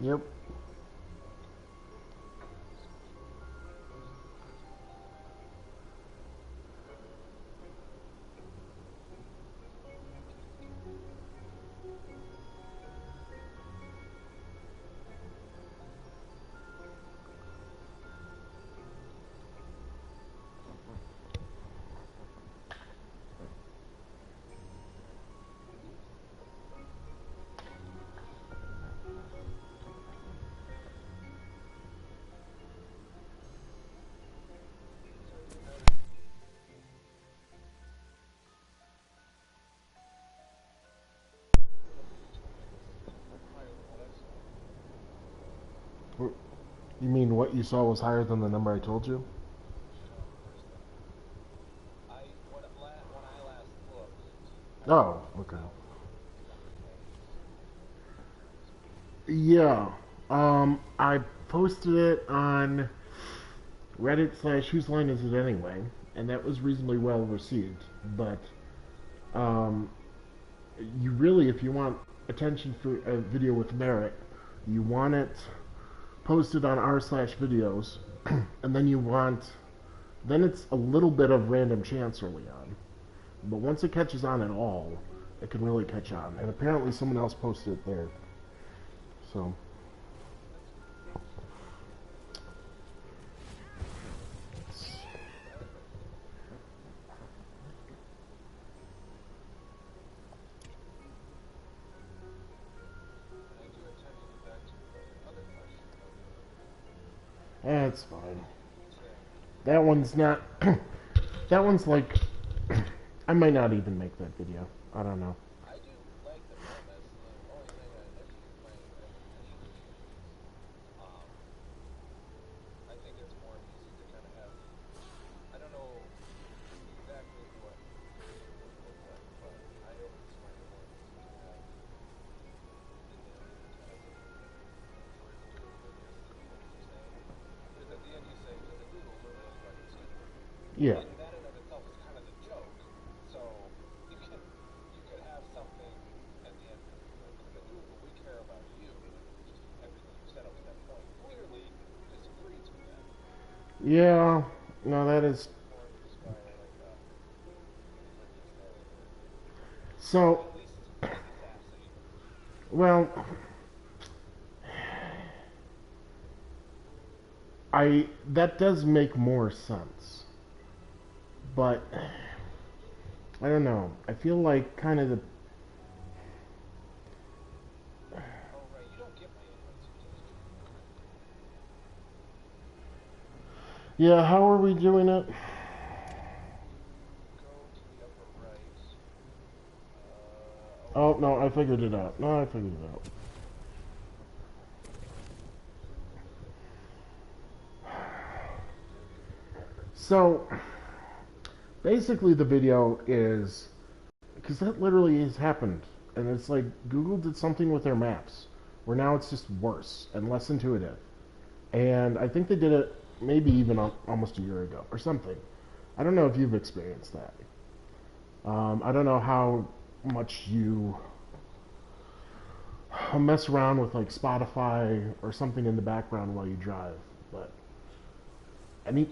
Yep. You mean what you saw was higher than the number I told you? Oh, okay. Yeah. I posted it on Reddit slash Whose Line Is It Anyway, and that was reasonably well received. But um, you really, if you want attention for a video with merit, you want it posted on r slash videos, and then then it's a little bit of random chance early on. But once it catches on at all, it can really catch on. And apparently someone else posted it there. So. That's fine. That one's not. That one's like. I might not even make that video. I don't know. Yeah. Yeah. No, that is. So. Well. That does make more sense. But. I don't know. I feel like kind of the. Yeah, how are we doing it? Oh, no, I figured it out. No, I figured it out. So, basically the video is, because that literally has happened, and it's like Google did something with their maps, where now it's just worse and less intuitive. And I think they did it maybe even almost a year ago or something. I don't know if you've experienced that. I don't know how much you mess around with like Spotify or something in the background while you drive, but any.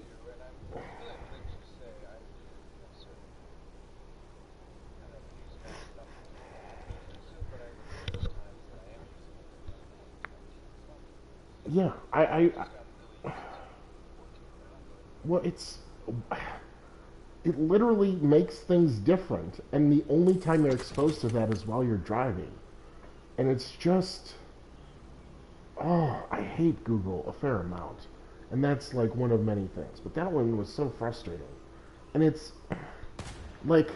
Yeah, well, it literally makes things different, and the only time they're exposed to that is while you're driving, and it's just, oh, I hate Google a fair amount, and that's like one of many things. But that one was so frustrating, and it's like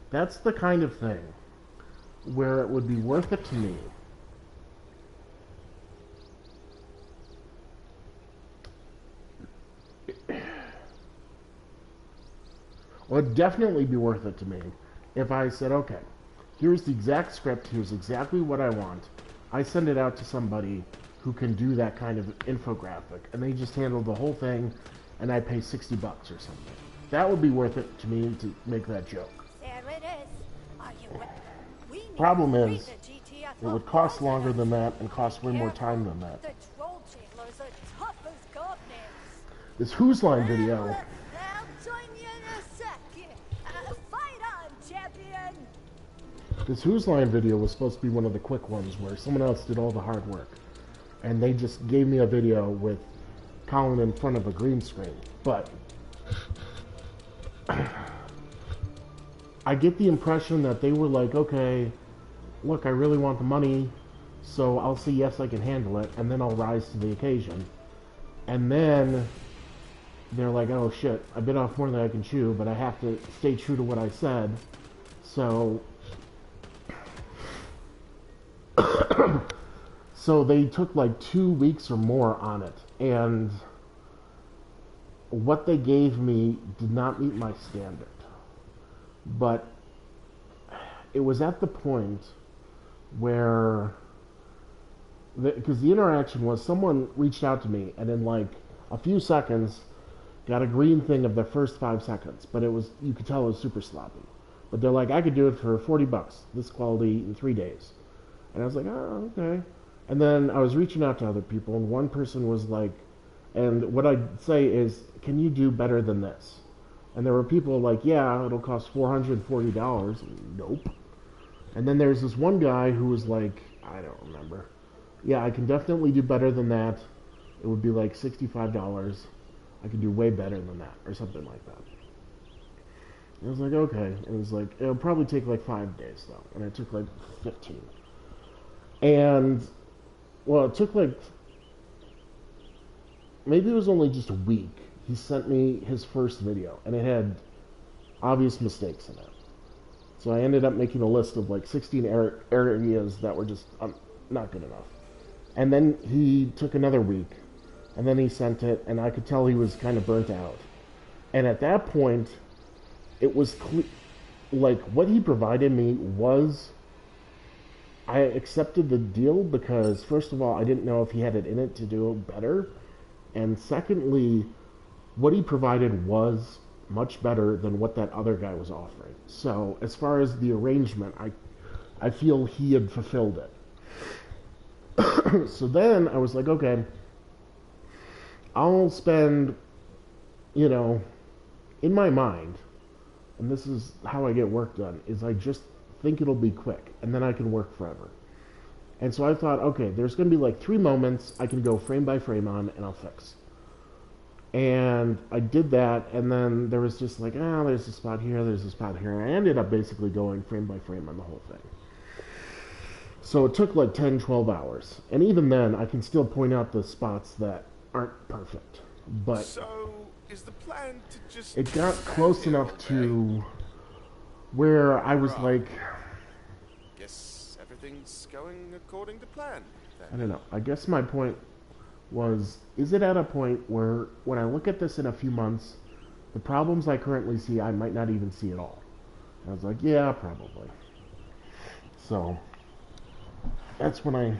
that's the kind of thing where it would be worth it to me. Well, it'd definitely be worth it to me if I said, okay, here's the exact script, here's exactly what I want. I send it out to somebody who can do that kind of infographic, and they just handle the whole thing, and I pay $60 or something. That would be worth it to me to make that joke. Problem is, it would cost longer than that and cost way more time than that. This Who's Line video. This Who's Line video was supposed to be one of the quick ones where someone else did all the hard work. And they just gave me a video with Colin in front of a green screen. But I get the impression that they were like, okay, look, I really want the money, so I'll say yes, I can handle it, and then I'll rise to the occasion. And then they're like, oh shit, I bit off more than I can chew, but I have to stay true to what I said. So so they took like 2 weeks or more on it, and what they gave me did not meet my standard. But it was at the point where, because the interaction was someone reached out to me and in like a few seconds got a green thing of the first 5 seconds, but it was, you could tell it was super sloppy. But they're like, I could do it for $40, this quality in 3 days. And I was like, oh, okay. And then I was reaching out to other people, and one person was like, and what I'd say is, can you do better than this? And there were people like, yeah, it'll cost $440. Nope. And then there's this one guy who was like, I don't remember. Yeah, I can definitely do better than that. It would be like $65. I could do way better than that, or something like that. And I was like, okay. And it was like, it'll probably take like 5 days though. And it took like 15. And, well, it took like, maybe it was only just a week. He sent me his first video, and it had obvious mistakes in it. So I ended up making a list of like 16 areas that were just not good enough. And then he took another week, and then he sent it, and I could tell he was kind of burnt out. And at that point, it was like what he provided me was, I accepted the deal because, first of all, I didn't know if he had it in it to do better. And secondly, what he provided was much better than what that other guy was offering. So as far as the arrangement, I feel he had fulfilled it. So then I was like, okay, I'll spend, you know, in my mind, and this is how I get work done, is I just think it'll be quick, and then I can work forever. And so I thought, okay, there's going to be like 3 moments I can go frame by frame on, and I'll fix. And I did that, and then there was just like, there's a spot here, there's a spot here, and I ended up basically going frame by frame on the whole thing. So it took like 10, 12 hours. And even then, I can still point out the spots that aren't perfect. But so is the plan to just it got close enough to where I was like, guess everything's going according to plan then. I don't know. I guess my point was, is it at a point where when I look at this in a few months, the problems I currently see, I might not even see at all? And I was like, yeah, probably. So that's when I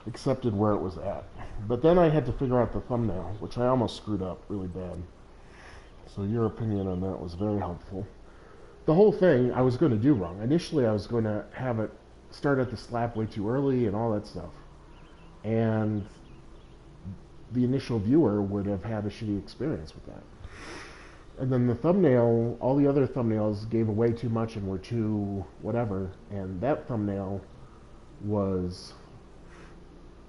accepted where it was at. But then I had to figure out the thumbnail, which I almost screwed up really bad. So your opinion on that was very helpful. The whole thing I was going to do wrong. Initially, I was going to have it start at the slap way too early and all that stuff. And the initial viewer would have had a shitty experience with that. And then the thumbnail, all the other thumbnails gave away too much and were too whatever. And that thumbnail was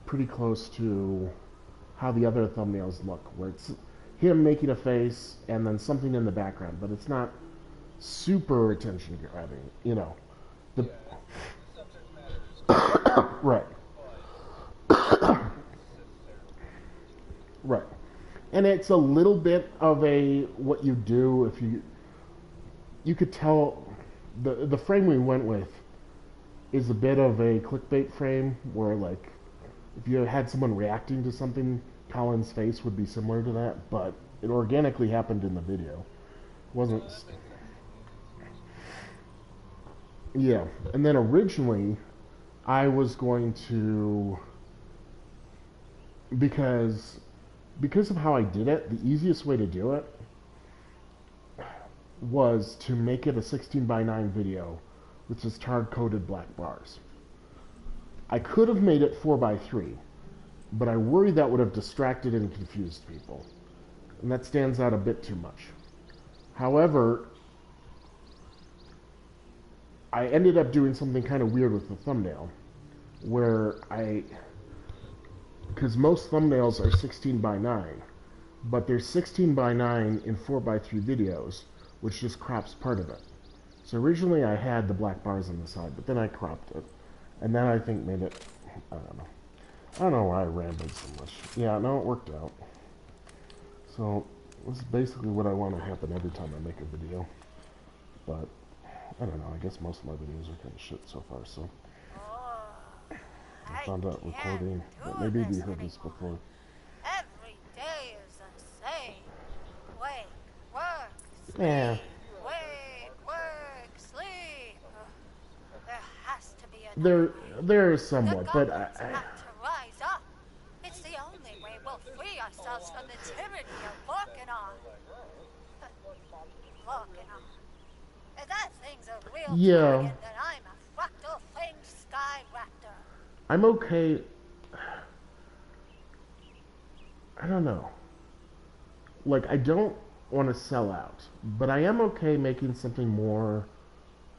pretty close to how the other thumbnails look, where it's him making a face and then something in the background, but it's not super attention grabbing, you know. Right. Right. And it's a little bit of a what you do if you could tell the frame we went with is a bit of a clickbait frame where, like, if you had someone reacting to something, Colin's face would be similar to that, but it organically happened in the video. It wasn't. Yeah. And then originally I was going to, because of how I did it, the easiest way to do it was to make it a 16:9 video with just hard-coded black bars. I could have made it 4x3, but I worry that would have distracted and confused people. And that stands out a bit too much. However, I ended up doing something kind of weird with the thumbnail, where because most thumbnails are 16:9, but there's 16:9 in 4x3 videos, which just crops part of it. So originally I had the black bars on the side, but then I cropped it, and then I think made it, I don't know. I don't know why I rambled so much. Yeah, no, it worked out. So, this is basically what I want to happen every time I make a video. But, I don't know, I guess most of my videos are kind of shit so far, so. I found out recording, but maybe we heard this before. Every day is the same. Wake, work, sleep. Yeah. Wake, work, sleep. There has to be a There is somewhat, but have to rise up. It's the only way we'll free ourselves from the tyranny of working on. Working on. If that thing's a real dragon, then I'm a fractal flamed sky raptor. I'm okay. I don't know. Like, I don't want to sell out, but I am okay making something more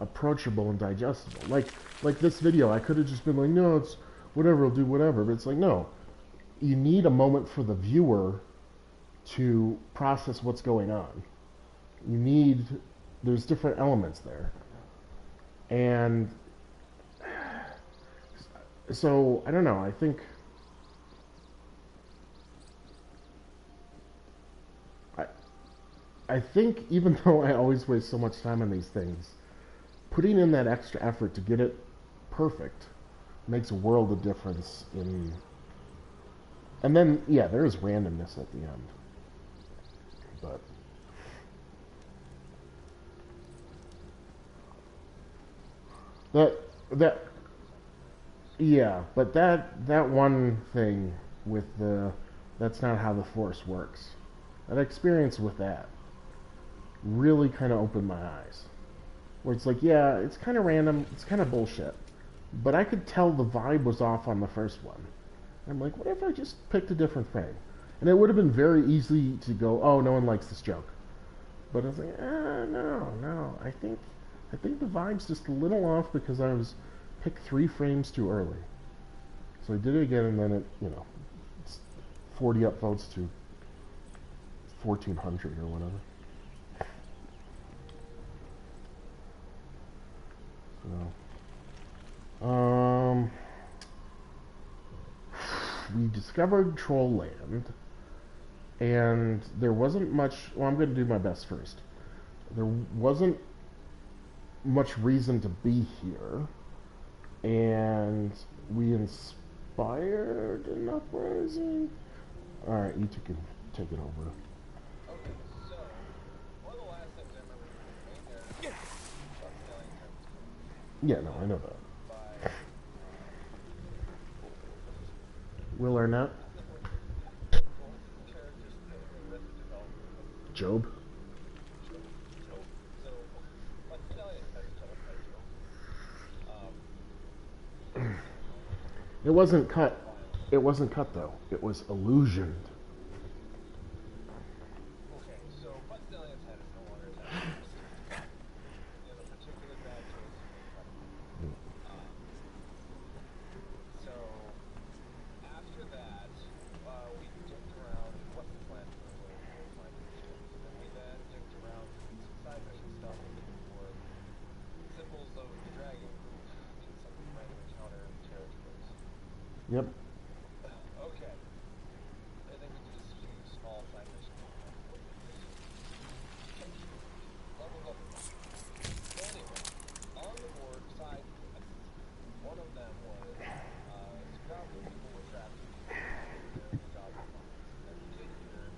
approachable and digestible. Like this video, I could have just been like, no, it's whatever, I'll do whatever. But it's like, no, you need a moment for the viewer to process what's going on. There's different elements there. And so, I don't know, I think even though I always waste so much time on these things, putting in that extra effort to get it perfect makes a world of difference and then, yeah, there is randomness at the end. But yeah, but that one thing with that's not how the Force works. That experience with that really kind of opened my eyes. Where it's like, yeah, it's kind of random, it's kind of bullshit, but I could tell the vibe was off on the first one. I'm like, what if I just picked a different frame? And it would have been very easy to go, oh, no one likes this joke. But I was like, no, I think the vibe's just a little off because I was picked 3 frames too early. So I did it again, and then it's 40 upvotes to 1,400 or whatever. So, we discovered Troll Land, and there wasn't much. Well, I'm going to do my best first. There wasn't much reason to be here, and we inspired an uprising. All right, you two can take it over. Okay, so one of the last things I remember doing there. Yeah, no, I know that. By Will Arnett? Job? It wasn't cut. It wasn't cut though. It was illusioned. Okay, so Bud Stallion's head is no longer attached. He has a particularly bad case. So after that, we dipped around what the plan for the little flying ships. And we then dipped around doing some side mission stuff looking for symbols of the dragon group in some random encounter in the territories. Yep. Okay. I think we did a few small side missions. Leveled up. So anyway, on the board side quests, one of them was some goblin people were trapped in the goblin mines. In particular,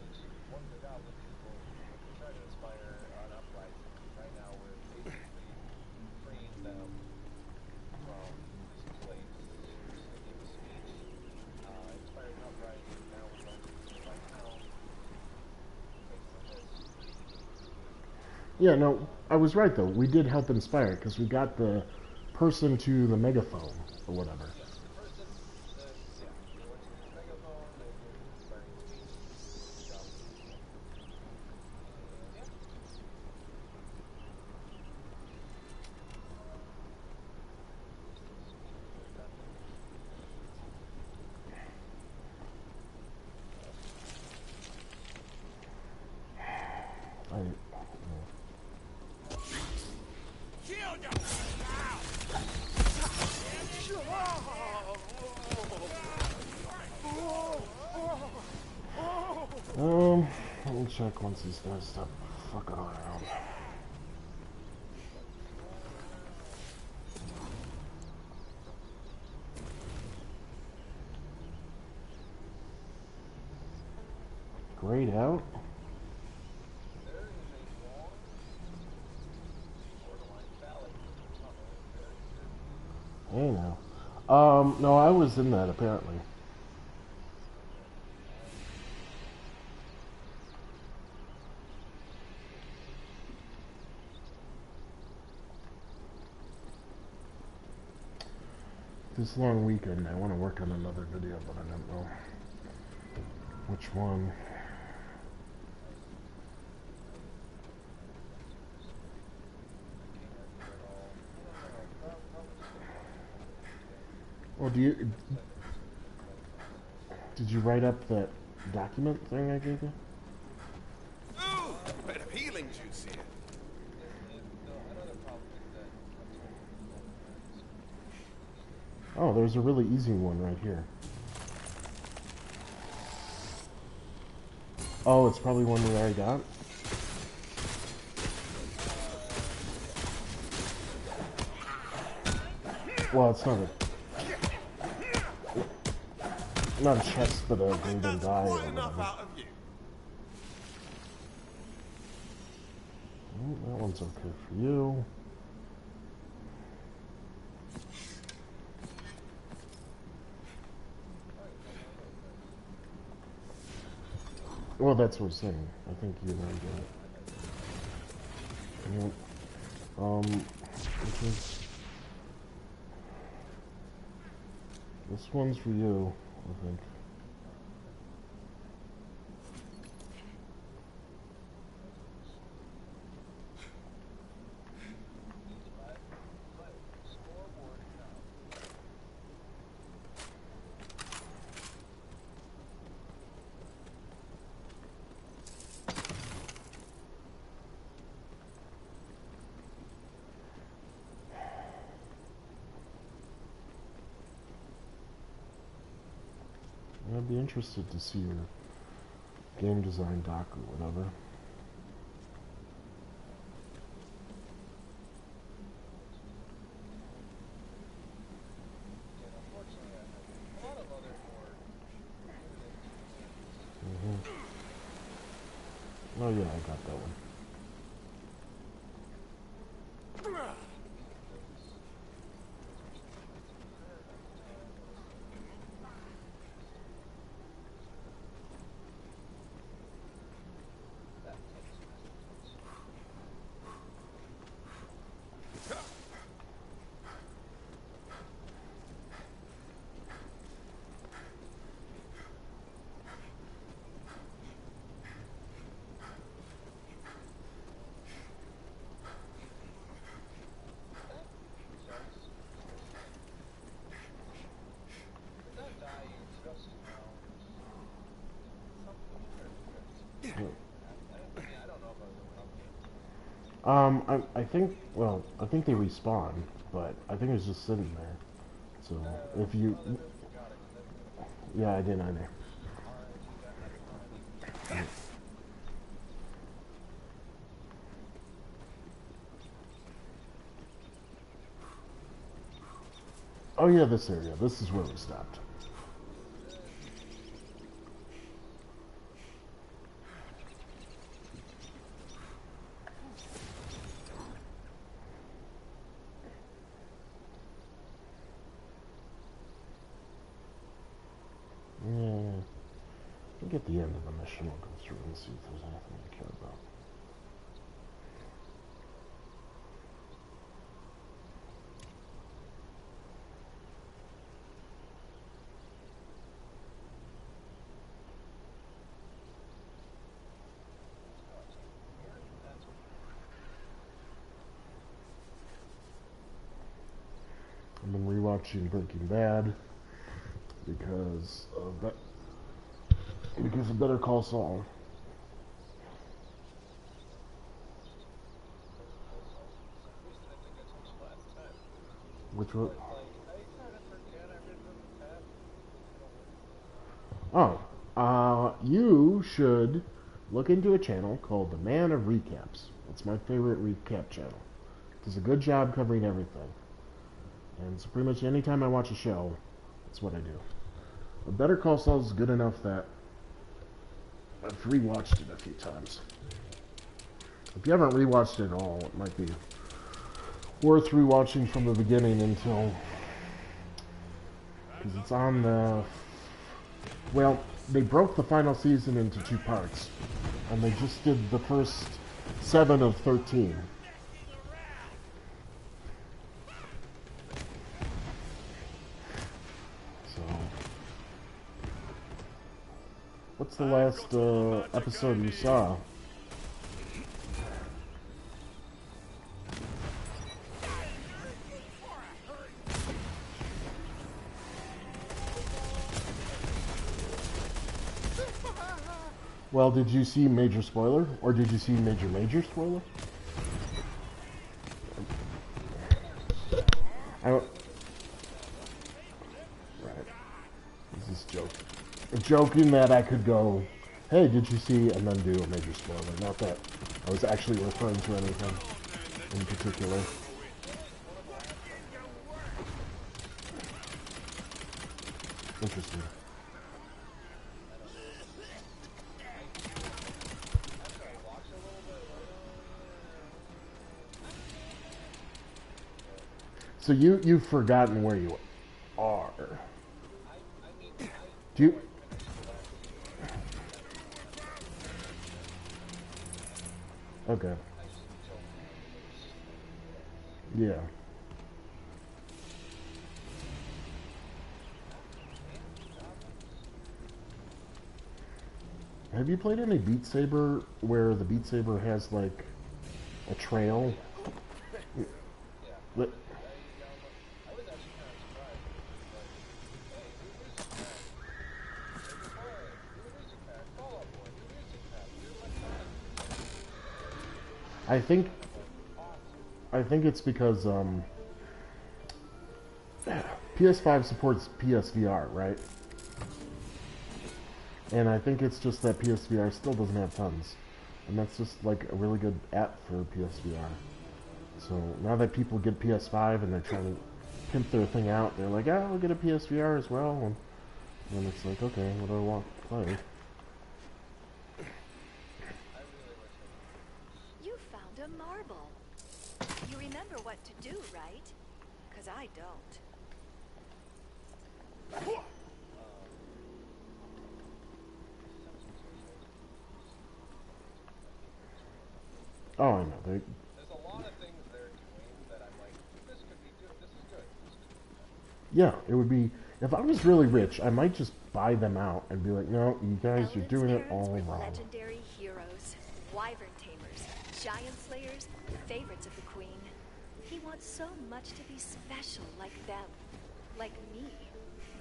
each one of the goblin people tried to inspire an uprising. Right now we're basically freeing them from this place. Just to give a speed Yeah, no, I was right though. We did help inspire because we got the person to the megaphone or whatever. Yes, the person, yeah, they went to the megaphone, they gave an inspiring speech. Good job. And yeah, I, let me check once these guys stop fucking around. Grayed out? there is a long borderline valley tunnel. Hey now. No, I was in that apparently. This long weekend, I want to work on another video, but I don't know which one. Well, did you write up that document thing I gave you? Ooh, bit of healing juice here. Another problem is that Oh, there's a really easy one right here. Oh, it's probably one we already got. Well, it's not a chest, but a golden That's die or quite enough whatever. out of you. That one's okay for you. Well, that's what I'm saying. I think you already got it. Yep. Which is... This one's for you, I think. I'd be interested to see your game design doc or whatever. Oh yeah, I got that one. I think, well, I think they respawn, but I think it's just sitting there. So, if you... Yeah, I didn't either. Oh yeah, this area. This is where we stopped. Yeah. I think at the end of the mission we'll go through and see if there's anything I care about. rewatching Breaking Bad because of Better Call Saul. Which one? Oh, you should look into a channel called The Man of Recaps. It's my favorite recap channel. It does a good job covering everything. And so pretty much anytime I watch a show, that's what I do. But Better Call Saul is good enough that I've rewatched it a few times. If you haven't rewatched it at all, it might be worth rewatching from the beginning until... because it's on the... well, they broke the final season into 2 parts. And they just did the first 7 of 13. So... what's the last episode you saw? Well, did you see major spoiler? Or did you see major spoiler? Right. This is joking. Joking that I could go, hey, did you see, and then do a major spoiler. Not that I was actually referring to anything in particular. Interesting. So you've forgotten where you are. Do you... okay. Yeah. Have you played any Beat Saber where the Beat Saber has like a trail? What? I think it's because PS5 supports PSVR, right? And I think it's just that PSVR still doesn't have tons. And that's just like a really good app for PSVR. So now that people get PS5 and they're trying to pimp their thing out, they're like, oh, I'll get a PSVR as well. And then it's like, okay, what do I want to play? You found a marble. You remember what to do, right? 'Cause I don't. Oh, I know. There's a lot of things they're doing that I'm like, this could be good, this is good, this could be good. Yeah, it would be... if I was really rich, I might just buy them out and be like, no, you guys, you're doing it all wrong. Legendary heroes, wyvern tamers, giant slayers, favorites of the queen. He wants so much to be special like them, like me.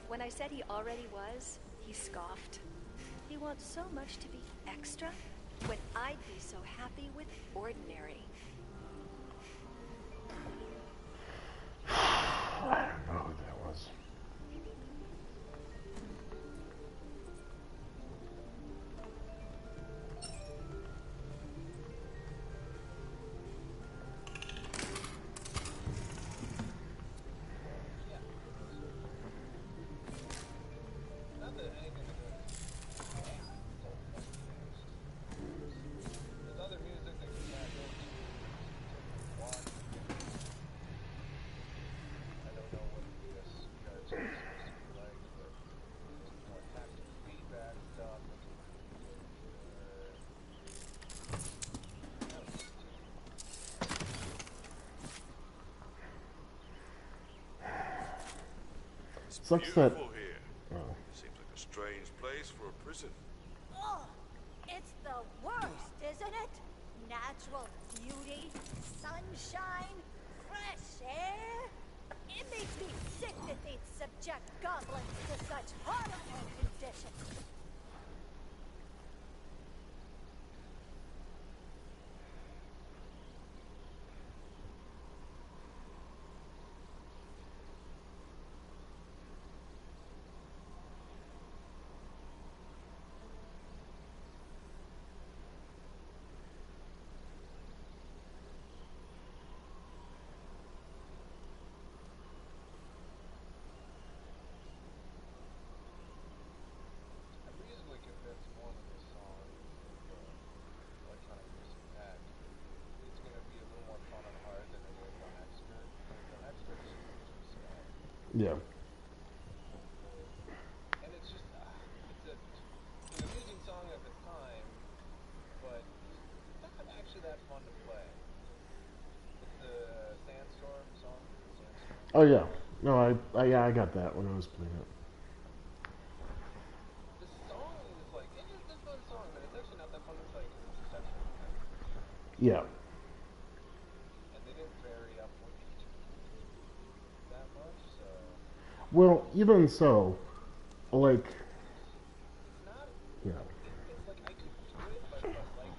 When I said he already was, he scoffed. He wants so much to be extra when I'd be so happy with ordinary. I don't know who that was. Not that anything is good. There's other music that you can't go to. Watch. I don't know what this is supposed to be like, but there's more tactic feedback stuff. Sucks that... Here. oh. Seems like a strange place for a prison. Oh, it's the worst, isn't it? Natural beauty, sunshine, fresh air. It makes me Dignities subject goblins to such horrible conditions. I'm reasonably convinced one of the songs with electronic music pack it's going to be a little more fun on hard than it is on expert. Because on expert is just too slow. Yeah. And it's just, it's an amusing song of its time, but it's not actually that fun to play. It's the Sandstorm song. Sandstorm. Oh yeah. No, I got that when I was playing it. The song is like, it's a fun song, but it's actually not that fun to play because it's essentially Yeah. and they didn't vary upward that much, so Well, even so, like, it's not. yeah. It's like I could do it, but like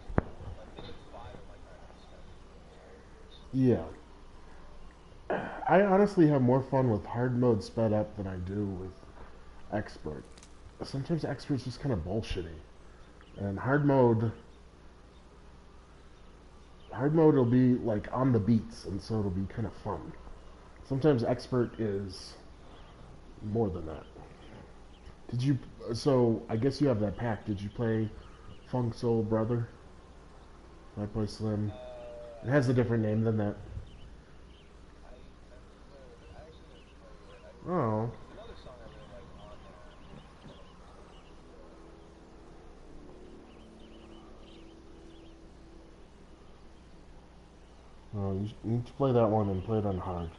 minute 5, I'm like, alright, this guy's Yeah. I honestly have more fun with hard mode sped up than I do with expert. Sometimes expert's just kind of bullshitty. And hard mode will be like on the beats, and so it'll be kind of fun. Sometimes expert is more than that. Did you? So I guess you have that pack. Did you play Funk Soul Brother? Fat Boy Slim. It has a different name than that. I'm familiar with it. I actually didn't play it. Oh. There's another song I really like on there. Oh, you need to play that one and play it on hard.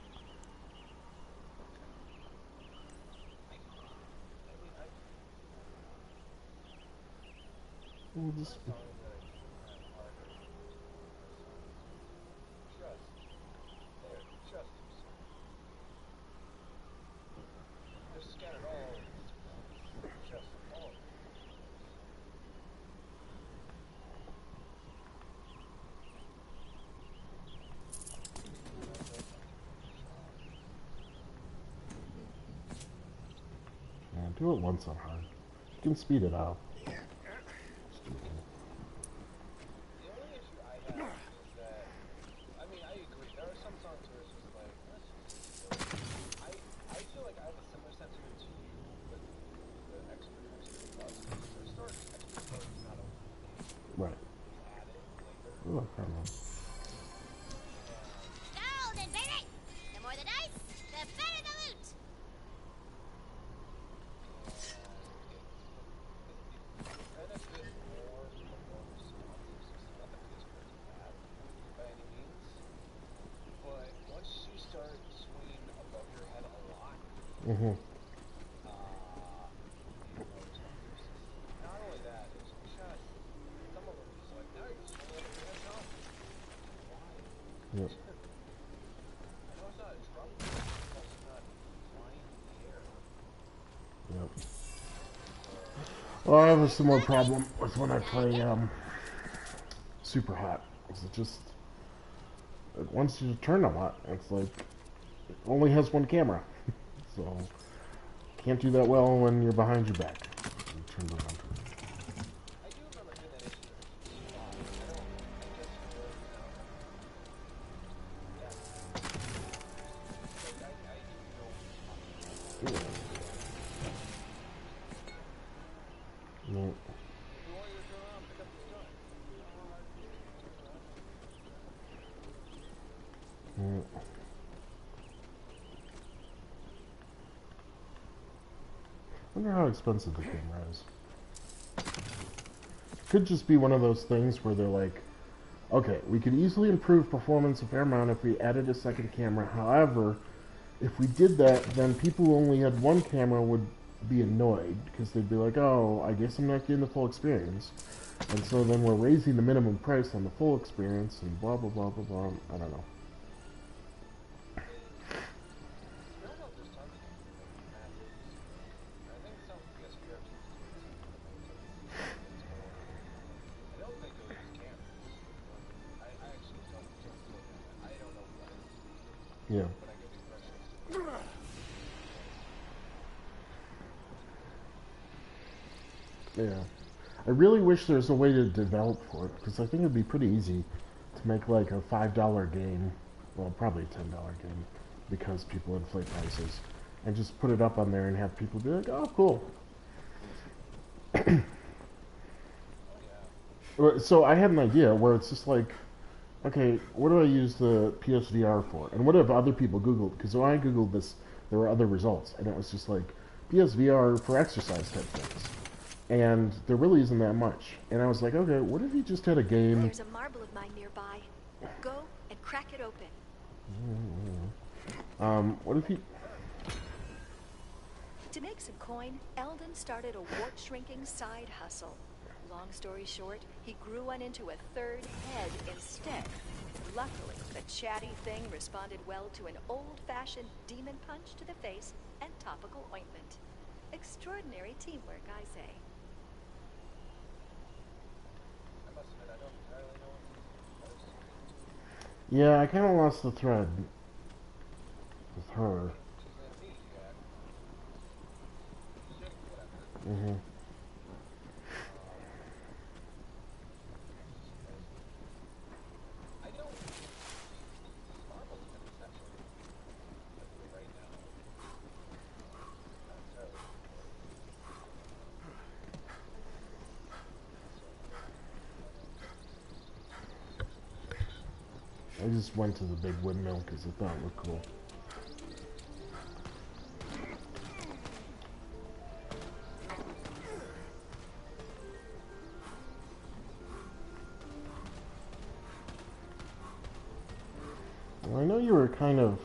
We'll just- Songs that I do have harder. Just too soon. They're scattered all over this place. Just all over. Yeah, do it once on hard. You can speed it up. The only issue I have is that, I mean, I agree. There are some songs where it's just like, let's just I feel like I have a similar sentiment to you with the expert plus. For a start, expert plus is not open. Right. It's added later. Oh, I don't know. Golden, baby! The more the dice, the better the loot! Benefit more from a more responsive system. Not that PS4 is bad by any means, but once you start swinging above your head a lot, Mm-hmm. not only that, it's just some of them just like now you're just swinging above your head not. Why? Yep. I know it's not a drum, but it's also not flying in the air. Yep. Well, I have a similar problem with when I play Super Hot. It just it wants you to turn a lot. It's like it only has one camera, so can't do that well when you're behind your back. You turn around. I do remember hearing that issue. I guess it was, yeah. Like, I didn't know. No. If you want you to turn around, pick up this gun. No. I wonder how expensive the camera is. Could just be one of those things where they're like, okay, we could easily improve performance a fair amount if we added a second camera. However, if we did that, then people who only had one camera would be annoyed because they'd be like, oh, I guess I'm not getting the full experience. And so then we're raising the minimum price on the full experience and blah, blah, blah, blah, blah. I don't know. I don't know if there's tons of Yeah. but I get too frustrated. Yeah. I really wish there was a way to develop for it, because I think it'd be pretty easy to make like a $5 game, well, probably a $10 game, because people inflate prices, and just put it up on there and have people be like, oh, cool. So I had an idea where it's just like, okay, what do I use the PSVR for? And what have other people Googled? Because when I Googled this, there were other results, and it was just like PSVR for exercise type things. And there really isn't that much. And I was like, okay, what if you just had a game? There's a marble of mine nearby. Go and crack it open. What if you? To make some coin, Eldon started a wart-shrinking side hustle. Long story short, he grew one into a third head instead. Luckily, the chatty thing responded well to an old-fashioned demon punch to the face and topical ointment. Extraordinary teamwork, I say. I must admit, I don't entirely know what to post. Yeah, I kind of lost the thread with her. She's an amnesiac. Shit, whatever. Mm-hmm. I don't. Marvel's been essentially right now. Not necessarily. I just went to the big windmill because I thought it looked cool. Well, I know you were kind of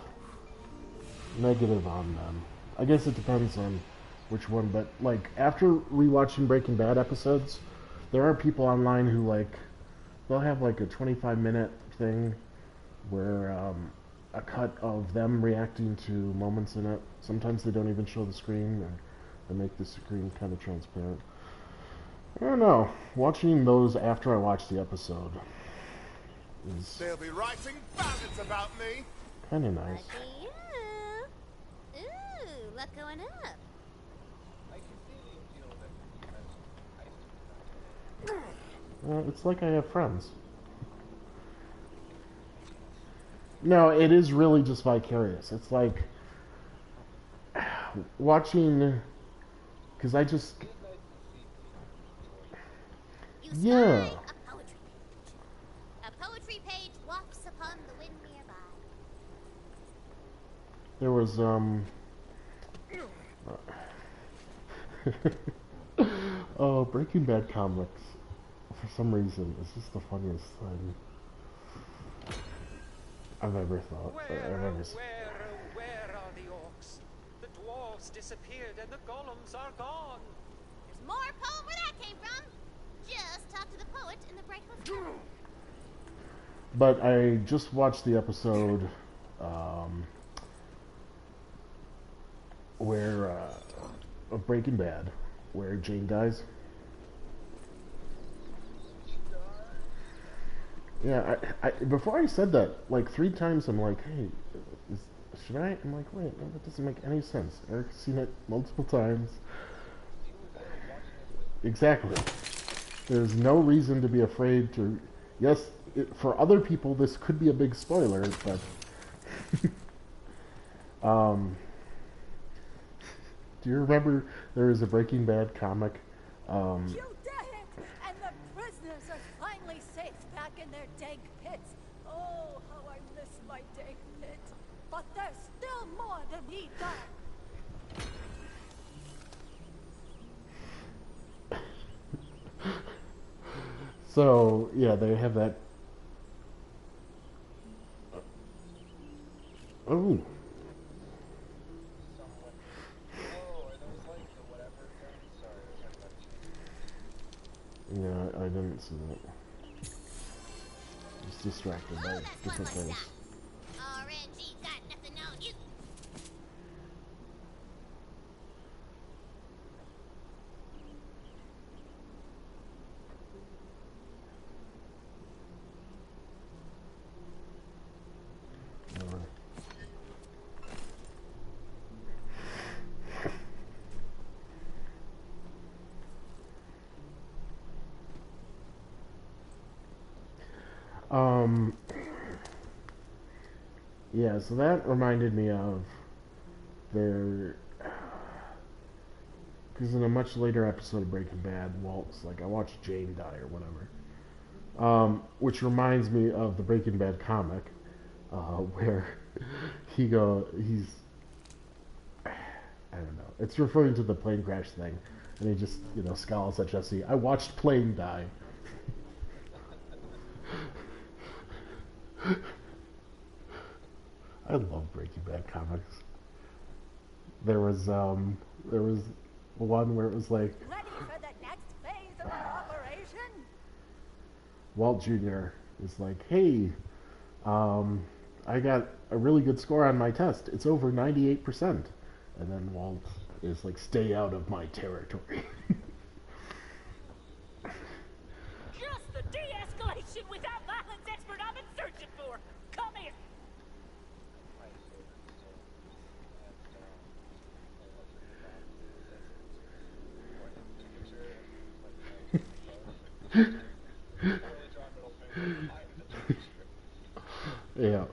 negative on them. I guess it depends on which one, but like after rewatching Breaking Bad episodes, there are people online who like they'll have like a 25-minute thing where a cut of them reacting to moments in it. Sometimes they don't even show the screen, or they make the screen kind of transparent. I don't know. Watching those after I watch the episode is They'll be writing ballads about me. kind of nice. Lucky you. Ooh, luck going up. I can see the appeal of it because I used to It's like I have friends. No, it is really just vicarious. It's like watching, because I just, You yeah. spy a poetry page. A poetry page walks upon the wind nearby. There was oh, Breaking Bad comics for some reason is just the funniest thing I've ever thought. Where are the orcs? The dwarves disappeared and the golems are gone. There's more poem where that came from. Just talk to the poet in the Bright Hotel. But I just watched the episode where of Breaking Bad, where Jane dies. Yeah, I before I said that, like 3 times, I'm like, hey, should I? I'm like, wait, no, that doesn't make any sense. Eric's seen it multiple times. Exactly. There's no reason to be afraid to. Yes, for other people, this could be a big spoiler, but do you remember there was a Breaking Bad comic? You did it! And the prisoners are finally safe back in their dank pits. Oh, how I miss my dank pit. But there's still more to be done. So, yeah, they have that. Oh. somewhat. Oh, are those like the whatever things? Sorry, I was talking about Yeah, I didn't see that. I was distracted by Oh, that's different one things. stop. RNG got nothing on you. Yeah, so that reminded me of their... Because in a much later episode of Breaking Bad, Walt's like, I watched Jane die or whatever. Which reminds me of the Breaking Bad comic, where he's, I don't know, it's referring to the plane crash thing, and he just, scowls at Jesse. I watched plane die. I love Breaking Bad comics. There was one where it was like, Ready for the next phase of our operation? Walt Jr. is like, hey, I got a really good score on my test. It's over 98%. And then Walt is like, stay out of my territory. Just the de-escalation without violence expert I've been searching for. Come here. Yeah.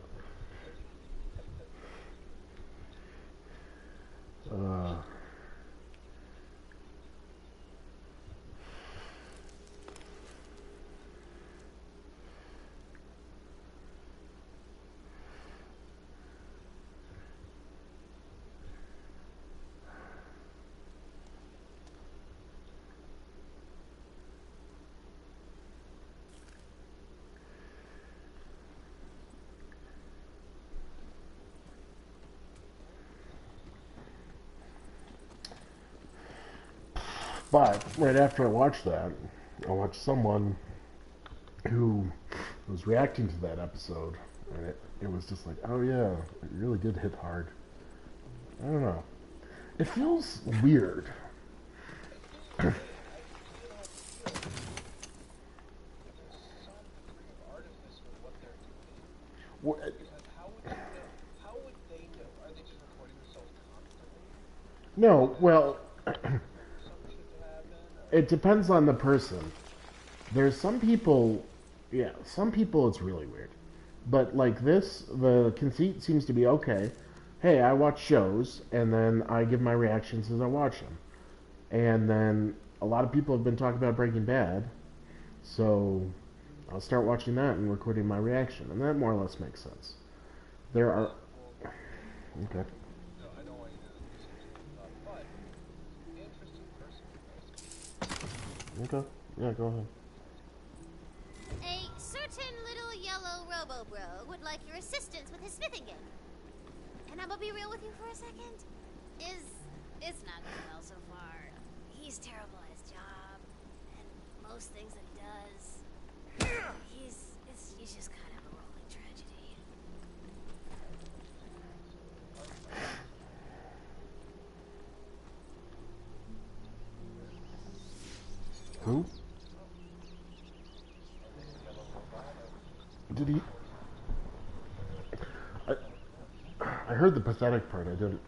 But right after I watched that, I watched someone who was reacting to that episode, and it was just like, oh yeah, it really did hit hard. I don't know. It feels weird. What? How would they know? Are they just recording themselves constantly? No, well, Something to happen? it depends on the person. There's some people, yeah, some people it's really weird. But like this, the conceit seems to be okay. Hey, I watch shows, and then I give my reactions as I watch them. And then a lot of people have been talking about Breaking Bad, so I'll start watching that and recording my reaction, and that more or less makes sense. There are... Okay. No, I don't want you to do something, but interesting person. Okay. Yeah, go ahead. A certain little yellow robo-bro would like your assistance with his smithing game. And I'm gonna be real with you for a second. It's not going well so far. He's terrible at his job, and most things that he does, he's just kind of a rolling tragedy. Who? Did he... I heard the pathetic part, I didn't...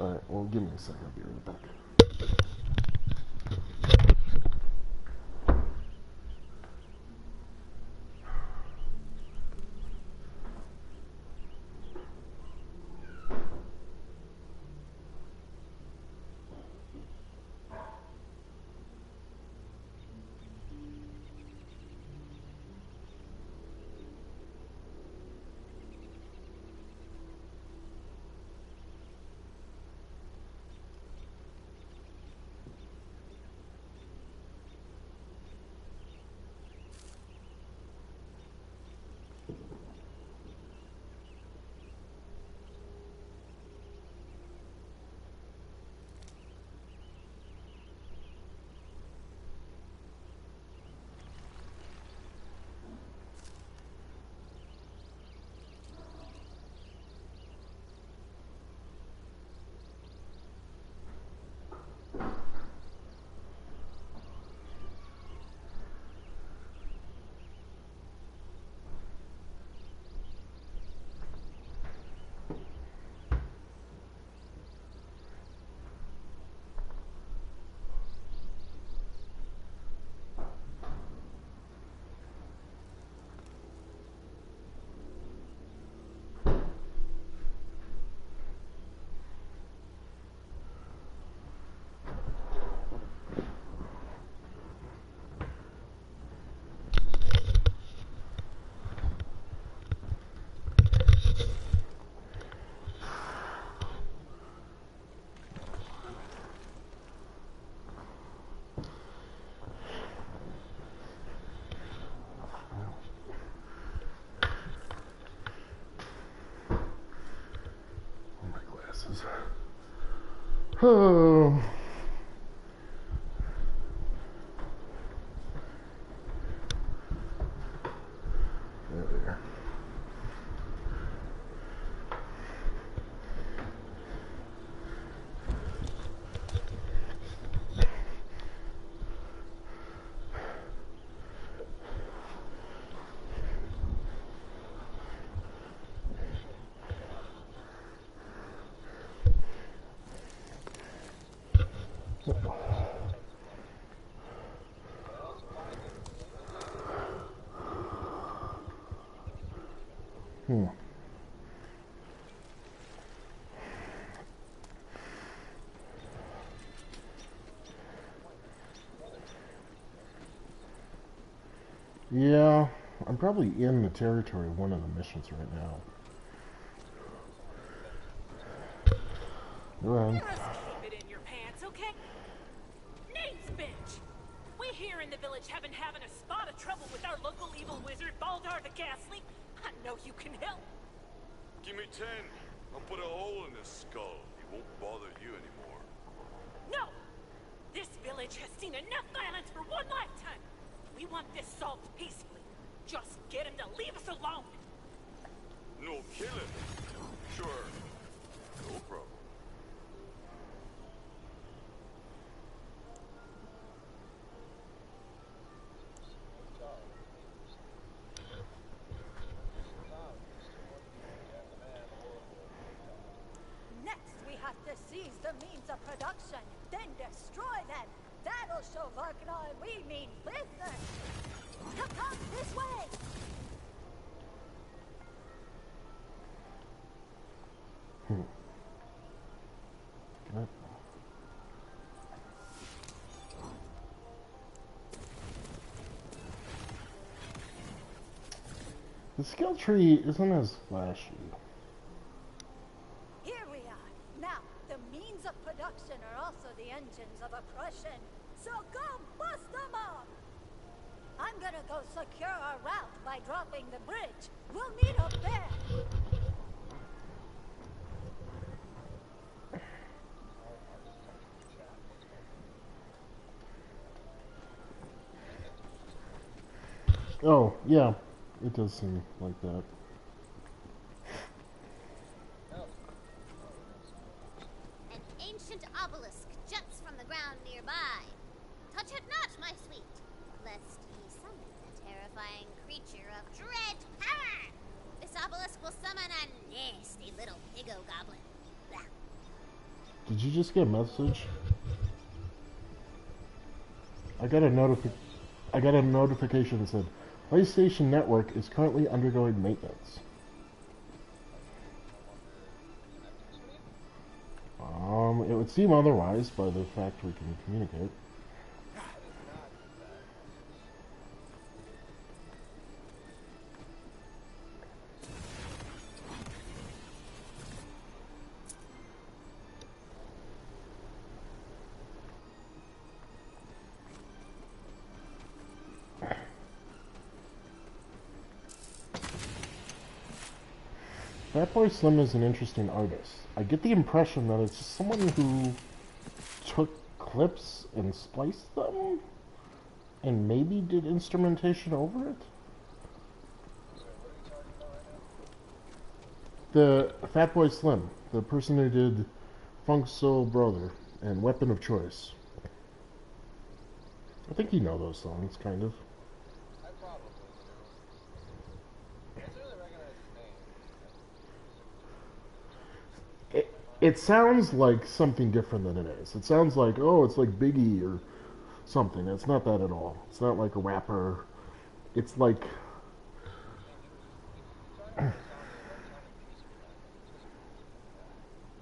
Alright, well, give me a second, I'll be right back. Oh. There we are. Hmm. Yeah, I'm probably in the territory of one of the missions right now. Well, Just keep it in your pants, okay? Name's Bitch. We here in the village have been having a spot of trouble with our local evil wizard, Baldar the Ghastly. I know you can help. Give me 10. I'll put a hole in his skull. He won't bother you anymore. No! This village has seen enough violence for one lifetime. We want this solved peacefully. Just get him to leave us alone. No, kill him. Sure. No problem. Next, we have to seize the means of production, then destroy them. That'll show Varknar we mean business. Come this way. What? The skill tree isn't as flashy. Here we are. Now, the means of production are also the engines of oppression. So go bust them up! I'm gonna go secure our route by dropping the bridge. We'll meet up there. Oh, yeah. It does seem like that. An ancient obelisk juts from the ground nearby. Touch it not, my sweet, lest ye summon a terrifying creature of dread power. This obelisk will summon a nasty little piggo goblin. Blah. Did you just get a message? I got a notification that said PlayStation Network is currently undergoing maintenance. It would seem otherwise by the fact we can communicate. Fatboy Slim is an interesting artist. I get the impression that it's someone who took clips and spliced them and maybe did instrumentation over it. The Fatboy Slim, the person who did Funk Soul Brother and Weapon of Choice. I think you know those songs, kind of. I probably do. I certainly recognize his name. It sounds like something different than it is. It sounds like, oh, it's like Biggie or something. It's not that at all. It's not like a rapper. It's like...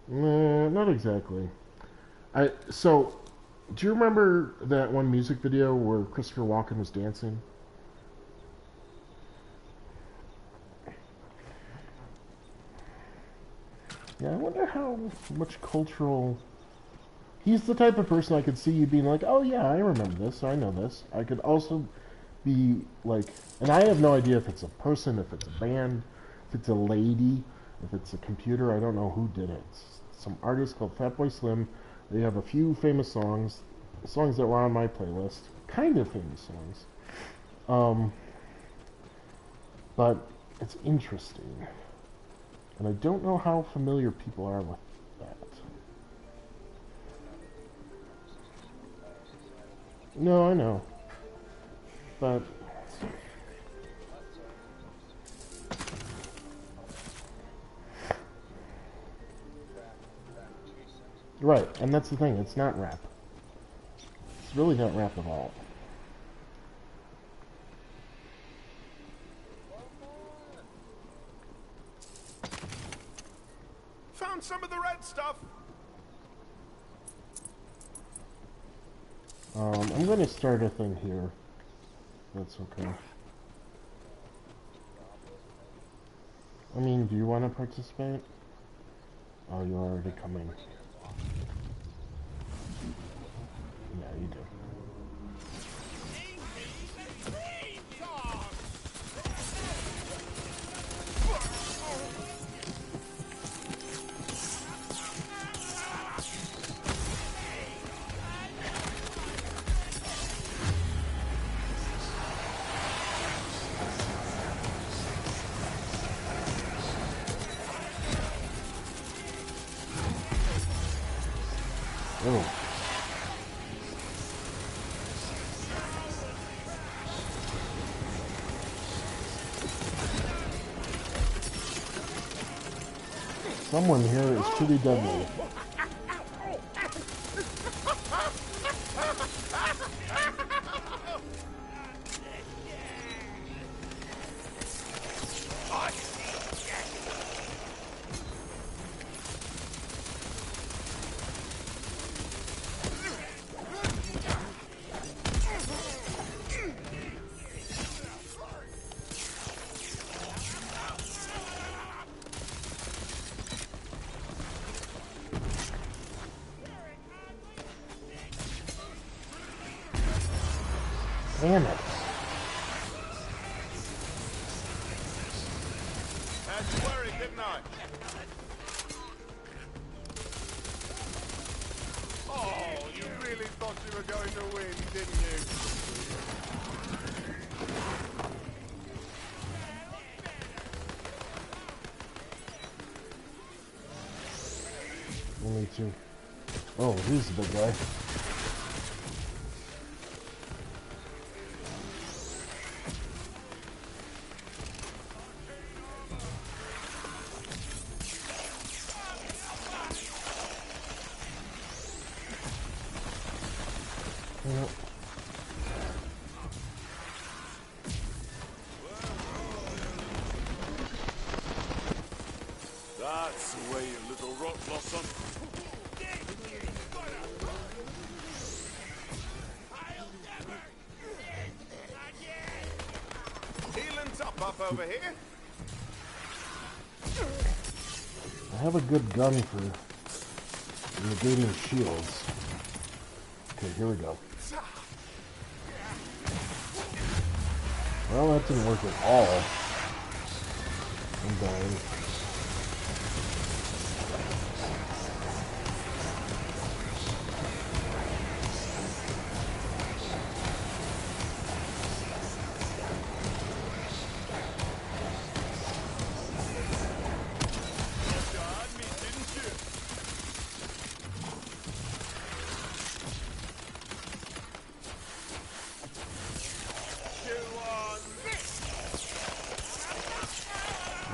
Nah, not exactly. So, do you remember that one music video where Christopher Walken was dancing? Yeah, I wonder how much cultural... He's the type of person I could see you being like, oh yeah, I remember this, I know this. I could also be like... And I have no idea if it's a person, if it's a band, if it's a lady, if it's a computer. I don't know who did it. It's some artist called Fatboy Slim They have a few famous songs that were on my playlist, kind of famous songs. But it's interesting, and I don't know how familiar people are with that. No, I know, but right, and that's the thing, it's not rap. It's really not rap at all. Found some of the red stuff. I'm going to start a thing here. That's okay. I mean, do you want to participate? Oh, you're already coming. Yeah, you do. Oh. Someone here is pretty deadly. Damn it. Had you worried, didn't I? Oh, you really thought you were going to win, didn't you? Only two. Oh, he's the big guy. Yep. That's the way, you little rock blossom. Healing top up over here. I have a good gun for negating shields. Okay, here we go. Well, that didn't work at all. I'm dying.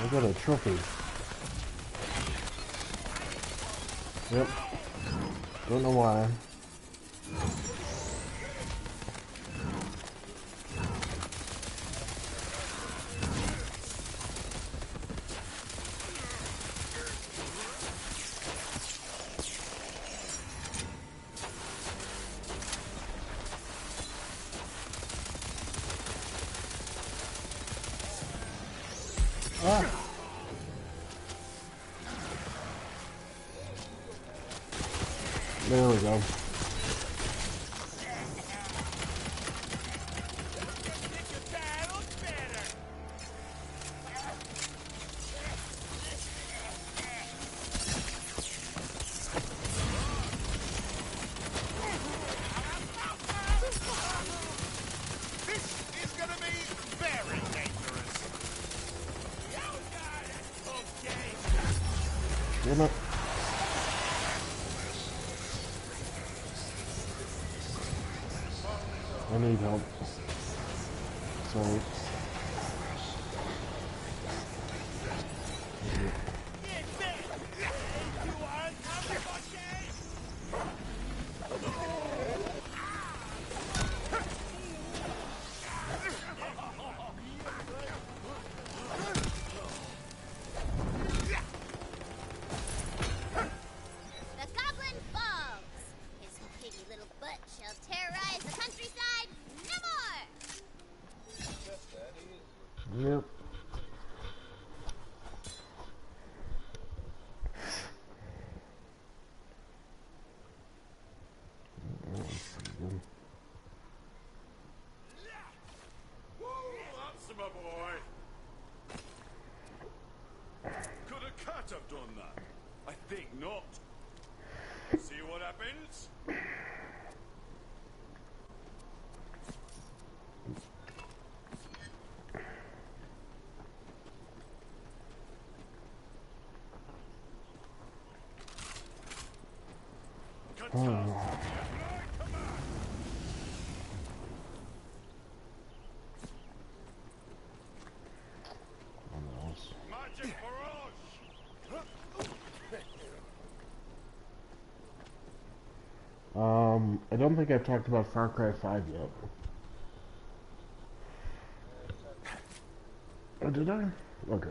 I got a trophy. Yep. Don't know why. Ah. There we go. Damn it. I need help. Sorry. The Goblin Falls! His piggy little butt shall terrorize the countryside no more! Yep. That's my boy. Could a cat have done that? I think not. See what happens? Magic barrage! I don't think I've talked about Far Cry 5 yet. Oh, did I? Okay.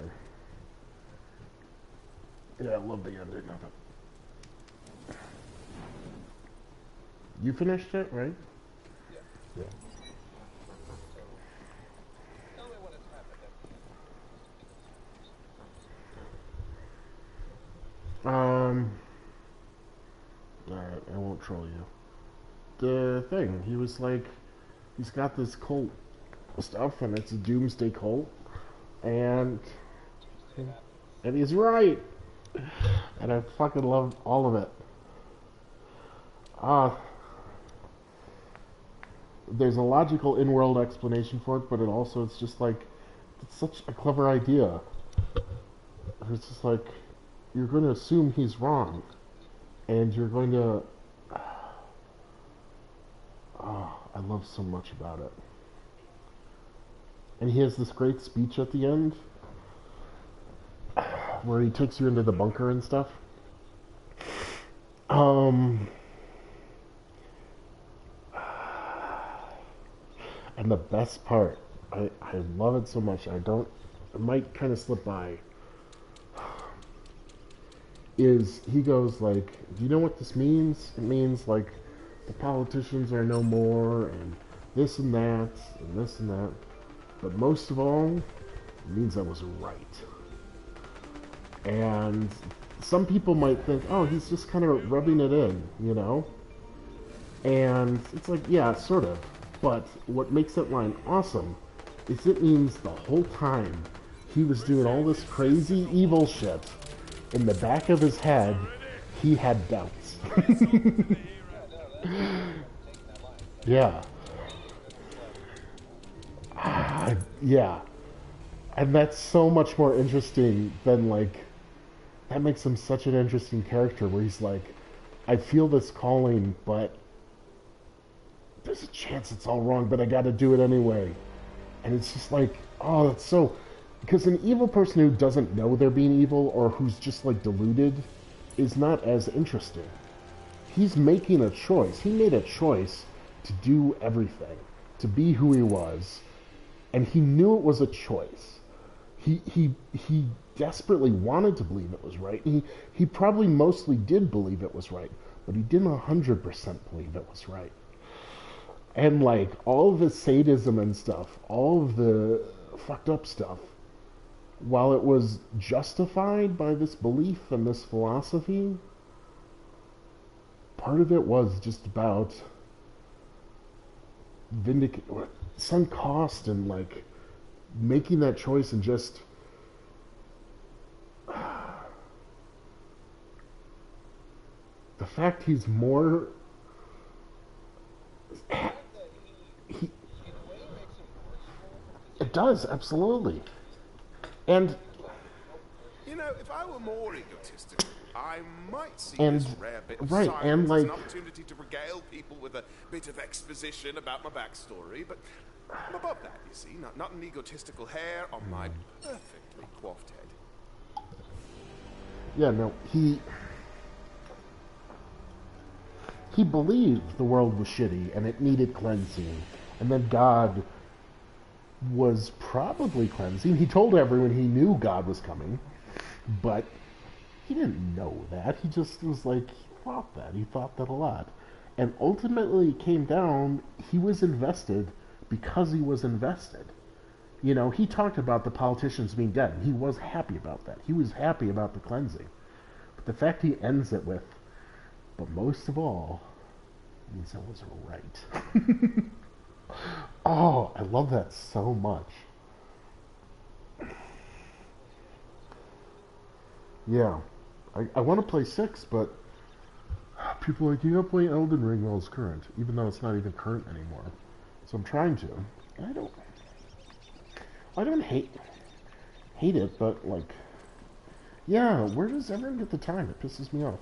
Yeah, I love the ending of it. You finished it, right? Yeah. Yeah. Tell me when it's happened Alright, I won't troll you. The thing, he was like, he's got this cult stuff, and it's a doomsday cult, and he's right, and I fucking love all of it. There's a logical in-world explanation for it, but it also, it's just like, it's such a clever idea. It's just like, you're going to assume he's wrong, and you're going to... Oh, I love so much about it. And he has this great speech at the end, where he takes you into the bunker and stuff. And the best part, I love it so much, it might kind of slip by, is he goes like, do you know what this means? It means like the politicians are no more, and this and that, and this and that. But most of all, it means I was right. And some people might think, oh, he's just kind of rubbing it in, you know? And it's like, yeah, sort of. But what makes that line awesome is it means the whole time he was doing all this crazy evil shit, in the back of his head, he had doubts. Yeah. Yeah. And that's so much more interesting than, like, that makes him such an interesting character where he's like, I feel this calling, but there's a chance it's all wrong, but I gotta do it anyway. And it's just like, oh, that's so... Because an evil person who doesn't know they're being evil, or who's just, like, deluded, is not as interesting. He's making a choice. He made a choice to do everything, to be who he was, and he knew it was a choice. He desperately wanted to believe it was right. He probably mostly did believe it was right, but he didn't 100% believe it was right. And, like, all of his sadism and stuff, all of the fucked up stuff, while it was justified by this belief and this philosophy, part of it was just about sunk cost and, like, making that choice and just the fact he's more it does, absolutely. And You know, if I I were more egotistical, I might see And- this rare bit of right, silence and, as an like- opportunity to regale people with a bit of exposition about my backstory, but I'm above that, you see. Not an egotistical hair on my perfectly coiffed head. Yeah, no, he believed the world was shitty and it needed cleansing, and then God was probably cleansing. He told everyone he knew God was coming, but he didn't know that. He just was like, he thought that. He thought that a lot. And ultimately it came down, he was invested because he was invested. You know, he talked about the politicians being dead. He was happy about that. He was happy about the cleansing. But the fact he ends it with, but most of all, means I was right. Oh, I love that so much. Yeah. I want to play 6, but people are like, you gotta play Elden Ring while it's current, even though it's not even current anymore. So I'm trying to. I don't hate it, but like, yeah, where does everyone get the time? It pisses me off.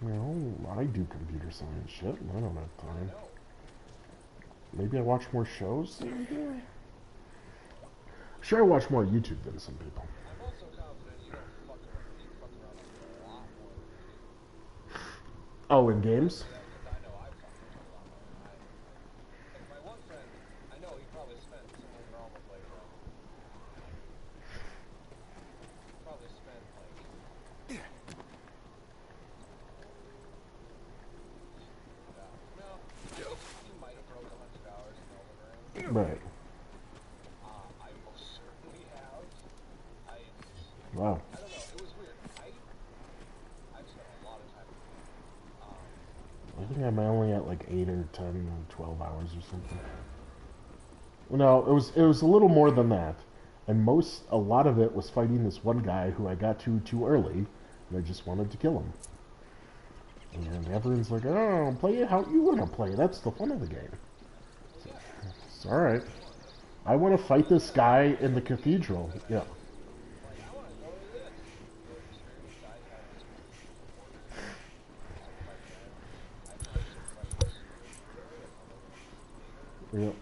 Well, I do computer science shit, and I don't have time. Maybe I watch more shows than I do? Sure, I watch more YouTube than some people. I'm also confident you don't fuck around a lot more. Oh, in games? I know I fucked around a lot more. Like my one friend, I know he probably spent some of normal playground. Probably spent like no, he might have broke 100 hours in Elden Ring. Right. I most certainly have. Wow. I don't know. It was weird. I've spent a lot of time with I think I'm only at like 8 or 10 or 12 hours or something. No, it was a little more than that. And a lot of it was fighting this one guy who I got to too early, and I just wanted to kill him. And everyone's like, oh, play it how you want to play. That's the fun of the game. So, it's alright. I want to fight this guy in the cathedral. Yeah. Yep.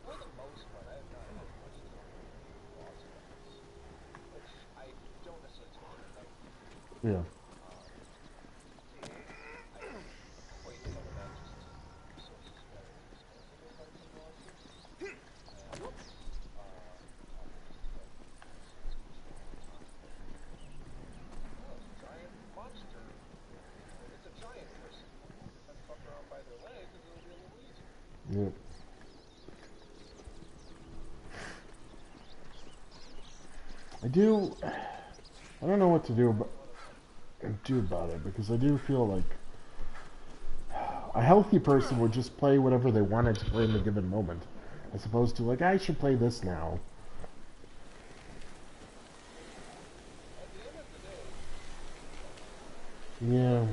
For the most part, I have not had much loss fights, which I don't necessarily take it. Yeah. I equate some of that just to resources better expensive fights and bosses. Giant monster. It's a giant person. If I fuck around by their legs, it'll be a little easier. Yep. I don't know what to do about it, because I do feel like a healthy person would just play whatever they wanted to play in the given moment, as opposed to like, I should play this now. Yeah.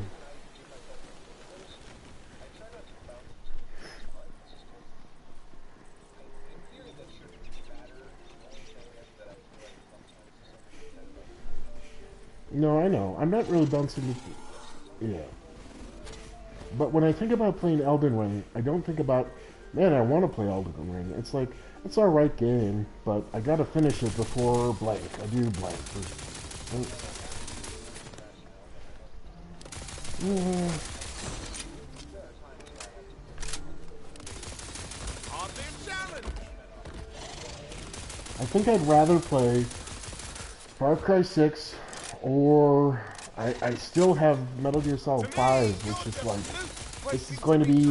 No, I know. I'm not really bouncing. Yeah. But when I think about playing Elden Ring, I don't think about, man, I want to play Elden Ring. It's like, it's an alright game, but I gotta finish it before blank. I do blank. Yeah. I think I'd rather play Far Cry 6, or I still have Metal Gear Solid 5, which is like, this is going to be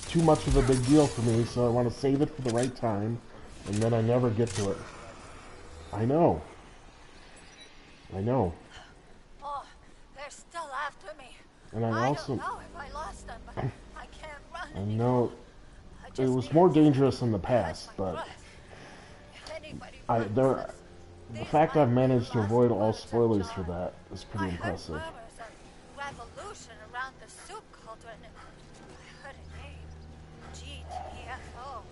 too much of a big deal for me, so I want to save it for the right time, and then I never get to it. I know. I know. Oh, they're still after me. And I also... don't know if I lost them, but I can't run I anymore. know I it just was need more to dangerous in the catch past, my but breath. If anybody the finds fact these I've managed to last avoid all words of spoilers for John. that is I pretty heard impressive. murmurs of revolution around the soup cauldron. I heard a name. GTFO.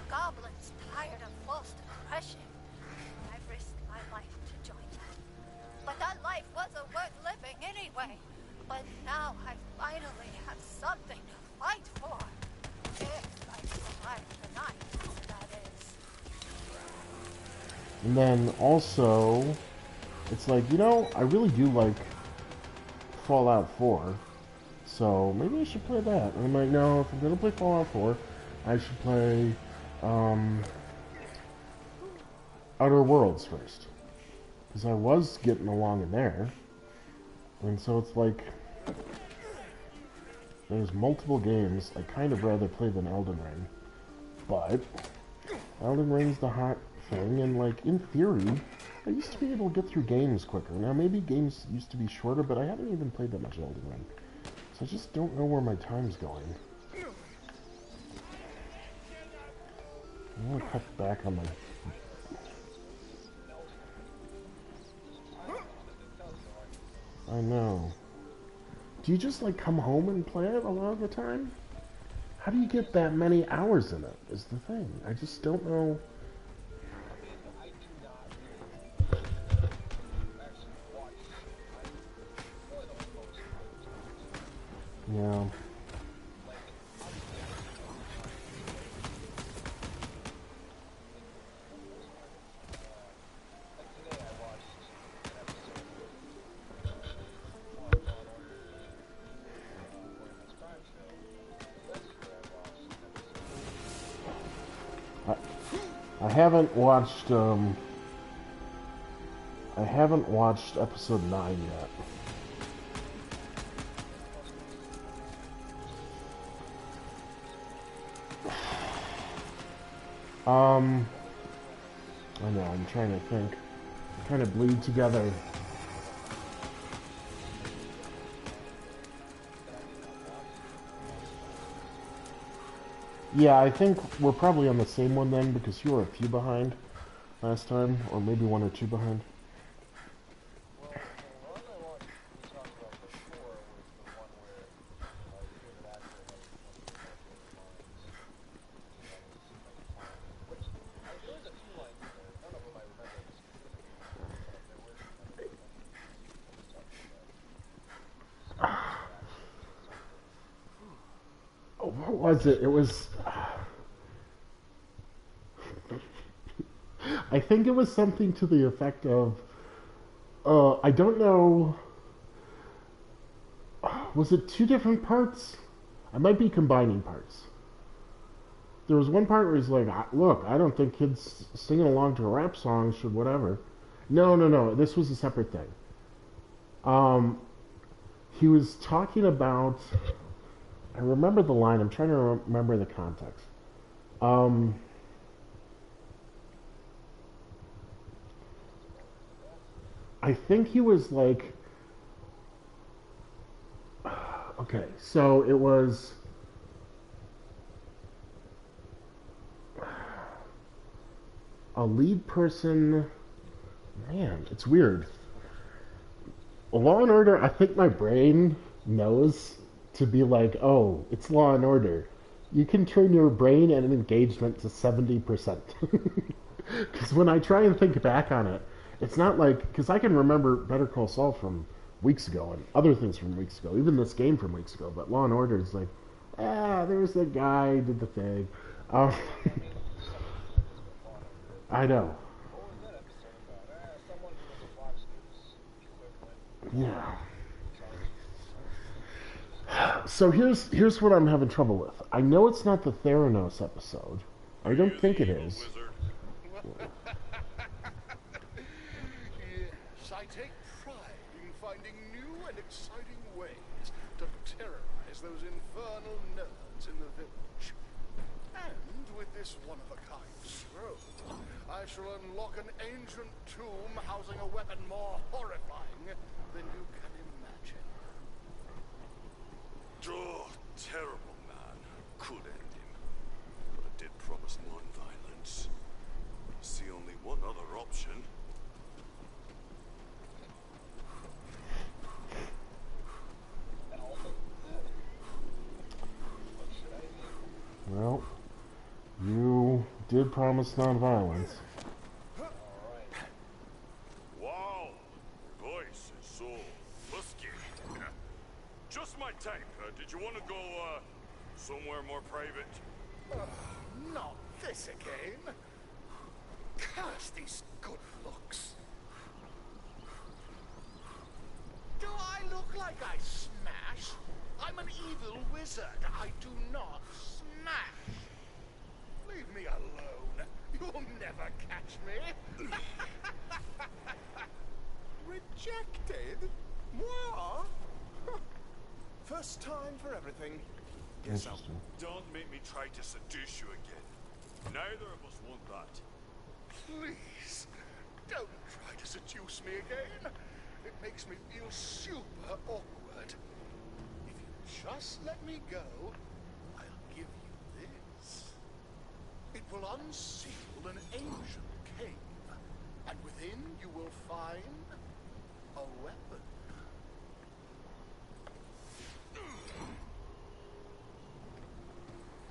Goblins tired of false depression. I risked my life to join them. But that life wasn't worth living anyway. But now I finally have something to fight for. If I survive tonight, that is. And then also, it's like, you know, I really do like Fallout 4. So maybe I should play that. And I'm like, no, if I'm gonna play Fallout 4, I should play Outer Worlds first. Because I was getting along in there. And so it's like, there's multiple games I'd kind of rather play than Elden Ring. But Elden Ring's the hot thing, and like, in theory, I used to be able to get through games quicker. Now, maybe games used to be shorter, but I haven't even played that much Elden Ring. So I just don't know where my time's going. I want to cut back on my... I know. Do you just, like, come home and play it a lot of the time? How do you get that many hours in it, is the thing. I just don't know. Yeah. I haven't watched episode 9 yet. I know, I'm trying to think. They kind of bleed together. Yeah, I think we're probably on the same one then, because you were a few behind last time, or maybe 1 or 2 behind. What was it? It was... I think it was something to the effect of... I don't know... Was it 2 different parts? I might be combining parts. There was one part where he's like, look, I don't think kids singing along to a rap song should whatever. No. This was a separate thing. He was talking about... I remember the line. I'm trying to remember the context. I think he was like... Okay, so it was... a lead person... Man, it's weird. Law and Order, I think my brain knows to be like, oh, it's Law and Order. You can turn your brain and engagement to 70%. Because when I try and think back on it, it's not like... Because I can remember Better Call Saul from weeks ago and other things from weeks ago, even this game from weeks ago, but Law and Order is like, there's the guy, did the thing. I know. Yeah. So here's what I'm having trouble with. I know it's not the Theranos episode. I don't think it is. Yes, I take pride in finding new and exciting ways to terrorize those infernal nerds in the village. And with this one-of-a-kind scroll, I shall unlock an ancient tomb housing a weapon more horrifying than you can imagine. Oh, terrible man. Could end him. But I did promise non-violence. I see only one other option. Well, you did promise nonviolence. Wow, your voice is so husky. Just my type. Did you want to go somewhere more private? Not this again. Curse these good looks. Do I look like I smash? I'm an evil wizard. I do not smash. Leave me alone. You'll never catch me. Rejected? Moi? First time for everything. Guess I'll... Interesting. Don't make me try to seduce you again. Neither of us want that. Please, don't try to seduce me again. It makes me feel super awkward. If you just let me go, I'll give you this. It will unseal an ancient cave, and within you will find a weapon.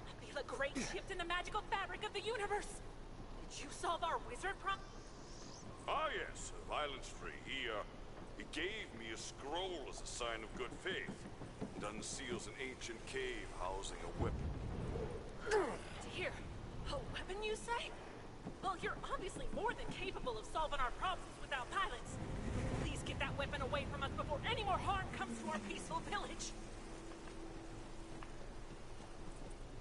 I feel a great shift in the magical fabric of the universe. Did you solve our wizard problem? Ah, yes, violence-free. He gave me a scroll as a sign of good faith, and unseals an ancient cave housing a weapon. Dear, a weapon, you say? Well, you're obviously more than capable of solving our problems without violence. Please get that weapon away from us before any more harm comes to our peaceful village.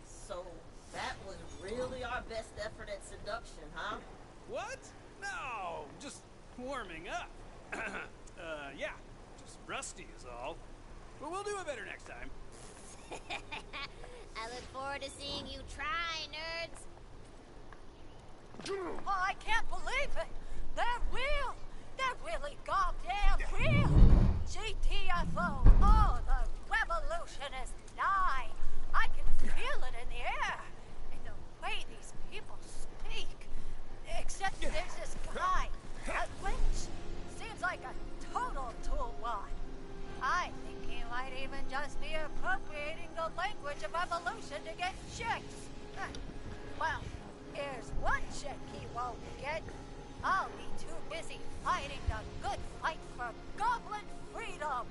So, that was really our best effort at seduction, huh? What? No, just warming up. Yeah, just rusty is all. But we'll do it better next time. I look forward to seeing you try, nerds. Oh, I can't believe it! They're real! They're really goddamn real! GTFO! Oh, the revolution is nigh! I can feel it in the air! And the way these people speak! Except there's this guy, that witch! Seems like a total toolwad. I think he might even just be appropriating the language of evolution to get chicks. Well, here's one chick he won't get. I'll be too busy fighting the good fight for goblin freedom.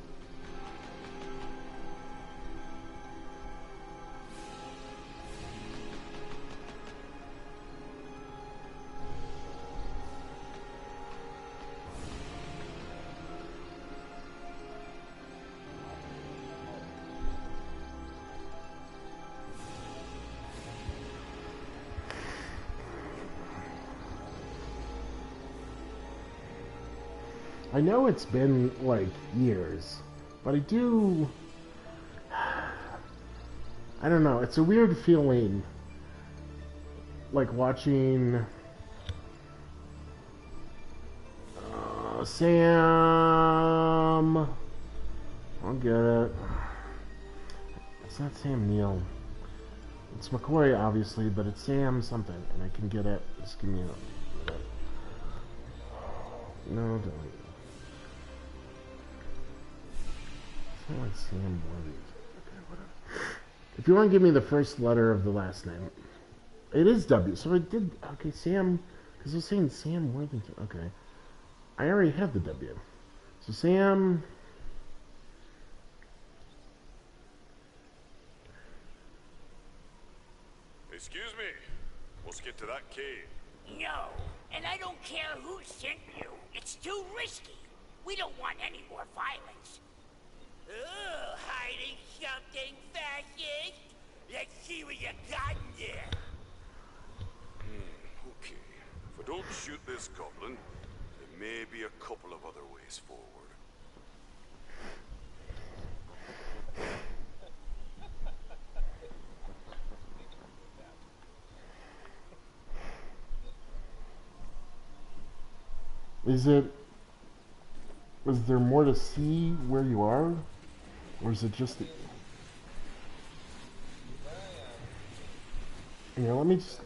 I know it's been like years, but I do. I don't know. It's a weird feeling, like watching Sam. I'll get it. It's not Sam Neill. It's McCoy, obviously, but it's Sam something, and I can get it. Just give me a minute. No, don't. It's not like Sam Worthy. Okay, whatever. If you want to give me the first letter of the last name, it is W. So I did. Okay, Sam, because I was saying Sam Worthington. Okay, I already have the W. So Sam. Excuse me. Let's get to that cave. No, and I don't care who sent you. It's too risky. We don't want any more violence. Oh, hiding something, fascist? Let's see what you got in there. Okay. If I don't shoot this goblin, there may be a couple of other ways forward. Was there more to see where you are? Or is it just the... Yeah, let me just...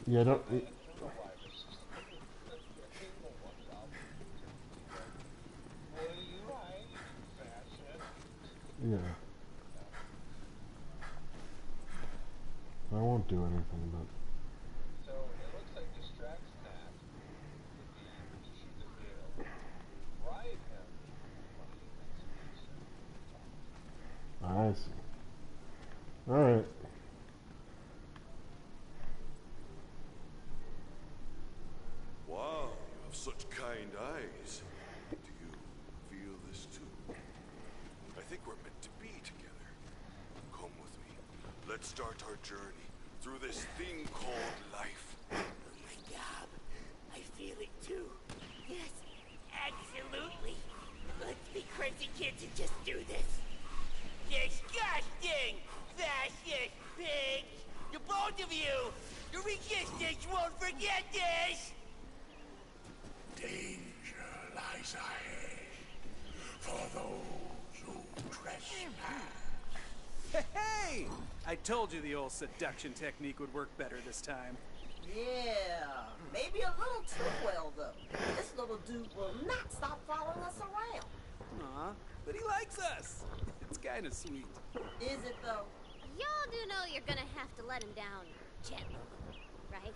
Yeah, don't... Yeah. won't do anything, but... So it looks like distracts Nat would be to shoot at Gale, bribe him money and some I see. Alright. Wow, you have such kind eyes. Do you feel this too? I think we're meant to be together. Come with me. Let's start our journey through this thing called life. Oh my god, I feel it too. Yes, absolutely. Let's be crazy kids and just do this. Disgusting! Fascist pigs! The both of you! The resistance won't forget this! Danger lies ahead for those who trespass. Hey! I told you the old seduction technique would work better this time. Yeah, maybe a little too well, though. This little dude will not stop following us around. Aw, but he likes us. It's kind of sweet. Is it, though? Y'all do know you're gonna have to let him down gently, right?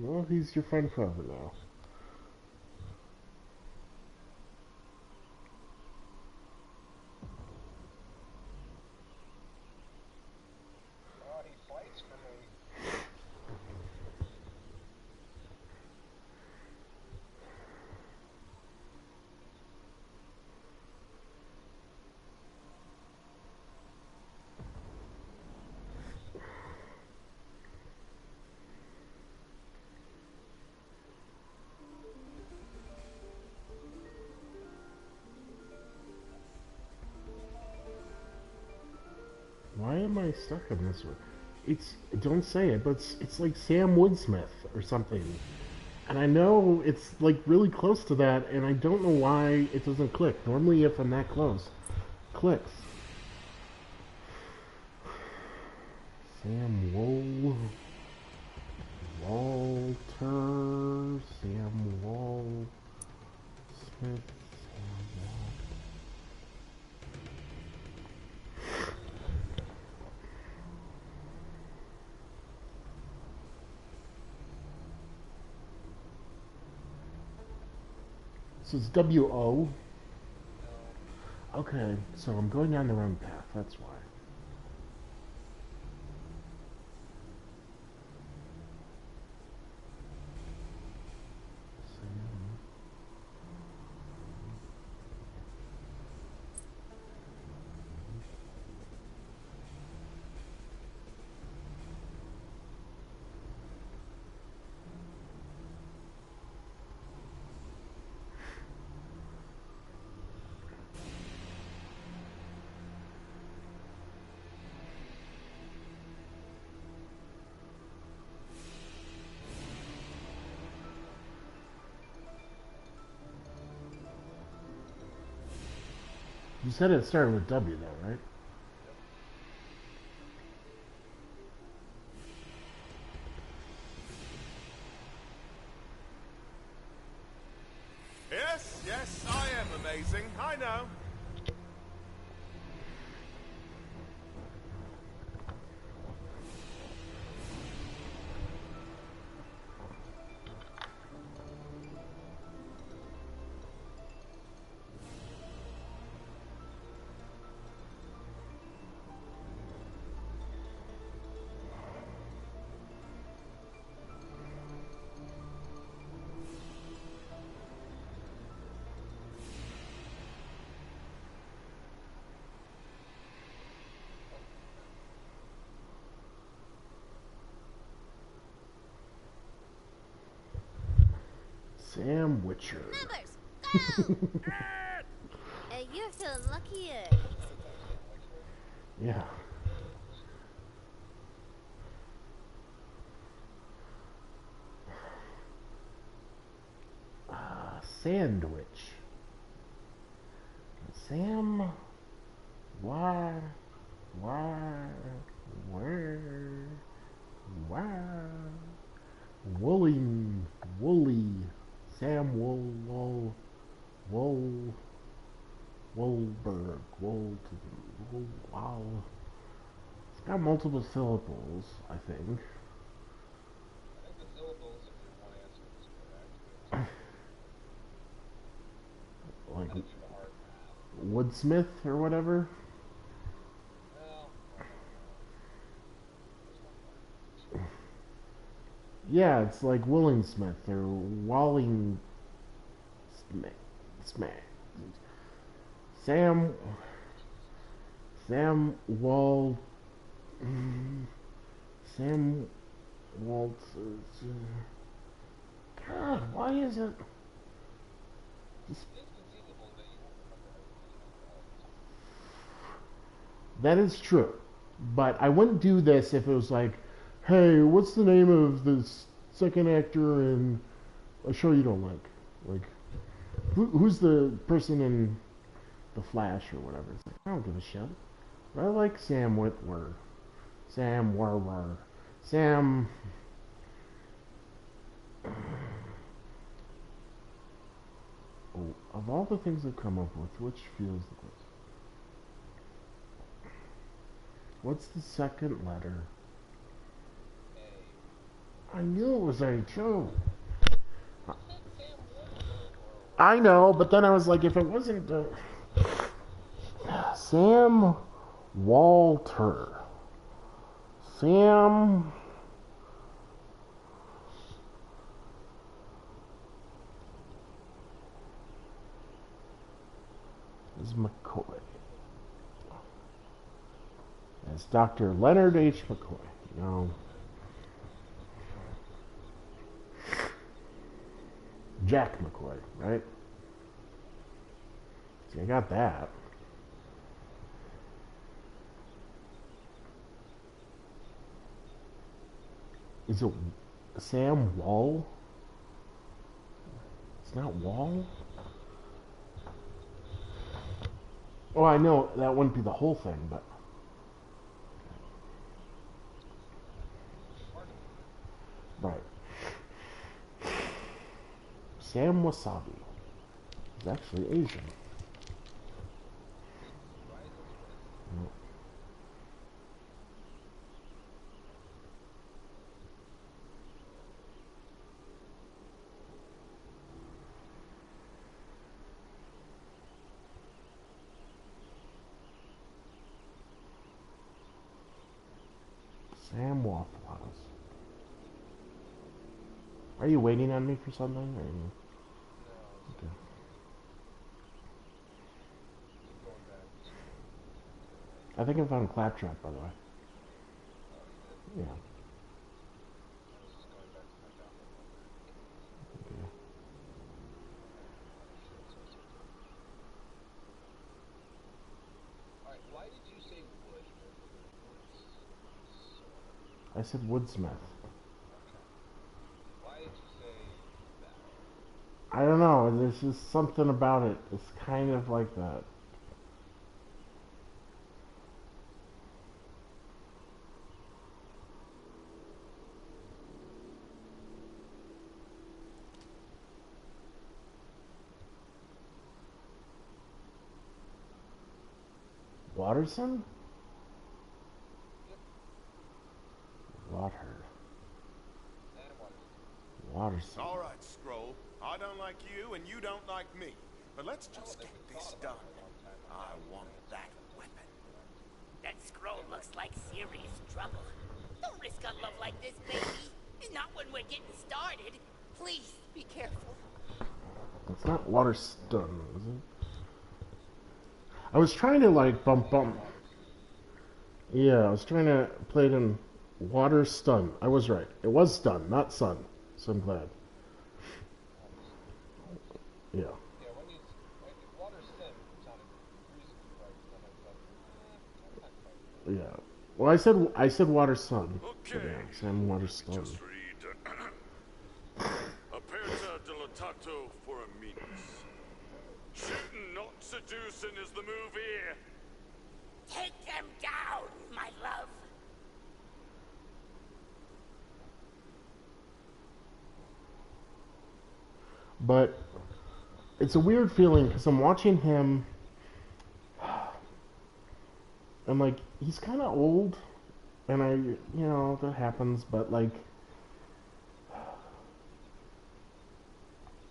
Well, he's your friend forever now. Oh, he fights for me. Why am I stuck on this one? It's, don't say it, but it's like Sam Woodsmith or something. And I know it's like really close to that, and I don't know why it doesn't click. Normally if I'm that close, it clicks. Sam Walter, Sam Wall Smith, Sam Wall. So it's W-O. Okay, so I'm going down the wrong path, that's why. You said it started with W though, right? Yes, yes, I am amazing. I know. Sam Witcher. Numbers, go! You're feeling luckier. Yeah. Sandwich. Sam Why? Why? Where? Why? Woolly. Woolly. Sam Woolberg. Wow. It's got multiple syllables, I think. I think the syllables, if your one answer is correct, Like kind of do the hard math. Woodsmith or whatever. Well, Yeah, it's like Willingsmith or Walling Smith. Sam Sam Wal Sam Waltz. God, why is it? it's inconceivable that you won't remember everything. That is true, but I wouldn't do this if it was like, hey, what's the name of this second actor in a show you don't like? Like, who's the person in The Flash or whatever? It's like, I don't give a shit. But I like Sam Witwer. Sam Warwer. Sam... Oh, of all the things I've come up with, which feels the best? What's the second letter? I knew it was A too. I know, but then I was like, if it wasn't Sam Walter. Sam is McCoy. That's Dr. Leonard H. McCoy. No. Jack McCoy, right? See, I got that. Is it Sam Wall? It's not Wall? Oh, I know that wouldn't be the whole thing, but... Right. Sam Wasabi is actually Asian. No. Sam Waffle House. Are you waiting on me for something? Or you... Okay. I think I found Claptrap, by the way. Yeah. Okay. Alright, why did you say wood? I said Woodsmith. Why did you say that? I don't know. There's just something about it. It's kind of like that. Watterson? Water. Watterson. All right, Scroll. I don't like you, and you don't like me. But let's just get this done. I want that weapon. That scroll looks like serious trouble. Don't risk a love like this, baby. Not when we're getting started. Please, be careful. It's not Waterstone, is it? I was trying to like bump. Yeah, I was trying to play it in Water Stun. I was right. It was Stun, not Sun. So I'm glad. Yeah. Yeah, when water sim sounded reasonably right. Yeah. Well, I said Water Sun. Okay. Yeah, Sam Water Stun. Just read. Aperta dilatato foraminus. Shooting, not seducing is the move here. But it's a weird feeling because I'm watching him. And like he's kind of old, and that happens. But like,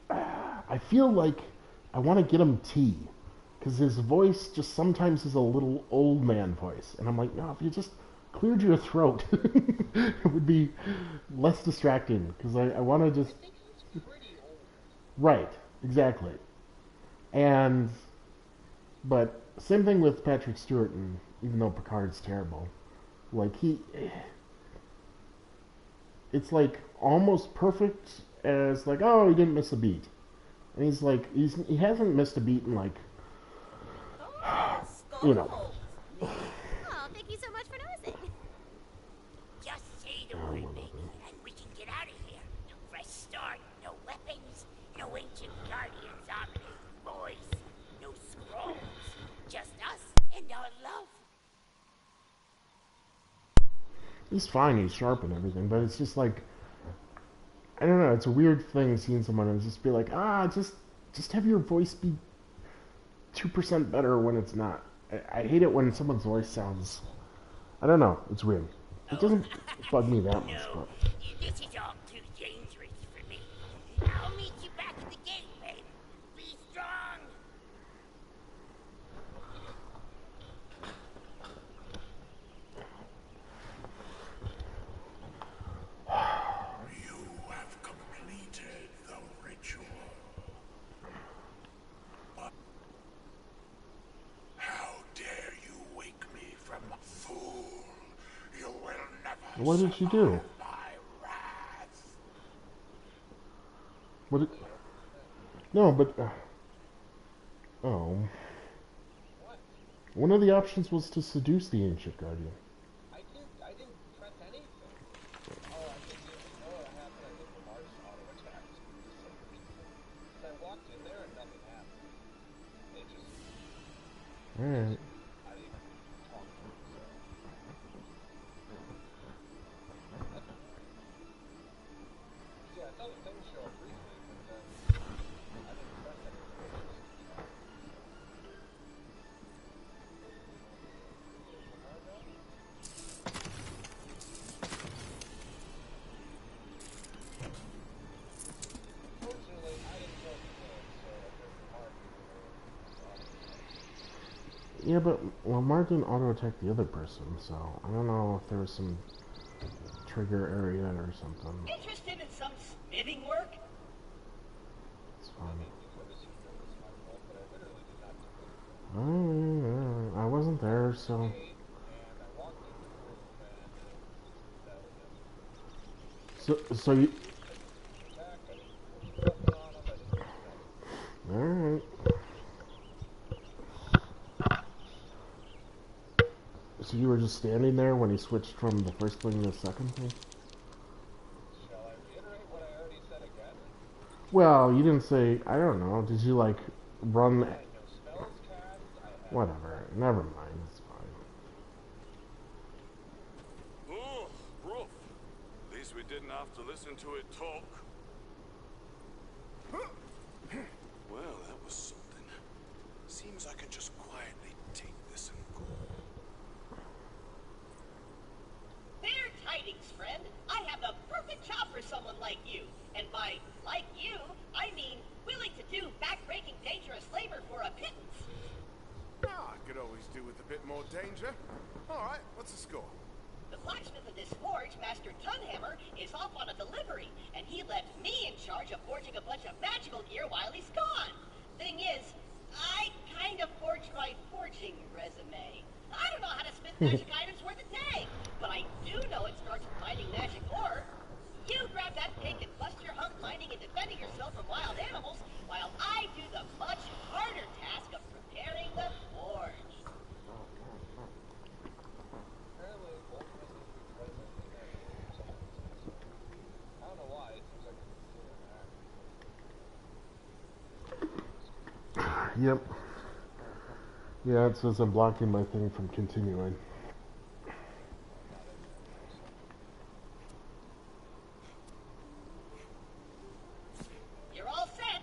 I feel like I want to get him tea, because his voice just sometimes is a little old man voice, and I'm like, no, if you just cleared your throat, it would be less distracting. Because I want to just. I think he's pretty old. Right, exactly, but same thing with Patrick Stewart, and even though Picard's terrible, like it's like almost perfect as like, oh, he didn't miss a beat, and he's like he hasn't missed a beat in like you know. Oh, thank you so much for noticing. Just say the word, baby, and we can get out of here. No fresh start, no weapons, no ancient guardians dominating voice, no scrolls. Just us and our love. He's fine, he's sharp and everything, but it's just like, I don't know, it's a weird thing seeing someone and just be like, just have your voice be 2% better when it's not. I hate it when someone's voice sounds, I don't know, it's weird. It doesn't bug me that much, No, but this is all too dangerous for me. I'll meet you back at the gate, babe. Be strong. You have completed the ritual. But how dare you wake me from fool? You will never what did she do? my wrath. What did, no, but, oh. One of the options was to seduce the Ancient Guardian. I didn't press anything. Oh, I think you know what happened? I think the Mars auto-attacked for some reason. So I walked in there and nothing happened. It just... Alright. I didn't even talk to it, so... Yeah, I saw the thing show up briefly, but then... I didn't press anything. It just... Fortunately, I didn't go to the game, so I guess Mark Yeah, but, well, Mark didn't auto-attack the other person, so I don't know if there was some trigger area or something. Interested in some smithing work? It's fine. I wasn't there, so... So you... Alright. So you were just standing there when he switched from the first thing to the second thing? Shall I reiterate what I already said again? Well, you didn't say... I don't know. Did you, like, run... I had no spells cast, I had... Whatever. Never mind. It's fine. Oh, rough. At least we didn't have to listen to it talk. Well, that was something. Seems I can just quietly take this and go. Fair tidings, friend. I have the perfect job for someone like you. And by like you, I mean willing to do back-breaking, dangerous labor for a pittance. Ah, I could always do with a bit more danger. All right, what's the score? The blacksmith of this forge, Master Tunhammer, is off on a delivery, and he left me in charge of forging a bunch of magical gear while he's gone. Thing is, I kind of forged my forging resume. I don't know how to smith magic items worth a dang, but I do know it starts with mining magic ore. You grab that pick and bust your hump mining and defending yourself from wild animals, while I do the much harder task of preparing the forge. Apparently, both of us need to be present in that room for some reason, so... I don't know why, it seems like it's still an act. Yep. Yeah, it says I'm blocking my thing from continuing. You're all set.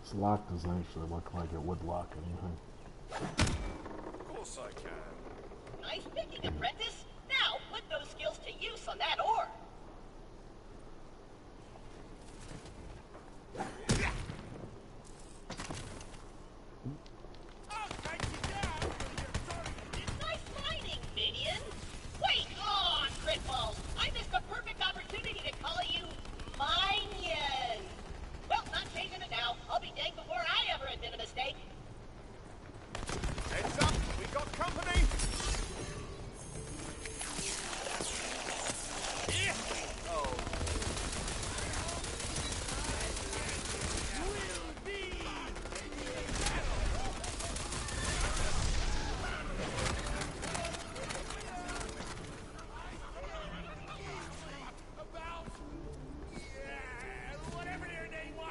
This lock doesn't actually look like it would lock anything. Of course I can. Nice picking, apprentice. Now, put those skills to use on that ore. Nice mining, minion. Wait, oh, crit balls. I missed a perfect opportunity to call you Minion. Well, not changing it now. I'll be danged before I ever admit a mistake. Heads up, we got company! Whatever your name was.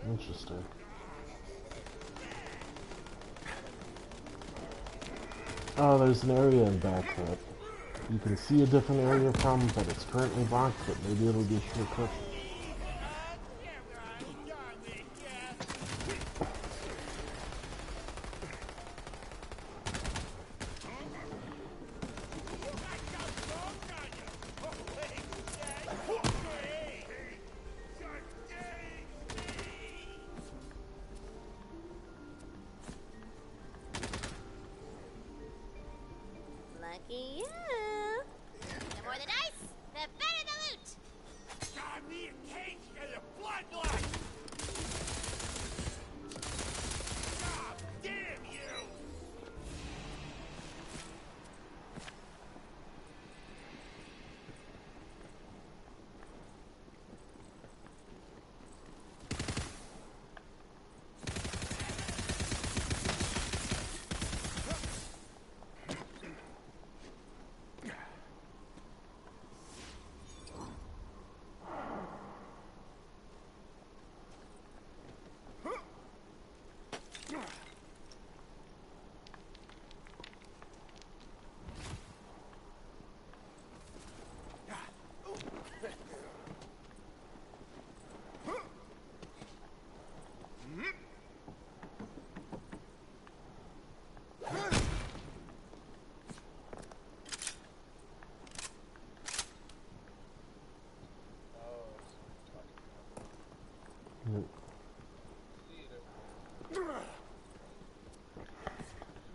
Interesting. Oh, there's an area in back that you can see a different area from, but it's currently blocked, but maybe it'll be shortcut. Lucky you. The more the dice, the better the loot. God, me a cage and a bloodlust! God damn you!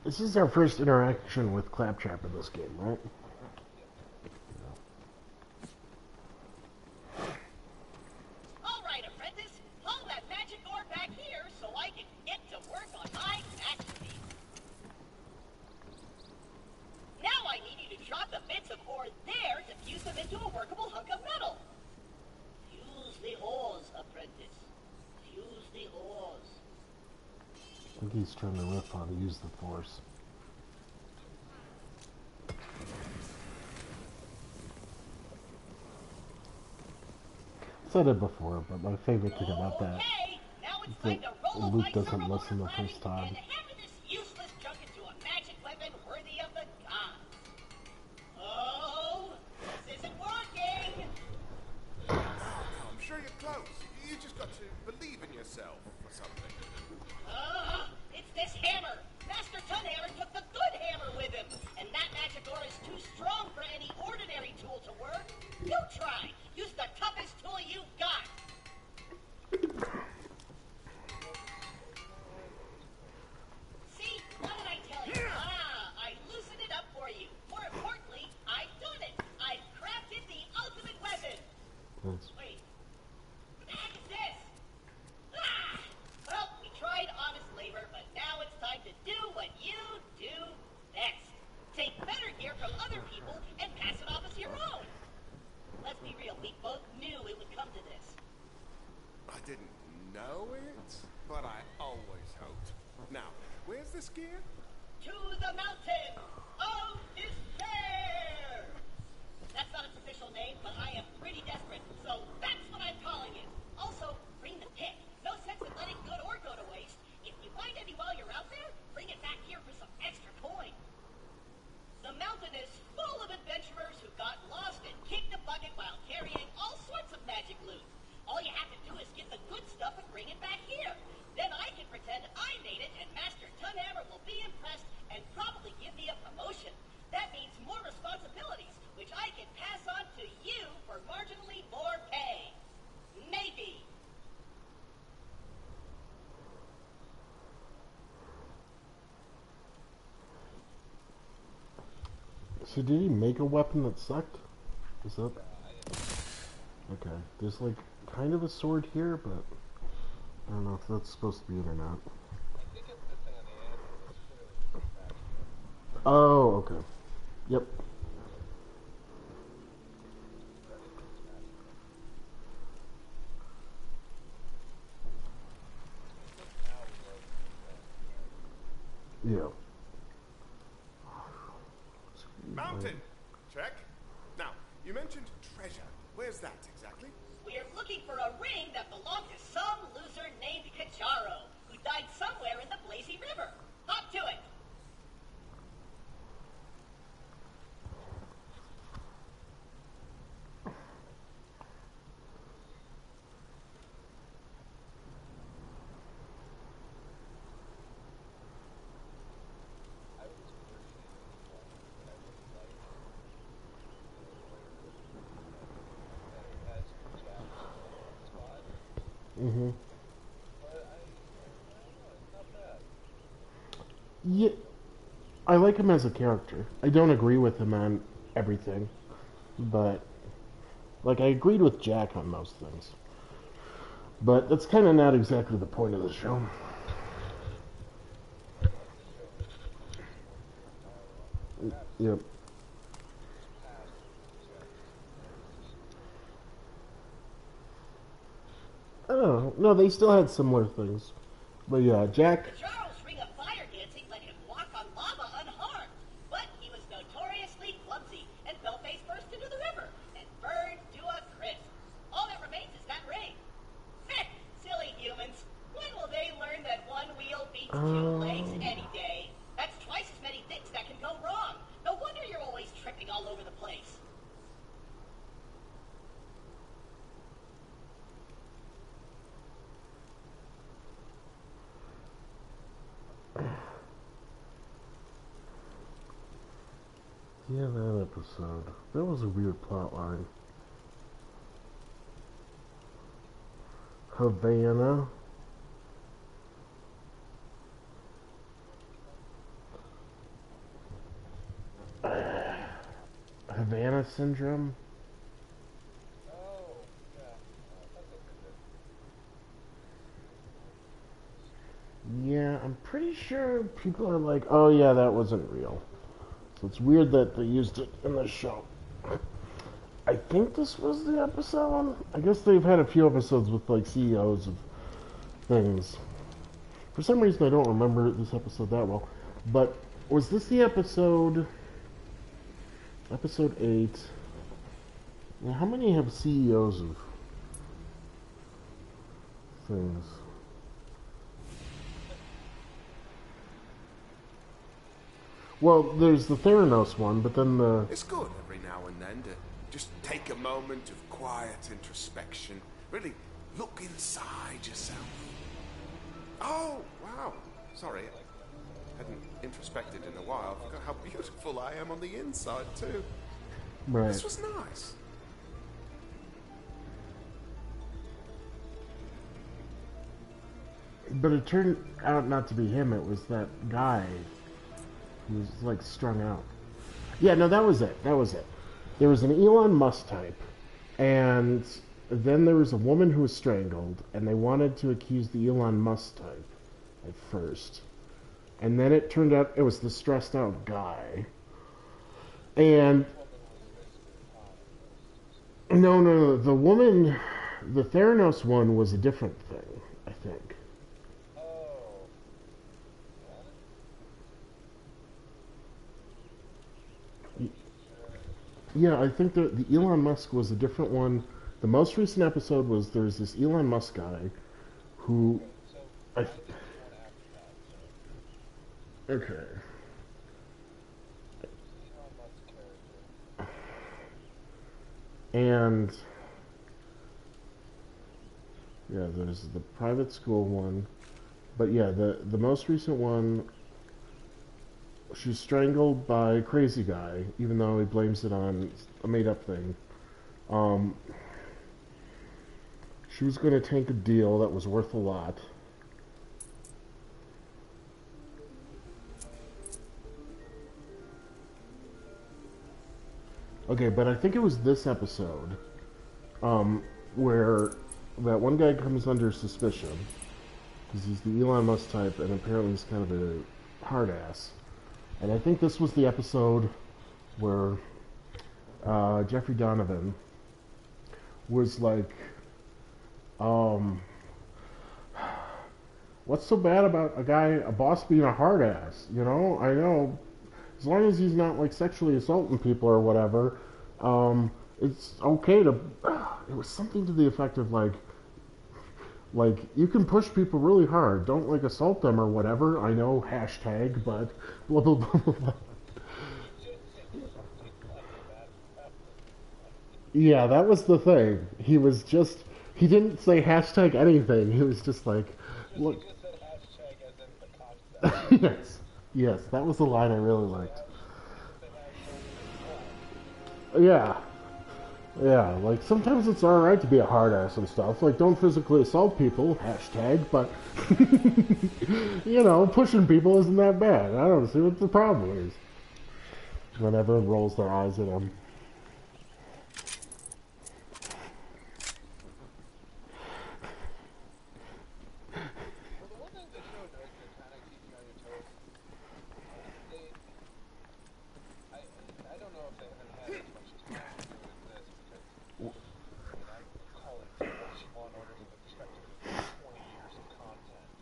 This is our first interaction with Claptrap in this game, right? All right, apprentice, haul that magic ore back here so I can get to work on my masterpiece. Now I need you to drop the bits of ore there to fuse them into a workable hunk of metal. Fuse the ores, apprentice. Fuse the ores. I think he's trying to riff how to use the Force. Said it before, but my favorite thing about that is that Luke doesn't listen the first time. This useless junk into a magic weapon worthy of the gods. Oh, this isn't working. I'm sure you're close. You just got to believe in yourself or something. It's this hammer. Master Tunhammer took the good hammer with him, and that magic ore is too strong for any ordinary tool. didn't know it, but I always hoped. Now, where's this gear? To the mountain of despair! That's not its official name, but I am pretty desperate, so that's what I'm calling it. Also, bring the pick. No sense in letting good ore go to waste. If you find any while you're out there, bring it back here for some extra coin. The mountain is full of adventurers who got lost and kicked a bucket while carrying all sorts of magic loot. All you have to do is get the good stuff and bring it back here. Then I can pretend I made it, and Master Tunhammer will be impressed and probably give me a promotion. That means more responsibilities, which I can pass on to you for marginally more pay. Maybe. So did he make a weapon that sucked? Is that... Okay, there's like kind of a sword here, but I don't know if that's supposed to be it or not. Oh, okay. Yep. Yeah. Mountain! Check. Now, you mentioned treasure. Where's that exactly? We're looking for a ring that belonged to some loser named Kajaro, who died somewhere in the Blazy River. Hop to it! Mm-hmm. Yeah, I like him as a character. I don't agree with him on everything, but like I agreed with Jack on most things. But that's kind of not exactly the point of the show. Yep. Oh, no, they still had similar things. But yeah, Jack... Kajaro's ring of fire dancing let him walk on lava unharmed, but he was notoriously clumsy and fell face first into the river and burned to a crisp. All that remains is that ring. Heh, silly humans. When will they learn that one wheel beats two legs any day? That's twice as many things that can go wrong. No wonder you're always tripping all over the place. Yeah, that episode. That was a weird plot line. Havana. Havana syndrome. Yeah, I'm pretty sure people are like, oh yeah, that wasn't real. So it's weird that they used it in the show. I think this was the episode. I guess they've had a few episodes with like CEOs of things. For some reason, I don't remember this episode that well. But was this the episode? Episode 8. Now, how many have CEOs of things? Well, there's the Theranos one, but then the... It's good every now and then to just take a moment of quiet introspection. Really look inside yourself. Oh, wow. Sorry, I hadn't introspected in a while. I forgot how beautiful I am on the inside, too. Right. This was nice. But it turned out not to be him, it was that guy. He was, like, strung out. Yeah, no, that was it. That was it. There was an Elon Musk type, and then there was a woman who was strangled, and they wanted to accuse the Elon Musk type at first. And then it turned out it was the stressed out guy. And... No, the woman... the Theranos one was a different thing, I think. Oh. Yeah, I think the Elon Musk was a different one. The most recent episode was there's this Elon Musk guy who So, I I think there's one after that, so. okay. Elon Musk character. And yeah, there's the private school one. But yeah, the most recent one, she's strangled by a crazy guy, even though he blames it on a made-up thing. She was going to take a deal that was worth a lot. Okay, but I think it was this episode, where that one guy comes under suspicion, because he's the Elon Musk type, and apparently he's kind of a hard ass. And I think this was the episode where Jeffrey Donovan was like, what's so bad about a boss being a hard ass? You know, I know, as long as he's not like sexually assaulting people or whatever, it's okay to. It was something to the effect of like you can push people really hard, don't like assault them or whatever. I know hashtag, but blah blah blah blah. Blah. Yeah, that was the thing. He didn't say hashtag anything. He was just like, look. He just said hashtag as in the concept. Yes, that was the line I really liked. Yeah. Yeah, like sometimes it's alright to be a hard ass and stuff. Like don't physically assault people, hashtag, but you know, pushing people isn't that bad. I don't see what the problem is. When everyone rolls their eyes at him.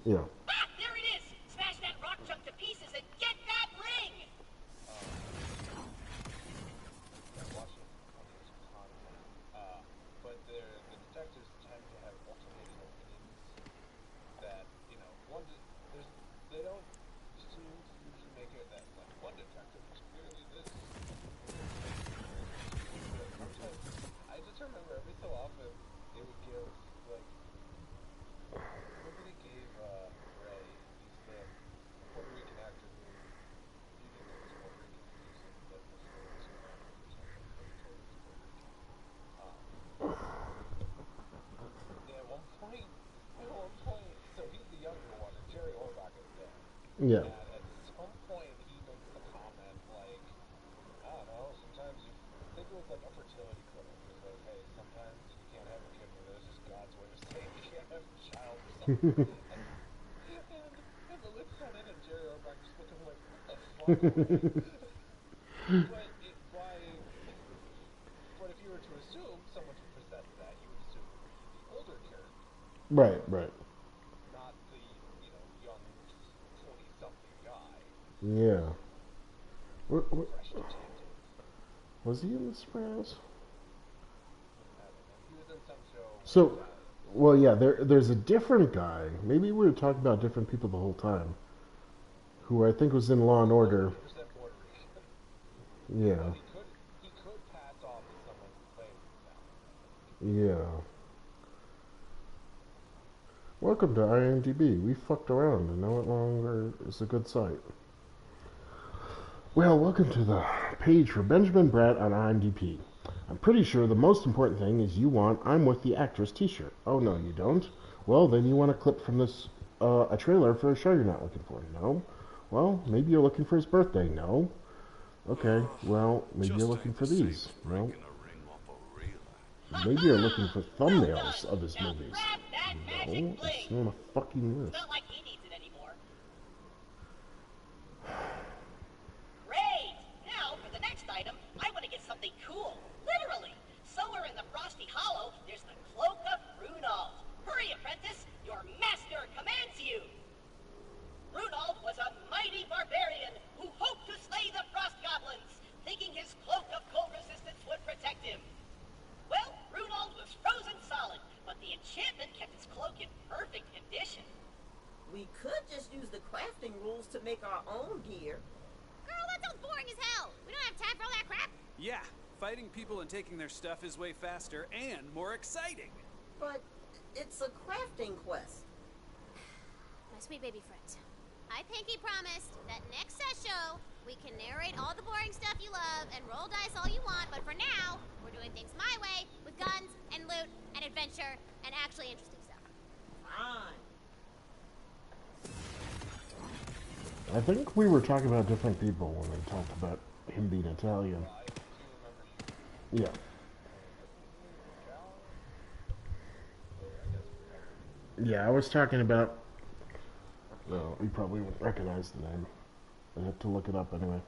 Yeah. Ah, there it is! Smash that rock chunk to pieces and get that ring! But the detectives tend to have alternating opinions that, you know, they don't seem to usually make it that, like, one detective is clearly this. Sometimes, I just remember every so often, they would give, like, somebody gave Ray, he's the Puerto Rican actor who you didn't know was Puerto Rican, he was in the story of Sopranos or something, but he told he was Puerto Rican. Yeah, at one point, so he's the younger one, and Jerry Orbach is dead. Yeah. And at some point, he makes the comment, like, I don't know, sometimes you, I think it was like a fertility clinic. It was like, hey, sometimes you can't have a kid, but that's just God's way of saying you can't have a child or something. and the lieutenant and Jerry Orbach just look at him like, what the fuck? But if you were to assume someone to possess that, you would assume it would be the older character. Right, right. Not the, you know, young 20-something guy. Yeah. What, Fresh detective. was he in The Sopranos? I don't know. He was in some show. So, well, yeah, there's a different guy. Maybe we were talking about different people the whole time. Who I think was in Law and Order. 100% Puerto Rican. Yeah. He could pass off as someone who played himself. Yeah. Welcome to IMDb. We fucked around and no longer is a good site. Well, welcome to the page for Benjamin Bratt on IMDb. I'm pretty sure the most important thing is you want I'm with the actress t-shirt. Oh, no, you don't? Well, then you want a clip from this, a trailer for a show you're not looking for. No? Well, maybe you're looking for his birthday. No? Okay, well, maybe you're looking for these. No? Maybe you're looking for thumbnails of his movies. No, it's not a fucking list. Not like he needs it anymore. Great! Now, for the next item, I want to get something cool. Literally. Somewhere in the Frosty Hollow, there's the Cloak of time for all that crap? Yeah, fighting people and taking their stuff is way faster and more exciting. But it's a crafting quest. My sweet baby friends, I pinky promised that next show we can narrate all the boring stuff you love and roll dice all you want, but for now, we're doing things my way with guns and loot and adventure and actually interesting stuff. Fine. I think we were talking about different people when we talked about him being Italian. Yeah. Yeah, I was talking about... No, you probably wouldn't recognize the name. I'd have to look it up anyway.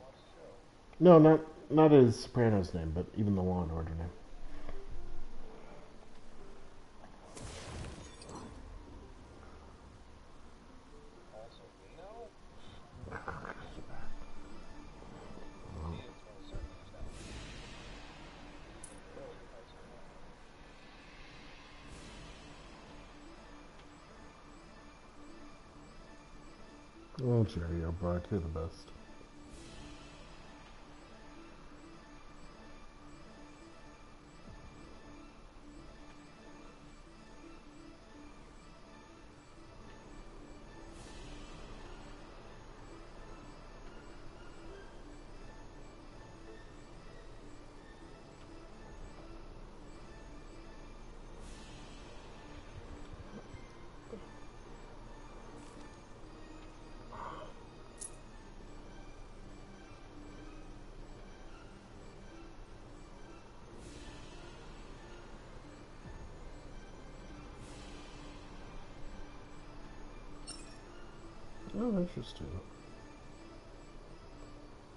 No, not his Sopranos name, but even the Law and Order name. Oh, Jerry O'Brien, you're the best. Oh, interesting.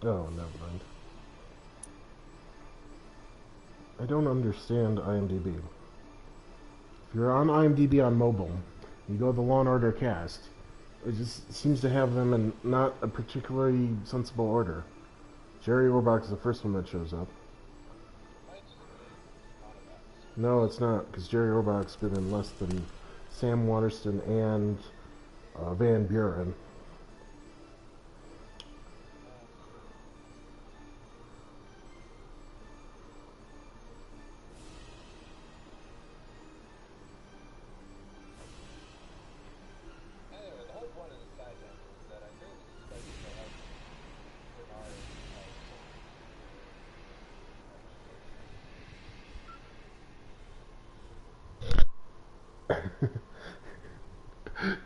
Oh, never mind. I don't understand IMDb. If you're on IMDb on mobile, you go to the Law and Order cast, it just seems to have them in not a particularly sensible order. Jerry Orbach is the first one that shows up. No, it's not, because Jerry Orbach's been in less than Sam Waterston and Van Buren.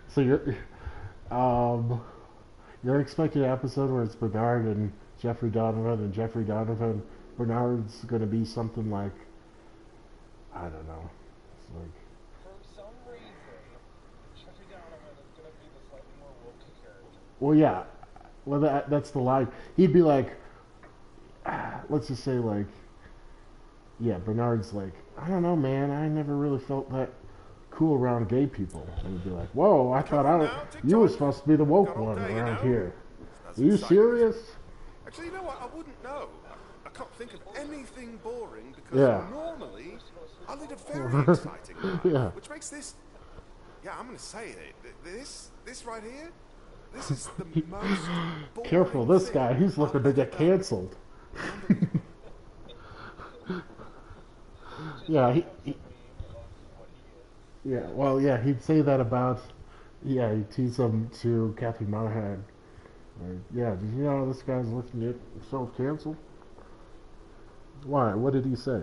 So you're expecting an episode where it's Bernard and Jeffrey Donovan, Bernard's gonna be something like, I don't know. It's like, For some reason, Jeffrey Donovan is gonna be the slightly more woke character. well, yeah, well that's the line. He'd be like, let's just say like, yeah, Bernard's like, I don't know, man, I never really felt that cool around gay people. And he'd be like, whoa, I thought you were supposed to be the woke one around here. Are you serious? Actually, you know what? I wouldn't know. I can't think of anything boring because normally I lead a very exciting life, which makes this. Yeah, I'm going to say it. This right here. This is the most. Careful, this guy. He's looking to get canceled. Yeah, yeah, well, yeah, he'd say that about, he'd tease them to Kathy Monahan. Yeah, did you know this guy's looking to get himself canceled? Why? What did he say?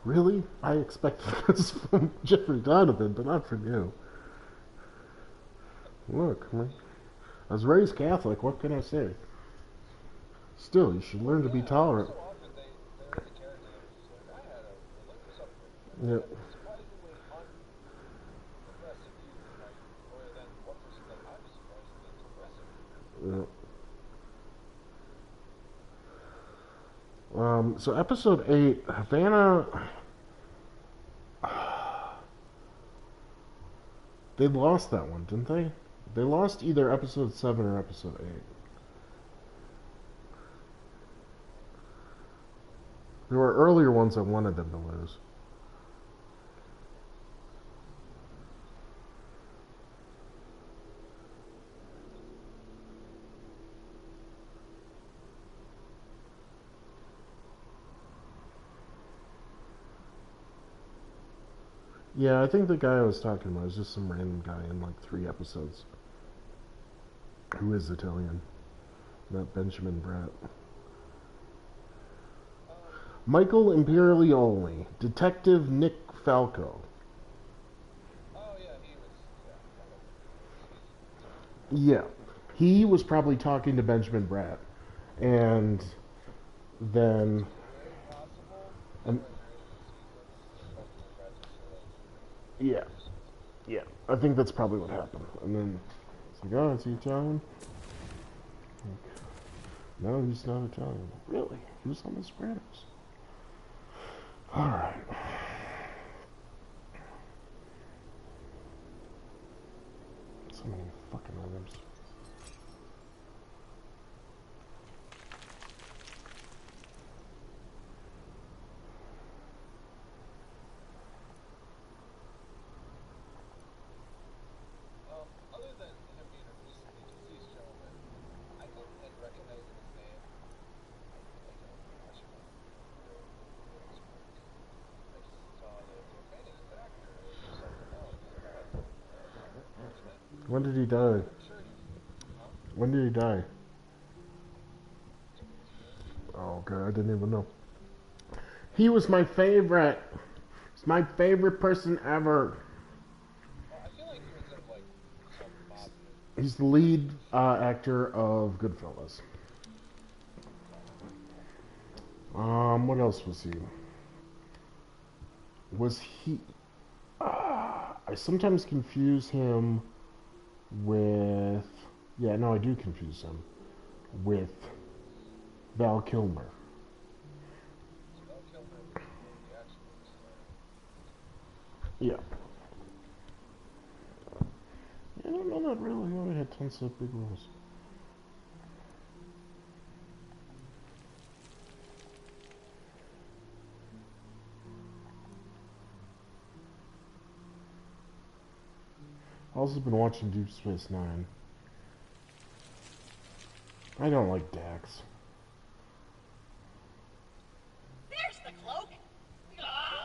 Really? I expected this from Jeffrey Donovan, but not from you. Look, I was raised Catholic, what can I say? Still, you should learn to be tolerant. Yep. So episode 8, Havana, they lost that one, didn't they? They lost either episode 7 or episode 8. There were earlier ones I wanted them to lose. Yeah, I think the guy I was talking about is just some random guy in like 3 episodes who is Italian, not Benjamin Bratt. Michael Imperioli, Detective Nick Falco. Oh yeah, he was. Yeah, he was probably talking to Benjamin Bratt, and then. Yeah, yeah, I think that's probably what happened. And then it's like, oh, is he Italian? Like, no, he's not Italian. Really? He was on The Sopranos. All right. So many fucking items. Other than him being a recently deceased gentleman, I didn't recognize his name. I don't watch him on his work. I just saw that they were painting his actor as something else. When did he die? When did he die? Oh, okay, I didn't even know. He was my favorite. He's my favorite person ever. I feel like he was in like some mob movie. He's the lead actor of Goodfellas. What else was he? Was he? I sometimes confuse him with. Yeah, no, I do confuse him with Val Kilmer. Val Kilmer was one of the action movies. Yeah. I don't know that really. I had tons of big roles. I've also been watching Deep Space Nine. I don't like Dax. There's the cloak.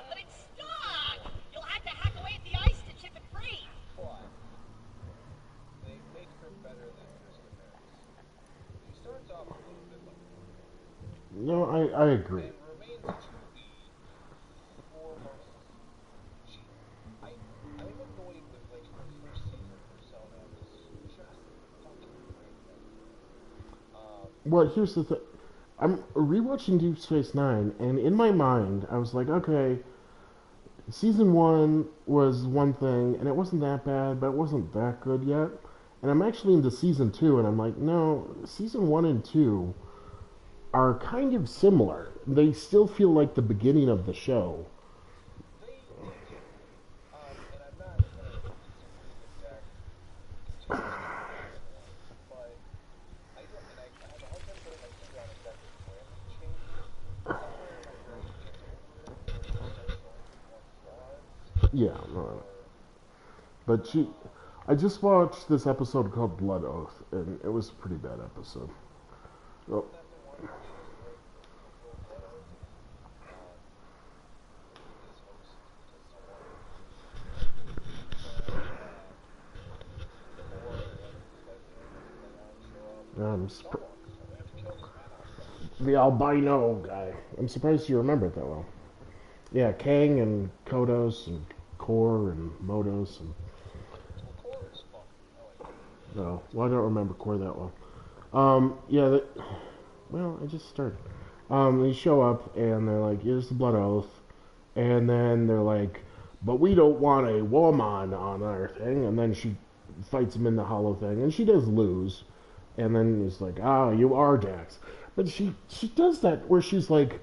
But it's stuck. You'll have to hack away at the ice to chip it free. Why? They make her better than Krista Maris. She starts off a little bit like. No, I agree. And remains to be foremost. I am annoyed with like her first season persona was just fucking great. Well, here's the thing. I'm rewatching Deep Space Nine, and in my mind, I was like, okay, season 1 was one thing, and it wasn't that bad, but it wasn't that good yet. And I'm actually into season 2, and I'm like, no, season 1 and 2 are kind of similar. They still feel like the beginning of the show. They do. And I'm not gonna disagree with Jack continues to be but I don't, and I have a hard time putting my finger on exactly when it changes. Somewhere in my brain it gets over it, where it starts showing more flaws. Yeah, no. But I just watched this episode called Blood Oath, and it was a pretty bad episode. Oh. The albino guy. I'm surprised you remember it that well. Yeah, Kang and Kodos and Kor and Modos and. No, well, I don't remember Kor that well. Yeah, well, I just started. They show up and they're like, "Here's the Blood Oath," and then they're like, "But we don't want a woman on our thing," and then she fights him in the hollow thing, and she does lose, and then it's like, "Ah, you are Dax," but she does that where she's like,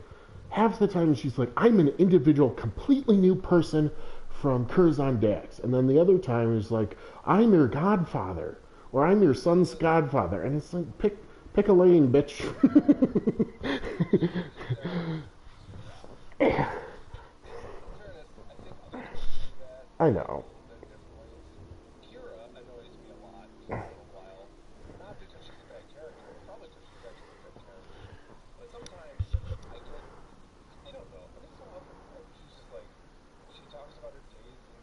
half the time she's like, "I'm an individual, completely new person from Curzon Dax," and then the other time is like, "I'm your godfather," or "I'm your son's godfather," and it's like, pick a lane, bitch. I know. Kira annoys me a lot for a little while. Not because she's a bad character, probably because she's actually a good character. But sometimes I don't know. Every so often, she's just like, she talks about her days in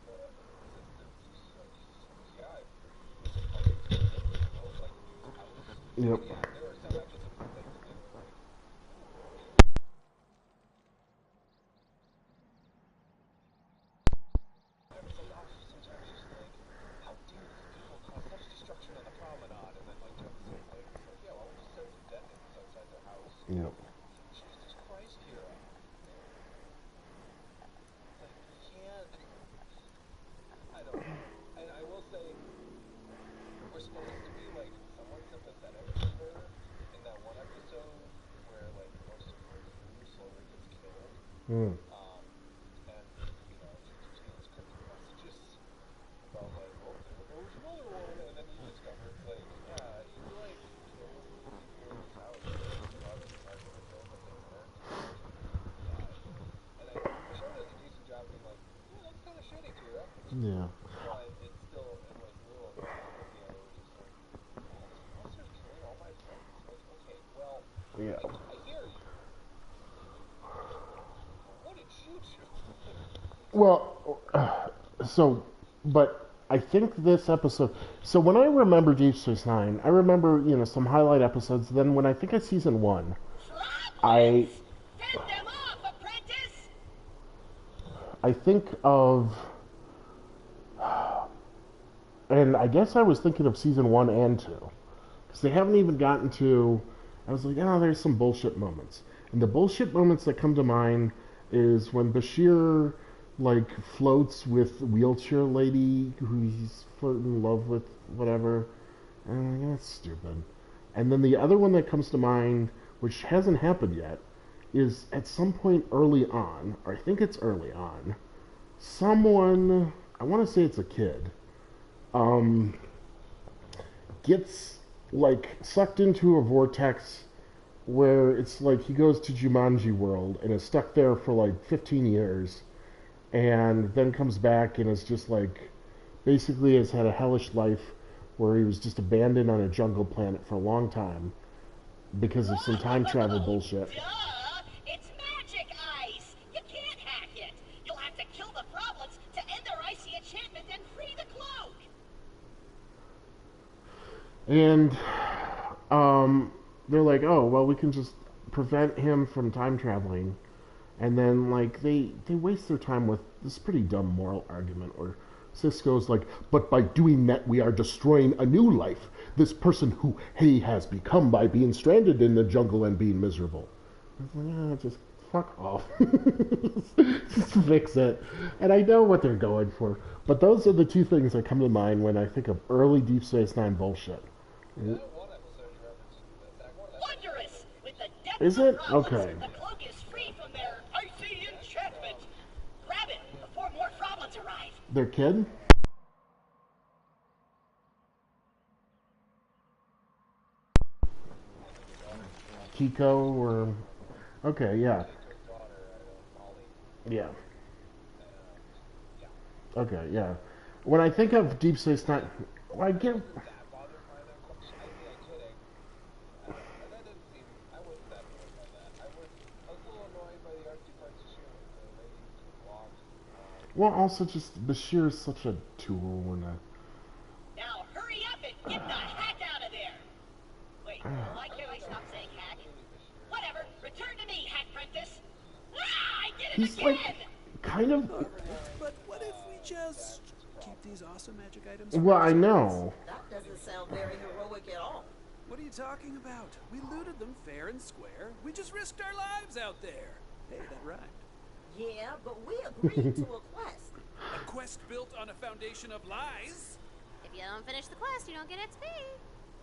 Yep. Yeah, there were some episodes that they were like, sometimes just like, how dare these people cause such destruction on the promenade, and then like you have the same thing. It's like, yeah, well, we just sent some detonates outside their house. Yep. Jesus Christ, Kira. Like, you can't. I don't know. And I will say, we're supposed to be like somewhat sympathetic to her in that one episode where like most of her crew slowly gets killed. Mm. And you know, she keeps getting these cryptic messages about like, oh, there goes another one, and then you discover it's like, yeah, he like killed the people in his house, caused the fire to kill them, they weren't, and died. And the show does a decent job being like, yeah, that's kind of shitty, Kira. Yeah. But it was a little annoying because yeah, they were just like, yeah, this monster's killing all my friends. Like, okay, well, Yeah. I hear you. But what did you do? Well, but I think this episode. So when I remember Deep Space Nine, I remember some highlight episodes. Then when I think of season one, Send them off, apprentice! I think of, and I guess I was thinking of season one and two, because they haven't even gotten to. I was like, oh, there's some bullshit moments, and the bullshit moments that come to mind is when Bashir like floats with wheelchair lady who he's flirting in love with, whatever. And I'm like, that's stupid. And then the other one that comes to mind, which hasn't happened yet, is at some point early on, or I think it's early on, someone, I want to say it's a kid, gets like sucked into a vortex where it's like he goes to Jumanji World and is stuck there for like 15 years and then comes back and is just like basically has had a hellish life where he was just abandoned on a jungle planet for a long time because of some time travel bullshit. Duh! It's magic ice! You can't hack it! You'll have to kill the Froblets to end their icy enchantment and free the cloak! And they're like, oh, well, we can just prevent him from time traveling. And then, like, they waste their time with this pretty dumb moral argument where Cisco's like, but by doing that, we are destroying a new life. This person who he has become by being stranded in the jungle and being miserable. I was like, yeah, just fuck off. Just fix it. And I know what they're going for. But those are the two things that come to mind when I think of early Deep Space Nine bullshit. Wondrous! With the depth Is of it? Froblets, Okay. the cloak is free from their icy enchantment! Grab it before more Froblets arrive! Their kid? Kiko or... Okay, yeah. Yeah. Okay, yeah. When I think of Deep Space Nine... Well, I get... Well, also just Bashir is such a tool and a... Now hurry up and get the hack out of there! Wait, why can't I stop saying hack? Whatever, return to me, hack prentice! Ah, I did it He's again! like, kind of... But what if we just keep these awesome magic items? Well, I know. That doesn't sound very heroic at all. What are you talking about? We looted them fair and square. We just risked our lives out there. Hey, that rhymed. Yeah, but we agreed to a quest. A quest built on a foundation of lies? If you don't finish the quest, you don't get XP.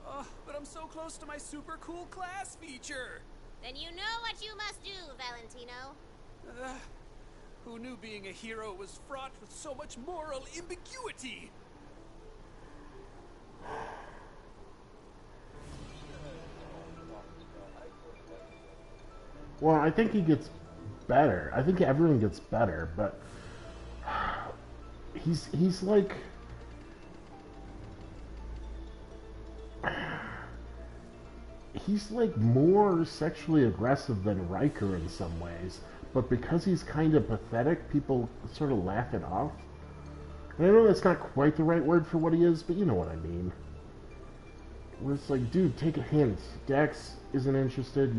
Oh, but I'm so close to my super cool class feature. Then you know what you must do, Valentino. Who knew being a hero was fraught with so much moral ambiguity? Well, I think he gets better. I think everyone gets better, but... He's like... He's like more sexually aggressive than Riker in some ways, but because he's kind of pathetic, people sort of laugh it off. And I know that's not quite the right word for what he is, but you know what I mean. where it's like, dude, take a hint. Dax isn't interested.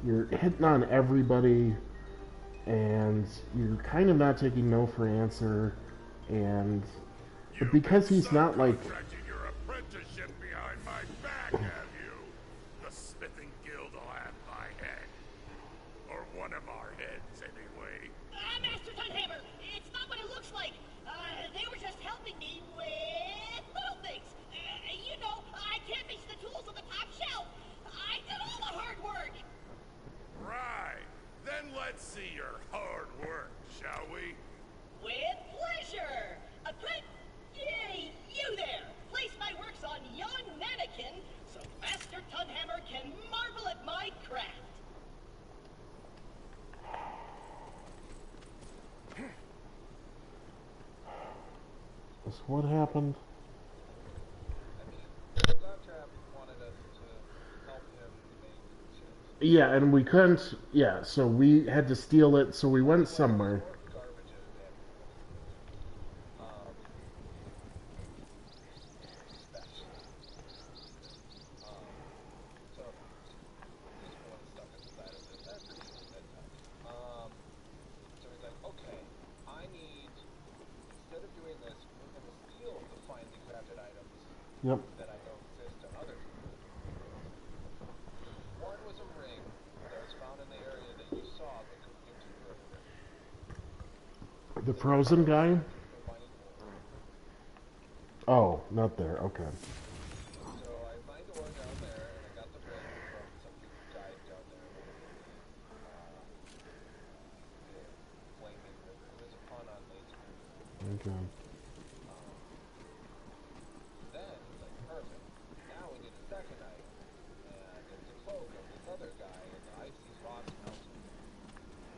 You're hitting on everybody, and you're kind of not taking no for an answer. And but because he's not like, Subcontracting your apprenticeship behind my back, have you? The smithing guild will have my head. Or one of our heads, anyway. Master Tunhammer, it's not what it looks like. They were just helping me with little things. You know, I can't reach the tools on the top shelf. I did all the hard work. Right. Then let's see your hard work, shall we? With pleasure. Yay, you there. Place my works on yon mannequin so Master Tunhammer can marvel at my craft. that's what happened. Claptrap wanted us to help him make chips. Yeah, and we couldn't. Yeah, so we had to steal it. So we went somewhere. Garbage and so this one stuck inside of this. That's pretty cool that time. So he's like, okay, I need, instead of doing this, we're going to steal the finely crafted items Yep. that I know exist on others. One was a ring that was found in the area that you saw but couldn't get to earlier. The frozen guy. The mining ore. Oh, not there. Okay. So I mined ore down there, and I got the ring from some dude who died down there. Flaming. It was a pun on laser. Okay. Then he's like, perfect. Now we need a second item. And it's a cloak of this other guy in the icy rocks mountain.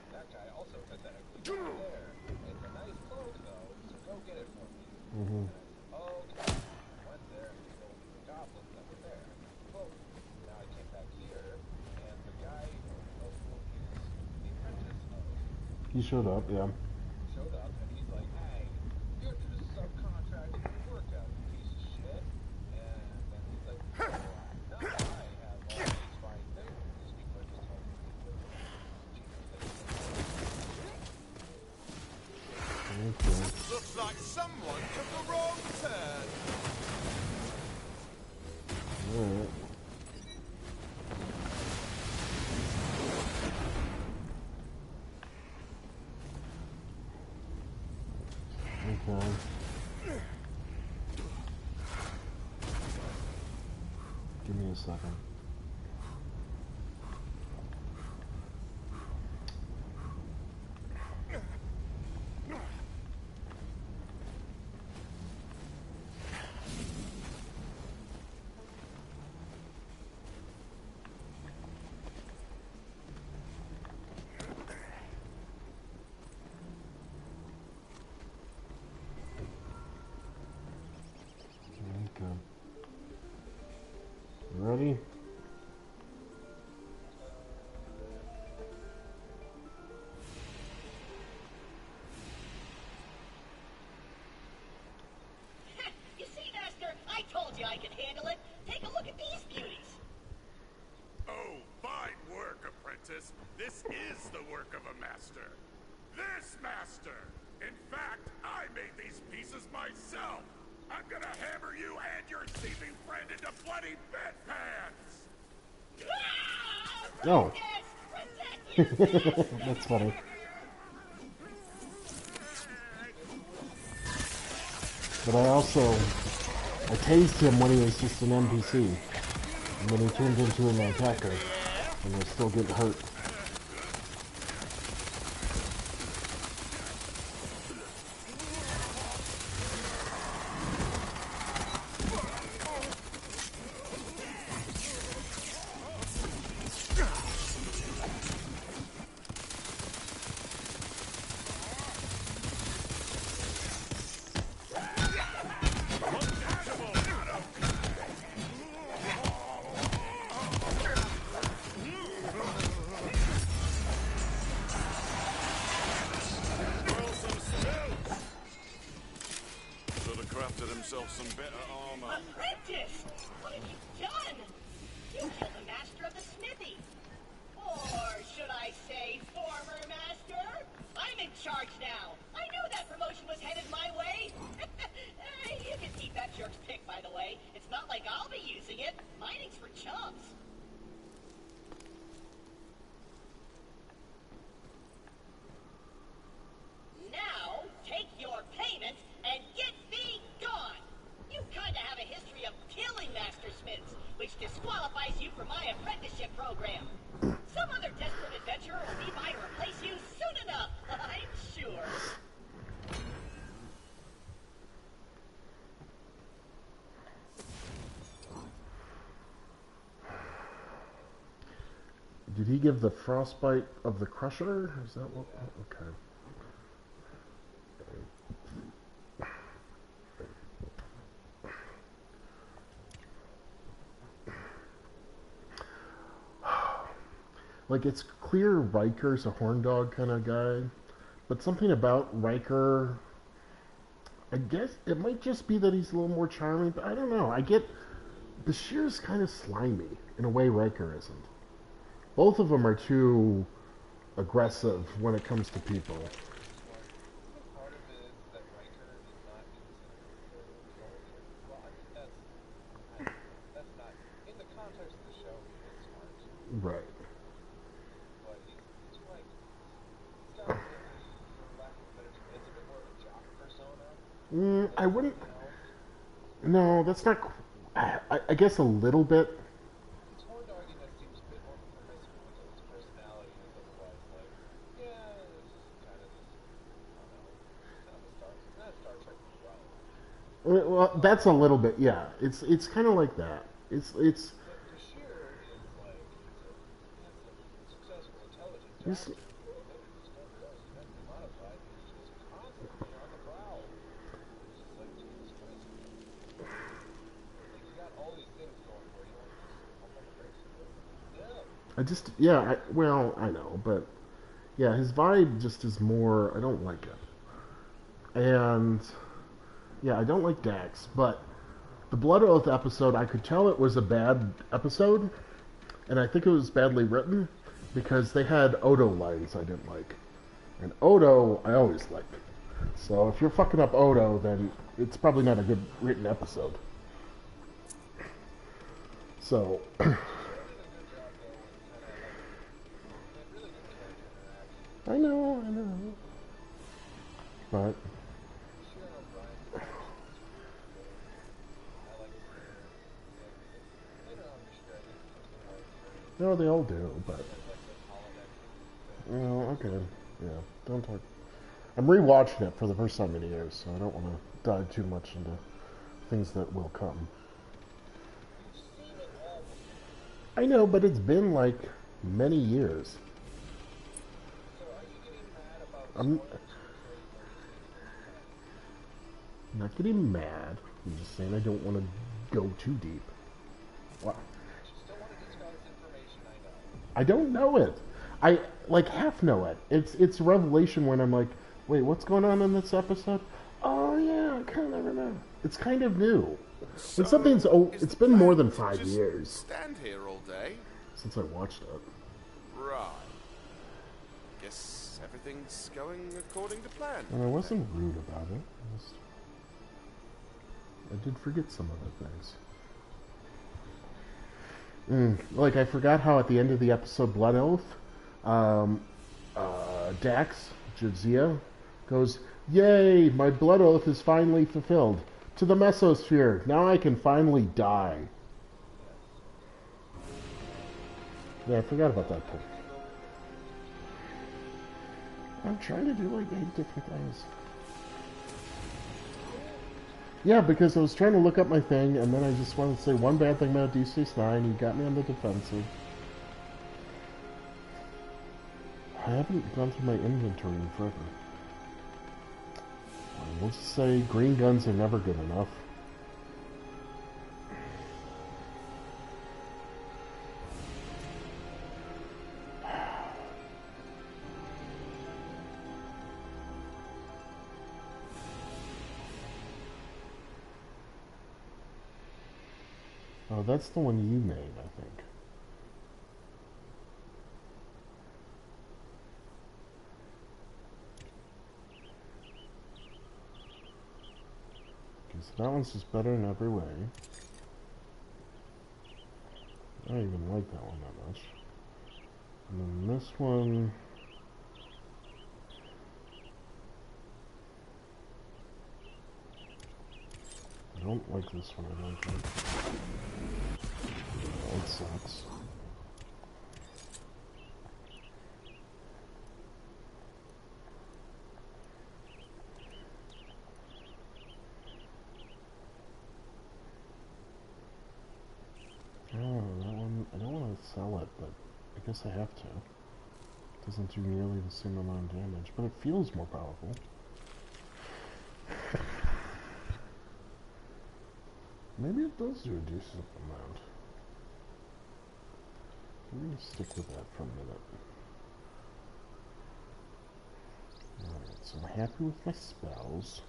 That guy also pathetically died there. It's a nice cloak though, so go get it for me. Mhm. Okay. I went there and killed the goblins that were there. Cloak. Now I came back here, and the guy who is the apprentice of He showed up. Yeah. showed up, and he's like, hey, you're just subcontracting your work out, you piece of shit. And then he's like, now I have all these fine things. These people are just helping me with Okay. Looks like someone took a wrong turn. Alright. Okay. Give me a second. Okay. Ready? You see, Master, I told you I could handle it. Take a look at these beauties. Oh, fine work, apprentice. This is the work of a master. This master! In fact, I made these pieces myself. I'm gonna hammer you and your thieving friend into bloody bedpans! Oh. That's funny. But I tased him when he was just an NPC. And then he turned into an attacker. And was still getting hurt. yourself some better armor. Apprentice! What have you done? You killed the master of the smithy. Or should I say former master? I'm in charge now. I knew that promotion was headed my way. You can keep that jerk's pick, by the way. It's not like I'll be using it. Mining's for chumps. Now, take your payment and get thee gone! You kinda have a history of killing master smiths, which disqualifies you from my apprenticeship program. Some other desperate adventurer will be by to replace you soon enough, I'm sure. Did he give the frostbite of the crusher? Is that what? Okay. Like, it's clear Riker's a horn dog kind of guy, but something about Riker, I guess it might just be that he's a little more charming, but I don't know. I get Bashir's kind of slimy in a way Riker isn't. Both of them are too aggressive when it comes to people. Part of it is that Riker is not considered a soldier. Well, I mean, that's not, in the context of the show, he is smart. Right. But he's like, he's got maybe, for lack of a better term, it's a bit more of a jock persona. I wouldn't... No, that's not... I guess a little bit. His horn dogginess seems a bit more permissible because his personality is otherwise like, yeah, it's just kind of this, I don't know, kind of not Star Trek well. Well, that's a little bit, yeah. It's kind of like that. It's. But Bashir is like, he's a successful, intelligent doctor. Modified, he's just constantly on the prowl. It's just like, Jesus Christ. Like, you got all these things going for you, and just pump on the brakes. Yeah. I just, yeah. Well, I know, but yeah, his vibe just is more. I don't like it, and yeah, I don't like Dax. But the Blood Oath episode, I could tell it was a bad episode, and I think it was badly written because they had Odo lines I didn't like, and Odo I always liked. So if you're fucking up Odo, then it's probably not a good written episode. So. I know. But no, they all do, but oh, okay, yeah. Don't talk. I'm rewatching it for the first time in years, so I don't want to dive too much into things that will come. I know, but it's been like many years. I'm not getting mad. I'm just saying I don't want to go too deep. What? I don't know it. I like half know it. It's a revelation when I'm like, wait, what's going on in this episode? Oh yeah, I kind of remember. It's kind of new. So, when something's it's been more than 5 years. Stand here all day since I watched it. Right. Guess everything's going according to plan. And I wasn't rude about it. I did forget some other things. Like, I forgot how at the end of the episode Blood Oath, Dax, Jadzia, goes, "Yay, my Blood Oath is finally fulfilled. To the Mesosphere. Now I can finally die." Yeah, I forgot about that part. I'm trying to do like 8 different things. Yeah, because I was trying to look up my thing, and then I just wanted to say one bad thing about Deep Space Nine. You got me on the defensive. I haven't gone through my inventory in forever. Let's say green guns are never good enough. Oh, that's the one you made, I think. Okay, so that one's just better in every way. I don't even like that one that much. And then this one... I don't like this one, I don't think. That sucks. Oh, that one, I don't want to sell it, but I guess I have to. It doesn't do nearly the same amount of damage, but it feels more powerful. Maybe it does do a decent amount. I'm going to stick with that for a minute. Alright, so I'm happy with my spells.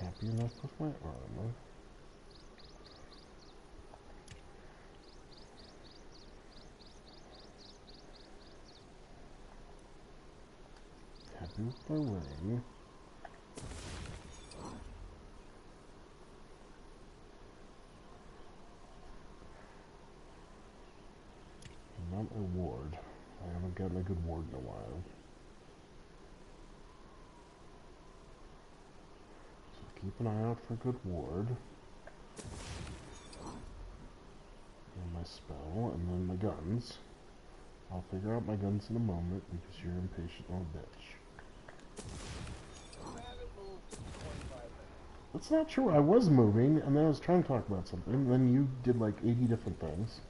Happy enough with my armor. Happy with my ring. And not my ward. I haven't gotten a good ward in a while. So keep an eye out for a good ward. And my spell, and then my guns. I'll figure out my guns in a moment because you're impatient little bitch. That's not true. I was moving, and then I was trying to talk about something, and then you did like 80 different things.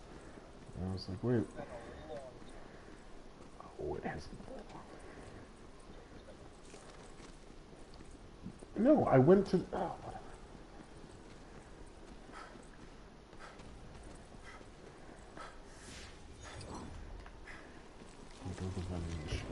And I was like, wait. Oh, it hasn't been that long. No, I went to... Oh, whatever. I'll go to the vending machine.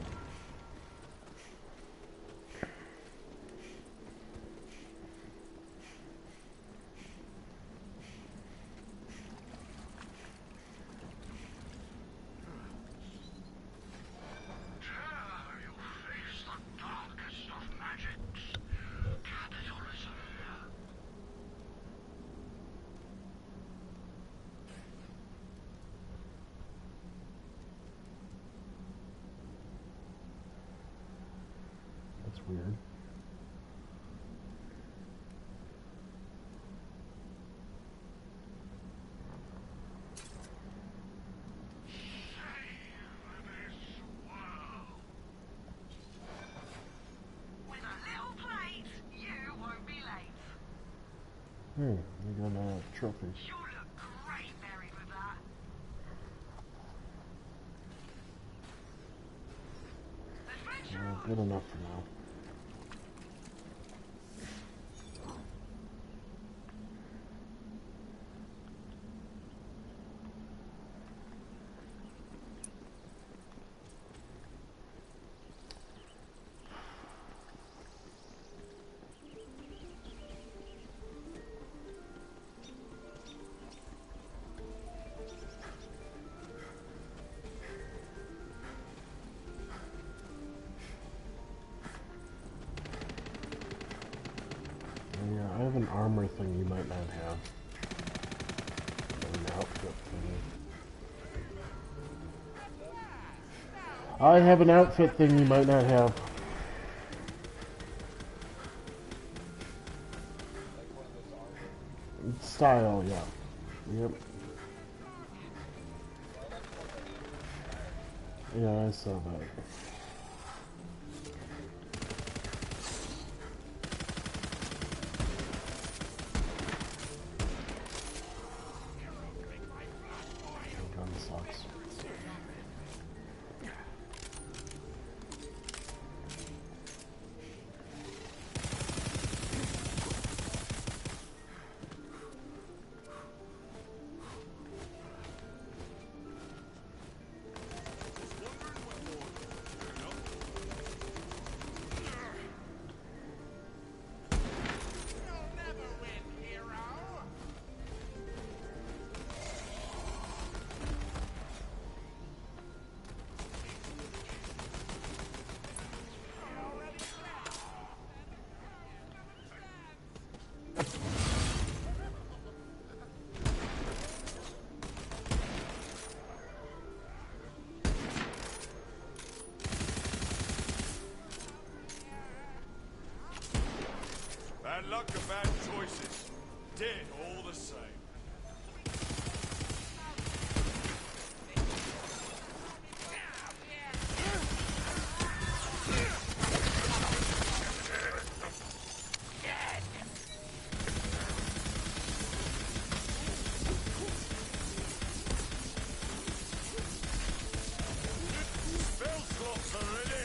That's weird. You got a trophy. You look great married with that. Good enough for now. Yeah, I have an armor thing you might not have. An outfit thing. I have an outfit thing you might not have. Style, yeah. Yep. Yeah, I saw that. Gun sucks. Bad luck or bad choices. Dead all the same. Spell slots are ready.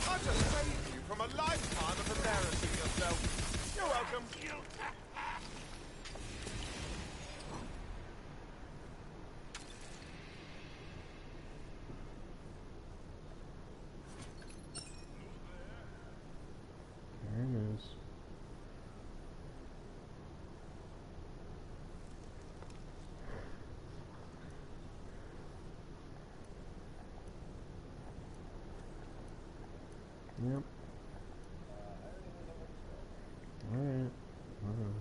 I just saved you from a lifetime of embarrassing yourself. You're welcome. There it is. Yep. Alright. Whatever.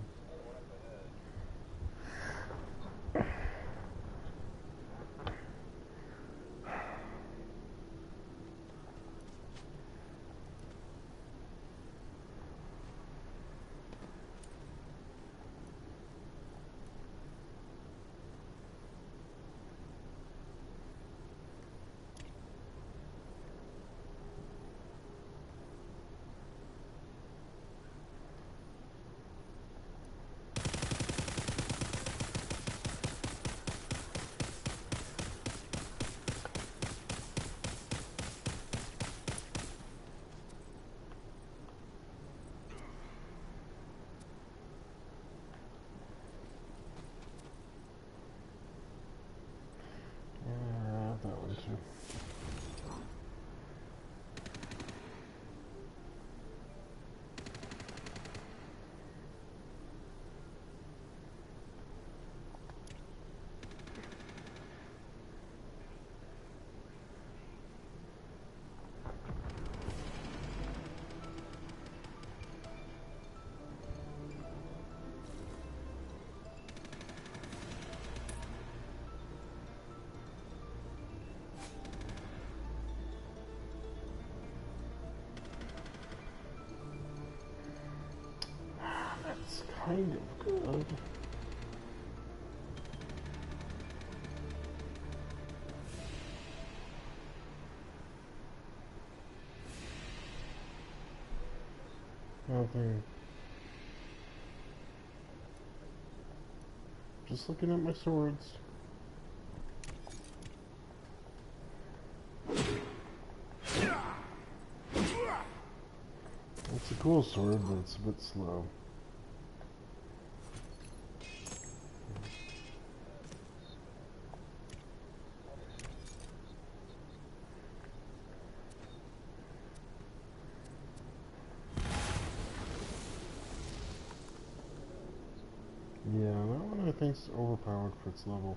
That one too. That's kind of good. Nothing. Just looking at my swords. It's a cool sword, but it's a bit slow. Yeah, that one I think's overpowered for its level.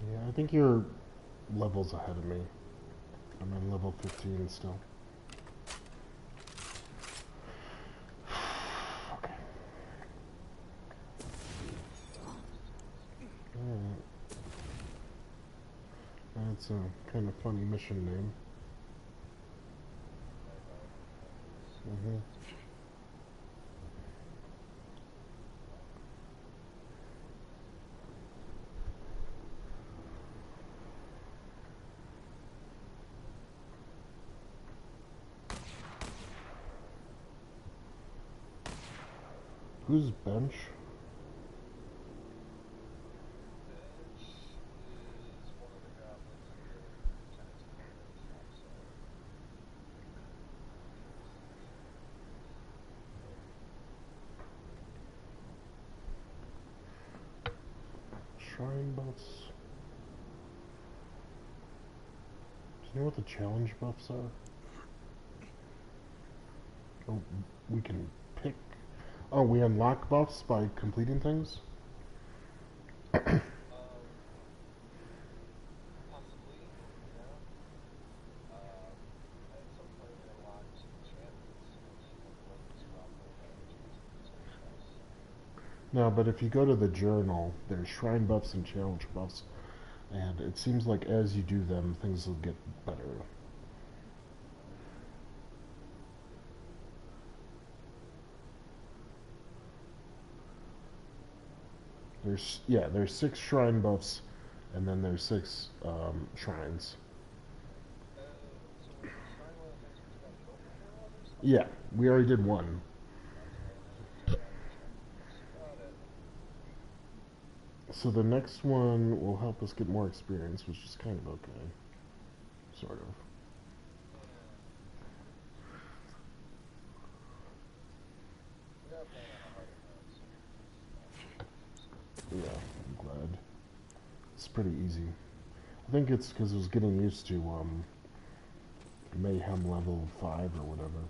Yeah, I think your level's ahead of me. I'm on level 15 still. Okay. Alright. That's a kind of funny mission name. Who's bench? Shrine buffs. Do you know what the challenge buffs are? Oh, we can pick. Oh, we unlock buffs by completing things? No, but if you go to the journal, there's shrine buffs and challenge buffs, and it seems like as you do them, things will get better. There's 6 shrine buffs, and then there's 6 shrines. Yeah, we already did one. So the next one will help us get more experience, which is kind of okay. Sort of. Yeah, I'm glad. It's pretty easy. I think it's because I was getting used to Mayhem level 5 or whatever.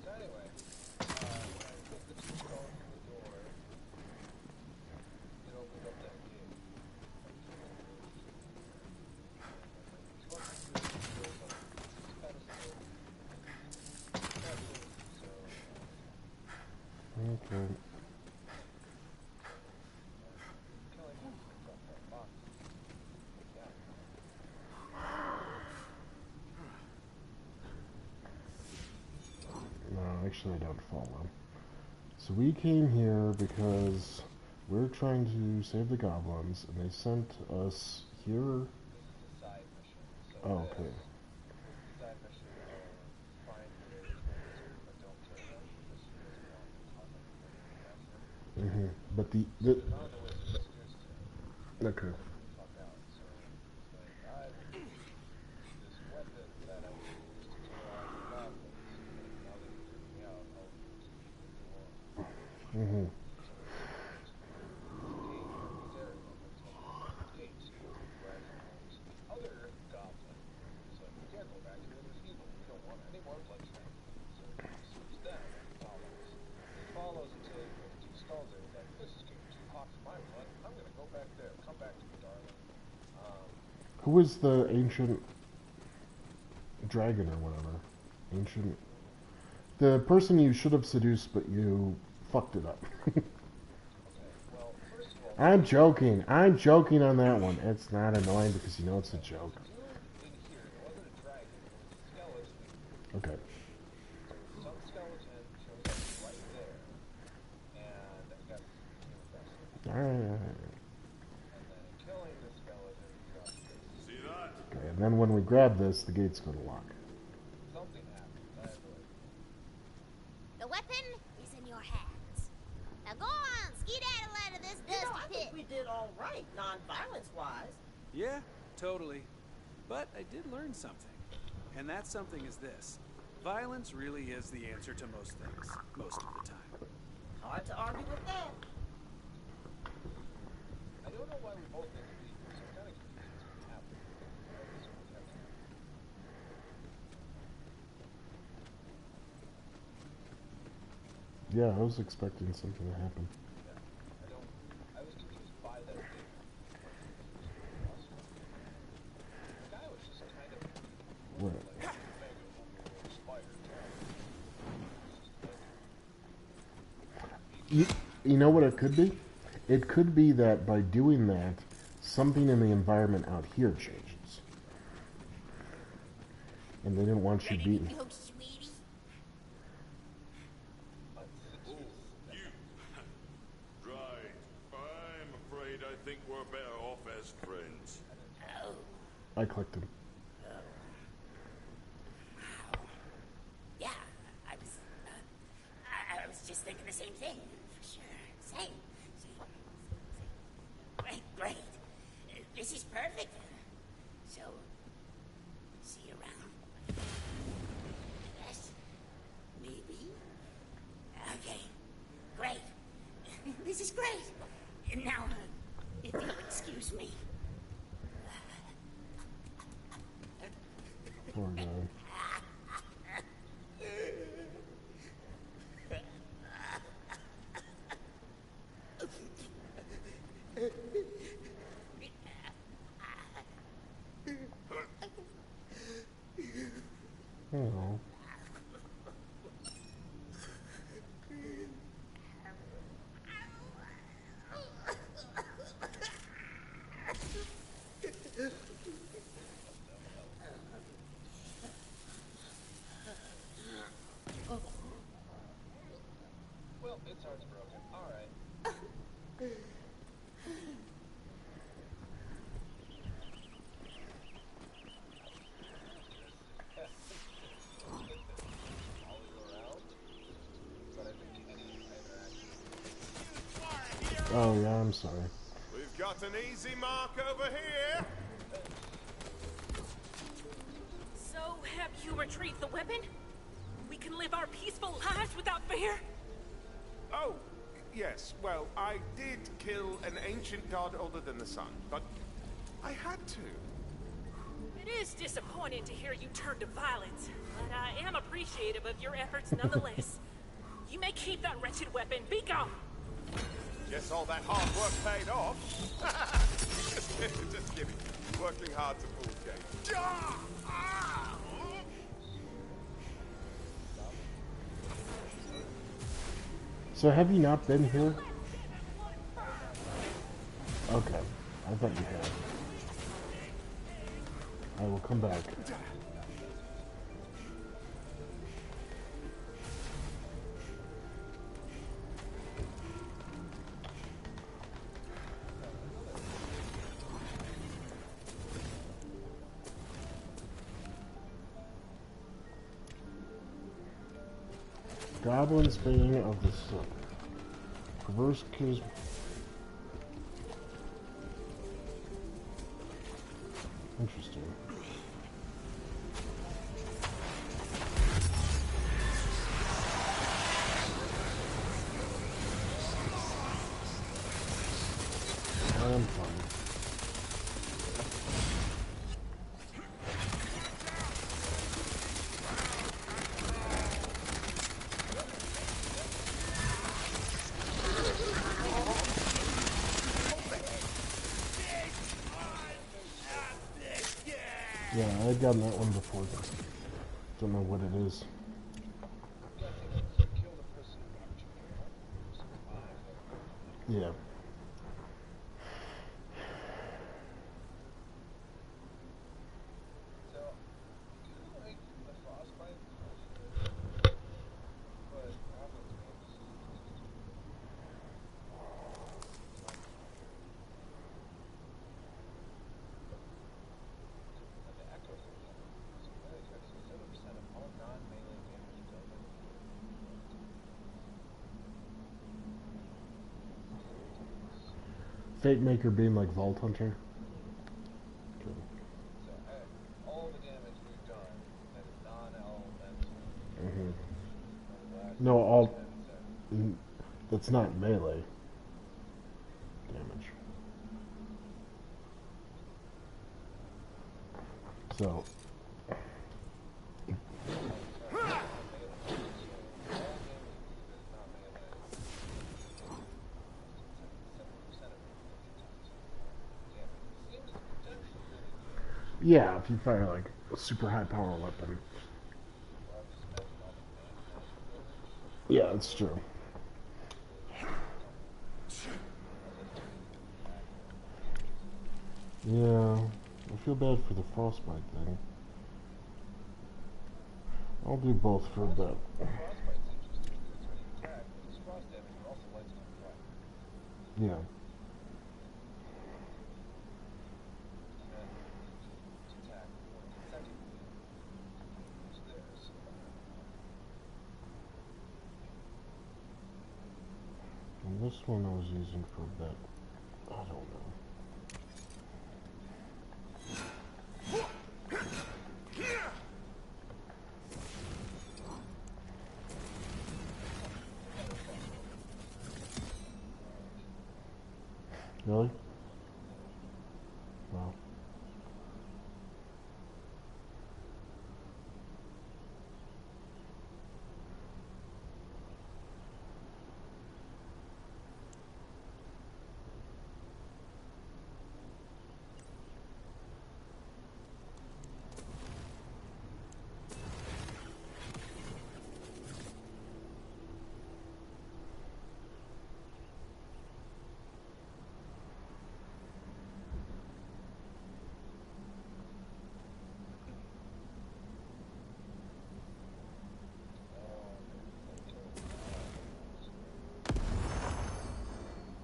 So anyway, when I put the 2 stones in the door, it opened up that gate. So what you do is you go up this pedestal, Okay. killing them brings up that box. Yeah. No, actually I don't follow. So we came here because we're trying to save the goblins, and they sent us here. This is a side mission. So Oh, okay. this is a side mission of find Mary's monster, but don't kill him because she doesn't want to cause any pain or accident. But So she found a way to seduce him. Okay. Fuck out. So he's like, I will use this weapon that I used to terrorize the goblins, but now that you took me out, I'll use it to lead you on. Mm-hmm. So we go to this gate in this area, but it's only a gate, so you have to recognize the other goblin. It's like, we can't go back here, there's evil. We don't want any more bloodshed. So he suits them and he follows. He follows until he puts 2 skulls there. He's like, this is getting too hot for my blood. I'm gonna go back there. Come back to me, darling. Who was the ancient dragon or whatever? Ancient. The person you should have seduced, but you fucked it up. Well, first of all, I'm joking. I'm joking on that one. It's not annoying because you know it's a joke. dude in here, it wasn't a dragon, it was a skeleton. Okay. So some skeleton shows up right there, and I got invested. Alright. And then killing the skeleton, we got this. See that? Okay, and then when we grab this, the gate's going to lock. Something happens. I have no idea. The weapon is in your hands. Now go on, skedaddle out of this dusty I pit. think we did all right, non-violence-wise. Yeah, totally. But I did learn something. And that something is this. Violence really is the answer to most things, most of the time. Hard to argue with that. I don't know why we both think of these, so I'm kind of confused what's going to happen. So we have to. Yeah, I was expecting something to happen. Yeah. I was confused by that thing. The guy was just kind of What? like mega uber spider type. You know what it could be? It could be that by doing that, something in the environment out here changes. And they didn't want you Ready beaten. to go, sweetie? Oh, you. Right. I'm afraid I think we're better off as friends. Oh, I clicked him. yeah. I was just thinking the same thing. For sure. Same. Great. This is perfect. So, see you around. Yes? Maybe? Okay. Great. This is great. Now, if you'll excuse me. Poor guy. Oh. Oh yeah, I'm sorry. We've got an easy mark over here. So, have you retrieved the weapon? We can live our peaceful lives without fear? Oh, yes. Well, I did kill an ancient god older than the sun, but I had to. It is disappointing to hear you turn to violence, but I am appreciative of your efforts nonetheless. You may keep that wretched weapon. Be gone! Guess all that hard work paid off. Just kidding. Working hard to fool's game. So have you not been here? Okay, I thought you had. I will come back. Goblin's Bane of the Sun. Perverse charisma. Interesting. I am fine. Yeah, I had gotten that one before. Don't know what it is. Yeah. Fate Maker being like Vault Hunter. Okay. All the damage we've done that is non-elemental. No, all. That's not melee damage. So. Yeah, if you fire like a super high power weapon. Yeah, that's true. Yeah, I feel bad for the frostbite thing. I'll do both for a bit. Yeah. And this one I was using for a bit. I don't know. Really? Wow.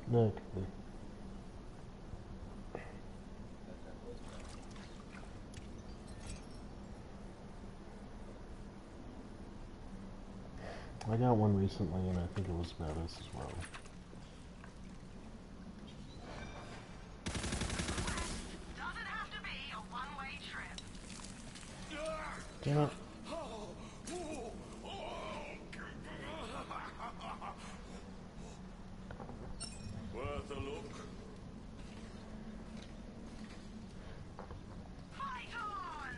No, it could be. I got one recently and I think it was badass as well. Damn it. Worth a look. Fight on!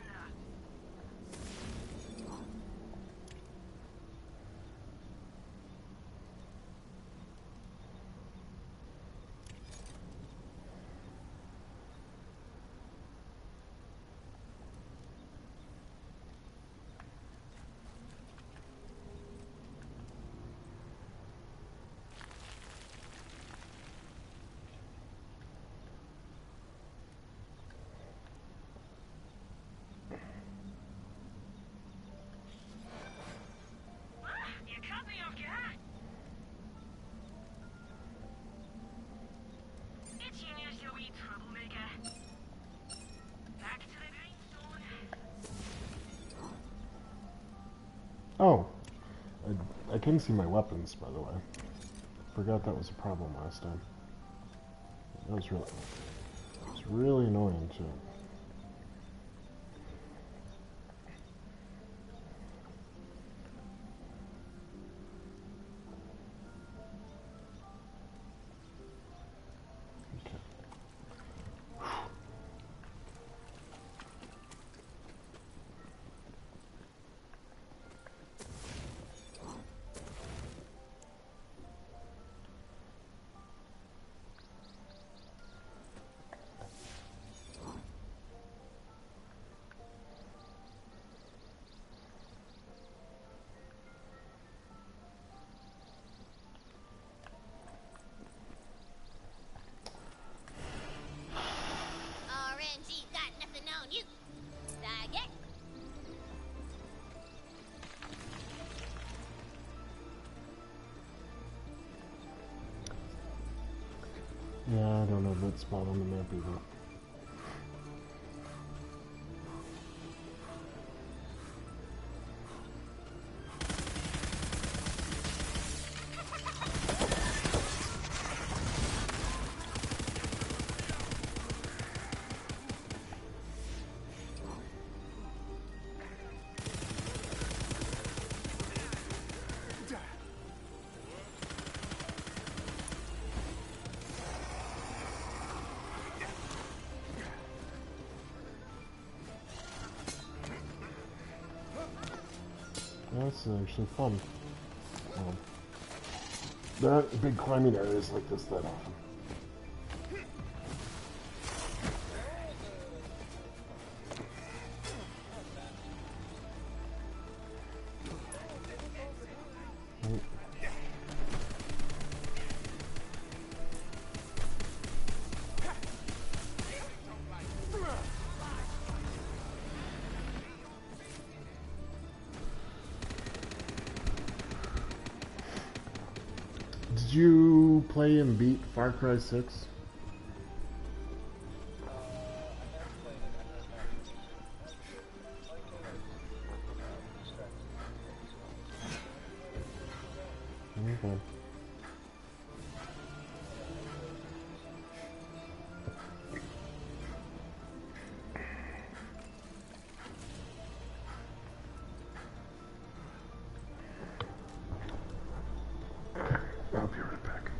You cut me off guard. It's you, you wee troublemaker. Back to the greenstone. Oh, I couldn't see my weapons, by the way. Forgot that was a problem last time. That was really annoying too. RNG got nothing on you. I get. Yeah, I don't know that spot on the map either. That's actually fun. There aren't big climbing areas like this that often. Did you play and beat Far Cry 6? Okay. I'll be right back.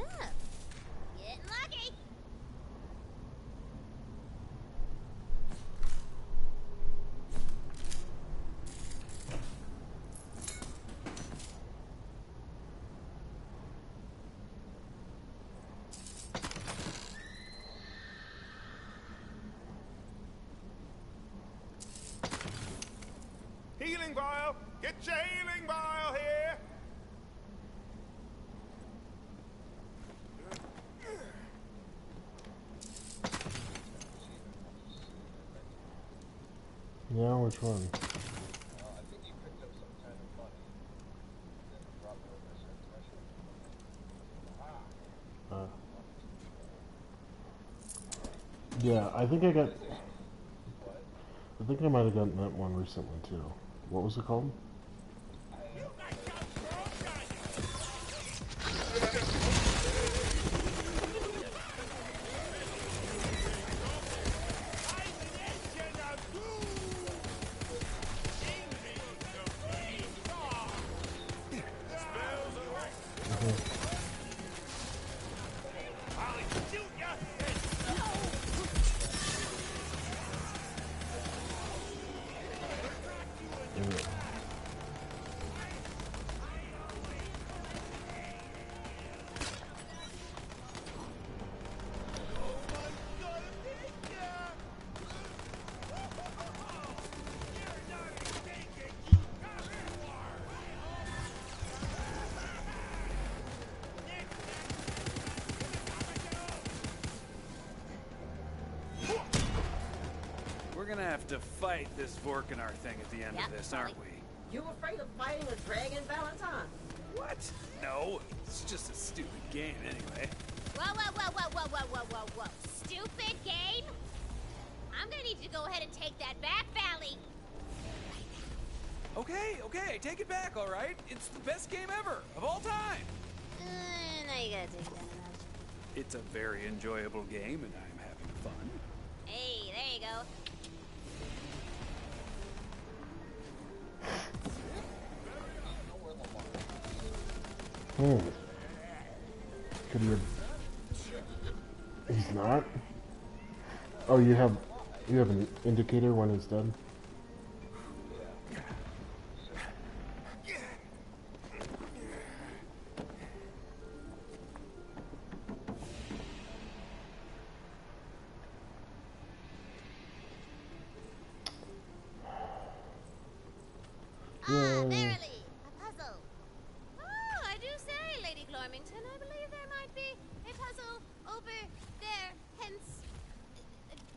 up. Getting lucky. Healing vial! Get your healing vial here! Yeah, which one? I think you picked up some kind of money, and then dropped it over a certain threshold. Yeah, I think I got... I think I might have gotten that one recently, too. What was it called? We're gonna have to fight this Vorkanar thing at the end of this, aren't we? You afraid of fighting a dragon, Valentine? What? No, it's just a stupid game anyway. Whoa, whoa, whoa, whoa, whoa, whoa, whoa, whoa, whoa. Stupid game? I'm gonna need you to go ahead and take that back, Valley. Okay, okay, take it back, all right? It's the best game ever, of all time. Now you gotta take that out. It's a very enjoyable game, and I'm having fun. Hey, there you go. Could you... He's not? Oh, you have an indicator when he's dead? Verily, a puzzle. Oh, I do say, Lady Glormington, I believe there might be a puzzle over there, hence,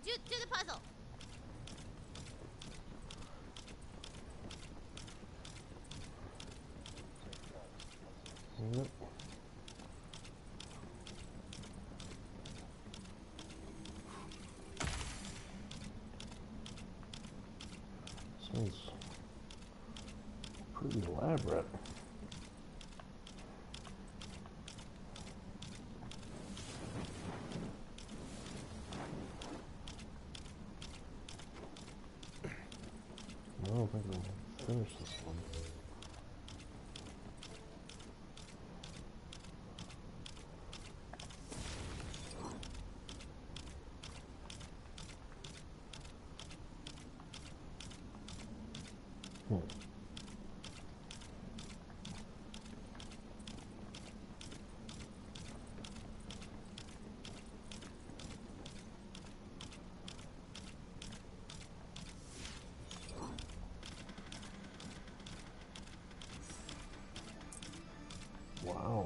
do the puzzle. Yep. Sounds pretty elaborate. I don't think I'll finish this one. Wow.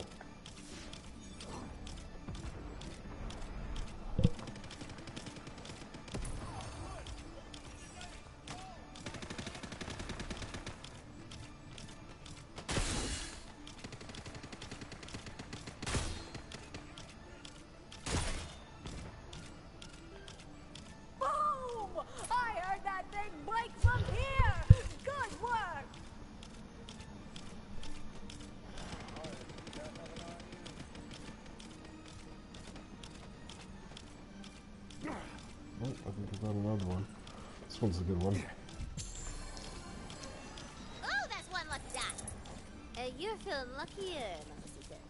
Boom! I heard that thing break from here! Good work! Oh, I think I got another one. This one's a good one. Oh, that's one lucky dot. You're feeling luckier, Mr. Silver.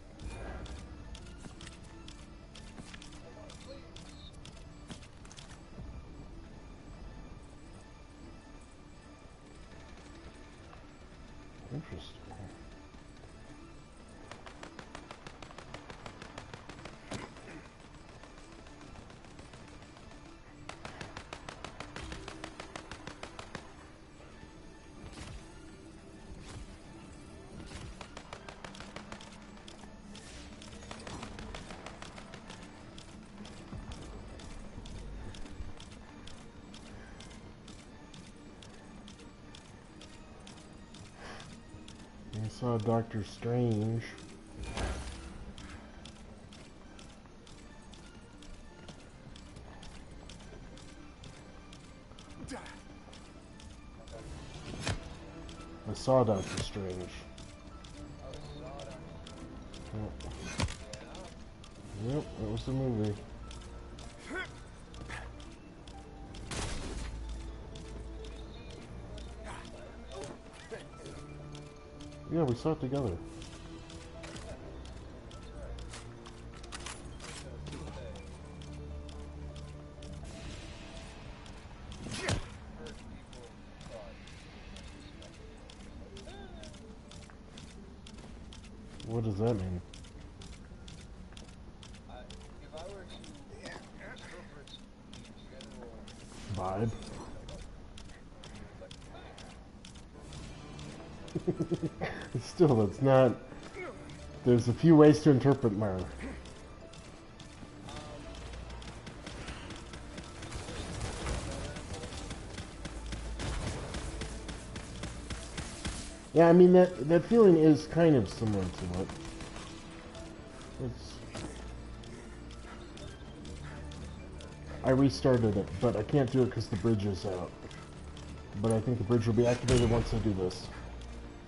Interesting. I saw Doctor Strange. I saw Doctor Strange. Yep, that was the movie. Yeah, we saw it together. What does that mean? If I were to interpret the general Vibe? Still, that's not... There's a few ways to interpret murder. Yeah, I mean, that feeling is kind of similar to it. It's... I restarted it, but I can't do it because the bridge is out. But I think the bridge will be activated once I do this.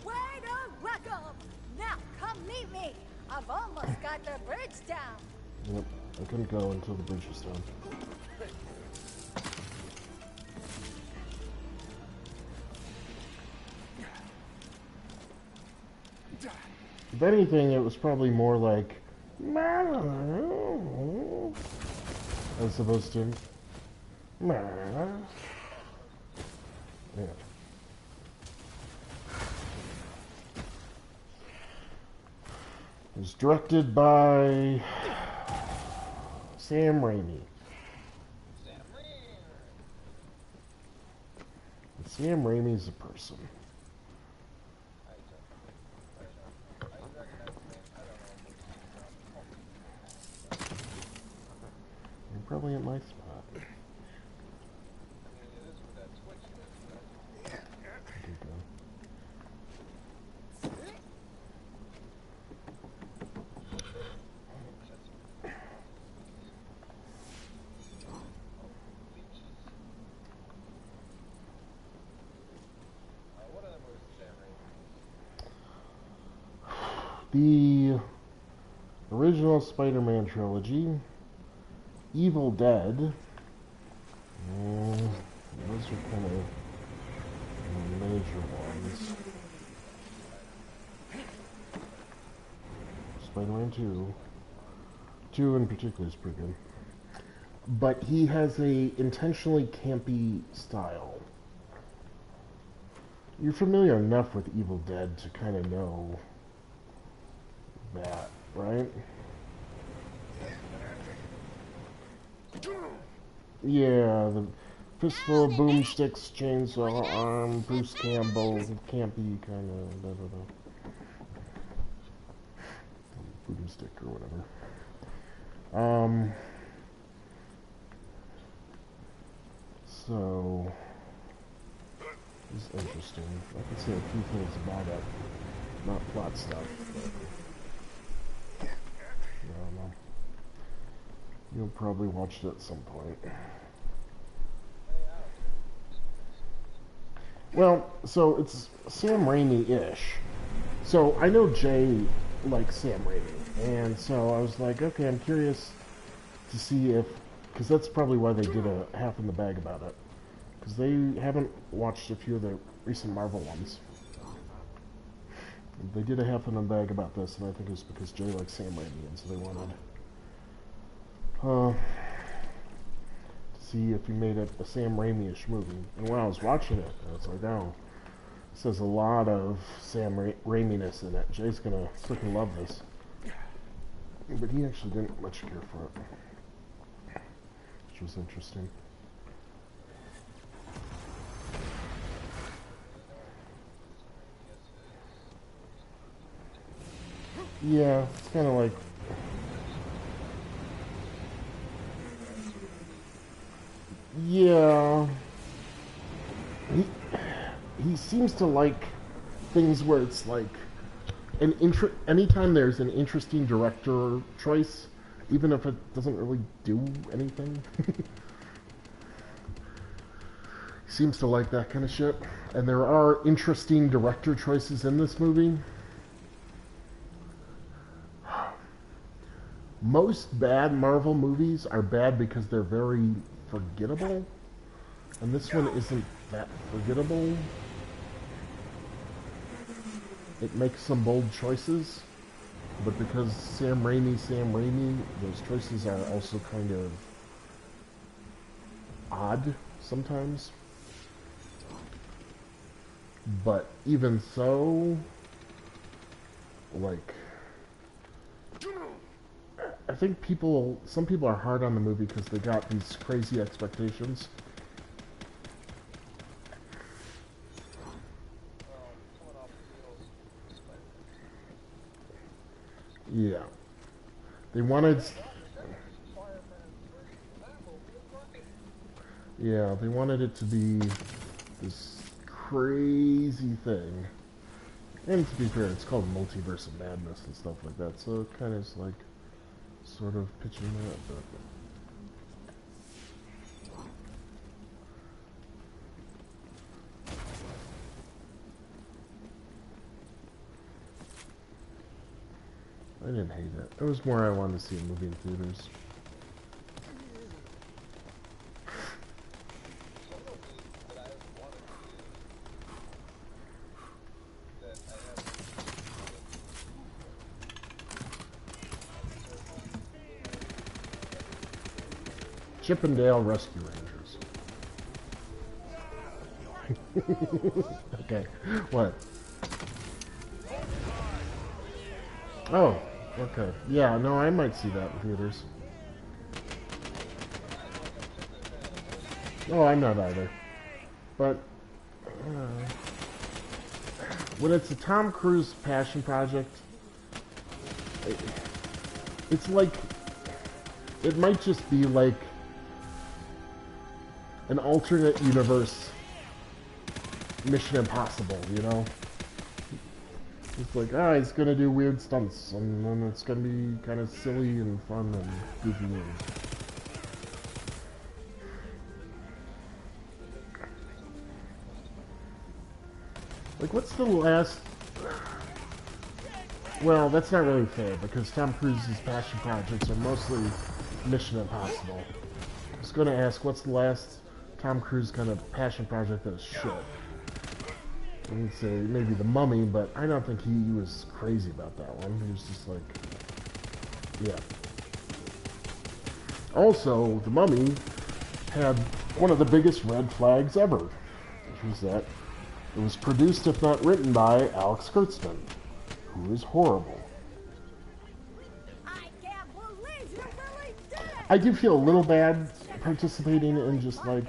Way to welcome! Now come meet me. I've almost got the bridge down. Yep, I couldn't go until the bridge was down. If anything, it was probably more like... as opposed to... Yeah. It was directed by... Sam Raimi. And Sam Raimi's a person. You're probably at my spot. The original Spider-Man trilogy, Evil Dead, those are kind of major ones. Spider-Man 2. 2 in particular is pretty good. But he has a intentionally campy style. You're familiar enough with Evil Dead to kind of know that, right? Yeah, the fistful of boomsticks, chainsaw arm, Bruce Campbell, campy kind of, boomstick or whatever. So, it's interesting. I can say a few things about it, not plot stuff, but I don't know. You'll probably watch it at some point. Well, so it's Sam Raimi-ish. So I know Jay likes Sam Raimi, and so I was like, okay, I'm curious to see if, because that's probably why they did a half in the bag about it, because they haven't watched a few of the recent Marvel ones. They did a half in the bag about this, and I think it was because Jay likes Sam Raimi, and so they wanted to see if he made a Sam Raimi-ish movie. And when I was watching it, I was like, oh, This has a lot of Sam Raimi-ness in it. Jay's gonna freaking love this. But he actually didn't much care for it, which was interesting. Yeah, it's kind of like... Yeah... He seems to like things where it's like... anytime there's an interesting director choice, even if it doesn't really do anything, seems to like that kind of shit. And there are interesting director choices in this movie. Most bad Marvel movies are bad because they're very forgettable, and this one isn't that forgettable. It makes some bold choices, but because Sam Raimi, those choices are also kind of odd sometimes. But even so, like, I think some people are hard on the movie because they got these crazy expectations. Yeah. They wanted... Yeah, they wanted it to be this crazy thing. And to be fair, it's called Multiverse of Madness and stuff like that, so it kind of is like, sort of pitching that, but... I didn't hate it. It was more I wanted to see a movie in theaters. Chip and Dale Rescue Rangers. Okay, what? Oh, okay. Yeah, no, I might see that in theaters. Oh, I'm not either. But, when it's a Tom Cruise passion project, it's like, it might just be like an alternate universe Mission Impossible, you know? It's like, he's gonna do weird stunts, and then it's gonna be kind of silly and fun and goofy and... Like, what's the last... Well, that's not really fair, because Tom Cruise's passion projects are mostly Mission Impossible. I was gonna ask, what's the last Tom Cruise kind of passion project that is shit? I would say maybe The Mummy, but I don't think he was crazy about that one. He was just like, yeah. Also, The Mummy had one of the biggest red flags ever, which was that it was produced, if not written, by Alex Kurtzman, who is horrible. I can't believe you really did it! I do feel a little bad participating in just like,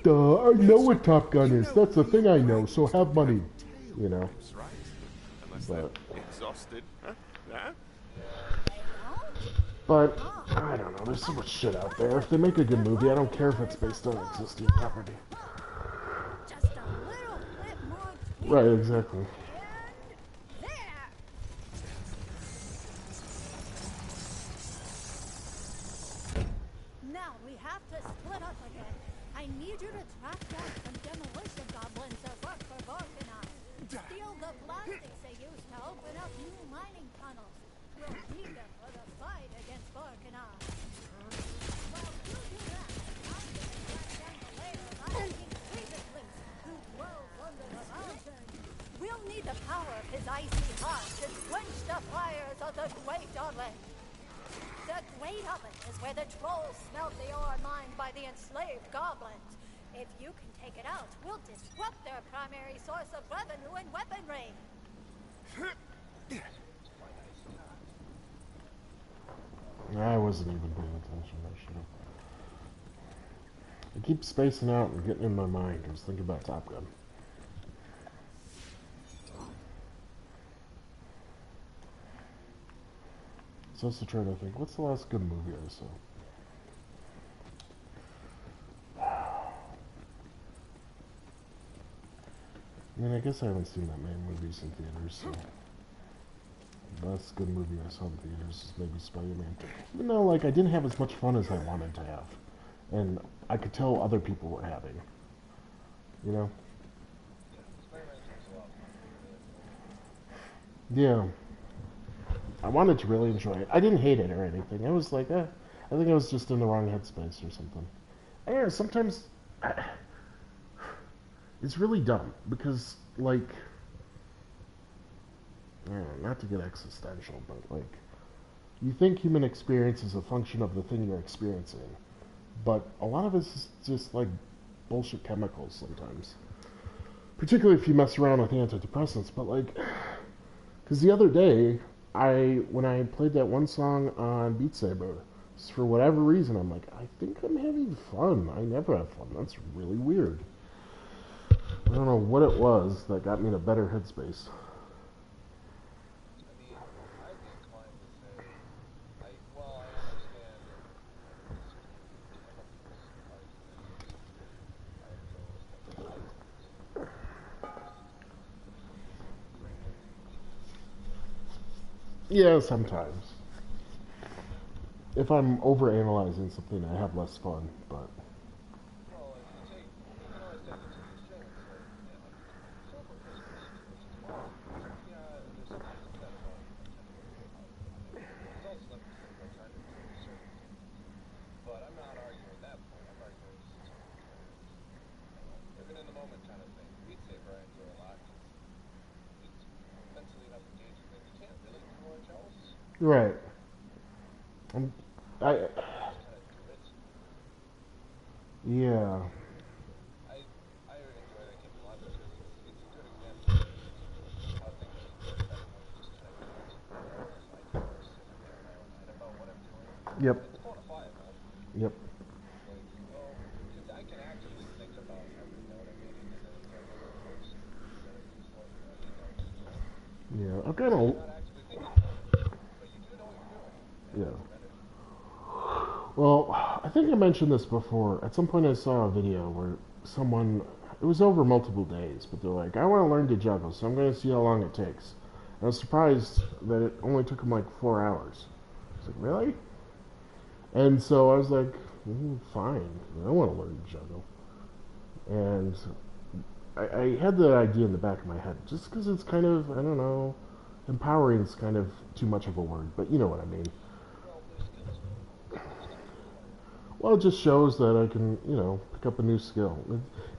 duh, I know what Top Gun is. That's the thing I know, so have money. You know. But, but, I don't know, there's so much shit out there. If they make a good movie, I don't care if it's based on existing property. Just a little bit more. Right, exactly. Now we have to split up again. I need you to track down some demolition goblins that work for Vorkanai. Steal the plastics they used to open up new mining tunnels. We'll need them for the fight against Vorkanai. While you do that, I'm going to track down the lair of icy creepers who dwells under the mountain. We'll need the power of his icy heart to quench the fires of the Great Oven. The Great Oven is where the trolls smelt the ore mined by the enslaved goblins. If you can take it out, we'll disrupt their primary source of revenue and weaponry. I wasn't even paying attention. I should have. I keep spacing out and getting in my mind. I was thinking about Top Gun. So I was trying to think, what's the last good movie I saw? I mean, I guess I haven't seen that many movies in theaters, so the last good movie I saw in theaters is maybe Spider-Man. Even though, like, I didn't have as much fun as I wanted to have. And I could tell other people were having. You know? Yeah. I wanted to really enjoy it. I didn't hate it or anything. I was like, I think I was just in the wrong headspace or something. I don't know, sometimes it's really dumb because, like, I don't know, not to get existential, but, like, you think human experience is a function of the thing you're experiencing, but a lot of it is just, like, bullshit chemicals sometimes. Particularly if you mess around with antidepressants, but, like, because the other day, when I played that one song on Beat Saber, for whatever reason, I'm like, I think I'm having fun. I never have fun. That's really weird. I don't know what it was that got me in a better headspace. Yeah, sometimes. If I'm overanalyzing something, I have less fun, but... Right. Yeah. Yep. Yep. Yeah, I'm kind of... Yeah. Well, I think I mentioned this before. At some point I saw a video where someone... It was over multiple days, but they're like, I want to learn to juggle, so I'm going to see how long it takes. And I was surprised that it only took them like 4 hours. I was like, really? And so I was like, fine. I want to learn to juggle. And I had the idea in the back of my head, just because it's kind of, I don't know, empowering is kind of too much of a word, but you know what I mean. Well, it just shows that I can, you know, pick up a new skill.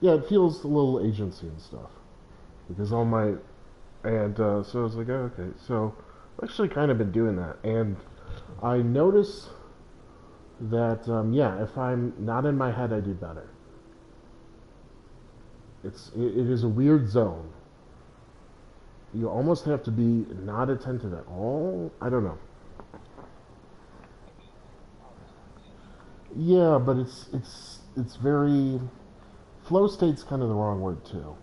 It feels a little agency and stuff. Because all my... And so I was like, oh, okay. So I've actually kind of been doing that. And I notice that, if I'm not in my head, I do better. It is a weird zone. You almost have to be not attentive at all. I don't know. Yeah, but it's very... Flow state's kind of the wrong word, too.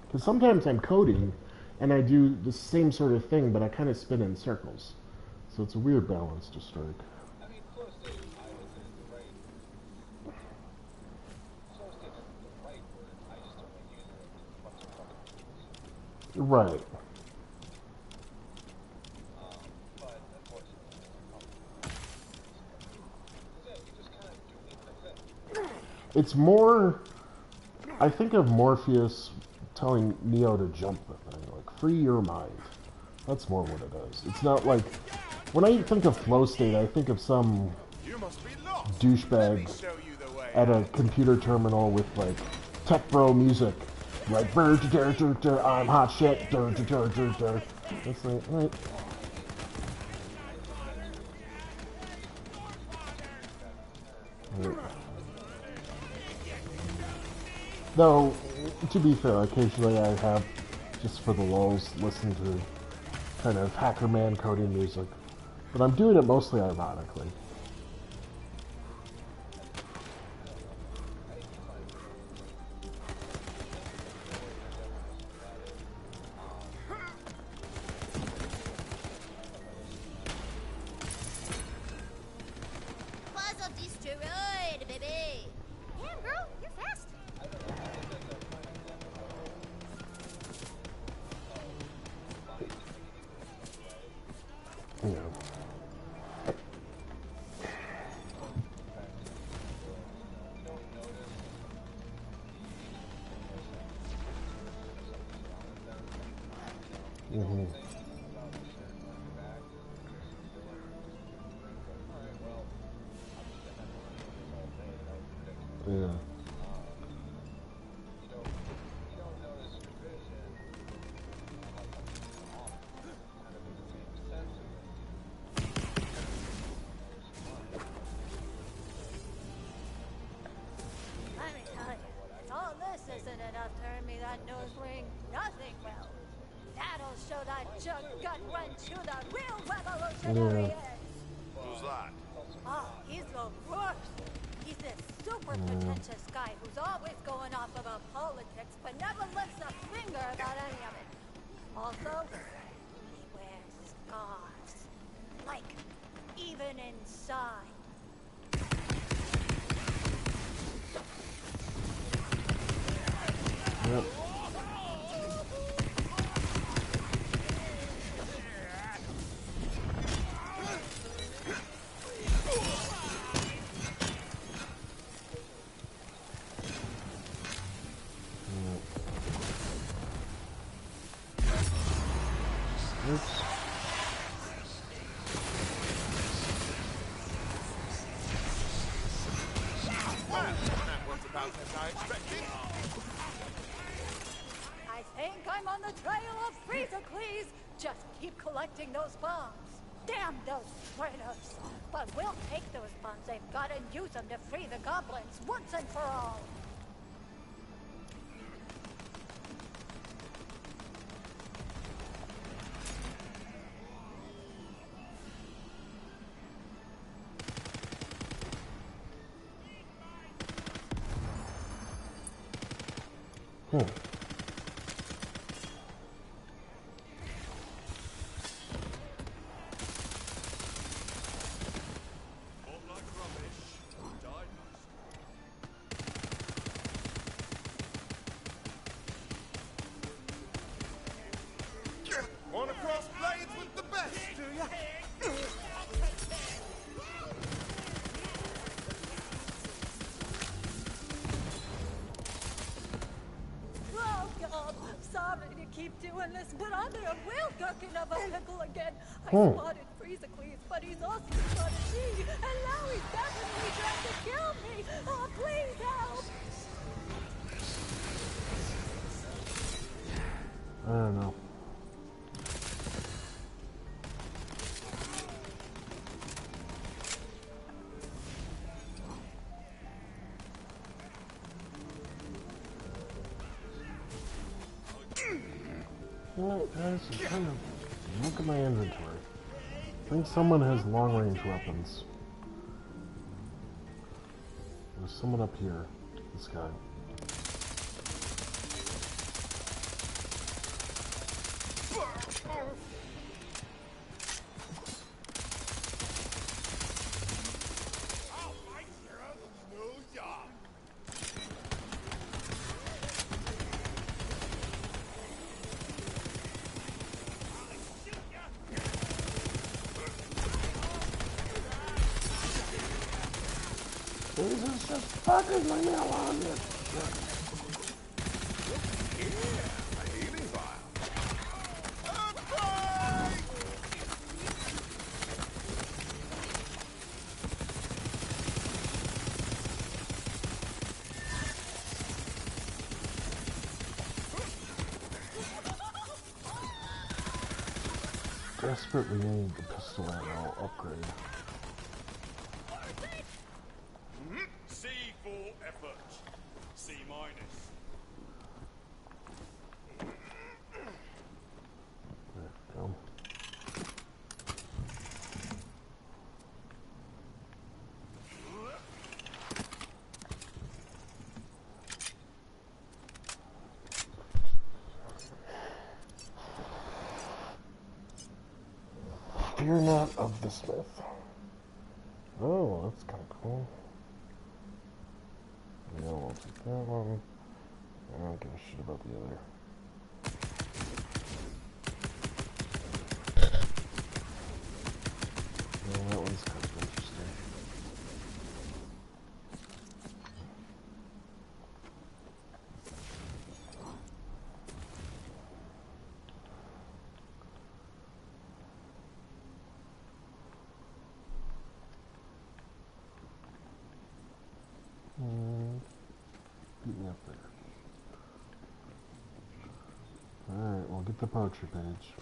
Because sometimes I'm coding, and I do the same sort of thing, but I kind of spin in circles. So it's a weird balance to strike. Right. It's more... I think of Morpheus telling Neo to jump the thing, like, free your mind. That's more what it is. It's not like... When I think of flow state, I think of some douchebag at a computer terminal with, like, tech bro music. Like, I'm hot shit. It's like, right. Though, to be fair, occasionally I have, just for the lulz, listen to kind of hacker man coding music. But I'm doing it mostly ironically. Puzzle destroyed, baby. Damn, girl, you're fast. Yeah. Mm-hmm. Yeah. Let me tell you, all this isn't enough to earn me that nose ring. Nothing will. That'll show that jug gut wrench who the real revolutionary is. Who's that? Oh, he's the worst. He's this super pretentious guy who's always going off about politics, but never lifts a finger about any of it. Also, he wears scars. Like, even inside. Yep. Oops. That was about as I expected. I think I'm on the trail of Freezercles. Just keep collecting those bombs. Damn those traitors. But we'll take those bombs they've got and use them to free the goblins once and for all. Hmm. Not like rubbish. Died must. Wanna cross blades with the best, do ya? Oh, God. Sorry to keep doing this, but I'm in a real gherkin of a pickle again. I spotted Freezercles, but he's also spotted me, and now he's definitely trying to kill me. Oh, please help. I don't know. Well, guys, I'm kind of look at my inventory. I think someone has long-range weapons. There's someone up here. This guy. This is just fucking my nail on this shit. Yeah, a healing vial. Desperately need the pistol ammo upgrade. C for effort. C minus. Fear not of the Smith. Oh, that's kind of cool. Yeah, we'll take that one. I don't give a shit about the other. Yeah, that one's kind of interesting. Beat me up there. Alright, we'll get the poetry page.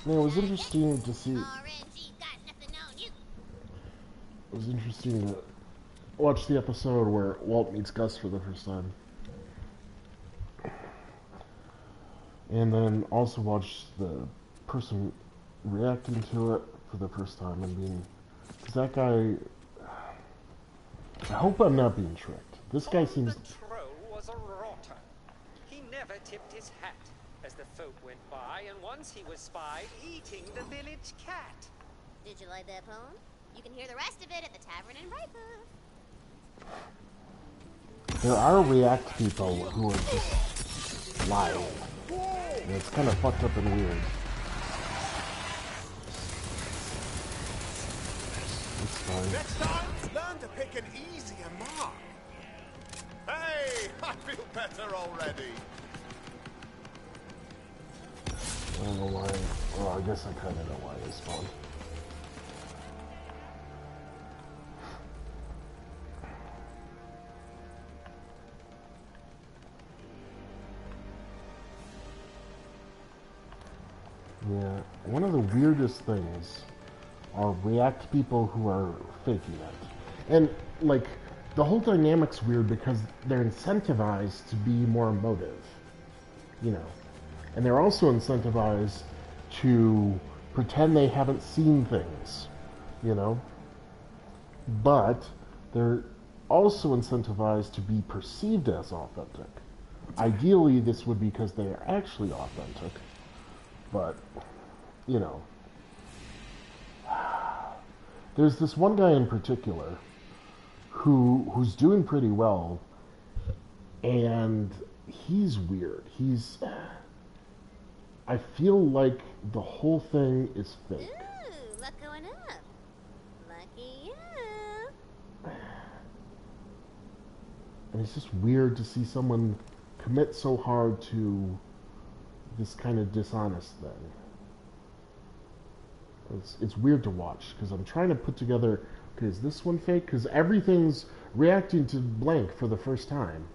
Man, it was interesting to see. It was interesting to watch the episode where Walt meets Gus for the first time. And then also watch the person reacting to it for the first time and being... Because that guy... I hope I'm not being tricked. This guy seems... The troll was a rotter. He never tipped his hat as the folk went by, and once he was spied eating the village cat. Did you like that poem? You can hear the rest of it at the tavern in Brightburn. There are React people who are just lying. And it's kind of fucked up and weird. It's fine. Next time, learn to pick an easier mark. Hey, I feel better already. I don't know why. Well, I guess I kind of know why they spawned. Yeah, one of the weirdest things are React people who are faking it. And, like, the whole dynamic's weird because they're incentivized to be more emotive, you know. And they're also incentivized to pretend they haven't seen things, you know. But they're also incentivized to be perceived as authentic. Ideally, this would be because they are actually authentic. But, you know, there's this one guy in particular who's doing pretty well, and he's weird. I feel like the whole thing is fake. Ooh, luck going up. Lucky you. And it's just weird to see someone commit so hard to this kind of dishonest thing. It's weird to watch because I'm trying to put together, okay, is this one fake? Because everything's reacting to blank for the first time.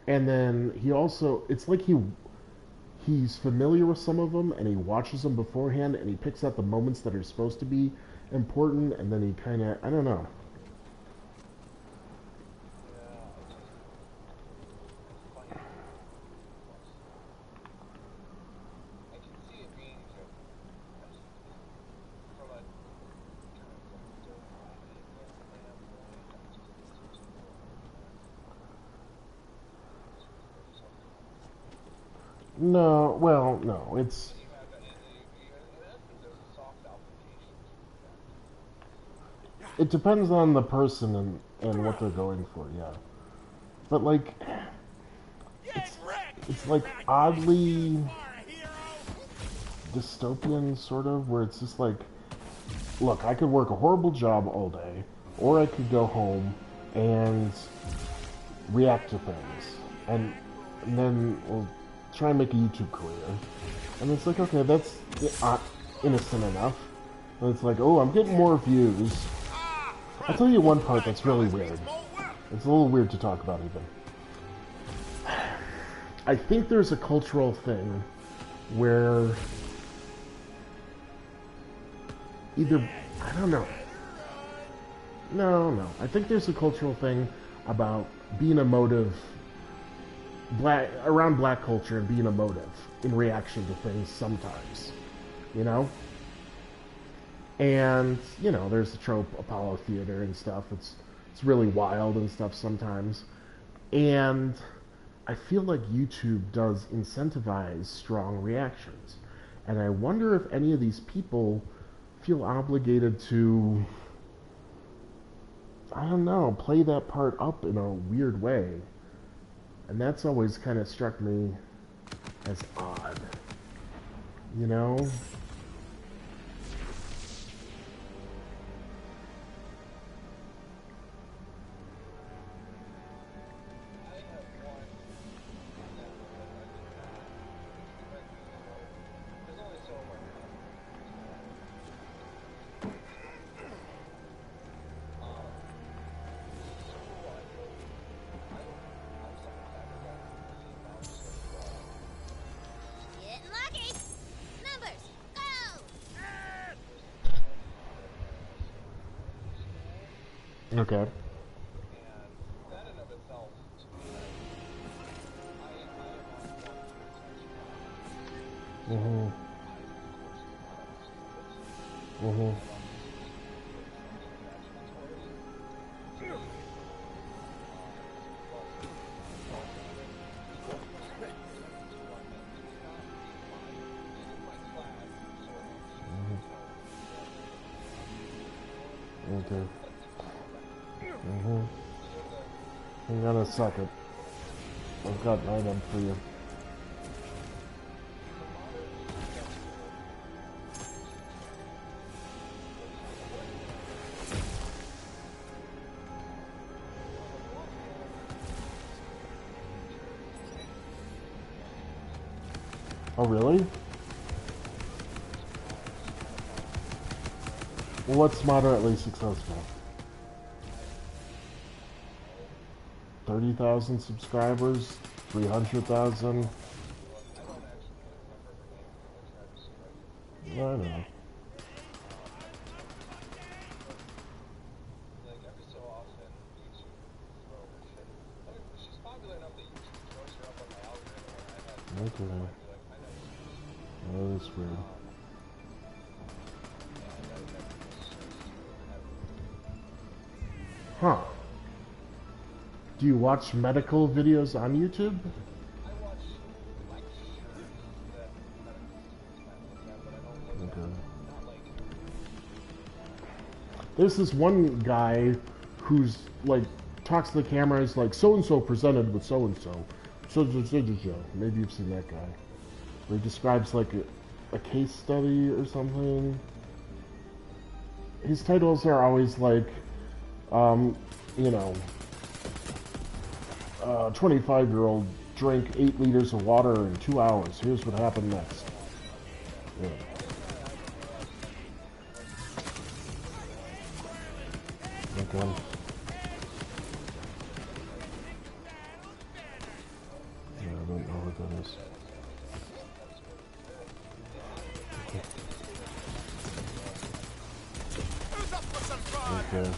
And then he also, it's like he's familiar with some of them and he watches them beforehand and he picks out the moments that are supposed to be important and then he kind of, I don't know. No, well, no, it's... It depends on the person and what they're going for, yeah. But, like, it's like, oddly dystopian, sort of, where it's just like, look, I could work a horrible job all day, or I could go home and react to things, and then we'll try and make a YouTube career. And it's like, okay, that's innocent enough. And it's like, oh, I'm getting more views. I'll tell you one part that's really weird. It's a little weird to talk about even. I think there's a cultural thing where either, I don't know. No. I think there's a cultural thing about being emotive black culture and being emotive in reaction to things sometimes, you know. And you know, there's the trope Apollo Theater and stuff. It's really wild and stuff sometimes, and I feel like YouTube does incentivize strong reactions, and I wonder if any of these people feel obligated to, I don't know, play that part up in a weird way. And that's always kind of struck me as odd, you know? Getting lucky. Numbers, go! Okay. Mm-hmm. Mm-hmm. Okay. Mm-hmm. Hang on a second. I've got an item for you. Oh, really? Well, what's moderately successful? 30,000 subscribers? 300,000? I don't know. Okay. Oh, that's weird. Huh. Do you watch medical videos on YouTube? Okay. There's this one guy who's like talks to the camera. He's like, so and so presented with so and so. Maybe you've seen that guy. Where he describes like a case study or something. His titles are always like, you know, 25-year-old drank 8 liters of water in 2 hours. Here's what happened next. Yeah. Okay. Yeah, I don't know what that is. Okay. Okay.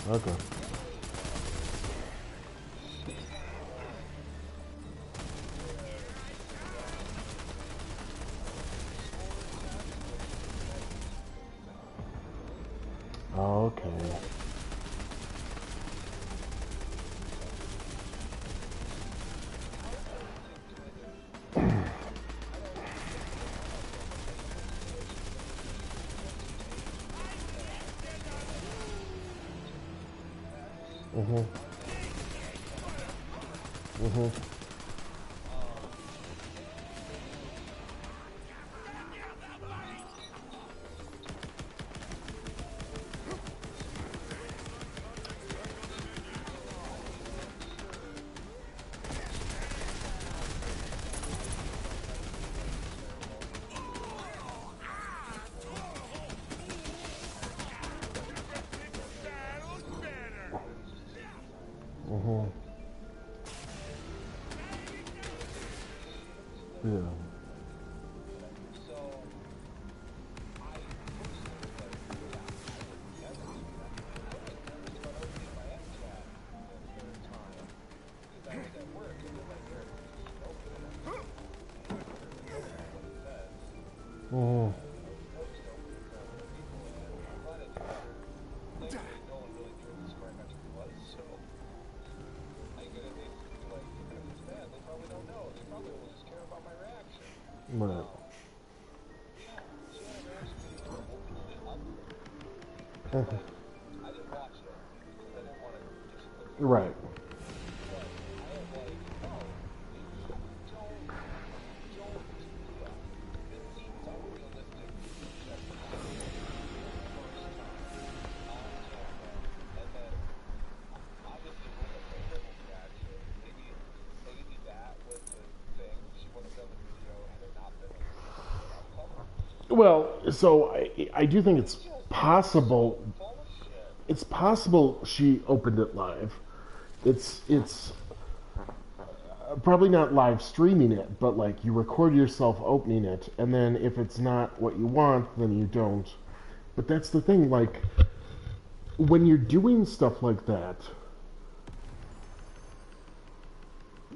Okay. Mm-hmm. Mm-hmm. Mm-hmm. Yeah. Oh. Right. Right. Well, so I do think it's possible. It's possible she opened it live. It's probably not live streaming it, but like you record yourself opening it, and then if it's not what you want, then you don't. But that's the thing, like when you're doing stuff like that,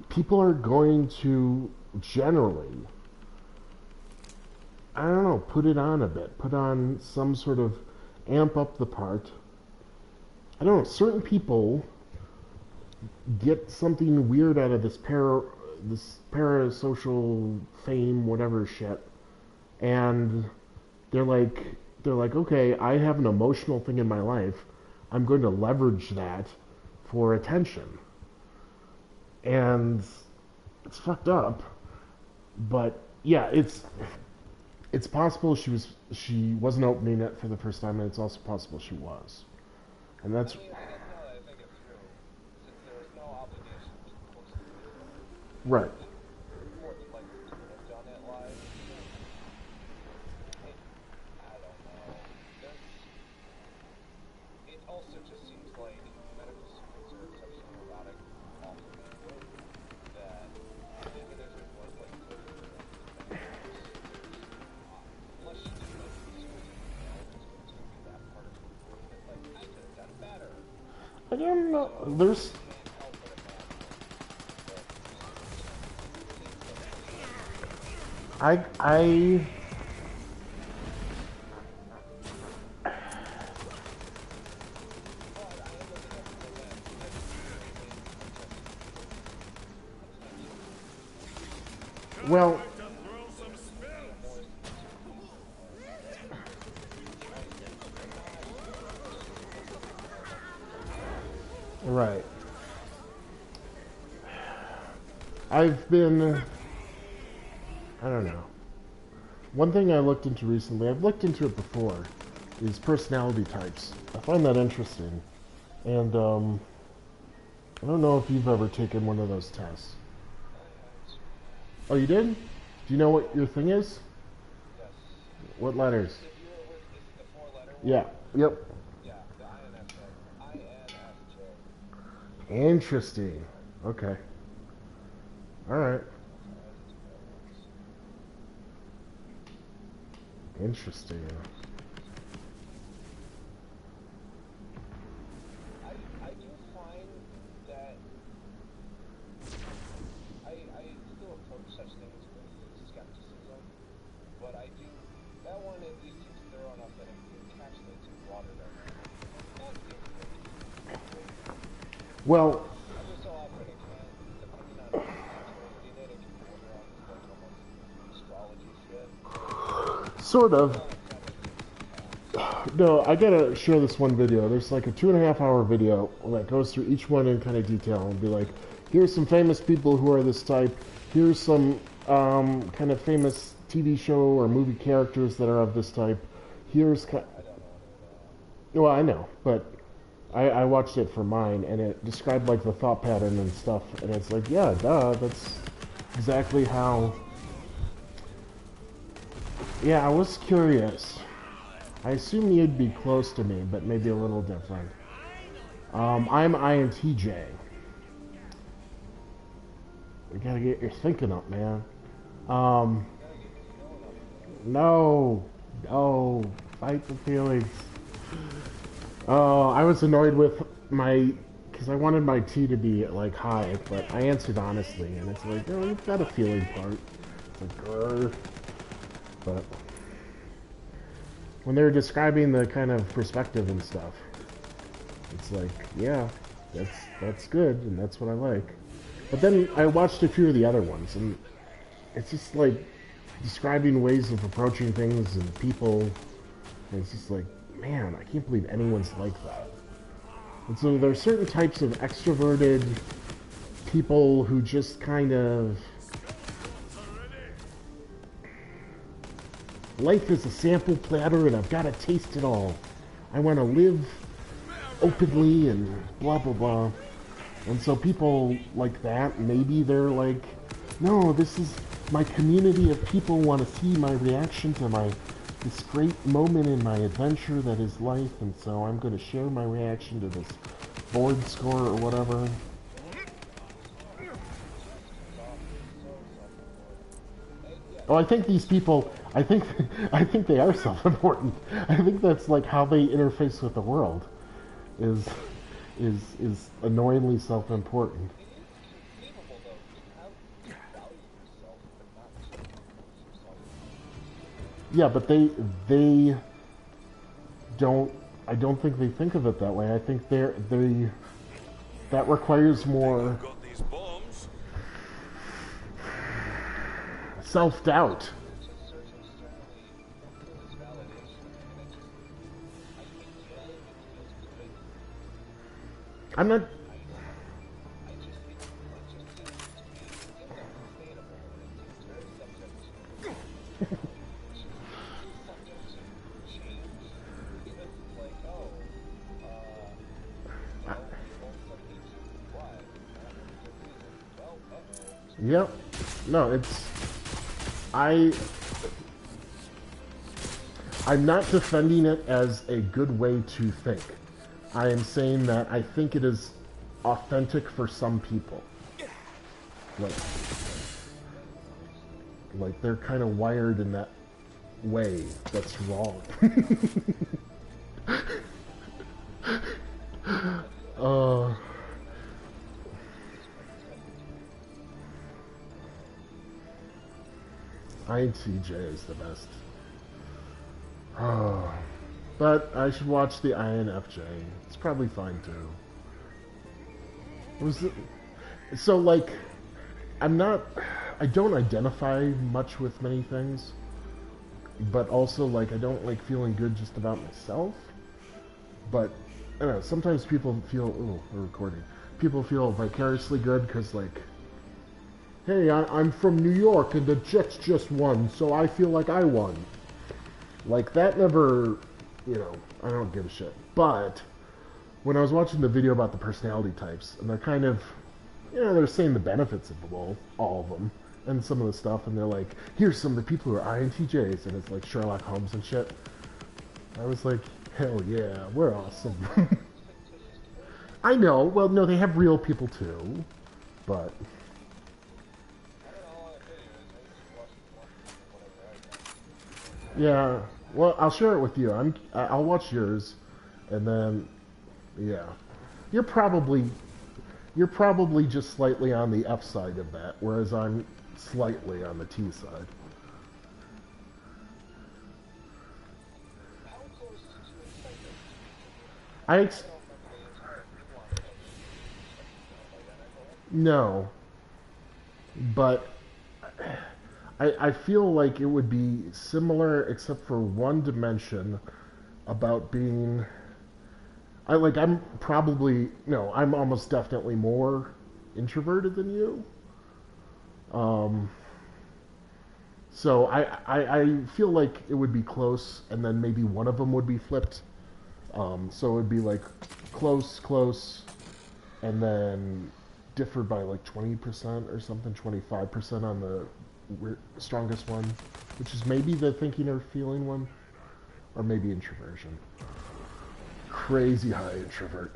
people are going to generally, I don't know, put it on a bit, put on some sort of amp up the part. I don't know, certain people get something weird out of this parasocial fame, whatever shit, and they're like, okay, I have an emotional thing in my life. I'm going to leverage that for attention, and it's fucked up. But yeah, it's possible she wasn't opening it for the first time, and it's also possible she was, and that's. Right. I don't know. There's. I. Well. Right. I've been. I don't know. One thing I looked into recently, I've looked into it before, is personality types. I find that interesting. And, I don't know if you've ever taken one of those tests. Oh, you did? Do you know what your thing is? What letters? Yeah. Yep. Interesting. Okay. Alright. Interesting. I do find that I still approach such things with skepticism, but I do, that one at least seems thorough enough that it encapsulates a broader dynamic. Well, every so often it can, depending on who's interpreting it, it can border on like almost astrology shit. sort of. No, I gotta share this one video. There's like a 2.5 hour video that goes through each one in kind of detail and be like, here's some famous people who are this type. Here's some kind of famous TV show or movie characters that are of this type. Here's well, I know, but I watched it for mine, and it described like the thought pattern and stuff, and it's like, yeah, duh, that's exactly how. Yeah, I was curious. I assume you'd be close to me, but maybe a little different. I'm INTJ. You gotta get your thinking up, man. No, fight the feelings. Oh, I was annoyed with my, because I wanted my T to be like high, but I answered honestly, and it's like, oh, you've got a feeling part. It's like, grr. But when they were describing the kind of perspective and stuff, it's like, yeah, that's good, and that's what I like. But then I watched a few of the other ones, and it's just like describing ways of approaching things and people, and it's just like, man, I can't believe anyone's like that. And so there are certain types of extroverted people who just kind of... Life is a sample platter and I've got to taste it all. I want to live openly and blah blah blah. And so people like that, maybe they're like, no, this is my community of people want to see my reaction to this great moment in my adventure that is life, and so I'm going to share my reaction to this board score or whatever. Oh, I think these people, I think they are self-important. I think that's like how they interface with the world, is annoyingly self-important. Yeah, but they don't. I don't think they think of it that way. I think that requires more self-doubt. I'm not. Yep. No, it's... I'm not defending it as a good way to think. I am saying that I think it is authentic for some people. Like they're kind of wired in that way that's wrong. INTJ is the best. But I should watch the INFJ. It's probably fine too. So like, I don't identify much with many things, but also like I don't like feeling good just about myself. But I don't know, sometimes people feel, ooh, we're recording. People feel vicariously good because like, hey, I'm from New York and the Jets just won, so I feel like I won. Like, that never, you know, I don't give a shit. But when I was watching the video about the personality types, and they're kind of, you know, they're saying the benefits of all of them, and some of the stuff, and they're like, here's some of the people who are INTJs, and it's like Sherlock Holmes and shit. I was like, hell yeah, we're awesome. I know, well, no, they have real people too, but... Yeah, well, I'll share it with you. I'll watch yours, and then, yeah, you're probably just slightly on the F side of that, whereas I'm slightly on the T side. No, but I feel like it would be similar, except for one dimension, about being... I'm almost definitely more introverted than you. So I feel like it would be close, and then maybe one of them would be flipped. So it would be like close, and then differ by like 20% or something, 25% on the strongest one, which is maybe the thinking or feeling one, or maybe introversion. Crazy high introvert.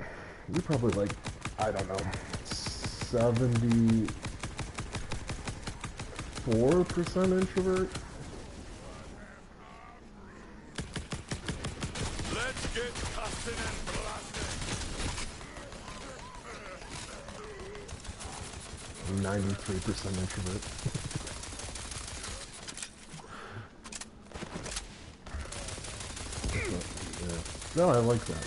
You're probably like, I don't know, 74% introvert. Let's get cussing and blasting. 93% introvert. No, I like that.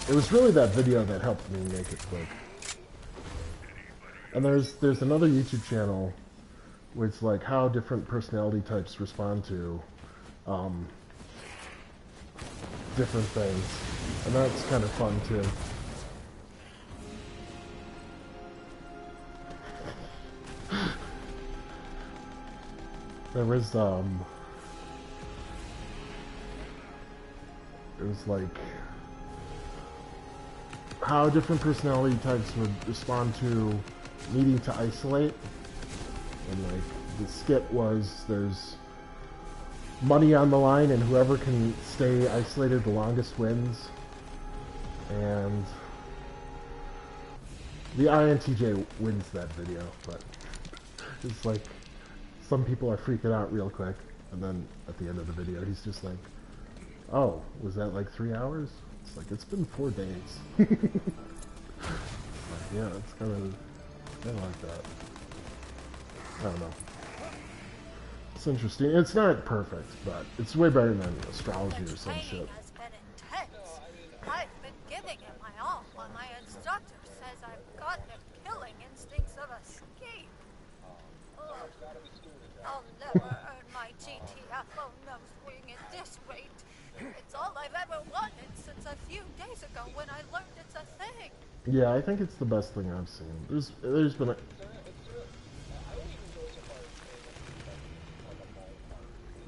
It was really that video that helped me make it quick. And there's another YouTube channel where it's like how different personality types respond to different things. And that's kind of fun too. There was it was like how different personality types would respond to needing to isolate. And like the skit was there's money on the line and whoever can stay isolated the longest wins. And the INTJ wins that video, but it's like some people are freaking out real quick, and then at the end of the video he's just like, oh, was that like 3 hours? It's like, it's been 4 days. Like, yeah, it's kind of like that. I don't know. It's interesting. It's not perfect, but it's way better than astrology or some shit. Has been intense. I've been giving it my all, but my instructor says I've got the killing instincts of a skeet. I'll never earn my GTFO nose wing at this rate. It's all I've ever wanted since a few days ago when I learned it's a thing. Yeah, I think it's the best thing I've seen. There's been a...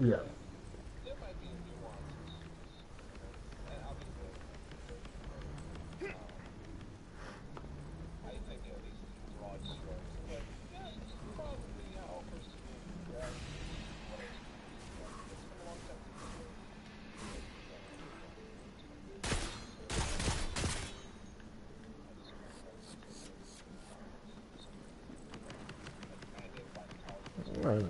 Yeah. I don't know.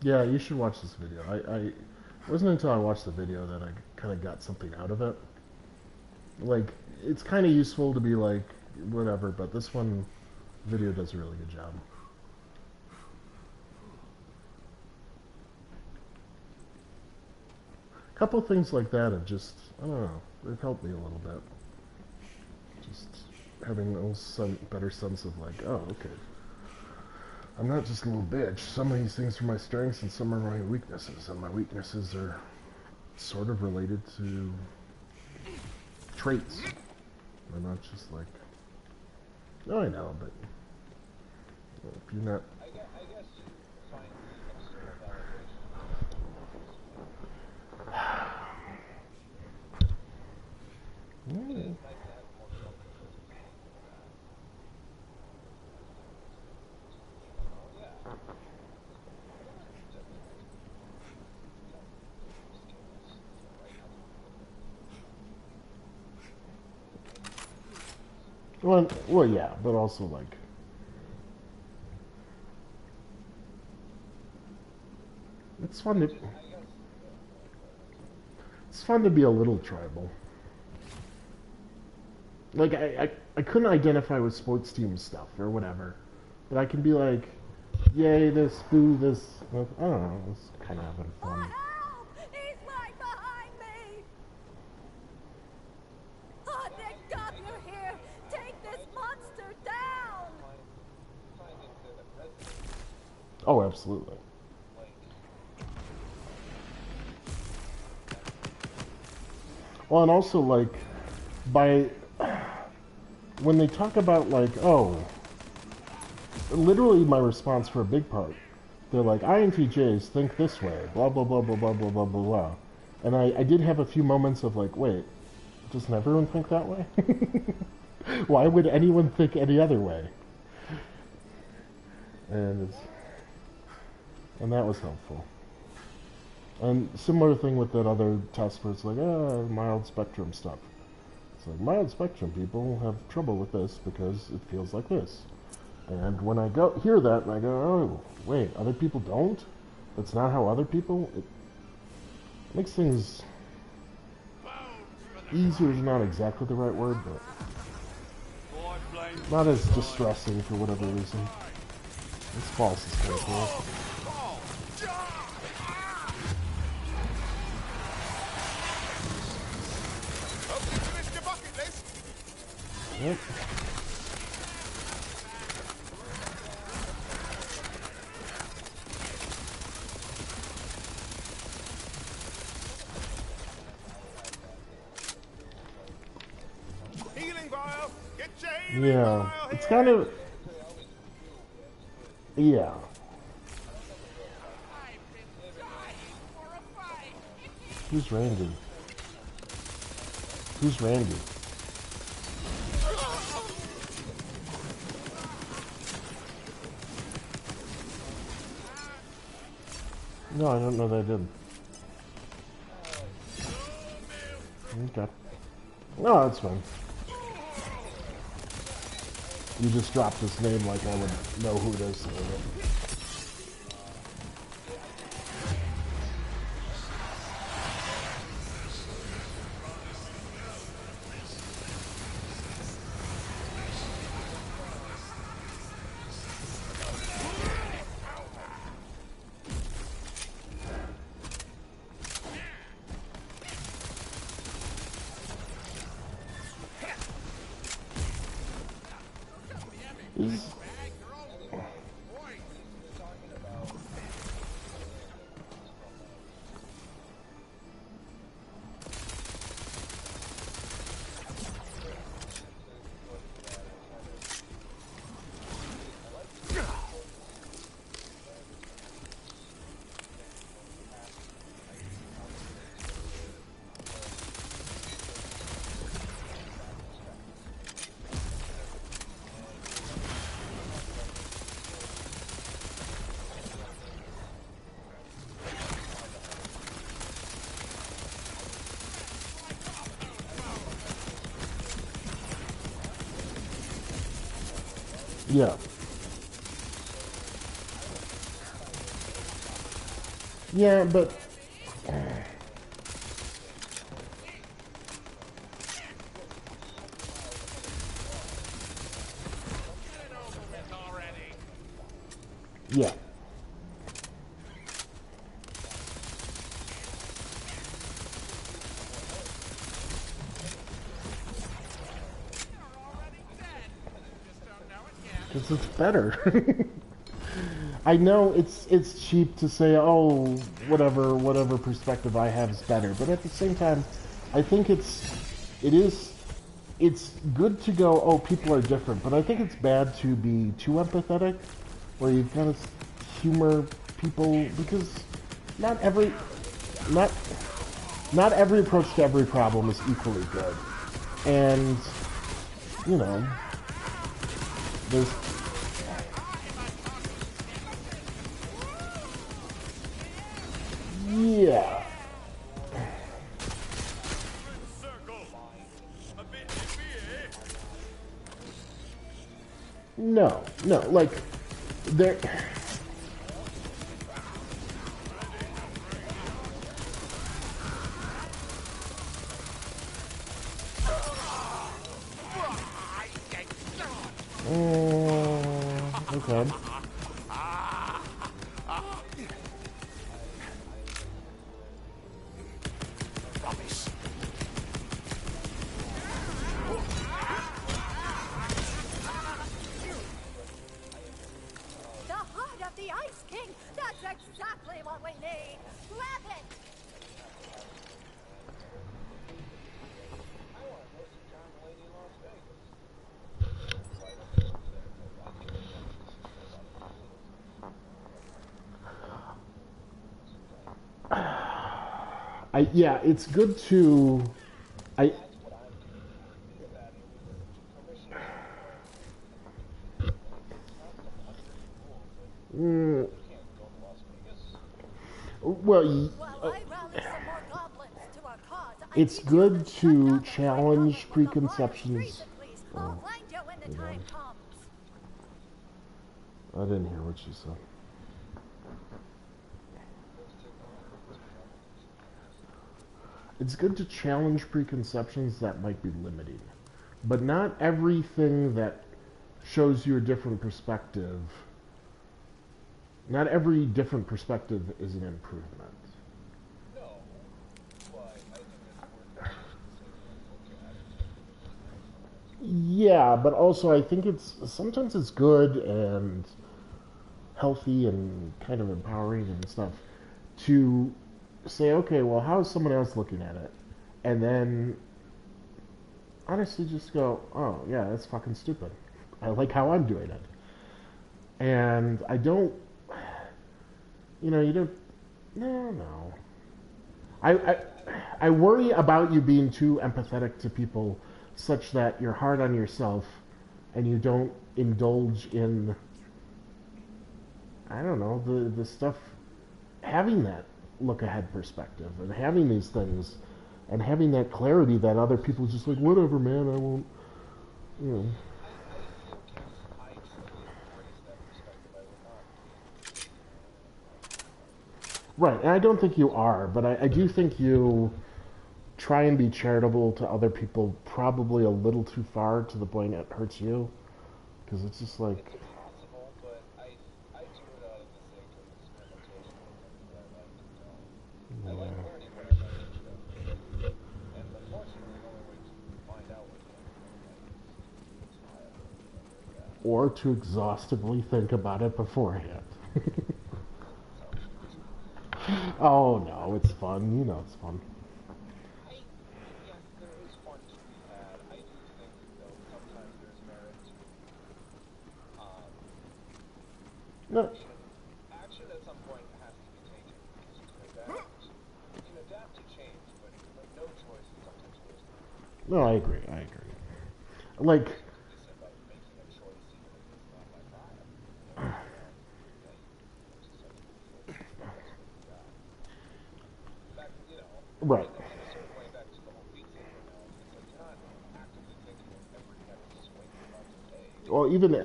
Yeah, you should watch this video. It wasn't until I watched the video that I kind of got something out of it. Like, it's kind of useful to be like, whatever, but this one video does a really good job. A couple things like that have just, I don't know, they've helped me a little bit. Just having a better sense of like, oh, okay. I'm not just a little bitch. Some of these things are my strengths and some are my weaknesses. And my weaknesses are sort of related to traits. They're not just like, oh, I know, but if you're not... I guess you find external validation. Well, yeah, but also like, it's fun to be a little tribal. Like I couldn't identify with sports team stuff or whatever, but I can be like, yay this, boo this. I don't know. It's kind of having fun. He's right behind me! Oh, thank God you're here! Take this monster down! Oh, absolutely. Well, and also like, when they talk about like, oh, literally my response for a big part, they're like, INTJs think this way, blah, blah, blah, blah, blah, blah, blah, blah, blah. And I did have a few moments of like, wait, doesn't everyone think that way? Why would anyone think any other way? And that was helpful. And similar thing with that other test where it's like, mild spectrum stuff. It's like, mild spectrum people have trouble with this because it feels like this. And when I hear that, and I go, oh, wait, other people don't? That's not how other people... It makes things easier is not exactly the right word, but not as distressing for whatever reason. This boss is kind of cool. Yep. Yeah, it's kind of, yeah. Who's Randy? Who's Randy? No, I don't know that I did. Okay. No, that's fine. You just dropped his name like I would know who it is. Yeah. Yeah, but yeah. Because it's better. I know it's cheap to say, oh, whatever perspective I have is better, but at the same time, I think it's good to go, oh, people are different, but I think it's bad to be too empathetic, where you've got to humor people, because not every approach to every problem is equally good, and you know, there's. Yeah. No, like, there... okay. Yeah, it's good to... Well, it's good to challenge preconceptions. Oh, I didn't hear what you said. it's good to challenge preconceptions that might be limiting, but not everything that shows you a different perspective. Not every different perspective is an improvement. No, but I think it's worth it. Yeah, but also I think it's sometimes it's good and healthy and kind of empowering and stuff to say, okay, well, how is someone else looking at it? And then honestly just go, oh, yeah, that's fucking stupid. I like how I'm doing it. And I don't, you don't, no. I worry about you being too empathetic to people such that you're hard on yourself and you don't indulge in, I don't know, the stuff, having that look ahead perspective and having these things and having that clarity that other people just like, whatever, man, I won't, you know. Right, and I don't think you are, but I do think you try and be charitable to other people probably a little too far to the point it hurts you. Because it's just like... It's possible, but I do it out of the sake of experimentation and things that I like to know. I like learning what I like to do. And unfortunately, the only way to find out what I like is Or to exhaustively think about it beforehand. Oh no, it's fun. You know it's fun. Yes, there is fun to be had. I do think, though, sometimes there's merit to No. action at some point has to be taken. You can adapt to change, but no choice is sometimes worse. No, I agree. Like... Right. Well, even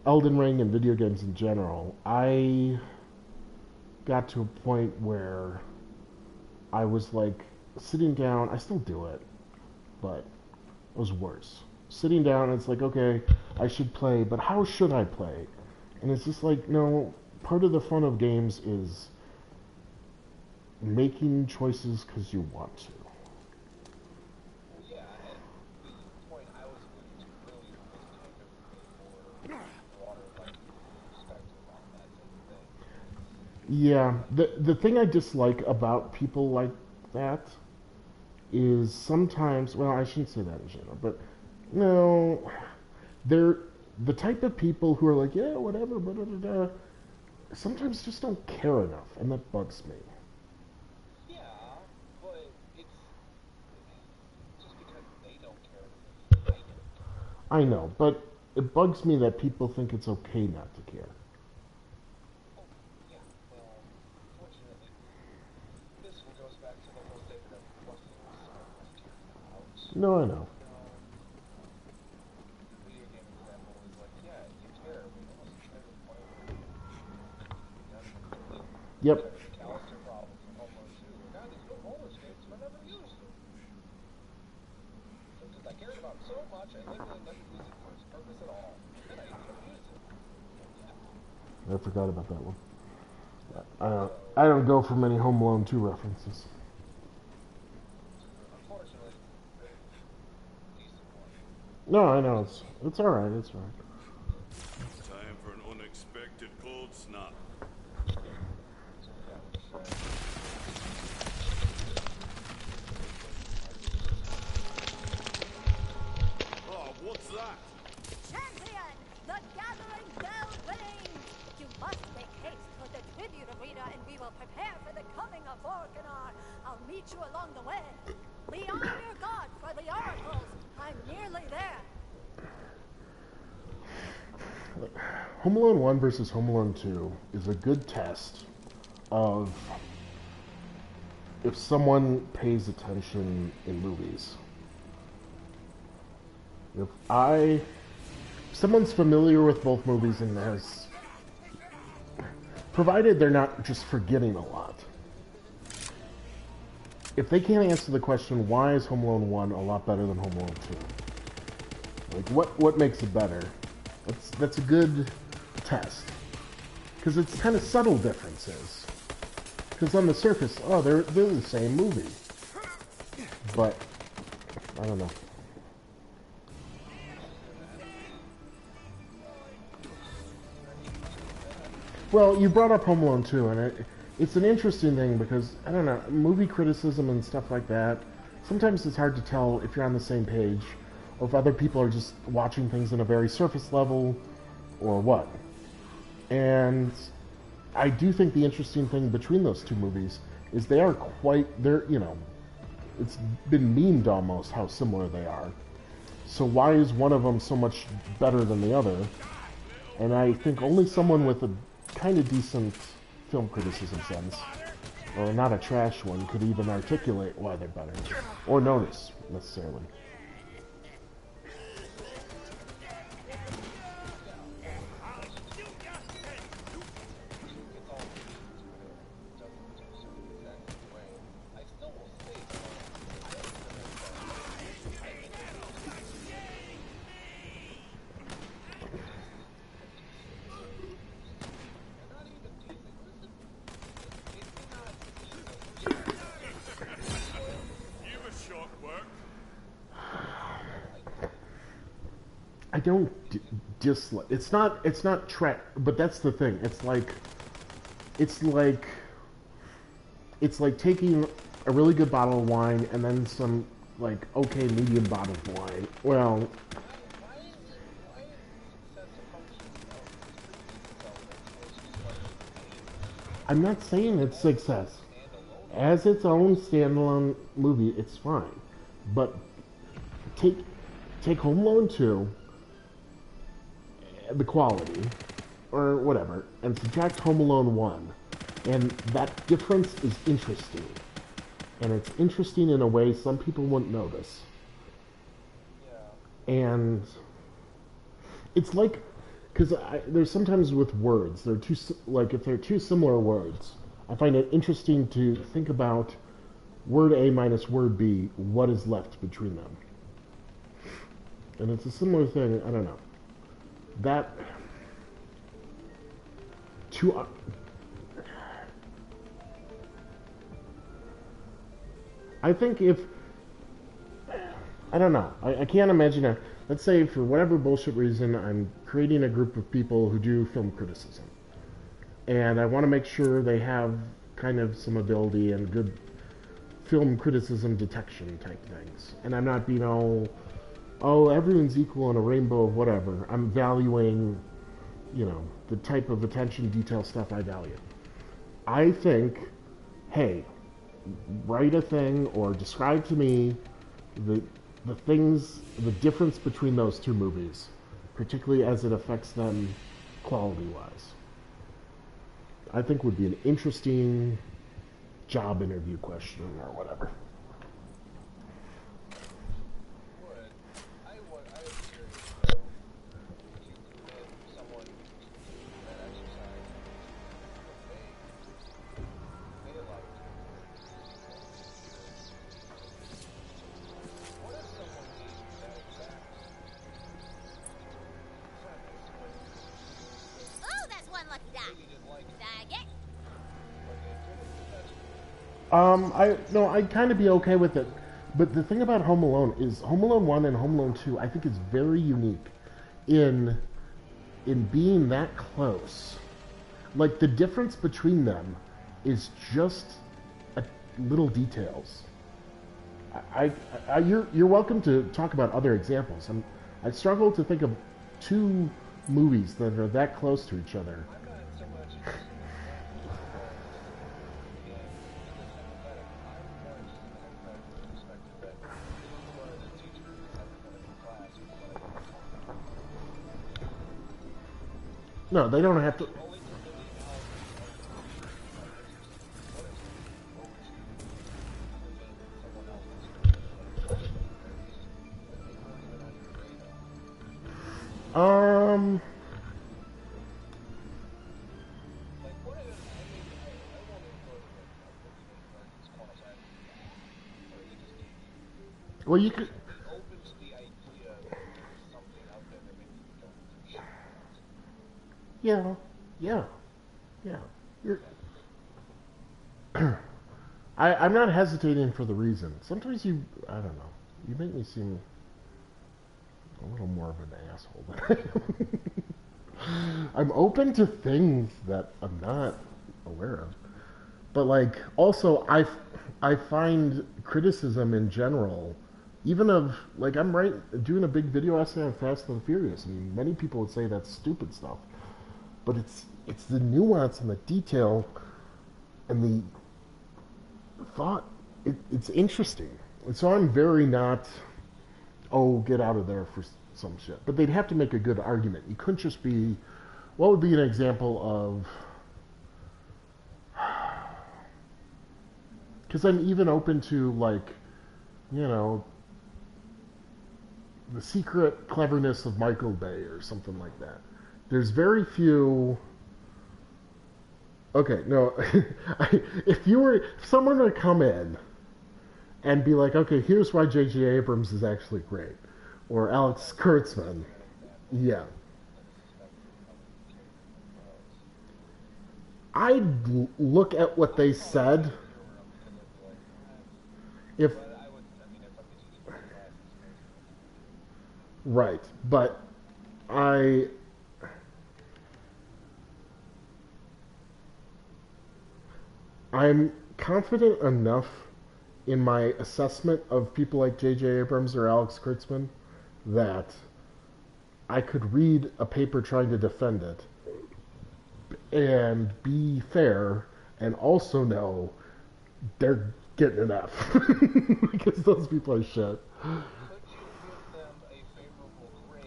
Elden Ring and video games in general, I got to a point where I was like sitting down, I still do it, but it was worse. Sitting down, it's like, okay, I should play, but how should I play? And it's just like, no, part of the fun of games is making choices because you want to. Yeah, and the point I was alluding to earlier was kind of a more broader, like, perspective on that type of thing. Yeah, the thing I dislike about people like that is sometimes, well, I shouldn't say that in general, but no, they're the type of people who are like, yeah, whatever, blah, blah, blah, blah, sometimes just don't care enough, and that bugs me. I know, but it bugs me that people think it's okay not to care. Oh, yeah, well, fortunately, this one goes back to the whole statement of what do you care about? No, I know. The video game example is like, yeah, you care, but almost to the point where you Yep. Callister problems in Home Alone 2. God, these little roller skates were never used. Because I cared about it so much, I literally didn't use it for its purpose at all. Then I ended up using it. Yeah. I forgot about that one. I don't go for many Home Alone 2 references. Unfortunately, decent one. No, I know, it's alright, it's alright. Time for an unexpected cold snap. Oh, what's that? Champion! The gathering bell rings! You must make haste for the tribute arena and we will prepare for the coming of Organar. I'll meet you along the way. Be on your guard for the oracles. I'm nearly there. Home Alone 1 versus Home Alone 2 is a good test of if someone pays attention in movies. If someone's familiar with both movies and has, provided they're not just forgetting a lot. if they can't answer the question, why is Home Alone 1 a lot better than Home Alone 2? Like, what makes it better? That's a good test. Because it's kind of subtle differences. Because on the surface, oh, they're the same movie. But, I don't know. Well, you brought up Home Alone 2, and it's an interesting thing because, I don't know, movie criticism and stuff like that, sometimes it's hard to tell if you're on the same page, or if other people are just watching things on a very surface level, or what. And I do think the interesting thing between those two movies is they're, you know, it's been memed almost how similar they are. So why is one of them so much better than the other? And I think only someone with a kind of decent film criticism sense, or not a trash one, could even articulate why they're better, or notice, necessarily. I don't dislike. It's not trash, but that's the thing. It's like taking a really good bottle of wine and then some like okay medium bottle of wine. Well, I'm not saying it's success. As its own standalone movie, it's fine. But take Home Alone 2, the quality, or whatever, and subtract Home Alone 1. And that difference is interesting. And it's interesting in a way some people wouldn't notice. And it's like, because there's sometimes with words, they're two, like if they're two similar words, I find it interesting to think about word A minus word B, what is left between them. And it's a similar thing, I don't know. That, to, I think if, I don't know, I can't imagine let's say for whatever bullshit reason, I'm creating a group of people who do film criticism. And I want to make sure they have kind of some ability and good film criticism detection type things. And I'm not being oh, everyone's equal in a rainbow of whatever. I'm valuing, you know, the type of attention detail stuff I value. I think, hey, write a thing or describe to me the things, the difference between those two movies, particularly as it affects them quality-wise. I think would be an interesting job interview question or whatever. I'd kind of be okay with it. But the thing about Home Alone is Home Alone 1 and Home Alone 2, I think is very unique in being that close. Like, the difference between them is just little details. You're welcome to talk about other examples. I struggle to think of two movies that are that close to each other. No, they don't have to. Well, you could. Be open to the idea that there's something out there that maybe you don't appreciate. Yeah, yeah, yeah. You're, I'm not hesitating for the reason. Sometimes I don't know, you make me seem a little more of an asshole than I am. I'm open to things that I'm not aware of. But, like, also, I find criticism in general, even of, like, I'm doing a big video essay on Fast and the Furious. I mean, many people would say that's stupid stuff. But it's the nuance and the detail and the thought. It's interesting. And so I'm very not, oh, get out of there for some shit. But they'd have to make a good argument. You couldn't just be, what would be an example of, because I'm even open to, like, you know, the secret cleverness of Michael Bay or something like that. There's very few. Okay, no. If someone were to come in and be like, okay, here's why J.J. Abrams is actually great, or Alex Kurtzman, yeah. I'd look at what they said. If right, but I'm confident enough in my assessment of people like J.J. Abrams or Alex Kurtzman that I could read a paper trying to defend it and be fair and also know they're getting an F because those people are shit. Could you give them a favorable grade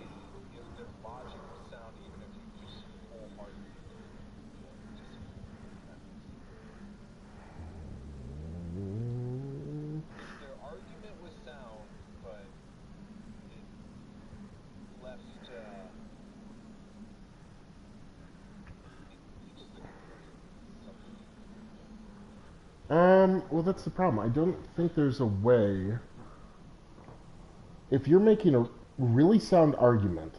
if their logic was sound, even if you just wholeheartedly disagree with that? If their argument was sound, but it left, Well, that's the problem. I don't think there's a way. If you're making a really sound argument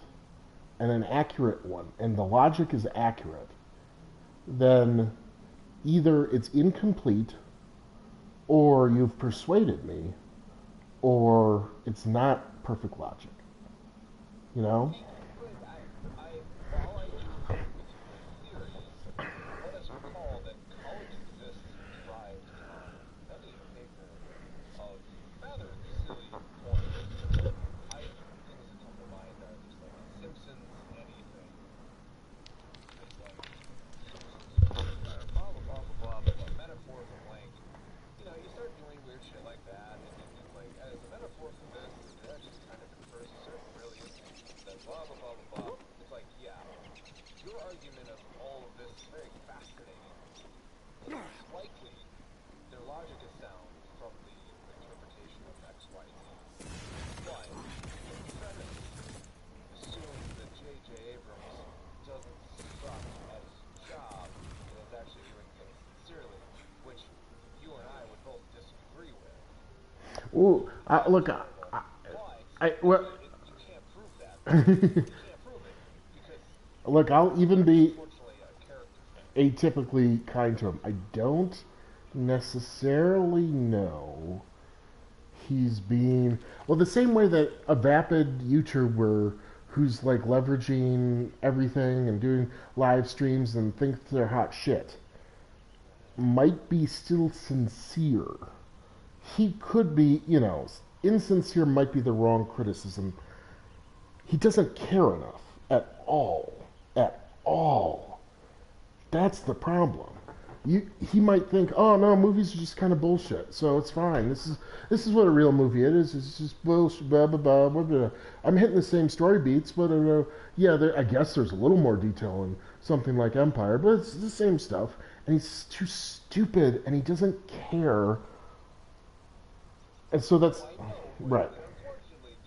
and an accurate one, and the logic is accurate, then either it's incomplete, or you've persuaded me, or it's not perfect logic. You know? While I do agree with your theories, let us recall that college exists and thrives on many a paper of rather silly points. Things that come to mind are just like Simpsons, anything. It's like Simpsons, blah blah blah blah blah blah, metaphor for blank. You know, you start doing weird shit like that, and it's like, as a metaphor for this, that just kind of confers a certain brilliance, that blah blah blah blah blah. It's like, yeah, your argument of all of this is very fascinating. Likely, their logic is sound from the interpretation of X, Y, Z. But the premise assumes that J.J. Abrams doesn't suck at his job and is actually doing things sincerely, which you and I would both disagree with. Ooh, look, well, you can't prove that. You can't prove it because look, I'll even be unfortunately a character thing. atypically kind to him. I don't necessarily know he's being, well, the same way that a vapid YouTuber who's like leveraging everything and doing live streams and thinks they're hot shit might be still sincere. He could be, you know, insincere might be the wrong criticism. He doesn't care enough at all. At all. That's the problem. He might think, oh no, movies are just kind of bullshit, so it's fine. This is what a real movie is. It's just bullshit. Blah blah blah. Blah, blah. I'm hitting the same story beats, but yeah, I guess there's a little more detail in something like Empire, but it's the same stuff. And he's too stupid, and he doesn't care. And so that's right. Unfortunately,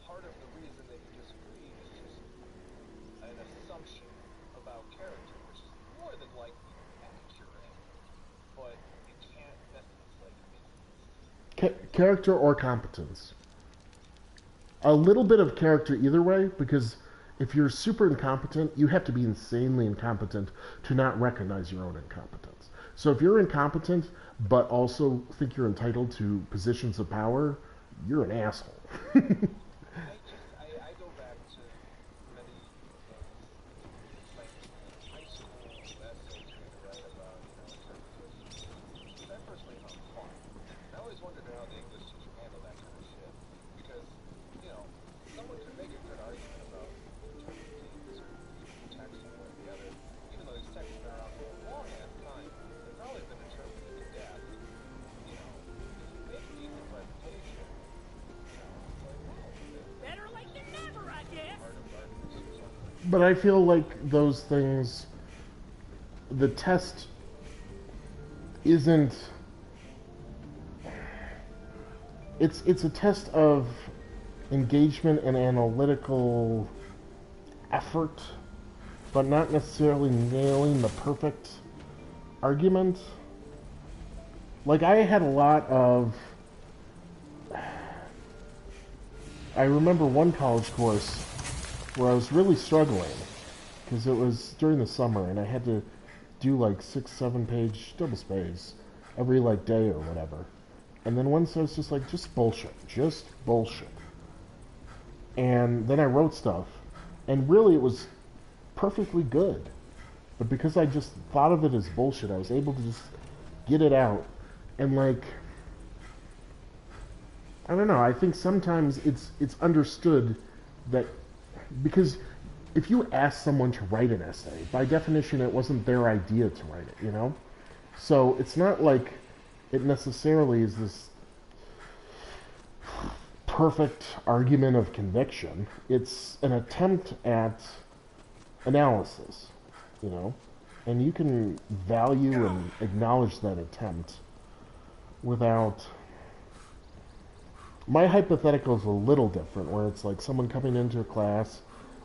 part of the reason that you disagree is just an assumption about character, which is more than likely accurate, but it can't necessarily make sense. character or competence. A little bit of character either way, because if you're super incompetent, you have to be insanely incompetent to not recognize your own incompetence. So if you're incompetent, but also think you're entitled to positions of power, you're an asshole. I go back to many things like high school essays we had to write about, interpretation. I personally found fun. I always wondered how the English teacher handled that kind of shit. Because, someone could make a good argument about interpreting a certain text one way or the other. Even though these texts have been around for a long ass time, they've probably been interpreted to death. If you make a decent presentation, it's like, better late than never, I guess. But I feel like those things, the test isn't, it's a test of engagement and analytical effort, but not necessarily nailing the perfect argument. Like, I had a lot of, I remember one college course where I was really struggling because it was during the summer and I had to do like 6-7 page double-space every like day or whatever. And then once I was just like, just bullshit. And then I wrote stuff, and really it was perfectly good. But because I just thought of it as bullshit, I was able to just get it out. And like, I don't know, I think sometimes it's understood that, because if you ask someone to write an essay, by definition it wasn't their idea to write it, So it's not like it necessarily is this perfect argument of conviction. It's an attempt at analysis, and you can value and acknowledge that attempt without... My hypothetical is a little different, where it's like someone coming into a class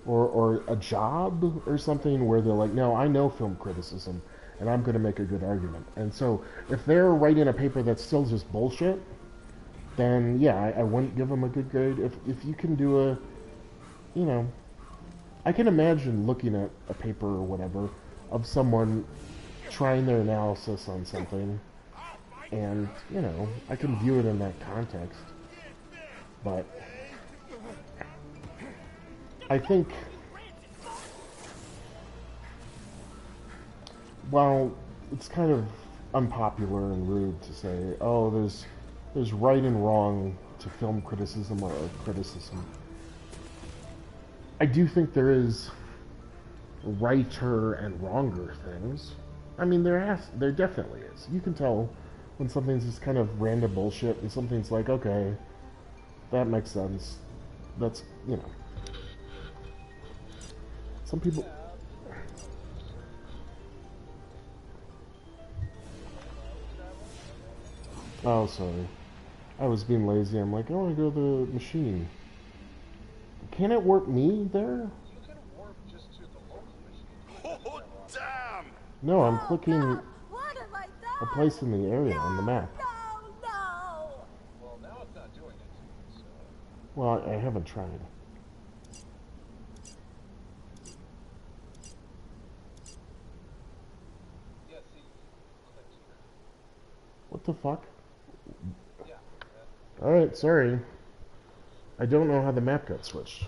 or a job or something where they're like, no, I know film criticism, and I'm going to make a good argument. And so if they're writing a paper that's still just bullshit, then yeah, I wouldn't give them a good grade. If you can do I can imagine looking at a paper or whatever of someone trying their analysis on something, and, I can view it in that context. But I think, while it's kind of unpopular and rude to say, oh, there's right and wrong to film criticism or art criticism, I do think there is righter and wronger things. I mean, there definitely is. You can tell when something's just kind of random bullshit and something's like, okay, that makes sense. That's, some people... Oh, sorry. I was being lazy. I'm like, I want to go to the machine. Can it warp me there? You can warp just to the local machine. Oh, damn! No, I'm clicking What have I done? a place in the area on the map. No! Well, now it's not doing it. So. Well, I haven't tried. Yeah, see, click here. What the fuck? Yeah. Alright, sorry. I don't know how the map got switched.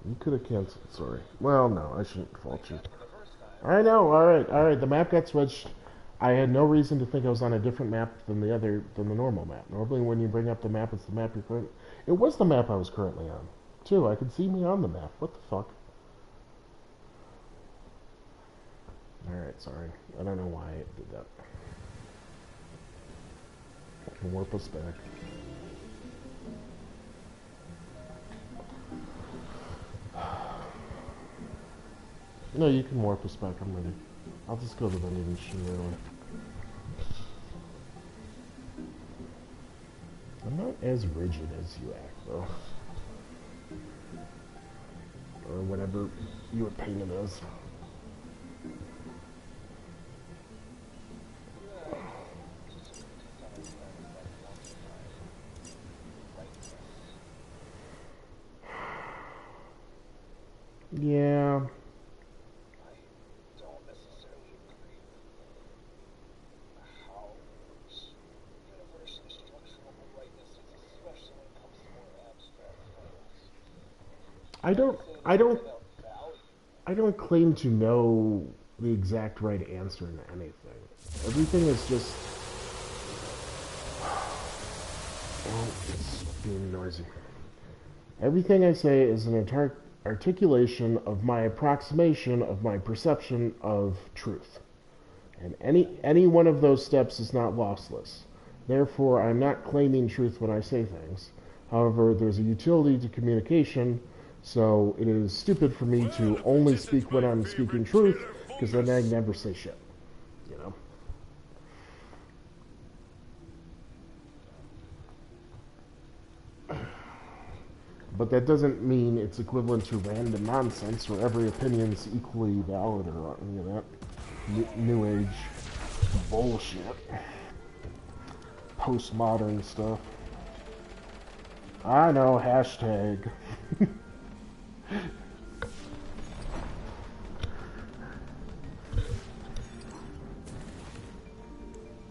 You could have canceled, sorry. Well, no, I shouldn't fault you. I know, alright, the map got switched. I had no reason to think I was on a different map than the normal map. Normally when you bring up the map, it's the map you're currently... It was the map I was currently on, too. I could see me on the map. What the fuck? Alright, sorry. I don't know why it did that. I can warp us back. No, you can warp us back. I'm ready. I'll just go to the vending machine right away. I'm not as rigid as you act, though. Or whatever your opinion is. Yeah, I don't, I don't, I don't claim to know the exact right answer in anything. Everything is just, oh, it's being noisy. Everything I say is an articulation of my approximation of my perception of truth. And any one of those steps is not lossless. Therefore, I'm not claiming truth when I say things. However, there's a utility to communication, so it is stupid for me to only speak when I'm speaking truth, because then I never say shit. You know? But that doesn't mean it's equivalent to random nonsense where every opinion is equally valid or any of that new age bullshit. Postmodern stuff. I know, hashtag.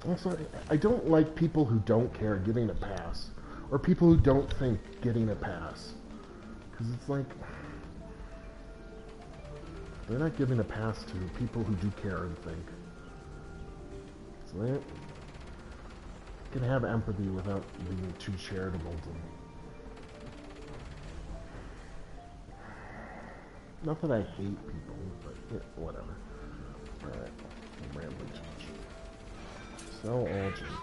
Also, I don't like people who don't care getting a pass. Or people who don't think getting a pass. Because it's like, they're not giving a pass to people who do care and think. So they can have empathy without being too charitable to them. Not that I hate people, but yeah, whatever. Alright, I'm rambling too much. So all junk.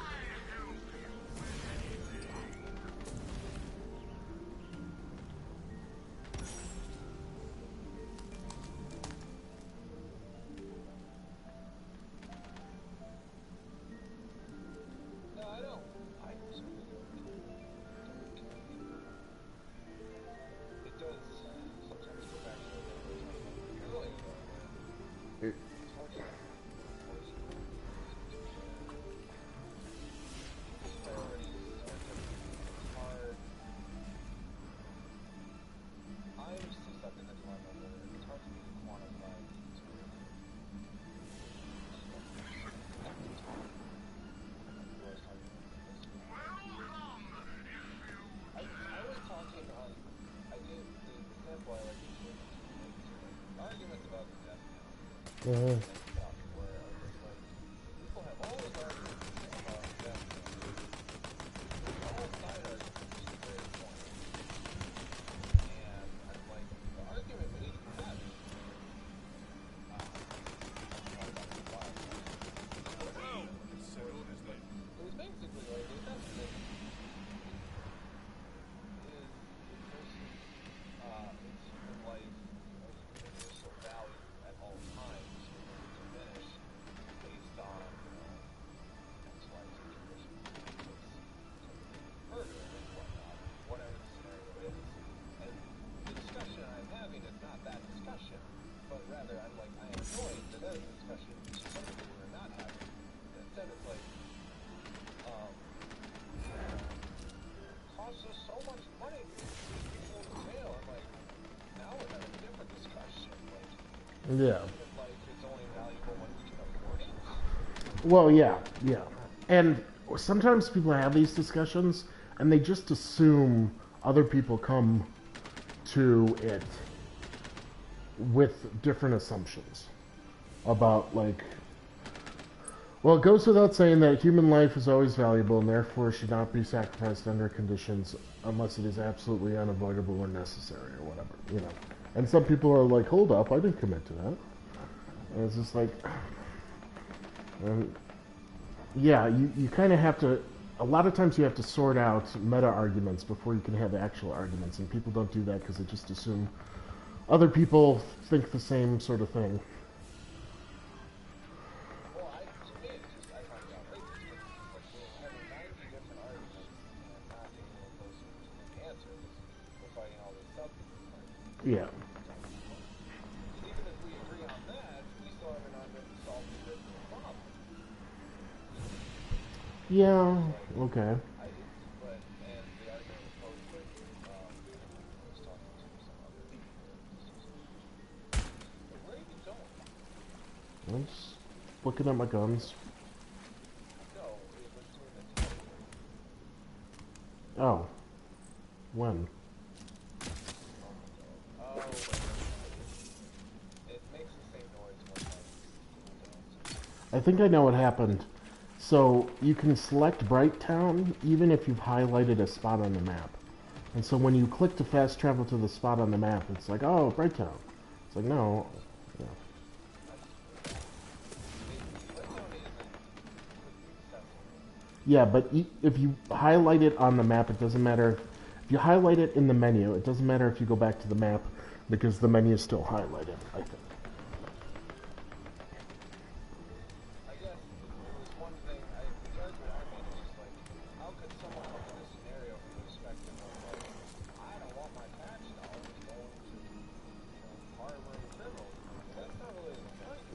Mm-hmm. Yeah. Well, yeah. And sometimes people have these discussions and they just assume other people come to it with different assumptions about, like, well, it goes without saying that human life is always valuable and therefore should not be sacrificed under conditions unless it is absolutely unavoidable or necessary or whatever, you know. And some people are like, hold up, I didn't commit to that. And it's just like, yeah, you kind of have to, a lot of times you have to sort out meta arguments before you can have actual arguments, and people don't do that because they just assume other people think the same sort of thing. Yeah. Yeah, okay. I'm just looking at my guns. Oh. When? I think I know what happened. So you can select Bright Town even if you've highlighted a spot on the map. And so when you click to fast travel to the spot on the map, it's like, oh, Bright Town. It's like, no. Yeah. Yeah, but if you highlight it on the map, it doesn't matter. If you highlight it in the menu, it doesn't matter if you go back to the map because the menu is still highlighted, I think.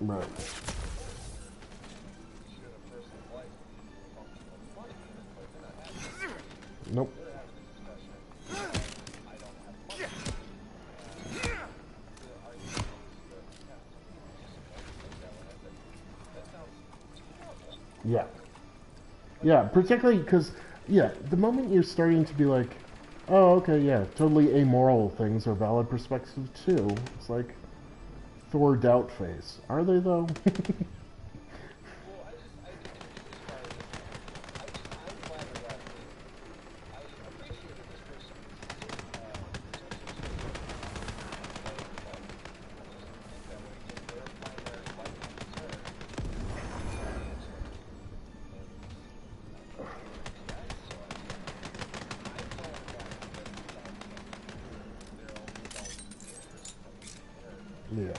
Right. Nope. Yeah. Yeah, particularly because, yeah, the moment you're starting to be like, oh, okay, yeah, totally amoral things are valid perspective too. It's like Thor doubt face. Are they though? Yeah.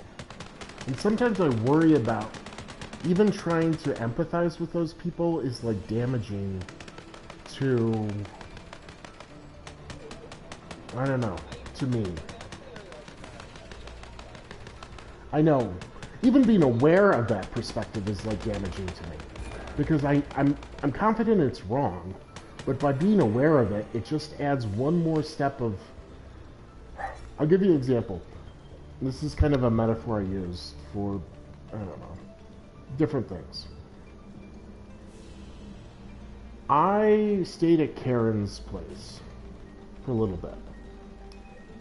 And sometimes I worry about even trying to empathize with those people is like damaging to, I don't know, to me. I know. Even being aware of that perspective is like damaging to me. Because I'm confident it's wrong, but by being aware of it, it just adds one more step of... I'll give you an example. This is kind of a metaphor I use for, I don't know, different things. I stayed at Karen's place for a little bit.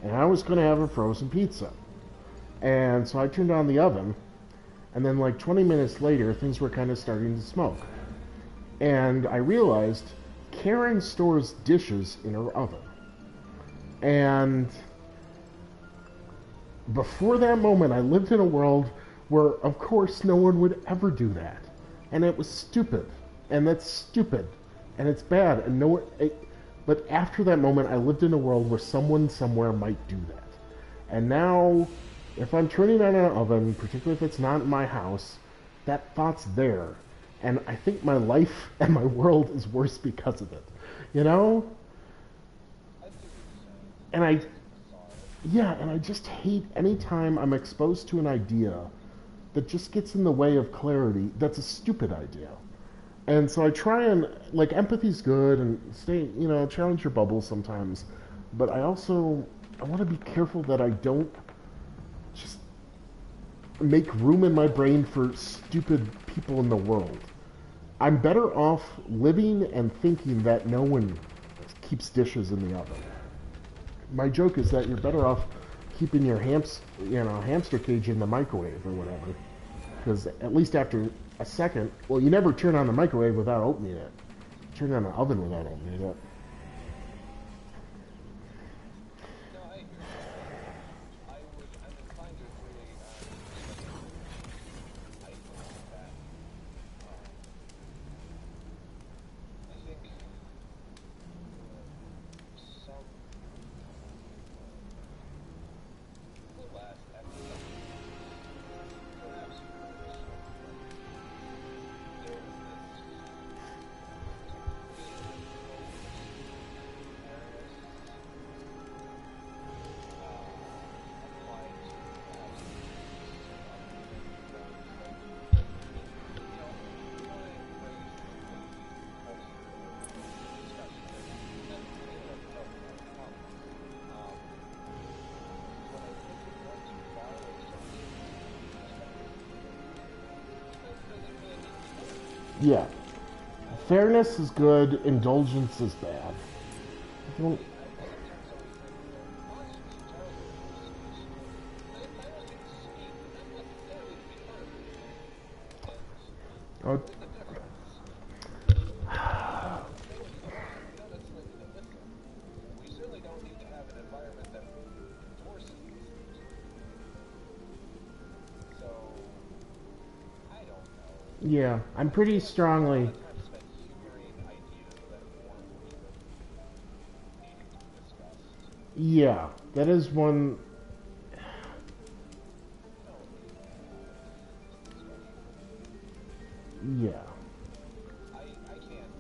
And I was going to have a frozen pizza. And so I turned on the oven, and then like 20 minutes later, things were kind of starting to smoke. And I realized Karen stores dishes in her oven. And before that moment, I lived in a world where, of course, no one would ever do that. And it was stupid. And that's stupid. And it's bad. And no one... But after that moment, I lived in a world where someone somewhere might do that. And now, if I'm turning on an oven, particularly if it's not in my house, that thought's there. And I think my life and my world is worse because of it. You know? And I just hate any time I'm exposed to an idea that just gets in the way of clarity that's a stupid idea. And so I try and, like, empathy's good and stay, you know, challenge your bubble sometimes. But I want to be careful that I don't just make room in my brain for stupid people in the world. I'm better off living and thinking that no one keeps dishes in the oven. My joke is that you're better off keeping your hamster cage in the microwave or whatever. Because at least after a second, well, you never turn on the microwave without opening it. Turn on the oven without opening it. Yeah. Fairness is good, indulgence is bad. Oh, There's a difference. Maybe we don't necessarily need to listen. We certainly don't need to have an environment that endorses these things. So, I don't know. yeah, I'm I pretty feel like there's a lot strongly. of time spent humoring ideas that weren't even needing to be discussed. Yeah, that is one. We don't really need to have this discussion. Yeah. I can't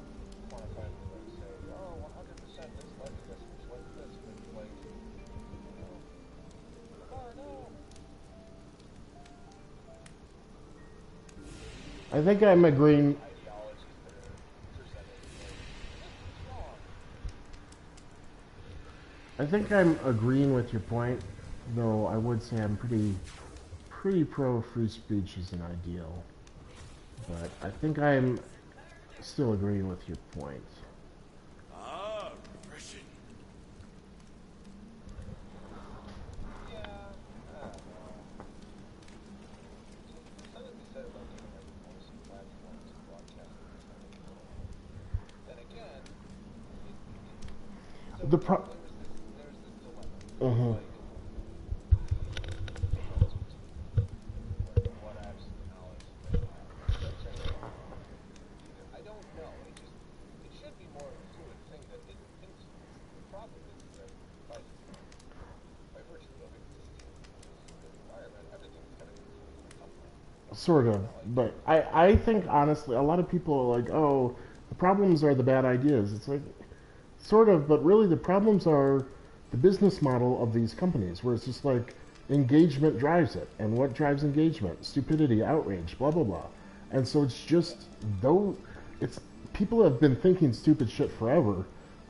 quantifiably like say, oh, 100% this led to this, which led to this, but like, you know, Lamar, no. I think I'm agreeing. Ideologies that are presented like, this is wrong. I think I'm agreeing with your point, though I would say I'm pretty pro free speech as an ideal. But I think I'm still agreeing with your point. Ah, refreshing. Yeah, I don't know. There's something to be said about giving every voice a platform to broadcast their opinion. Then again, so The pro. there's this dilemma. Uh-huh. Like, what absolute knowledge they have. That's just either. I don't know. It should be more of a fluid thing that it thinks. The problem is that by virtue of existing in the environment, everything's going to be fluid at some point. Sort of, but I think honestly, a lot of people are like, oh, the problems are the bad ideas. It's like, sort of, but really the problems are the business model of these companies, where it's just like engagement drives it, and what drives engagement? Stupidity, outrage, blah blah blah, and so it's just though it's people have been thinking stupid shit forever,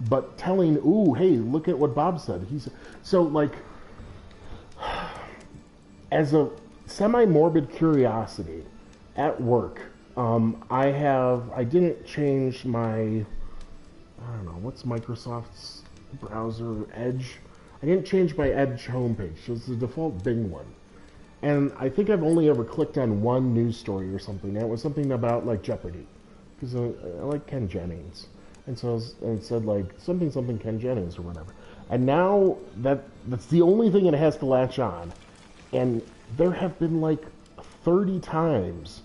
but telling, ooh, hey, look at what Bob said. He's so like as a semi-morbid curiosity at work. I didn't change my I don't know, what's Microsoft's browser, Edge? I didn't change my Edge homepage, so it's the default Bing one. And I think I've only ever clicked on one news story or something, and it was something about, like, Jeopardy. Because I like Ken Jennings. And so it said, like, something Ken Jennings or whatever. And now that's the only thing it has to latch on. And there have been, like, 30 times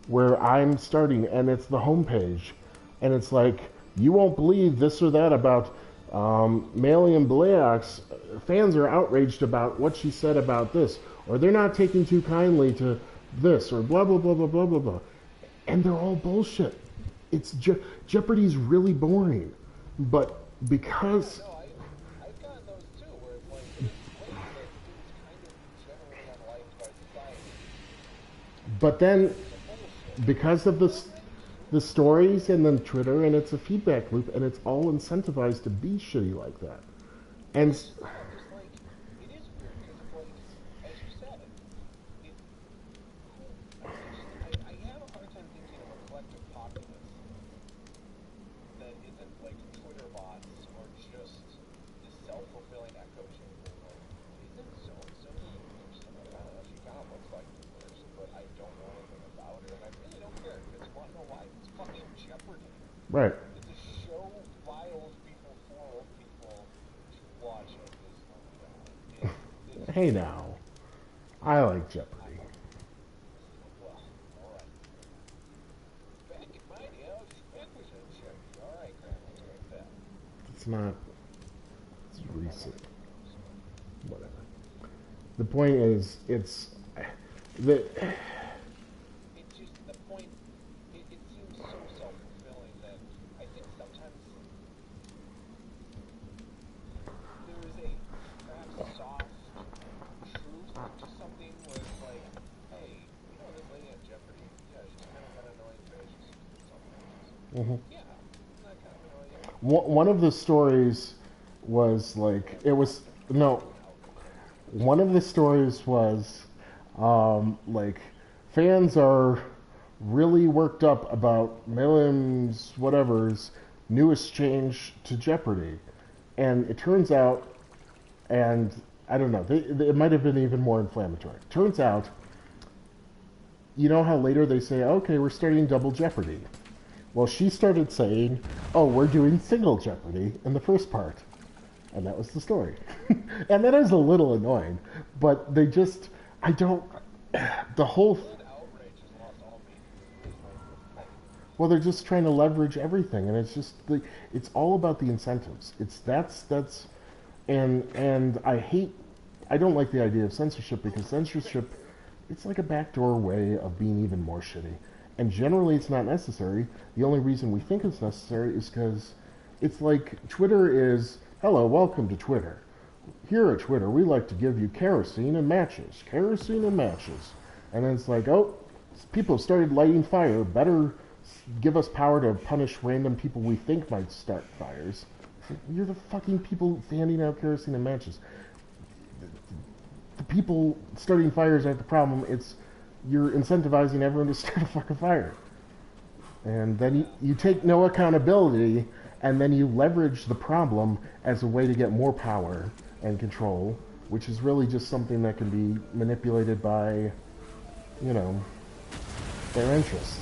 where I'm starting, and it's the homepage, and it's like, you won't believe this or that about Malian Blaylock's. Fans are outraged about what she said about this, or they're not taking too kindly to this, or blah, blah, blah, blah, blah, blah, blah. And they're all bullshit. Jeopardy's really boring. But because... No, I've gotten those too, where it's like, it's claimed that it's kind of generally unliked by society. But then, because of the stories and then Twitter, and it's a feedback loop, and it's all incentivized to be shitty like that. And Just like, it is weird, because it's like, as you said, I have a hard time thinking of a collective populace that isn't like Twitter bots or just this self-fulfilling echo chamber. Like, isn't so-and-so the person? I don't know, she kind of looks like the person, but I don't know anything about her, and I really don't care, because you want to know why? It's fucking Jeopardy. right. It's a show by old people for old people to watch at this point. It's Hey now, I like Jeopardy. well, alright. Back in my day, I was just backwards on Jeopardy. Alright, Grandma, let's go with that. It's not. It's recent. Whatever. The point is, it's the. It just, the point, it seems so self-fulfilling that I think sometimes there is a perhaps soft truth to something where it's like, hey, you know this lady at Jeopardy? Yeah, she's kind of got an annoying face. She's self-conscious. Yeah, isn't that kind of annoying? One of the stories was like it was no. One of the stories was like fans are really worked up about Millions whatever's newest change to Jeopardy, and it turns out, and I don't know, it might have been even more inflammatory. Turns out you know how later they say, okay, we're starting Double Jeopardy. Well, she started saying, oh, we're doing Single Jeopardy in the first part. And that was the story. And that is a little annoying. But they just, I don't, the whole, well, they're just trying to leverage everything. And it's just, it's all about the incentives. And I don't like the idea of censorship because censorship, it's like a backdoor way of being even more shitty. And generally it's not necessary. The only reason we think it's necessary is because it's like Twitter is, hello, welcome to Twitter. Here at Twitter, we like to give you kerosene and matches. Kerosene and matches. And then it's like, oh, people have started lighting fire. Better give us power to punish random people we think might start fires. You're the fucking people handing out kerosene and matches. The people starting fires aren't the problem. It's you're incentivizing everyone to start a fucking fire. And then you take no accountability, and then you leverage the problem as a way to get more power and control, which is really just something that can be manipulated by, you know, their interests.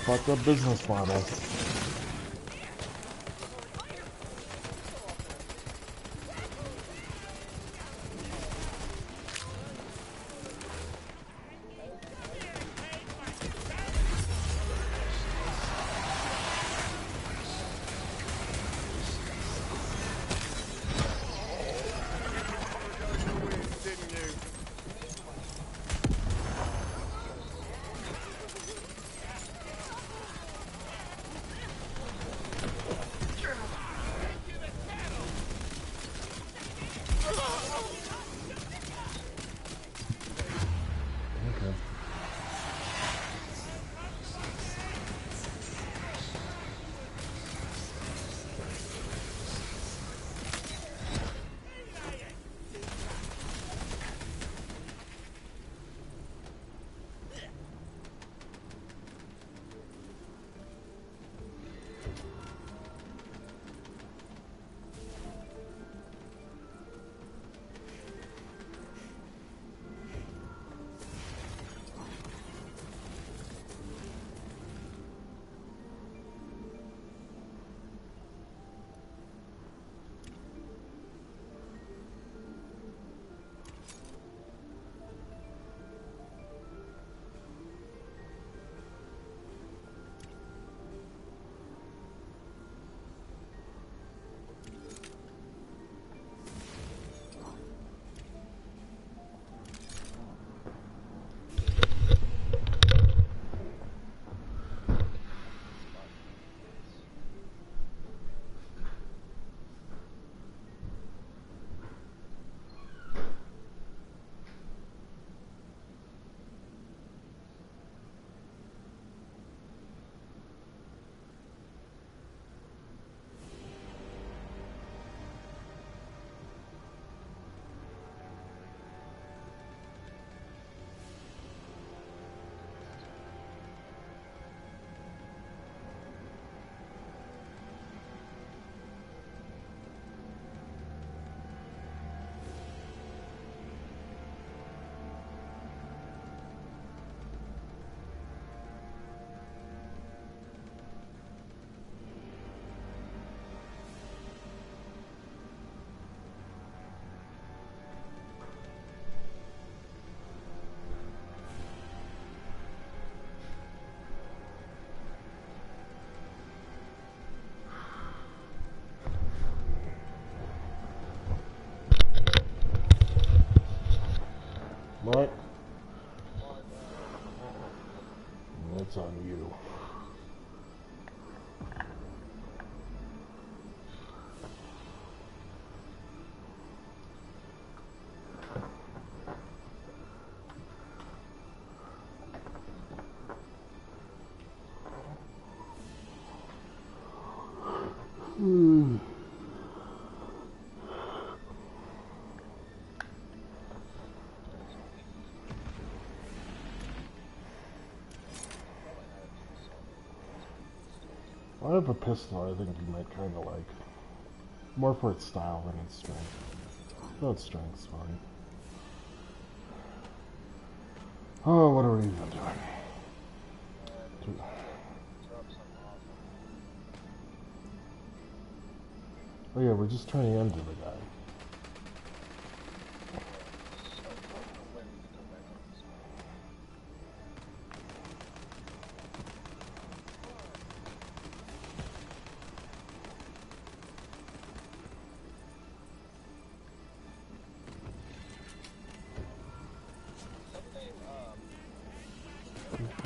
Fucked up business model. That's on you. I have a pistol I think you might kind of like. More for its style than its strength. Though its strength's fine. Oh, what are we even doing? Oh yeah, we're just trying to end the guy.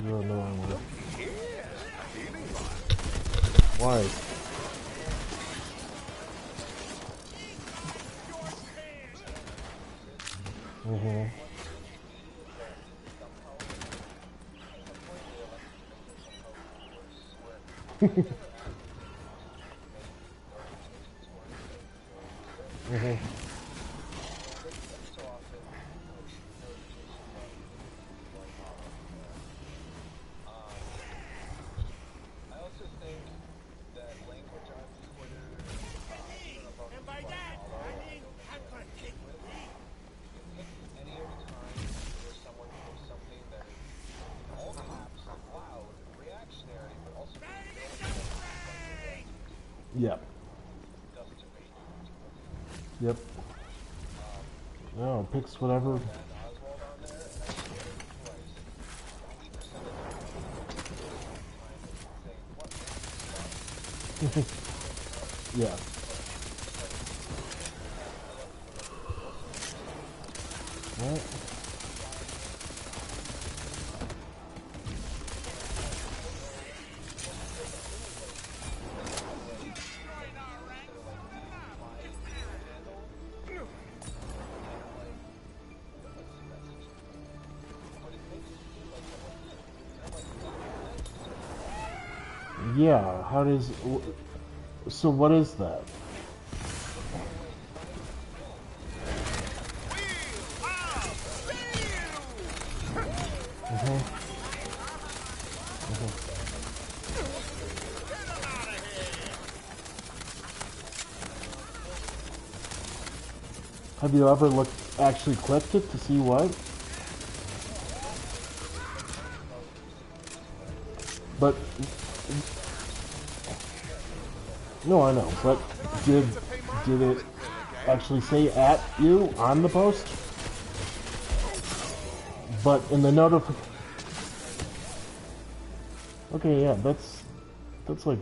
No, no, no. Why? Mm-hmm. Mm-hmm. Yep. Yep. No, picks whatever. Yeah. What? Yeah, how does... So what is that? Mm-hmm. Mm-hmm. Have you ever actually clicked it to see what? But... No, I know, but did it actually say at you on the post? But in the notification... Okay, yeah, that's like...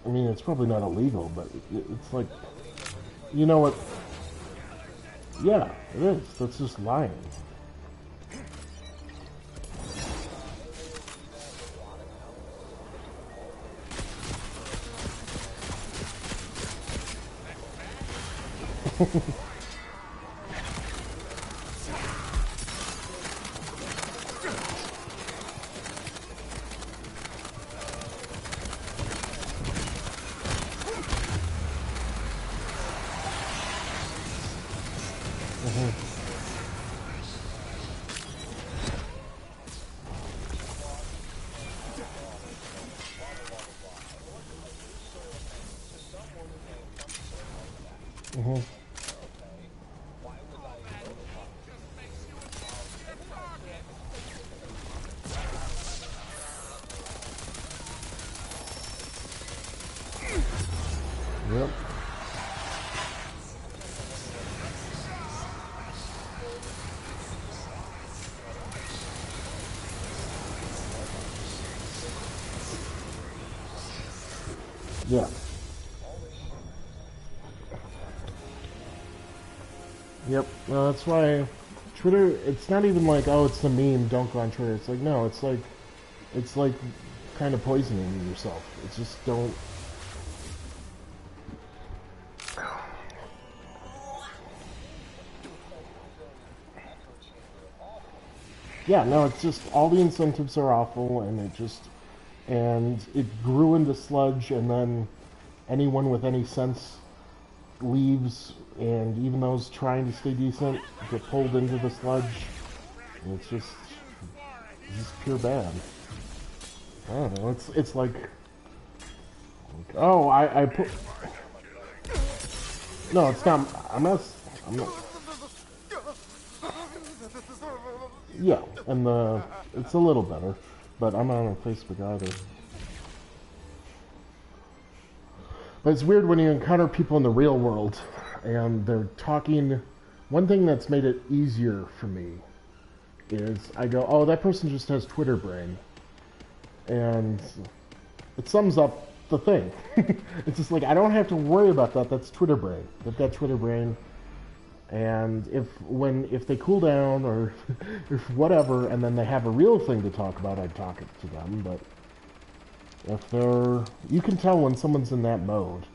I mean, it's probably not illegal, but it's like... You know what? Yeah, it is. That's just lying. Mm-hmm. Yep. Yeah. Yep. No, that's why Twitter, it's not even like, oh, it's the meme, don't go on Twitter. It's like, no, it's like kind of poisoning yourself. It's just don't. Yeah, no, it's just all the incentives are awful, and it grew into sludge, and then anyone with any sense leaves, and even those trying to stay decent get pulled into the sludge. And it's just pure bad. I don't know. It's like oh, I put. No, it's not. I'm not. Yeah, and it's a little better, but I'm not on Facebook either. But it's weird when you encounter people in the real world, and they're talking. One thing that's made it easier for me is I go, oh, that person just has Twitter brain, and it sums up the thing. It's just like, I don't have to worry about that. That's Twitter brain. They've got Twitter brain. And if they cool down or if whatever, and then they have a real thing to talk about, I'd talk it to them. But if you can tell when someone's in that mode.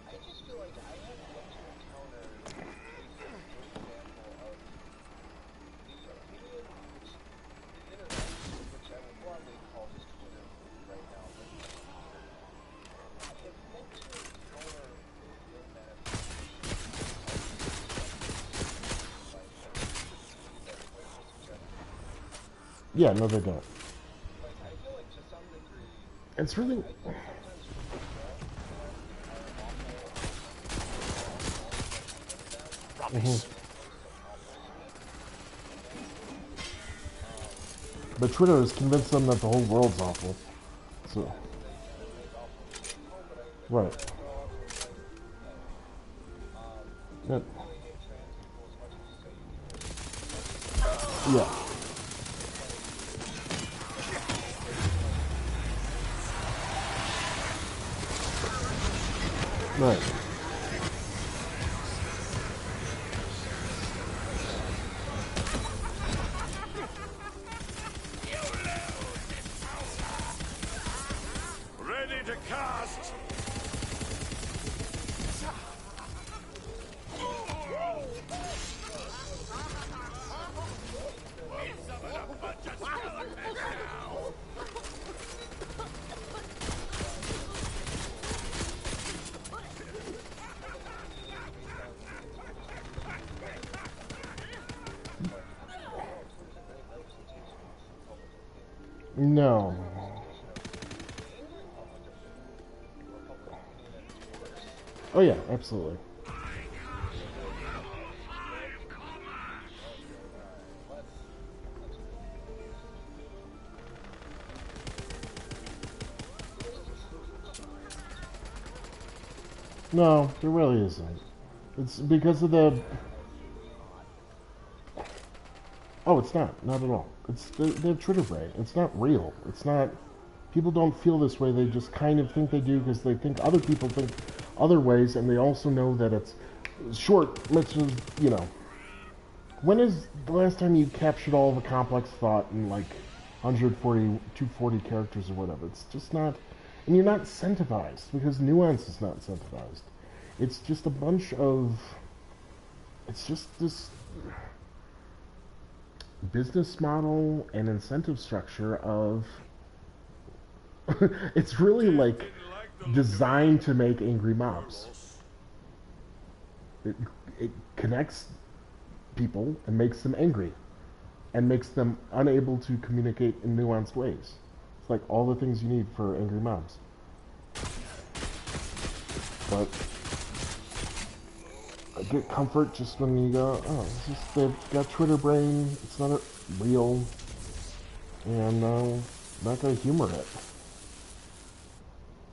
I just feel like I have yet to encounter a good example of the opinion, which the internet, which I will broadly call just Twitter right now, but I have yet to encounter a real manifestation. Yeah, no, they don't. Like, I feel like to some degree, It's really. But Twitter has convinced them that the whole world's awful. So. Right. Yeah. Yeah. Right. Ready to cast. No. Oh yeah, absolutely. No, there really isn't. It's because of the... Oh, it's not. Not at all. It's they have Twitter brain. It's not real. It's not... People don't feel this way. They just kind of think they do because they think other people think other ways, and they also know that it's short, which is, you know... When is the last time you captured all of a complex thought in, like, 240 characters or whatever? It's just not... And you're not incentivized, because nuance is not incentivized. It's just a bunch of... It's just this business model and incentive structure of... It's really, like, designed to make angry mobs. It connects people and makes them angry. And makes them unable to communicate in nuanced ways. It's like all the things you need for angry mobs. But I get comfort just when you go, oh, it's just they've got Twitter brain, it's not real, and I'm not going to humor it.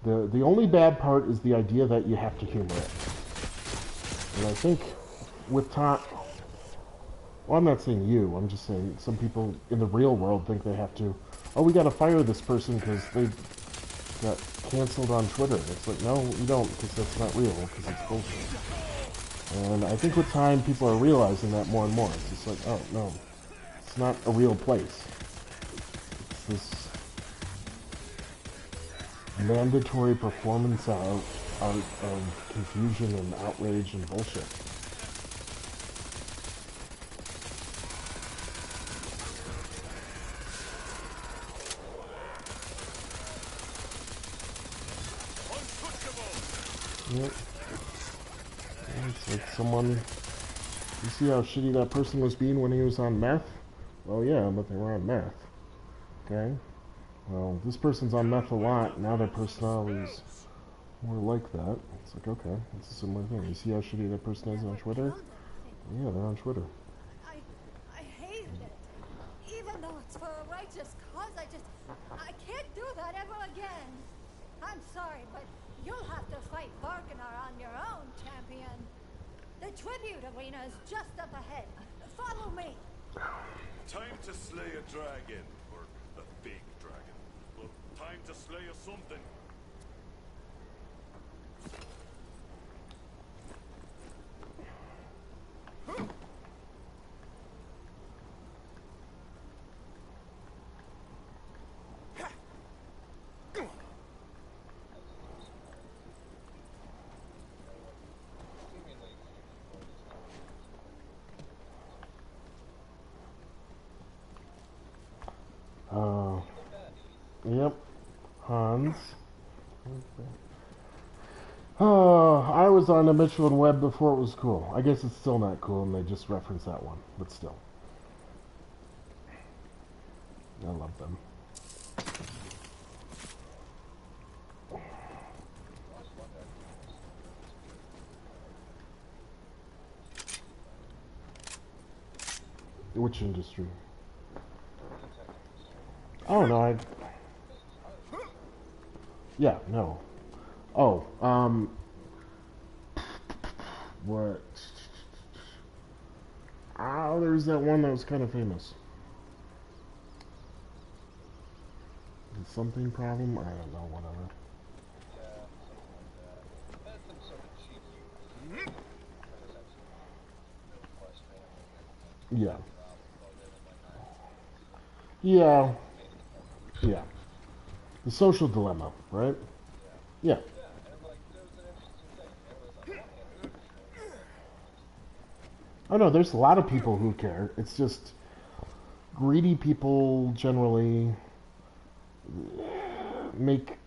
The only bad part is the idea that you have to humor it. And I think with time... Well, I'm not saying you, I'm just saying some people in the real world think they have to, oh, we gotta fire this person because they got canceled on Twitter. It's like, no, you don't, because that's not real, because it's bullshit. And I think with time, people are realizing that more and more. It's just like, oh, no, it's not a real place. It's this mandatory performance art of confusion and outrage and bullshit. Yep. It's like someone... You see how shitty that person was being when he was on meth? Well, yeah, but they were on meth. Okay? Well, this person's on meth a lot, now their personality is more like that. It's like, okay, it's a similar thing. You see how shitty that person is on Twitter? Yeah, they're on Twitter. I hated it. Even though it's for a righteous cause, I can't do that ever again. I'm sorry, but you'll have to fight Barganar on your own, champion. The tribute arena is just up ahead. Follow me. Time to slay a dragon, or a big dragon. Well, time to slay a something. Yep. Hans. Oh, I was on the Michelin Web before it was cool. I guess it's still not cool, and they just reference that one, but still. I love them. Which industry? Oh, no, Yeah, no. Oh, what? Oh, there's that one that was kind of famous. Something problem? I don't know, whatever. Yeah. Yeah. Yeah. The social dilemma, right? Yeah. Oh no, there's a lot of people who care. It's just greedy people generally make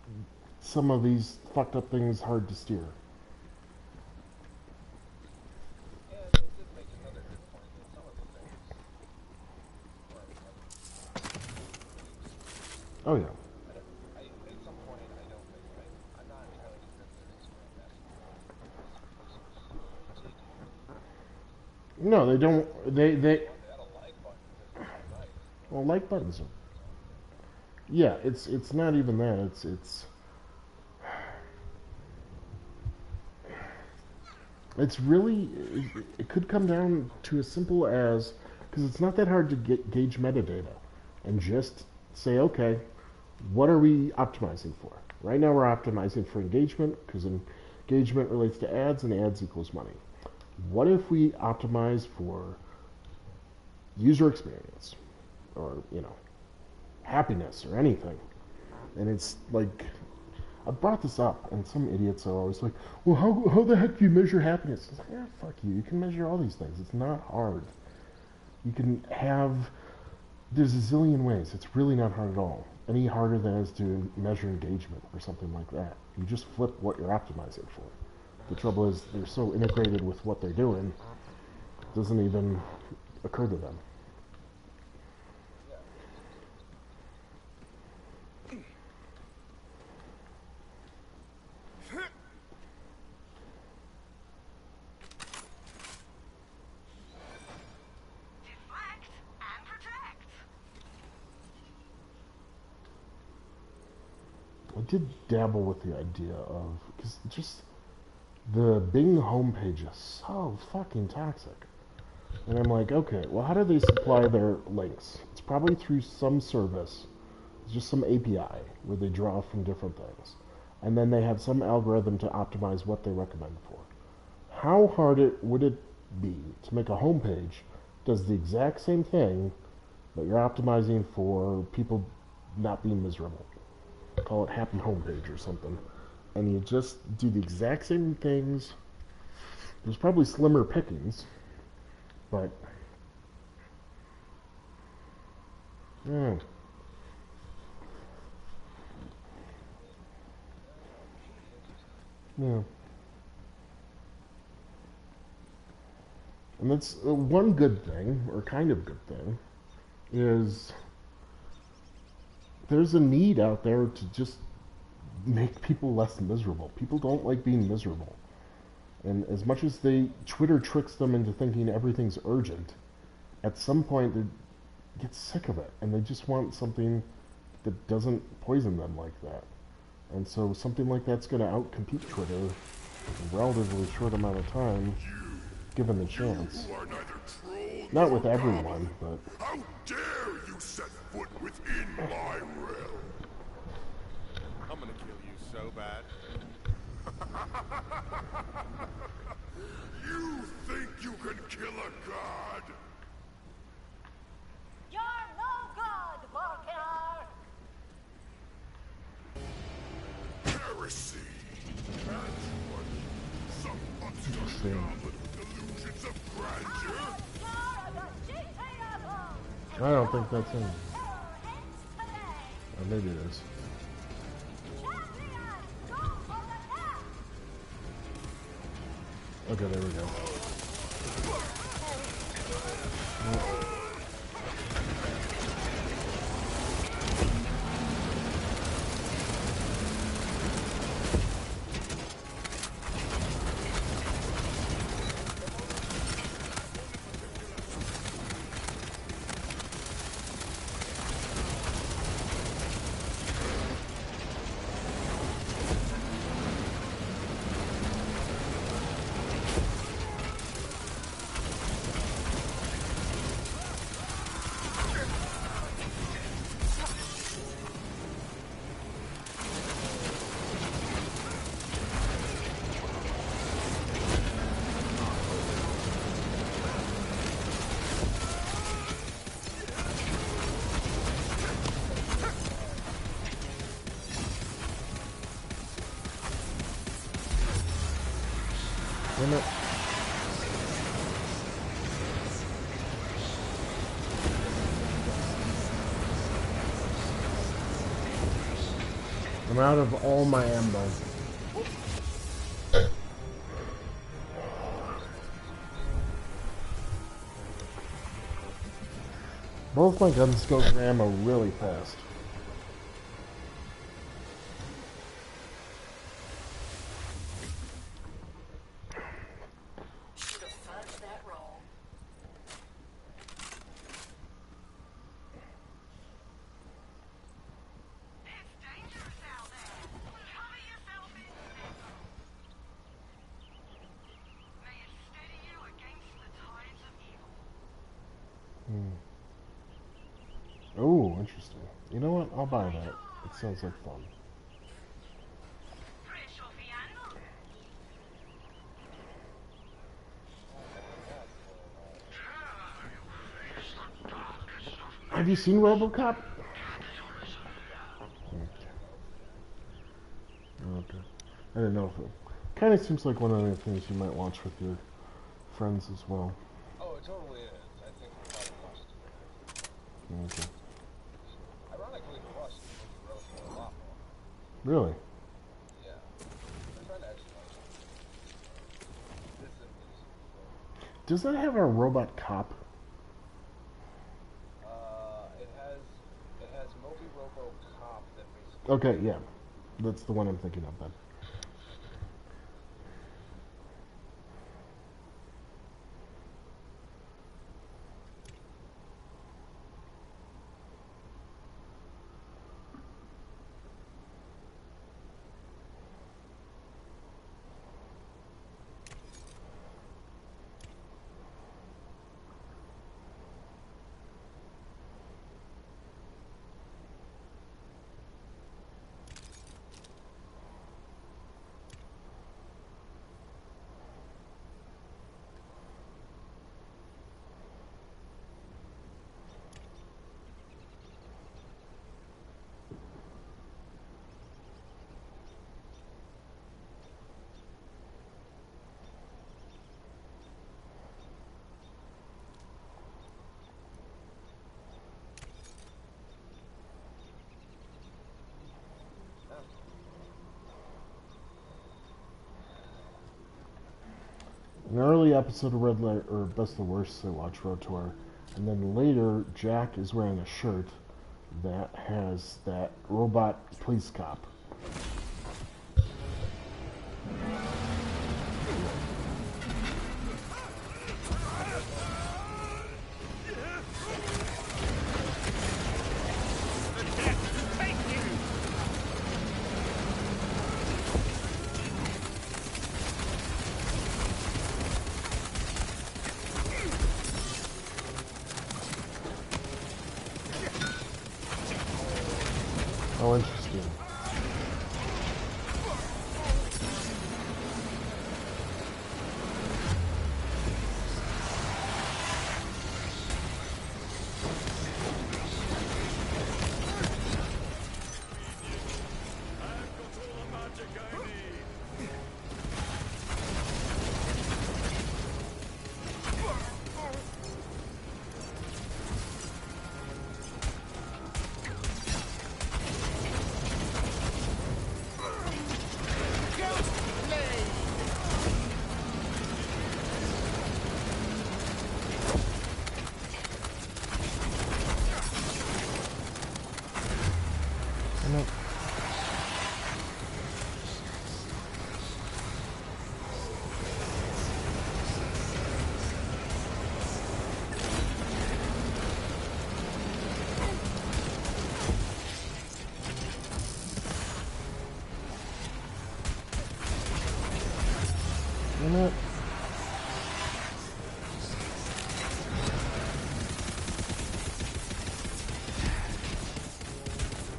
some of these fucked up things hard to steer. Oh yeah. No, they don't. They. Well, like buttons. Yeah, it's not even that. It's really. It could come down to as simple as, because it's not that hard to gauge metadata, and just say, okay, what are we optimizing for? Right now, we're optimizing for engagement, because engagement relates to ads, and ads equals money. What if we optimize for user experience, or happiness, or anything? And it's like, I brought this up, and some idiots are always like, well, how the heck do you measure happiness? It's like, yeah, fuck you. You can measure all these things. It's not hard. You can have, there's a zillion ways. It's really not hard at all. Any harder than it is to measure engagement or something like that. You just flip what you're optimizing for. The trouble is, they're so integrated with what they're doing, it doesn't even occur to them. I did dabble with the idea of, because just the Bing homepage is so fucking toxic. And I'm like, okay, well, how do they supply their links? It's probably through some service. It's just some API where they draw from different things. And then they have some algorithm to optimize what they recommend for. How hard would it be to make a homepage does the exact same thing, but you're optimizing for people not being miserable? call it Happen Homepage or something. And you just do the exact same things. There's probably slimmer pickings, but yeah. Yeah. And that's one good thing, or kind of good thing, is there's a need out there to just make people less miserable. People don't like being miserable. And as much as Twitter tricks them into thinking everything's urgent, at some point they get sick of it, and they just want something that doesn't poison them like that. And so something like that's going to outcompete Twitter in a relatively short amount of time, given the chance. Not with everyone, but... How dare you set foot within my realm? I'm gonna kill you so bad. You think you can kill a god? You're no god, Barker! Heresy! That's what some obscure goblin with delusions of grandeur? I don't think that's him. Or maybe it is. Okay, there we go. Damn it. I'm out of all my ammo. Both my guns go through ammo really fast. Oh, interesting. You know what? I'll buy that. It sounds like fun. Have you seen RoboCop? Okay. I didn't know if it kind of seems like one of the things you might watch with your friends as well. Oh, it totally is. I think we'll probably watch it together. Okay. Ironically, we watched the movie Road a lot more. Really? Yeah. I'm trying to exercise. This is Does that have a robot cop? it has Moby Robo Cop that basically. Okay, yeah. That's the one I'm thinking of then. early episode of Red Light or Best of the Worst, I watched Road Tour, and then later Jack is wearing a shirt that has that robot police cop. Oh, interesting.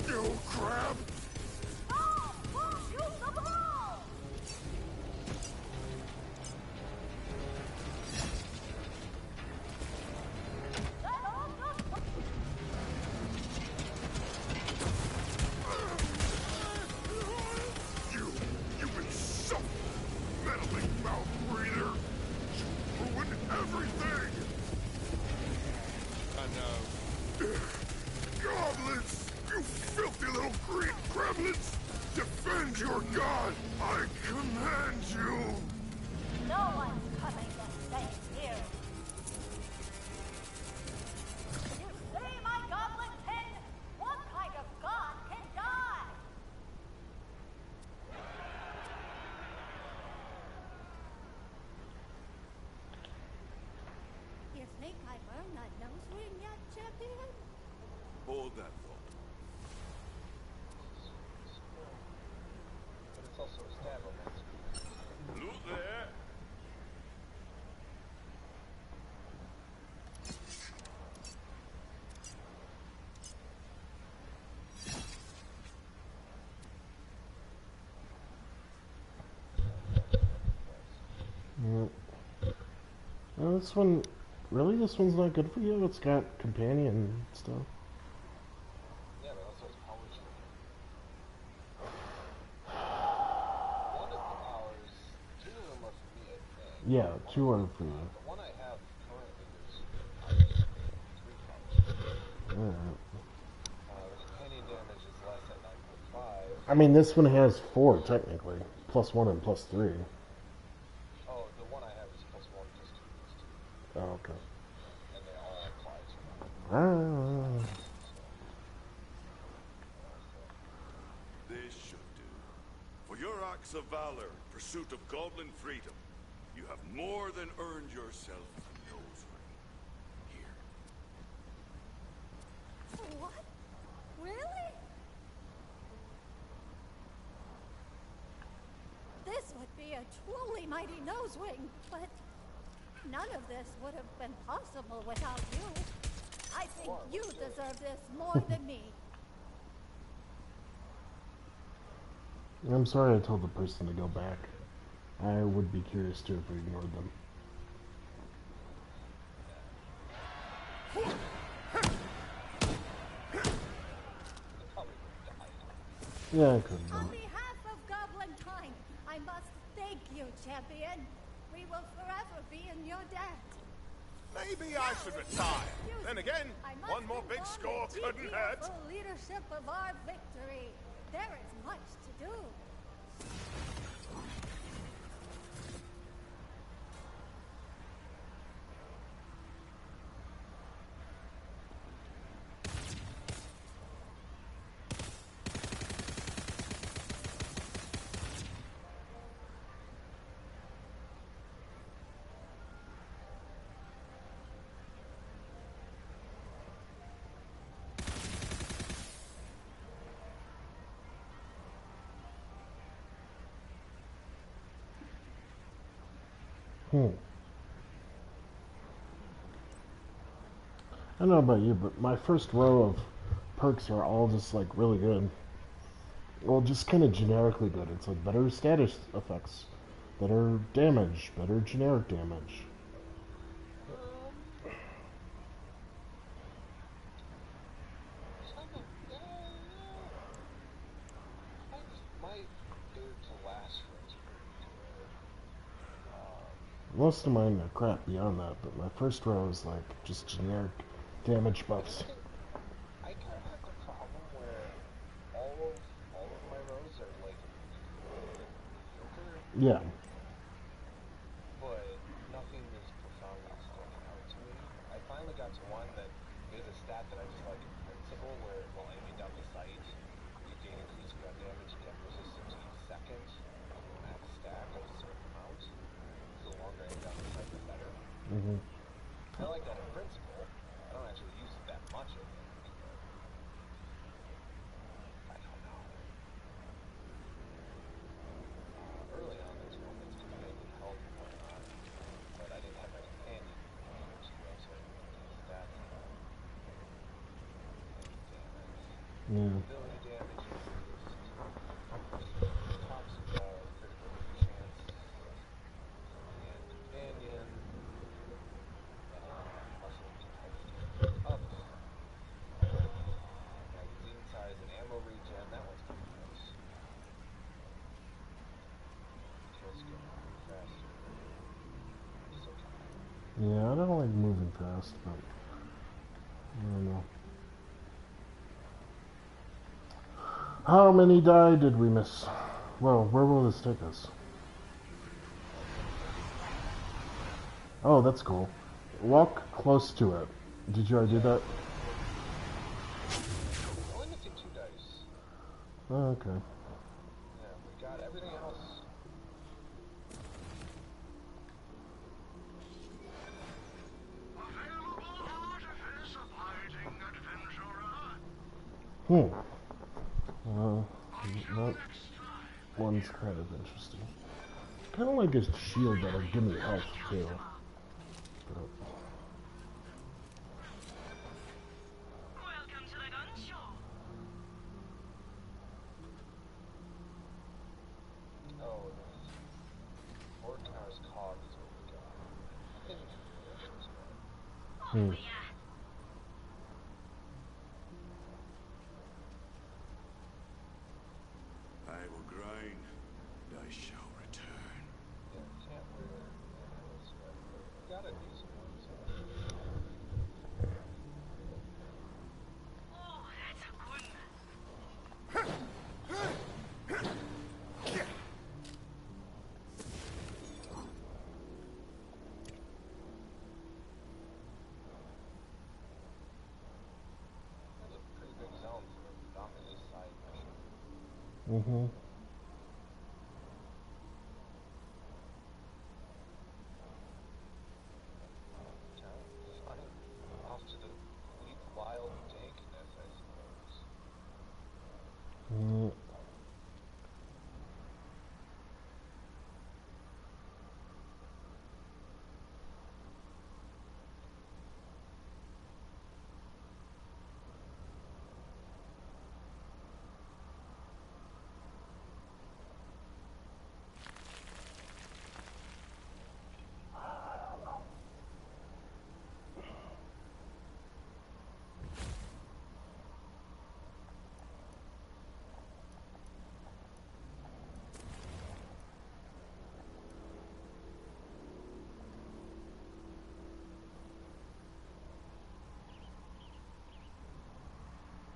You crab! You insult meddling mouth breather! You ruined everything! I know. Goblins! You filthy little green gremlins! Defend your god! I command you! No one's coming to save here. You say my goblin king? What kind of god can die? You think I've earned that nose ring yet, champion? Hold that thought. But it's also a stab on that. Look there! Well, this one, really, this one's not good for you? It's got companion stuff. Yeah, but also it's power One of the powers, two of them are for me, I think. Yeah, two are for you. The one I have currently is 3 powers. Alright. The companion damage is less at 9.5. I mean, this one has 4, technically. +1 and +3. Oh, the one I have is +1, +2, +2. Oh, okay. And they all apply to me. Ah. This should do. For your acts of valor, pursuit of goblin freedom, you have more than earned yourself a nose ring. Here. What? Really? This would be a truly mighty nose ring, but none of this would have been possible without you. I think you deserve this more than me. I'm sorry I told the person to go back. I would be curious too if we ignored them. Yeah, I could have On done. behalf of Goblin Time, I must thank you, champion. We will forever be in your debt. Maybe I should retire. Then again, one more big score couldn't hurt. For leadership of our victory. There is much to do. Hmm. I don't know about you, but my first row of perks are all just like really good. Well, just kind of generically good. It's like better status effects, better damage, better generic damage. Some of I just might go to last first to where Most of mine are crap beyond that, but my first row is like just generic damage buffs. I kind of have the problem where all of my rows are like mediocre, Yeah. but nothing is profoundly standing out to me. I finally got to one that is a stat that I just like in principle, where while aiming down the sight, you gain increased gun damage and resistance each second with your max stack of a certain amount. So the longer I aim down the sight, the better. Hmm. I like that in principle. I don't actually use it that much, I think, but I don't know. Early on, there's moments because I needed help and whatnot, but I didn't have my companion in my first row, so I didn't get these stats on it. Damn it. Yeah. Ability damage increased. Toxic critical hit chance. And companion. Muscle intelligence up. Magazine size and ammo regen. That one's kind of nice. Kill scan moving faster. It's okay. Yeah, I don't like moving fast, but I don't know. How many die did we miss? Well, where will this take us? Oh, that's cool. Walk close to it. Did you already do that? Only missing 2 dice. Oh, okay. Yeah, we got everything else. Well, that one's kind of interesting. Kind of like his shield that'll give me health, too. But, Welcome to the gun show. Oh, this Orcar's cog is what we got. Infuriations, hmm. I will grind, and I shall return. yeah, we can't wear those yet, but we got a decent one, so. Oh, that's a good one. That's a pretty big zone for a predominantly side mission. Mm-hmm. Fine. Off to the complete wild dankness, I suppose.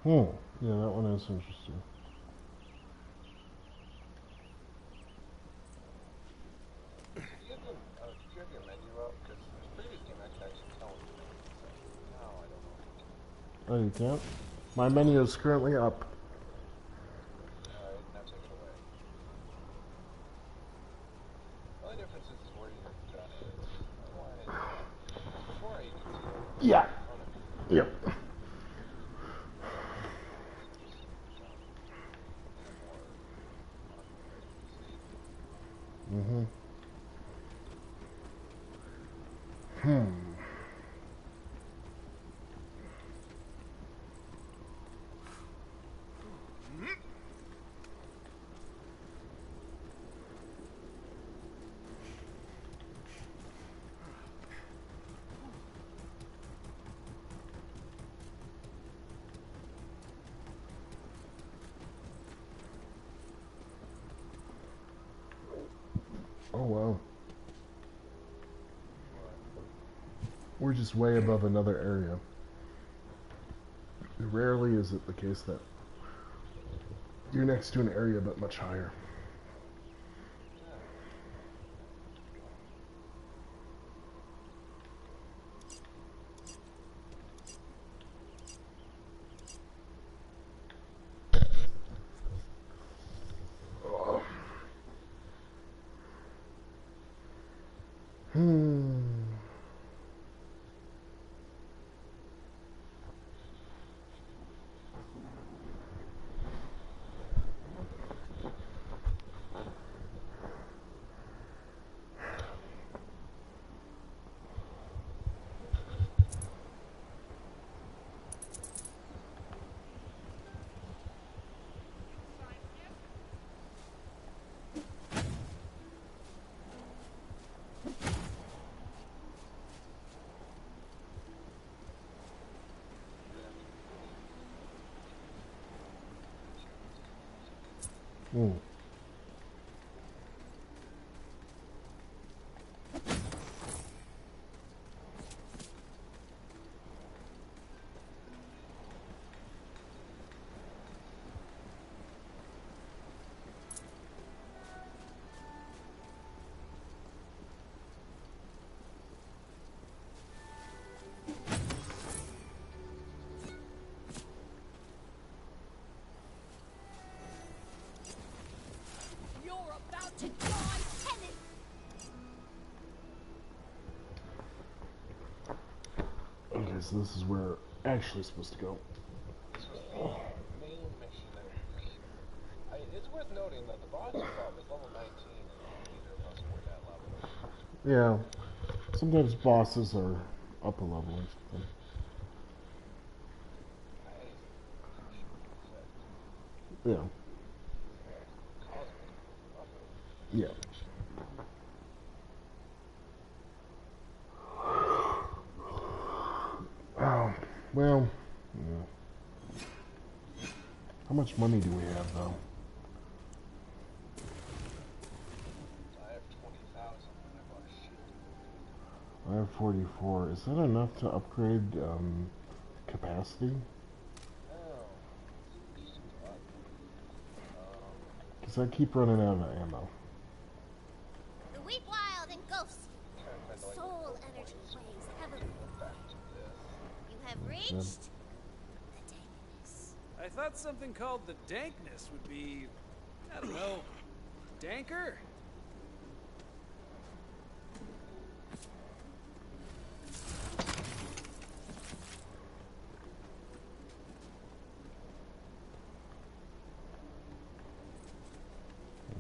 Mm. Yeah, that one is interesting. Did you have your menu up? Because in the previous game I could actually tell when you were making something. Now I don't know if you can. Oh, you can't? My menu is currently up. Alright, now take it away. The only difference is where your gun is. Otherwise, before you could see everything Yeah. in front of you. Yep. In a more unrealistic. Mm-hmm. Oh, wow. We're just way above another area. Rarely is it the case that you're next to an area but much higher. Hmm. You're about to die, tenant! Okay, so this is where we're actually supposed to go. This was the main mission that we need. It's worth noting that the boss you fought was level 19, and neither of us were that level. Yeah. Sometimes bosses are up a level or something. Yeah. Yeah. Oh, well, yeah. How much money do we have, though? I have 20,000 and I bought a shit. I have 44. Is that enough to upgrade capacity? Because I keep running out of ammo. The weak wild and ghosts. Soul energy weighs heavily. You have reached the dankness. I thought something called the dankness would be, I don't know, danker?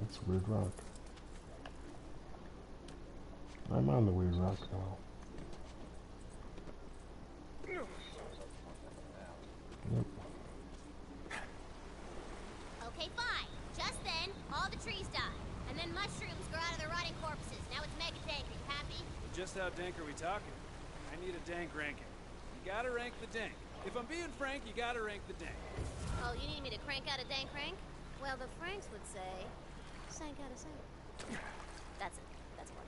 That's a weird rock. I'm on the weird rock now. Yep. Okay, fine. Just then, all the trees die. And then mushrooms grow out of their rotting corpses. Now it's mega dank. Are you happy? Just how dank are we talking? I need a dank ranking. You gotta rank the dank. If I'm being frank, you gotta rank the dank. Oh, you need me to crank out a dank rank? Well, the Franks would say, sank out a sank. That's it. That's one.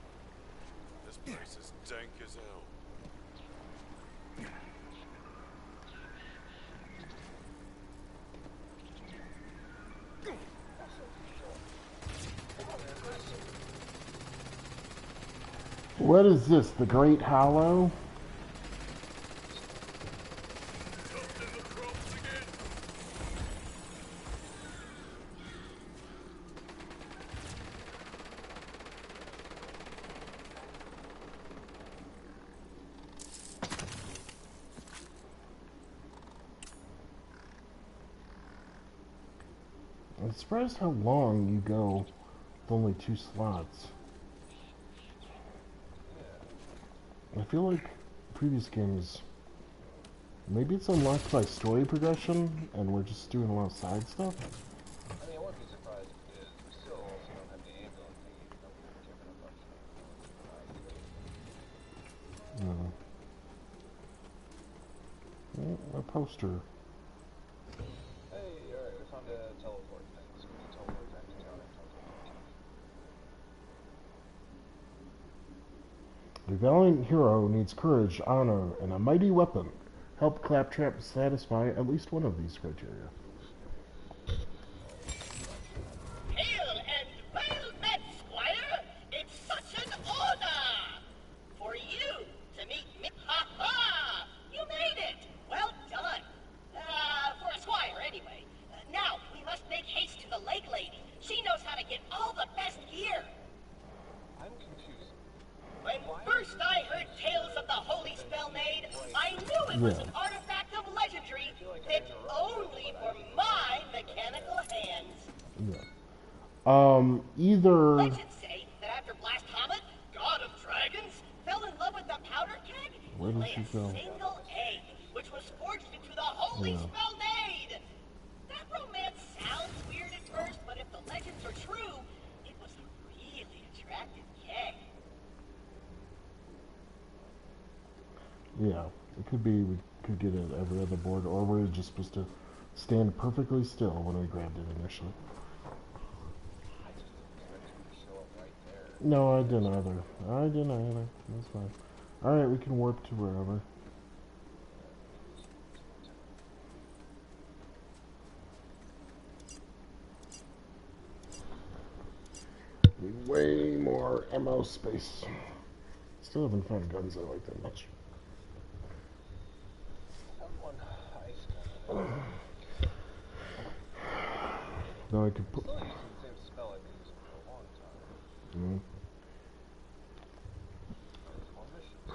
This place is dank as hell. What is this? The Great Hollow? I'm surprised how long you go with only 2 slots. I feel like previous games, maybe it's unlocked by story progression, and we're just doing a lot of side stuff. I mean, I wouldn't be surprised if it is. We still also don't have the ambulance thingy. Nobody's given a bunch of a poster. Hey, alright, we found a teleport thing, so we can teleport back to town and talk to A valiant hero needs courage, honor, and a mighty weapon. Help Claptrap satisfy at least one of these criteria. Hail and well met, Squire! It's such an honor for you to meet me. Ha ha! You made it! Well done! For a squire, anyway. Now, we must make haste to the lake lady. She knows how to get all the best gear. I'm confused. When first I heard tales of the Holy Spellmaid, I knew it was an artifact of legendary fit only for my mechanical hands. Either... Legends say that after Blast Hamlet, god of dragons, fell in love with the powder keg, Where did she go? a single egg, which was forged into the Holy Spellmaid. That romance sounds weird at first, but if the legends are true, it was a really attractive keg. Yeah, it could be we could get it every other board, or we're just supposed to stand perfectly still when we grabbed it initially. I just didn't expect you to show up right there. No, I didn't either. That's fine. Alright, we can warp to wherever. Need way more ammo space. Still haven't found guns I like that much. No, I could put... Still using the same spell I've been using for a long time. There's more missions.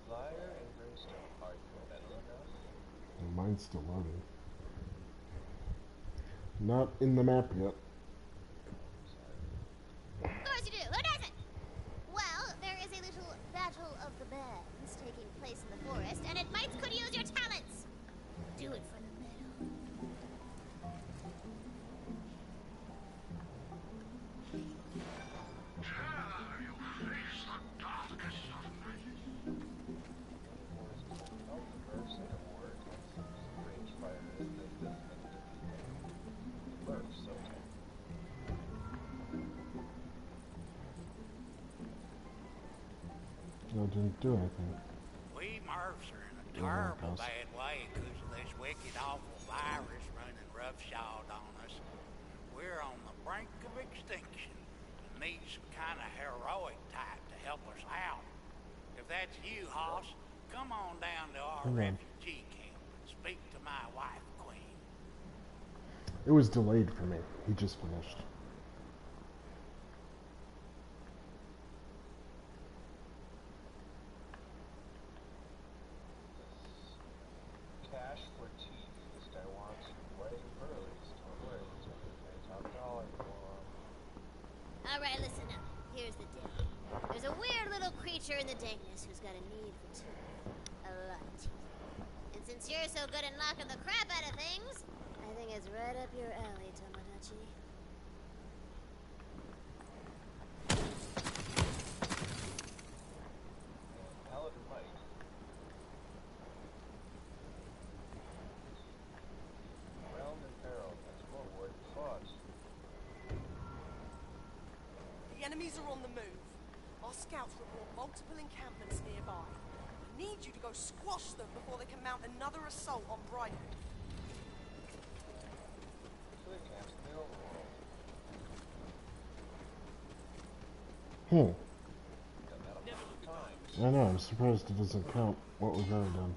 Fire and brimstone. Are you better enough? Mine's still loading. Not in the map yet. Of course you do. Who doesn't? Well, there is a little battle of the bands taking place in the forest, and it might could use your talents. Do it for the medal. No, didn't do anything. We Murphs are in a terrible bad way because of this wicked, awful virus running roughshod on us. We're on the brink of extinction and need some kind of heroic type to help us out. If that's you, Hoss, come on down to our refugee camp and speak to my wife, Queen. It was delayed for me. He just finished. Cash for teeth. This guy wants wedding pearlies. Don't worry, it's only pay top dollar for him. Alright, listen up. Here's the deal. There's a weird little creature in the dankness who's got a need for teeth. A lot of teeth. And since you're so good at knocking the crap out of things, I think it's right up your alley, Tomodachi. Paladin Mike. Realm and Peril. That's what word fought. The enemies are on the move. Our scouts report multiple encampments nearby. We need you to go squash them before they can mount another assault on Brighton. So they camps in the overworld. Done that a bunch of times. I know, I'm surprised it doesn't count what we've already done.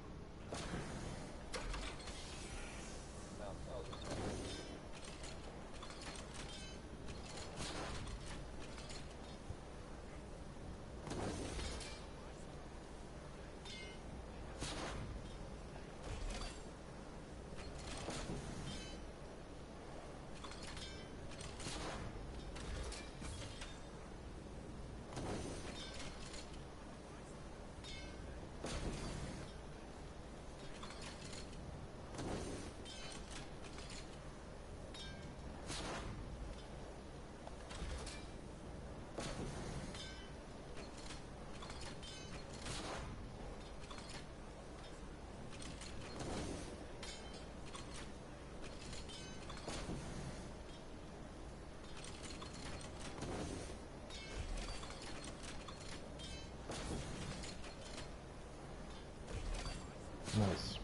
Nice.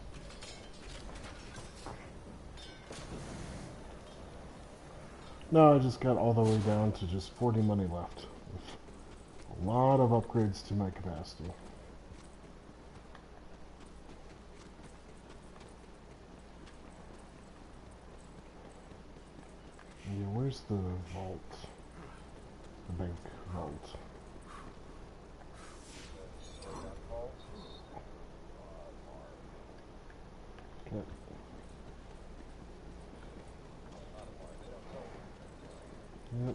No, I just got all the way down to just 40 money left. A lot of upgrades to my capacity. Yeah, where's the vault? The bank vault. Okay. Yep.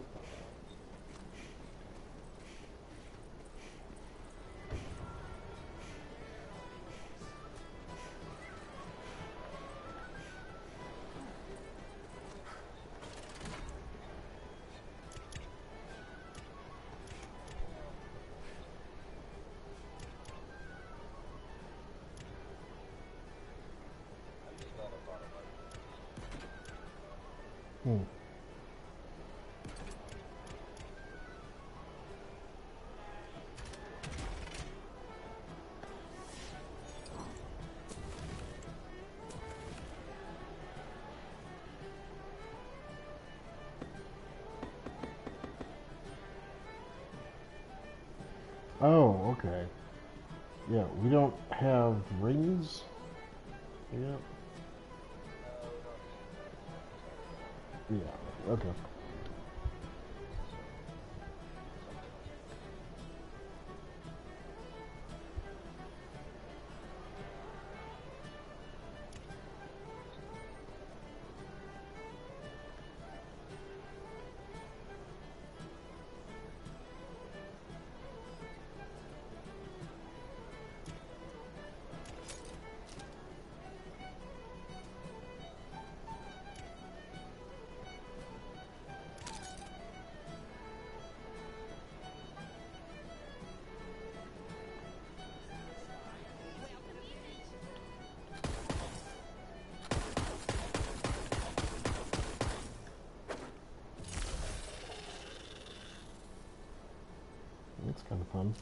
Hmm. Oh, okay. Yeah, we don't have rings. Yeah. Yeah, okay. That's kind of fun.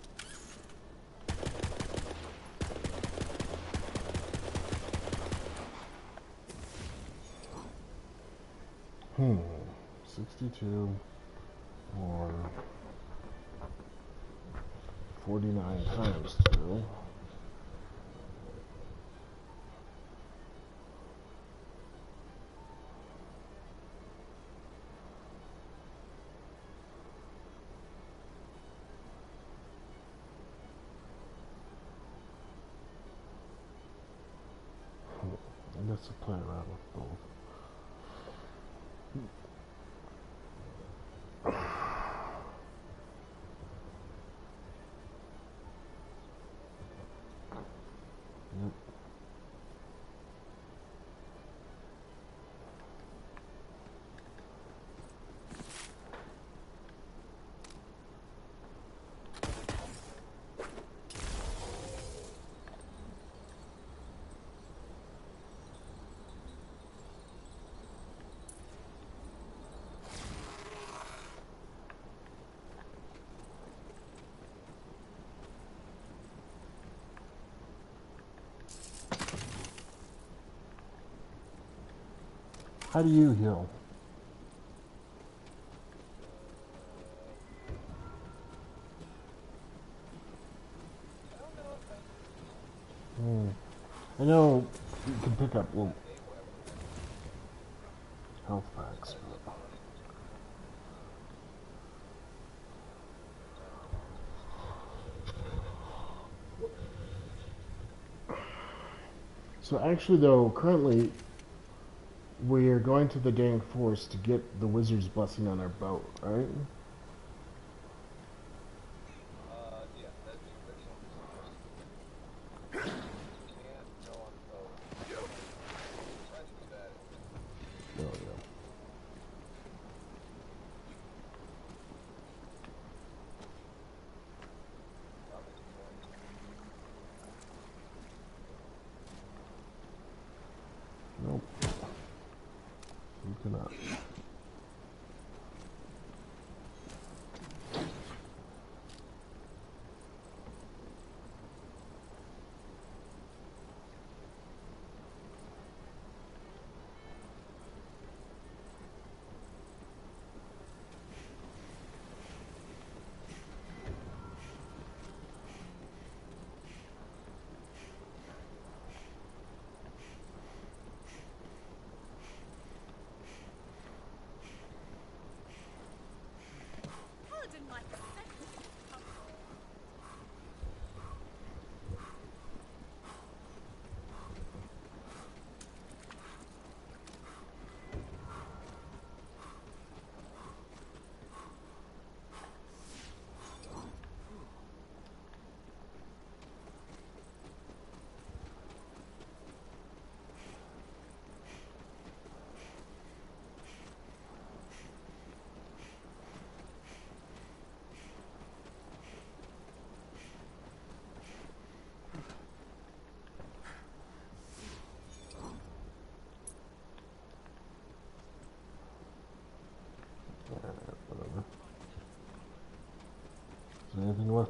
Hmm. 62 or 49 times 2. I guess I'll play around with both. Yep. How do you heal? I know you can pick up little health packs, but... So actually though, currently we're going to the dang forest to get the wizard's blessing on our boat, right? Yeah, that'd be pretty interesting. Can't go on the boat. Try to do that. Oh, yeah. Nope. You cannot.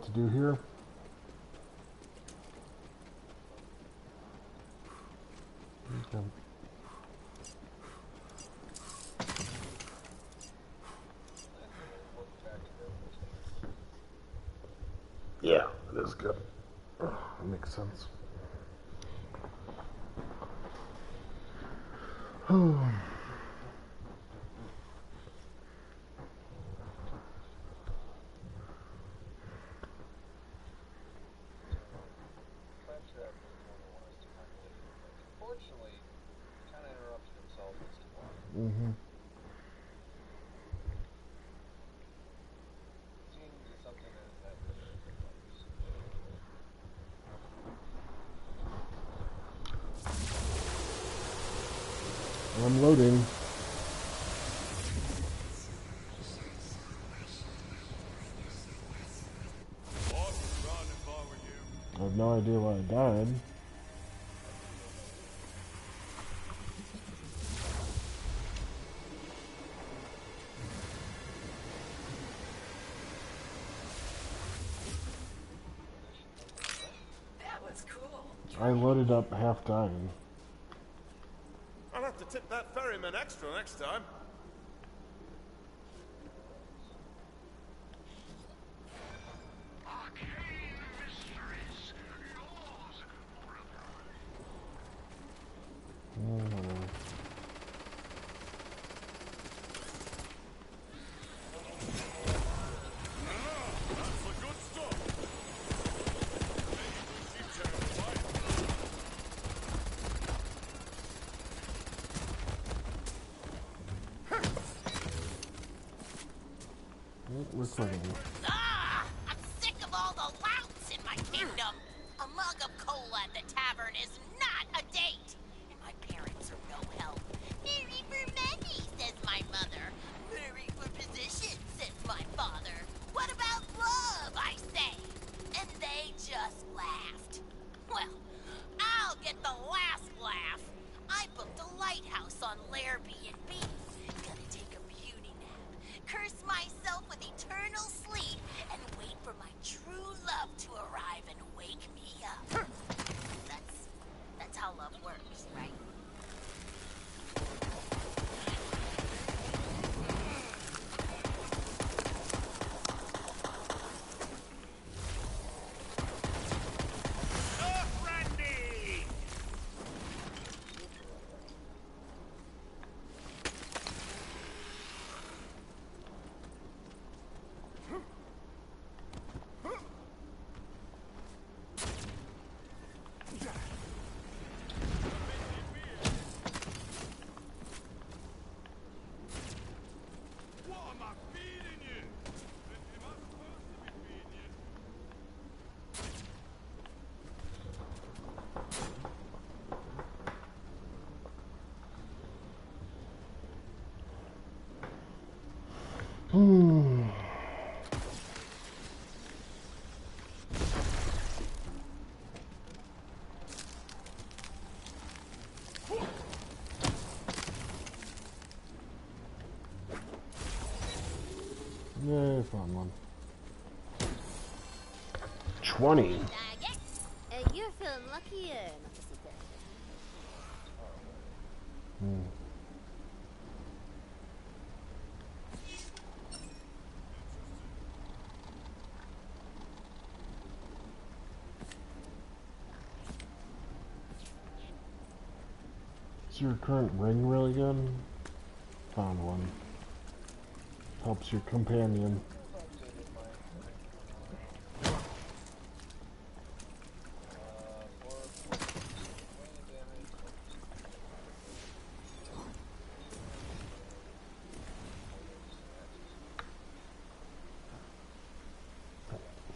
to do here. Okay. Yeah, it is good. That makes sense. Unfortunately, he kind of interrupted himself as to why. Mm-hmm. Seems it's something that really likes. I'm loading. I have no idea why I died. That was cool. I loaded up half dying. I'll have to tip that ferryman extra next time. Recording. Ah! I'm sick of all the louts in my kingdom. A mug of cola at the tavern is not a date. And my parents are no help. Marry for money, says my mother. Marry for position, says my father. What about love, I say? And they just laughed. Well, I'll get the last laugh. I booked a lighthouse on Airbnb. Gonna take a beauty nap, curse myself with eternal sleep, and wait for my true love to arrive and wake me up. That's how love works, right? Yay, fun one. 20. You're feeling luckier, not to sit there. Is your current ring really good? Found one. Helps your companion.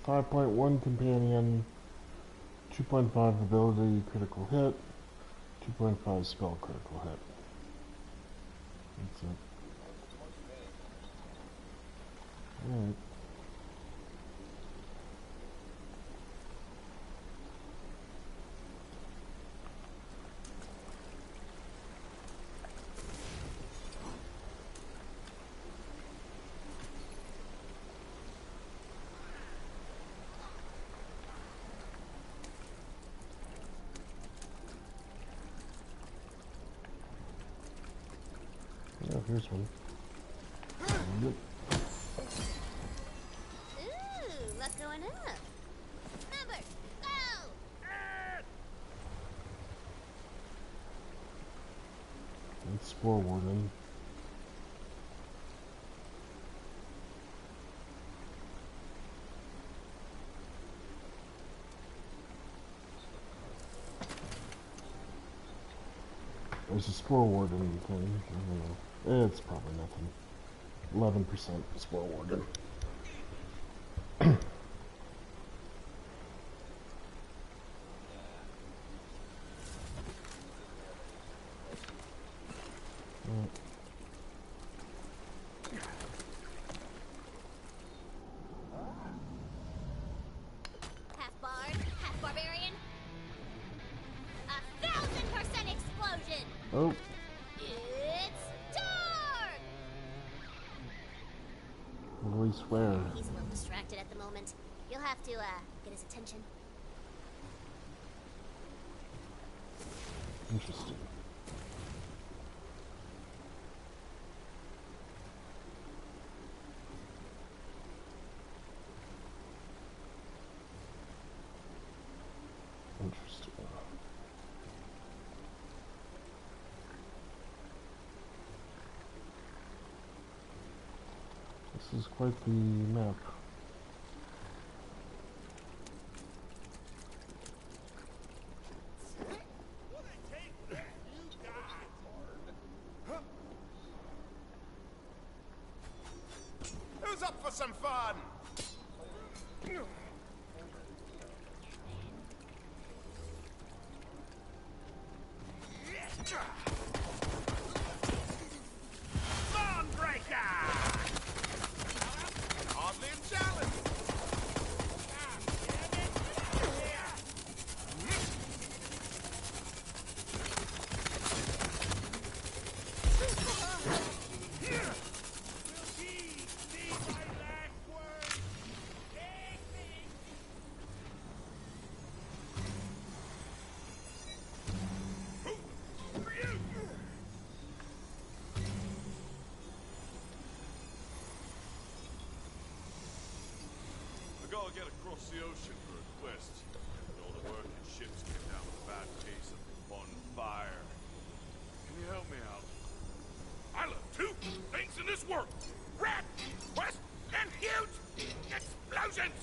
5.1 companion, 2.5 ability critical hit, 2.5 spell critical hit. That's it. Alright. Oh, here's one. Yep. Ooh, luck going up. Remember, go! It's Spore Warden. There's a Spore Warden thing. I don't know. It's probably nothing. 11% Spore Warden. Half bard, half barbarian. 1,000% explosion! Oh, It's dark! what do we swear? He's a little distracted at the moment. You'll have to, get his attention. Interesting. Interesting. This is quite the map. Who's up for some fun? Thornbreaker! Hardly a challenge. I gotta get across the ocean for a quest. All the working ships came down with a bad case of bonfire. Can you help me out? I love two things in this world. Rat, quest, and huge explosions.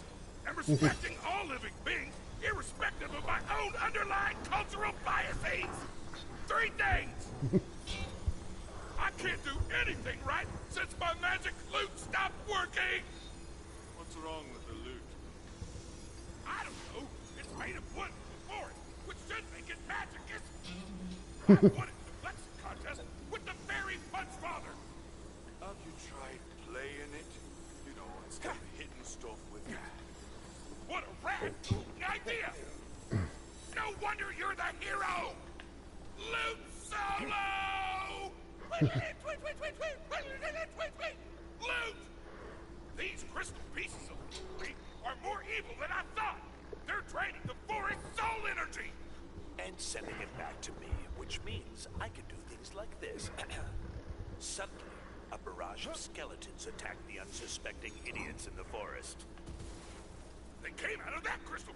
And respecting all living beings, irrespective of my own underlying cultural biases. Three things. I can't do anything right since my magic loot stopped working. What's wrong with the loot? I don't know. It's made of wood before it, which should make it magicous. I won it in the flexing contest with the fairy punch father. Have you tried playing it? You know, instead of hitting stuff with it. What a rat idea! No wonder you're the hero! Loot solo! Loot! These crystal pieces of loot are more evil than I thought! They're draining the forest's soul energy! And sending it back to me, which means I can do things like this. Suddenly, a barrage of skeletons attacked the unsuspecting idiots in the forest. They came out of that crystal!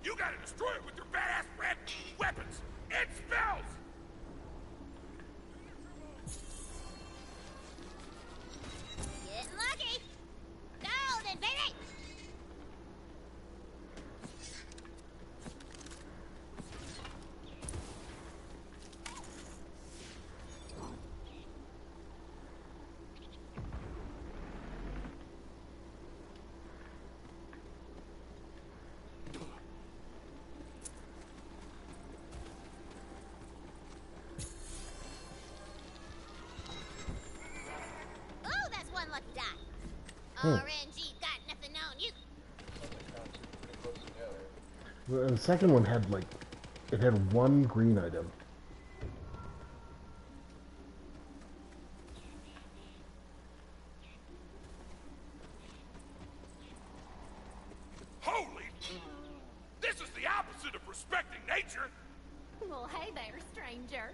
You gotta destroy it with your badass red weapons and spells! Getting lucky! Golden, baby! Oh, that's one lucky die. RNG got nothing on you. The second one had like, it had one green item. Holy! This is the opposite of respecting nature! Well, hey there, stranger.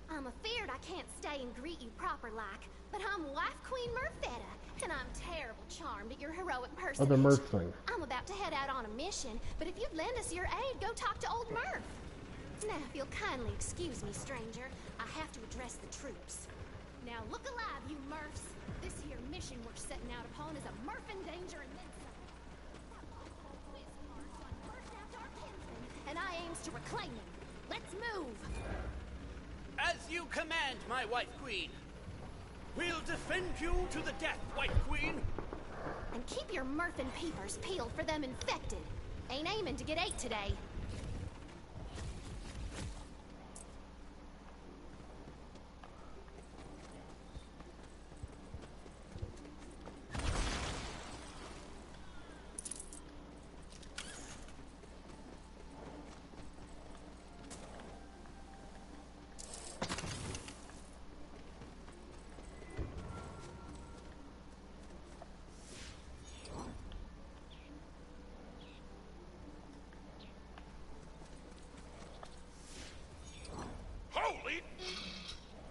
I'm afeard I can't stay and greet you proper like, but I'm Wife Queen Murfetta, and I'm terrible charmed at your heroic Oh, personage. the Murph thing. I'm about to head out on a mission, but if you'd lend us your aid, go talk to old Murph. Now, if you'll kindly excuse me, stranger, I have to address the troops. Now, look alive, you Murphs. This here mission we're setting out upon is a Murph in danger and then some. That lost whiz card done burst out our kinsman, and I aims to reclaim him. Let's move. As you command, my White Queen. We'll defend you to the death, White Queen. And keep your Murph and peepers peeled for them infected. Ain't aiming to get ate today. Holy!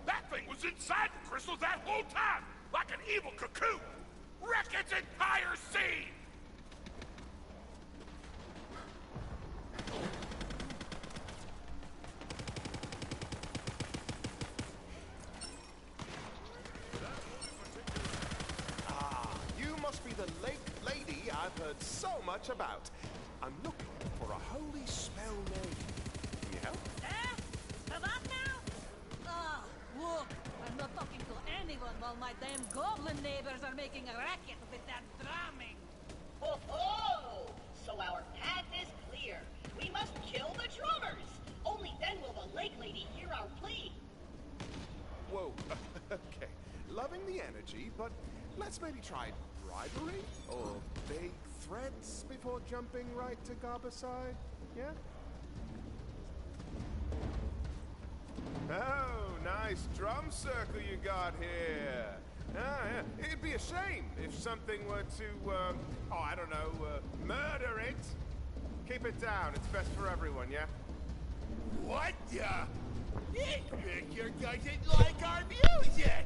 That thing was inside the crystals that whole time, like an evil cocoon. Wreck its entire scene! Ah, you must be the lake lady I've heard so much about. I'm looking for a holy spell name. Can you help? Come up now? Ah, look, I'm not talking to anyone while my damn goblin neighbors are making a racket with that drumming. Oh, oh! So our path is clear. We must kill the drummers. Only then will the lake lady hear our plea. Whoa, okay. Loving the energy, but let's maybe try bribery or vague threats before jumping right to Garbicide, yeah? Oh, nice drum circle you got here. Ah, yeah. It'd be a shame if something were to, oh, I don't know, murder it. Keep it down. It's best for everyone, yeah? What the? Victor doesn't like our music!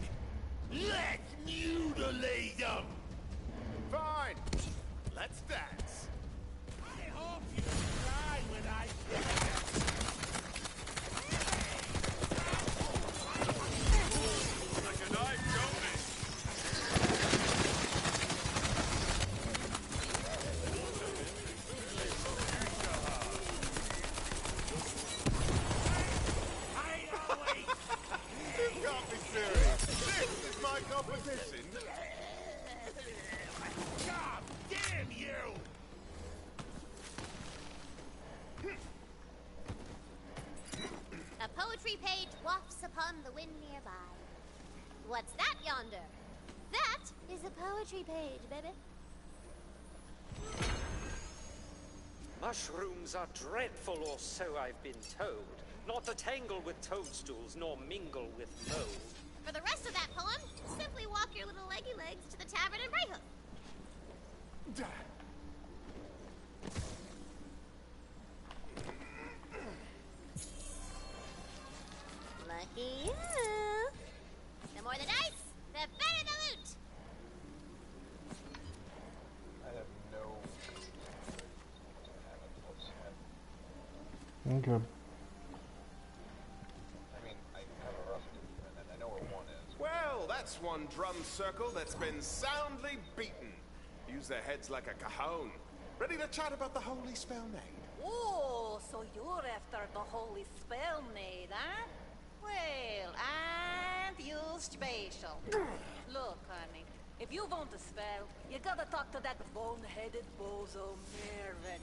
Let's mutilate them! Fine. Let's dance. I hope you cry when I say it. Like a knife, don't it? You can't be serious. This is my competition. God damn you! A poetry page wafts upon the wind nearby. What's that yonder? That is a poetry page, baby. Mushrooms are dreadful, or so I've been told. Not to tangle with toadstools, nor mingle with mold. For the rest of that poem, simply walk your little leggy legs to the tavern in Brayhoof. Lucky you. The more the dice, the better the loot. I have no. Okay. I mean, I have a rough and I know where one is. Well, that's one drum circle that's been soundly beaten. Use their heads like a cajon. Ready to chat about the holy spell name? Oh, so you're after the holy spell maid, huh? Well, and you special. Look, honey, if you want a spell, you gotta talk to that bone-headed bozo Mervyn.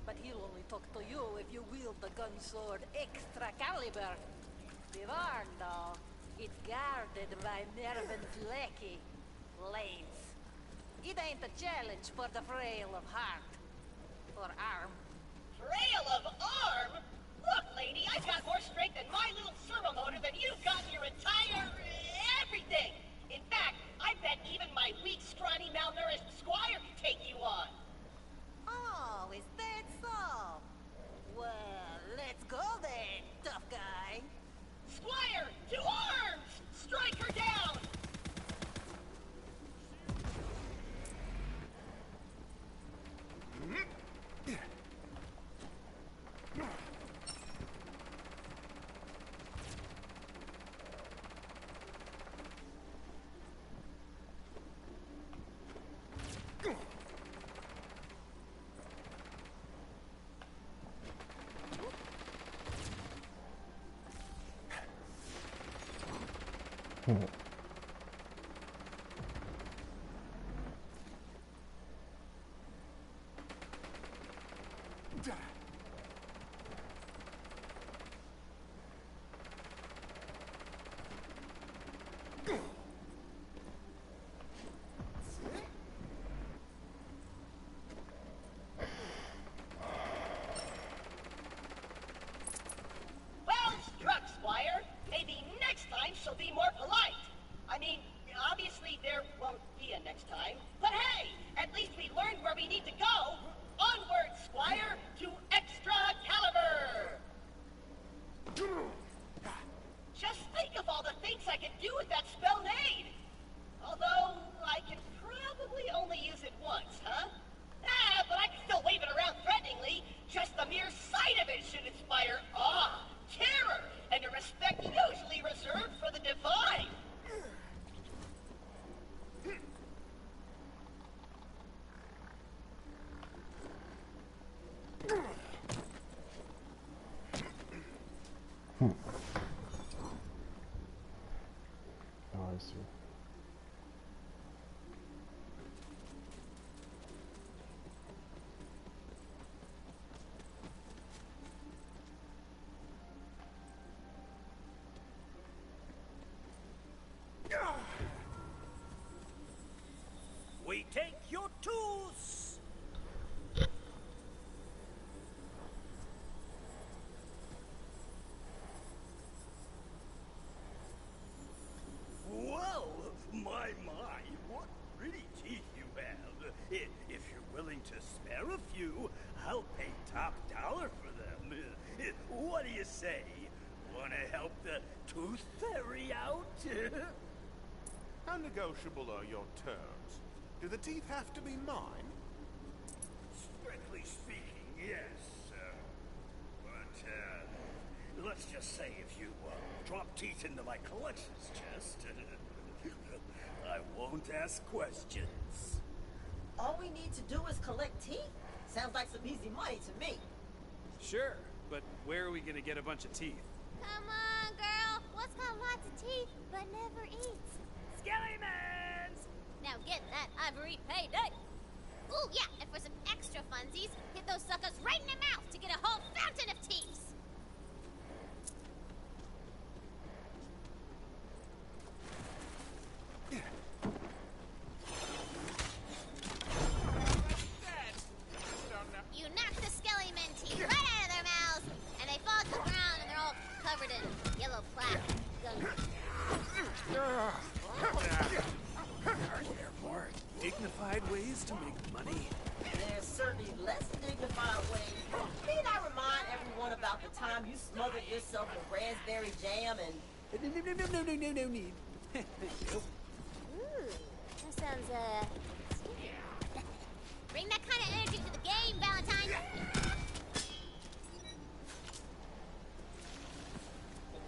But he'll only talk to you if you wield the gun sword extra caliber. Be warned, though, it's guarded by Mervyn's lackey, Lance. It ain't a challenge for the frail of heart. Or arm. Trail of arm? Look, lady, I've got more strength in my little servo motor than you've got in your entire everything. In fact, I bet even my weak, scrawny, malnourished squire could take you on. Oh, is that so? Well, let's go then, tough guy. Squire, to Hmm. Well struck, Squire. Maybe next time she'll be more polite. I mean, obviously there won't be a next time. But hey, at least we learned where we need to go. Onward, Squire, to Extra Caliber! Just think of all the things I could do with that spellnade! Although, I can probably only use it once, huh? But I can still wave it around threateningly. Just the mere sight of it should inspire awe, terror, and a respect usually reserved for the divine. Hmm. Oh, I see. We take your tools. Well, my, what pretty teeth you have. If you're willing to spare a few, I'll pay top dollar for them. What do you say? Want to help the tooth fairy out? How negotiable are your terms? Do the teeth have to be mine? Strictly speaking, yes. But let's just say if you drop teeth into my collections chest, I won't ask questions. All we need to do is collect teeth? Sounds like some easy money to me. Sure, but where are we gonna get a bunch of teeth? Come on, girl. What's got lots of teeth but never eats? Skellymans! Now get that ivory payday. Ooh, yeah, and for some extra funsies, hit those suckers right in the mouth to get a whole fountain of teeth. You knock the skellyman teeth right out of their mouths, and they fall to the ground, and they're all covered in yellow plaque. Aren't there more dignified ways to make money? There's certainly less dignified ways. Need I remind everyone about the time you smothered yourself in raspberry jam and... No need. Ooh, that sounds, bring that kind of energy to the game, Valentine.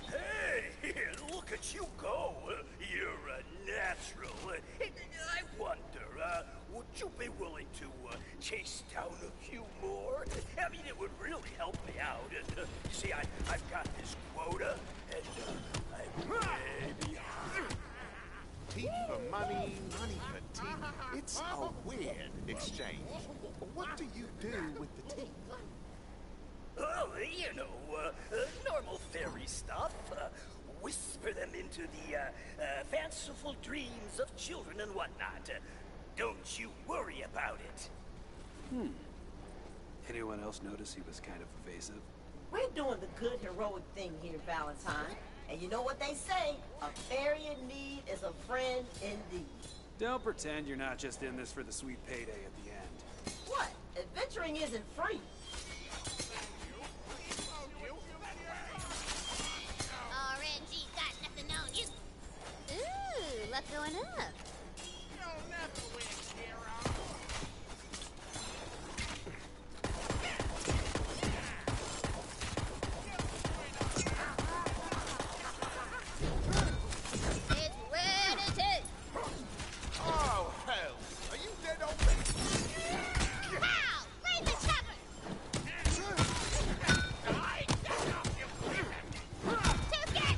Hey, look at you go. You're a natural. I wonder, would you be willing to chase down a few more? I mean, it would really help me out. You see, I've got this quota, and I'm maybe... Teeth for money, money for teeth. It's a weird exchange. What do you do with the teeth? Oh, you know, normal fairy stuff. Whisper them into the fanciful dreams of children and whatnot. Don't you worry about it. Anyone else notice he was kind of evasive? We're doing the good heroic thing here, Valentine. And you know what they say? A fairy in need is a friend indeed. Don't pretend you're not just in this for the sweet payday at the end. What? Adventuring isn't free. RNG got nothing on you. Ooh, luck going up. You'll never win, hero. It's ready. Oh, hell! Are you dead on me? Pow! Raise the chopper! Toothpick!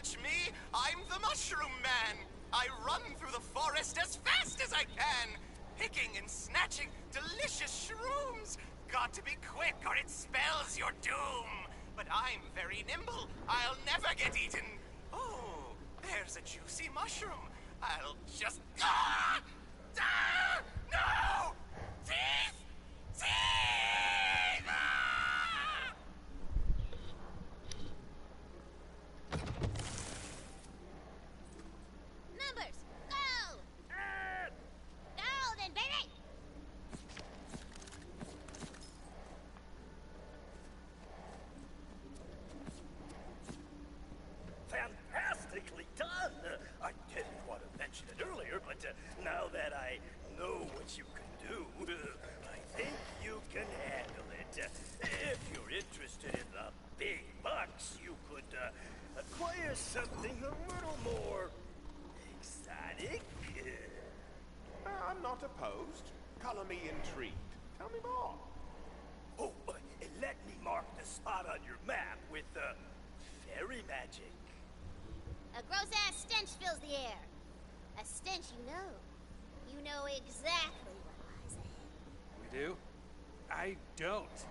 catch me, I'm the Mushroom Man. I run through the forest as fast as I can, picking and snatching delicious shrooms. Got to be quick or it spells your doom. But I'm very nimble. I'll never get eaten. Oh, there's a juicy mushroom. I'll just... Ah! Ah! No! Teeth! Teeth! Ah! Numbers, go! Go then, baby! Fantastically done! I didn't want to mention it earlier, but now that I know what you can do, I think you can handle it. If you're interested in the big bucks, you could acquire something a little more exotic. I'm not opposed. Color me intrigued. Tell me more. Oh, let me mark the spot on your map with fairy magic. A gross-ass stench fills the air. A stench you know. You know exactly what lies ahead. We do? I don't.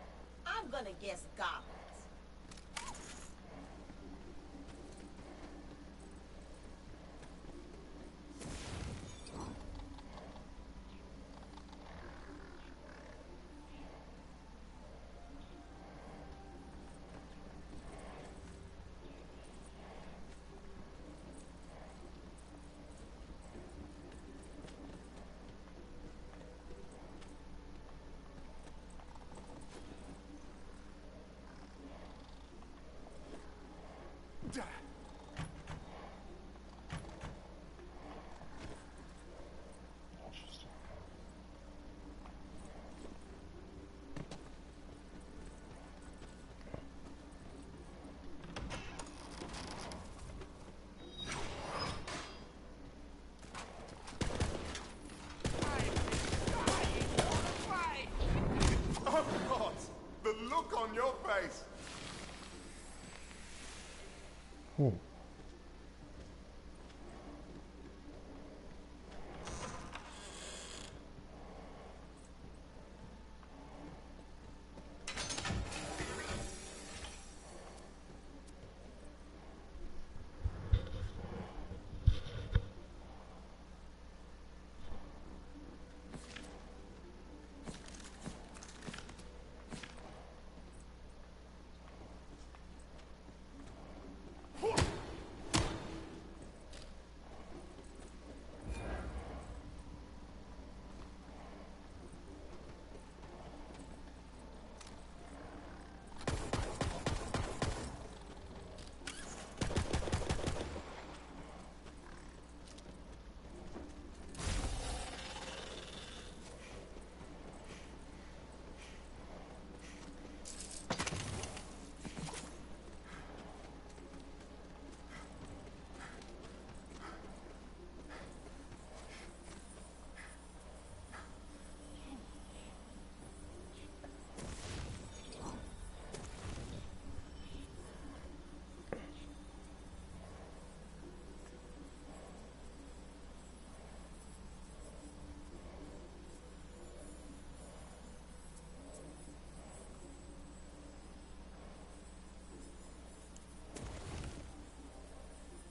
I'm gonna guess goblins. Oh, God! The look on your face!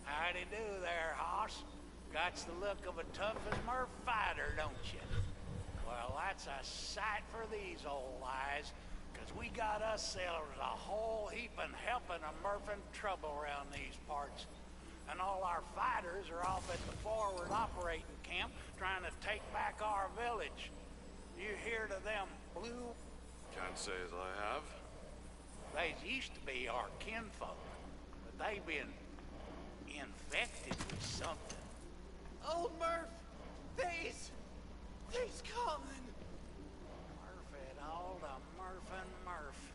Howdy do there, hoss. Got the look of a tough as Murph fighter, don't you? Well, that's a sight for these old eyes, 'cause we got ourselves a whole heapin' helpin' of Murphin' trouble around these parts. And all our fighters are off at the forward operating camp trying to take back our village. You hear to them blue? Can't say as I have. They used to be our kinfolk, but they've been infected with something. Old Murph! They's coming! Murph it all to Murph and Murph.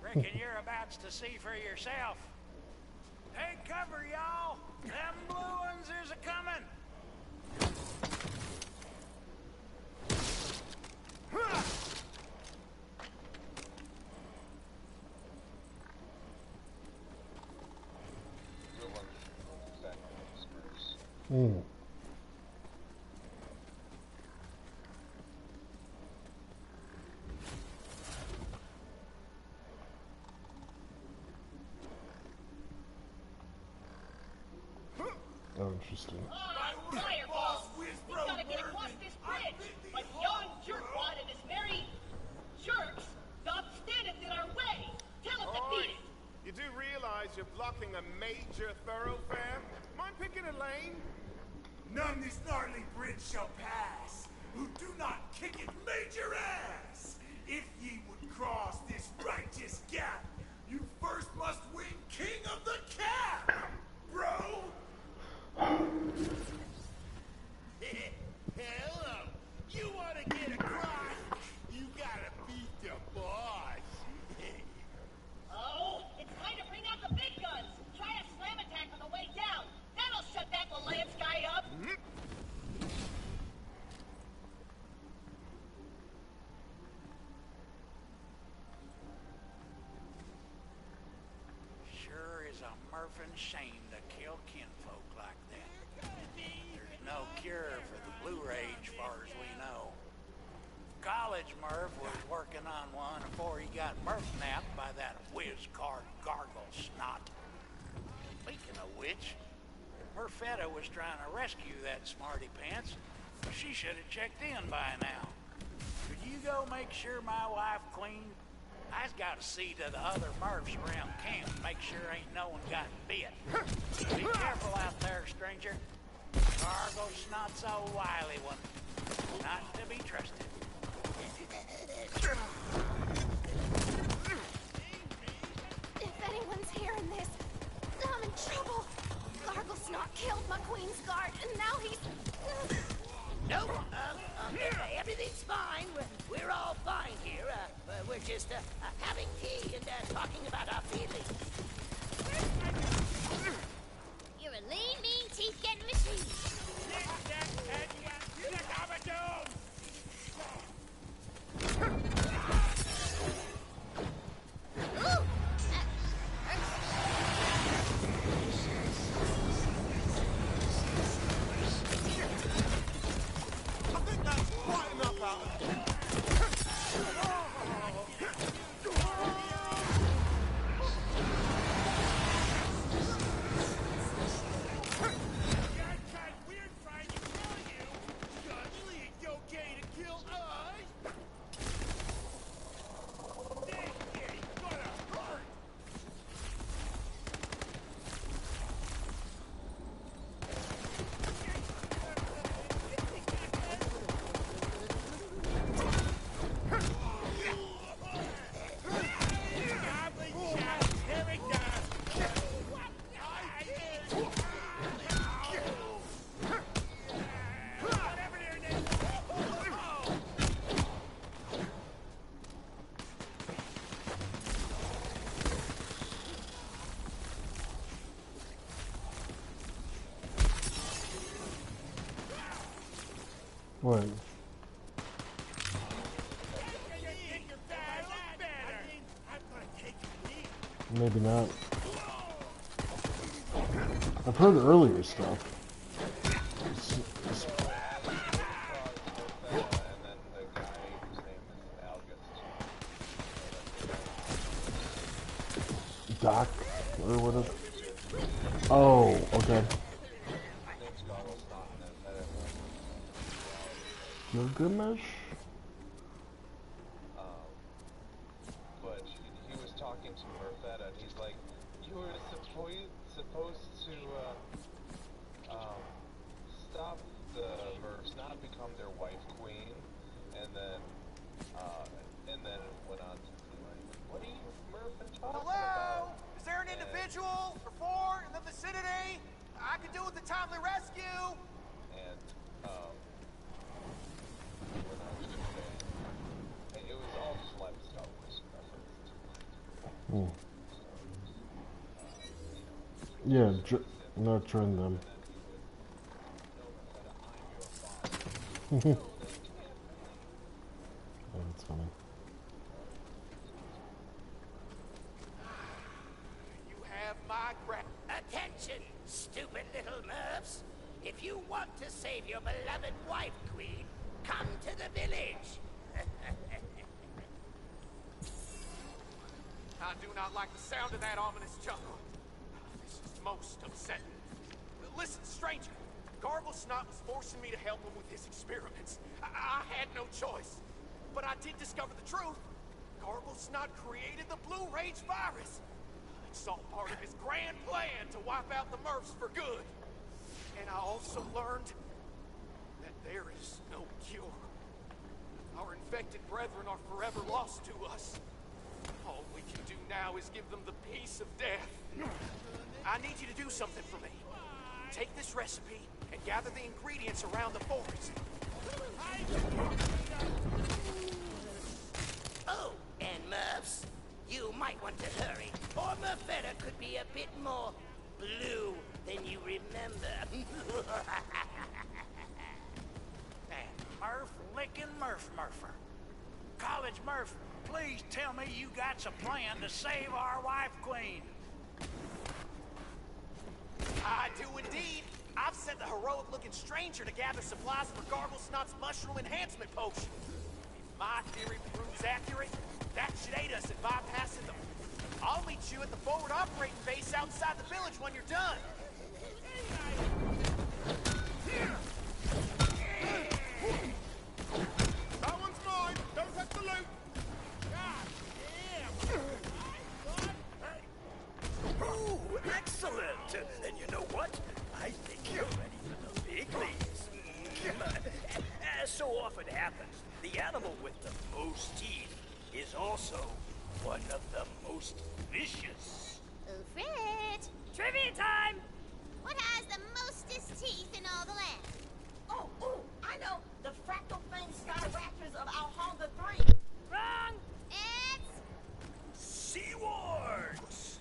Reckon you're about to see for yourself. Take cover, y'all! Them blue ones is a-coming! Mm. Oh, interesting. Fireball! We've gotta get across this bridge! But young jerkwad and his merry jerks not standing in our way! Tell him to beat it! You do realize you're blocking a major thoroughfare? Mind picking a lane? None this gnarly bridge shall pass, who do not kick it major ass! If ye would cross this righteous gap, you first must win King of the Cap, bro! Hello! You wanna get across? You gotta beat the boss! Oh, it's time to bring out the big guns! Try a slam attack on the way down! That'll shut that Lance guy up! Sure is a Murphin shame to kill kinfolk like that. There's no cure for the Blue Rage, far as we know. College Murph was working on one before he got Murph-napped by that whiz-card gargle snot. Speaking of which, Murfetta was trying to rescue that smarty pants. She should have checked in by now. Could you go make sure my wife Queen? I's got to see to the other Murphs around camp, make sure ain't no one got bit. Be careful out there, stranger. Gargle snot's a wily one, not to be trusted. If anyone's hearing this, I'm in trouble. Gargle Snot killed my queen's guard, and now he's... Nope. Everything's fine. We're all fine here. We're just having tea and talking about our feelings. You're a lean, mean, teeth-getting machine. Ooh! I think that's quite enough out of it. What? Maybe not. I've heard earlier stuff. Doc, or whatever. Oh, okay. Gilgamesh? But he was talking to Murfetta, and he's like, you were supposed to stop the Murphs, not become their wife queen, and then went on to be like, what are you Murphin talking Hello? about? Is there an individual or four in the vicinity? I could do with a timely rescue. And it was all just live Star Wars reference. Yeah, not join them. Oh, that's funny. You have my Attention, stupid little Murphs. If you want to save your beloved wife, Queen, come to the village. I do not like the sound of that ominous chuckle. This is most upsetting. Listen, stranger. Garblesnot was forcing me to help him with his experiments. I had no choice. But I did discover the truth. Garblesnot created the Blue Rage virus. It's all part of his grand plan to wipe out the Murphs for good. And I also learned that there is no cure. Our infected brethren are forever lost to us. All we can do now is give them the peace of death. I need you to do something for me. Take this recipe and gather the ingredients around the forest. Oh, and Murphs, you might want to hurry, or Murfetta could be a bit more blue than you remember. Murph licking Murpher. College Murph, please tell me you got a plan to save our wife queen. I do indeed. I've sent the heroic-looking stranger to gather supplies for Garblesnot's mushroom enhancement potion. If my theory proves accurate, that should aid us in bypassing them. I'll meet you at the forward operating base outside the village when you're done. That one's mine! Don't touch the loot! Ooh, excellent! And you know what? I think you're ready for the big leagues. As so often happens, the animal with the most teeth is also one of the most vicious. Oh, Fred! Trivia time! What has the mostest teeth in all the land? Oh, ooh, I know. The fractal fang sky raptors of Alhonga 3. Wrong! It's... Seawards!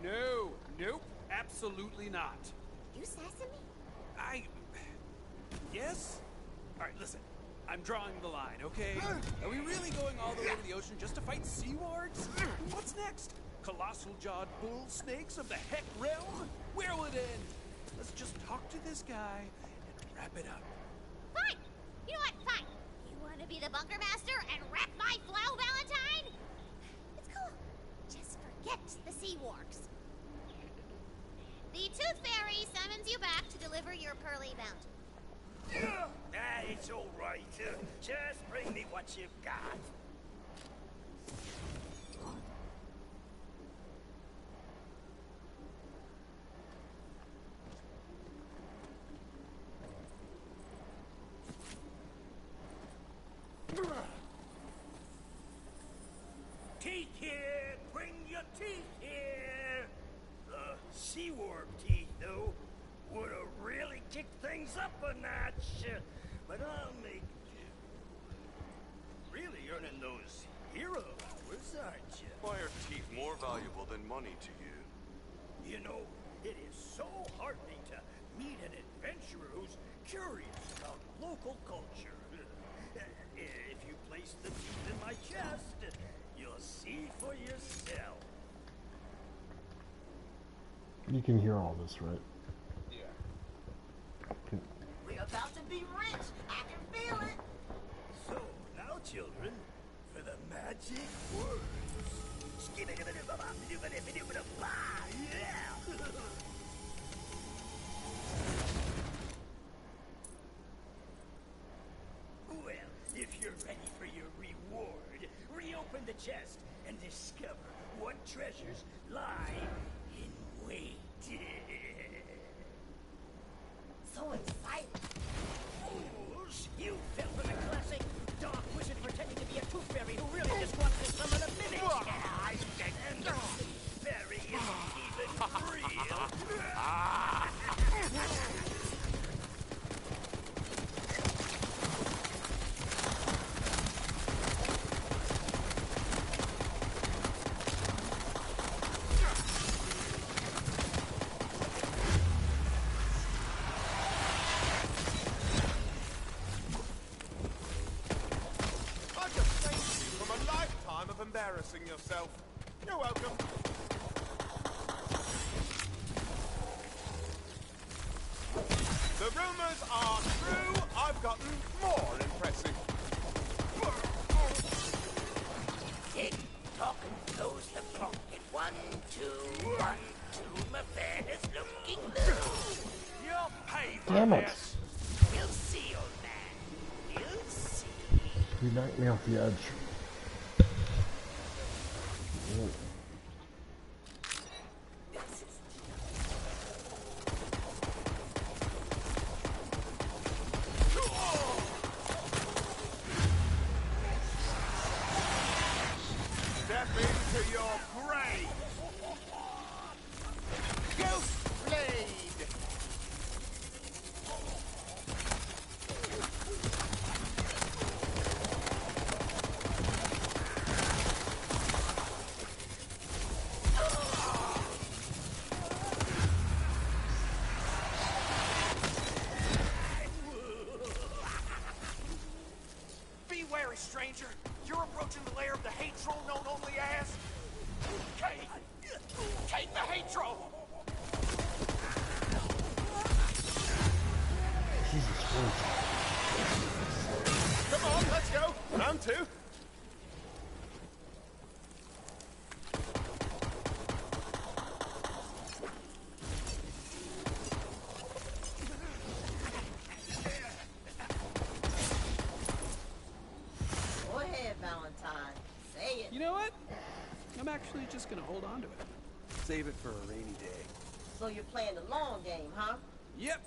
No, nope, absolutely not. You sesame? Yes? Alright, listen. I'm drawing the line, okay? Are we really going all the way to the ocean just to fight seawards? What's next? Colossal-jawed bull snakes of the Heck realm? Where will it end? Let's just talk to this guy and wrap it up. Fine! You know what? Fine. You want to be the bunker master and wrap my Flow Valentine? It's cool. Just forget the sea wargs. The Tooth Fairy summons you back to deliver your pearly bounty. It's all right. Just bring me what you've got. Teeth here! Bring your teeth here! Seaworm teeth, though, would have really kicked things up a notch. But I'll make do. Really earning those hero hours, aren't you? Why are teeth more valuable than money to you? You know, it is so heartening to meet an adventurer who's curious about local culture. If you place the teeth in my chest, you'll see for yourself. You can hear all this, right? Yeah. We're about to be rich. I can feel it. So, now children, for the magic words. Yeah! Well, if you're ready for your reward, reopen the chest and discover what treasures lie in wait. So excited. Fools! You fell for the classic dark wizard pretending to be a tooth fairy who really just wants to summon a mimic. And the fairy isn't even real. I just saved you from a lifetime of embarrassing yourself. You're welcome. rumours are true, I've gotten more impressive. Tick tock goes the clock. And 1, 2, 1, 2. My fan is looking low. You'll pay for Damn it. this. You'll see, old man. You'll see. You knocked me off the edge. Ooh. Step into your grave. Ghost Blade. Be wary, stranger. You're approaching the lair of the hate troll known only as... Kate! Kate the hate troll! Jesus Christ. Come on, let's go. Round 2. Go ahead, Valentine. Say it. You know what? I'm actually just gonna hold on to it. Save it for a rainy day. So you're playing the long game, huh? Yep.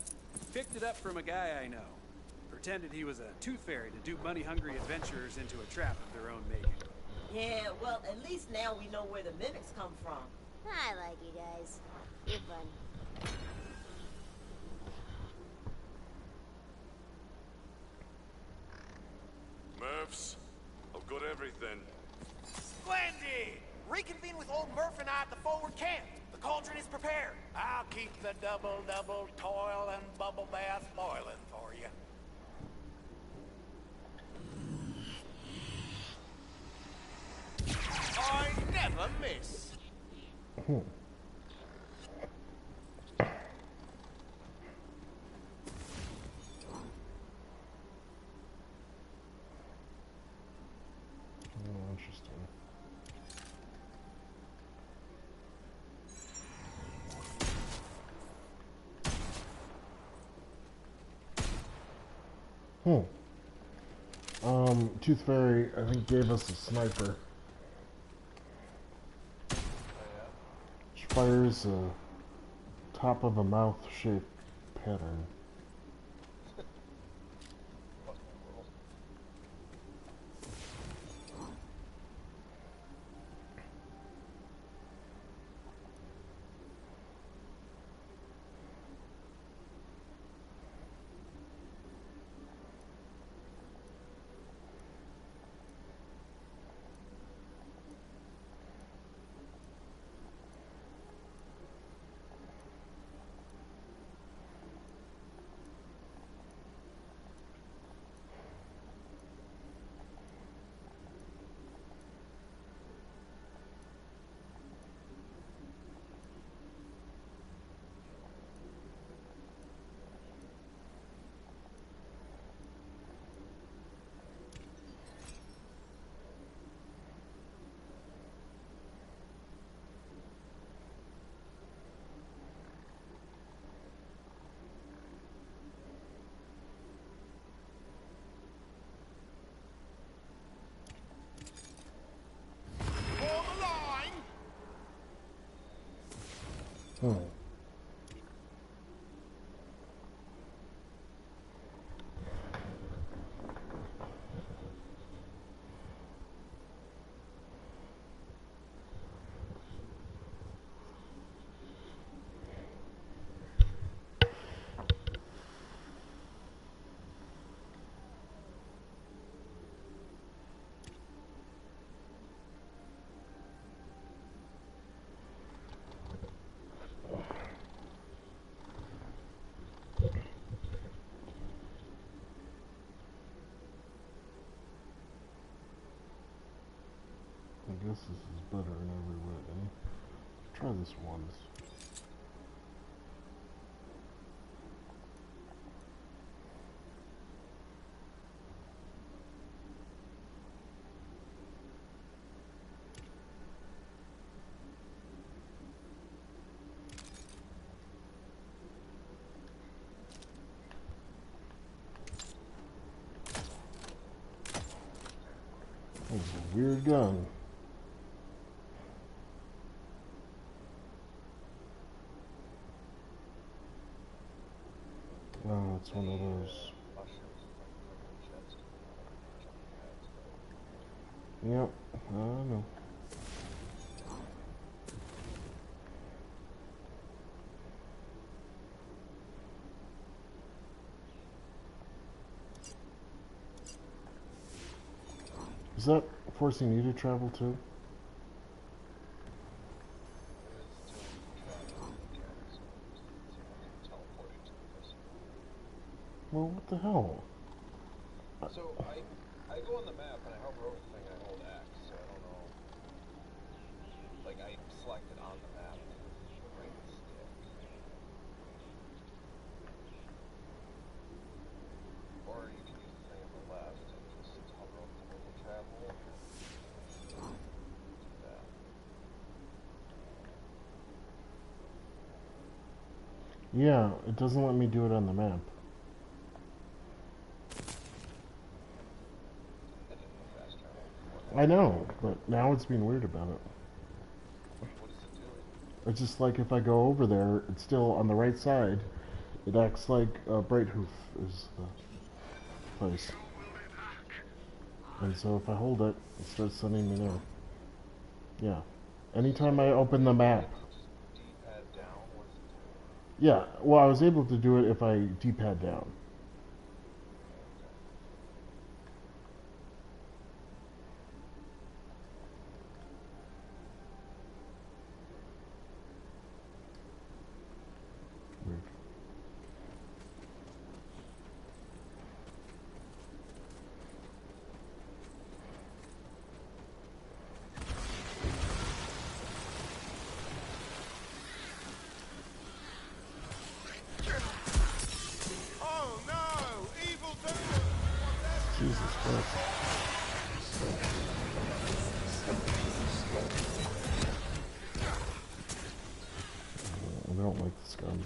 Picked it up from a guy I know. Pretended he was a tooth fairy to dupe money-hungry adventurers into a trap of their own making. Yeah, well, at least now we know where the mimics come from. I like you guys. You're fun. Murphs, I've got everything. Splendid! Reconvene with old Murph and I at the forward camp. The cauldron is prepared. I'll keep the double toil and bubble bath boiling for you. I never miss. Oh, interesting. Tooth Fairy, I think, gave us a sniper. Which fires a top of a mouth shaped pattern. I guess this is better in every way. Try this once. Weird gun. Oh, it's one of those. Yep, I don't know. Is that forcing you to travel too? Well, what the hell? So I go on the map and I hover over the thing and I hold X, so I don't know. Like I selected on the map the right stick. Or you can use the thing on the left and just hover over the local travel. Do that. Yeah, it doesn't let me do it on the map. I know, but now it's being weird about it. What does it do? It's just like if I go over there, it's still on the right side. It acts like Bright Hoof is the place. And so if I hold it, it starts sending me there. Yeah. Anytime I open the map. D-pad down, what does it do? Yeah, well, I was able to do it if I D-pad down. Weird. Oh no! Evil doers! Jesus Christ. I don't like this gun.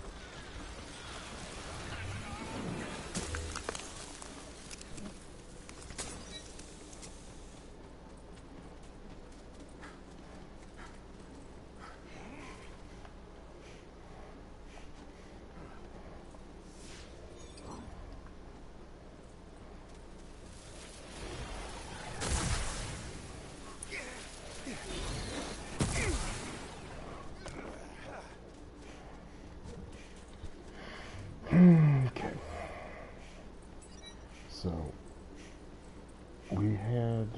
Okay. So, we had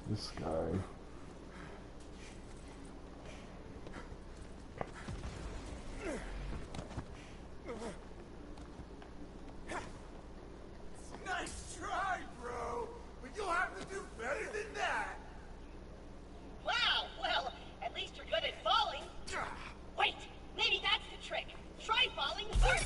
this guy. Nice try, bro! But you'll have to do better than that! Wow, well, at least you're good at falling. Wait, maybe that's the trick. Try falling harder.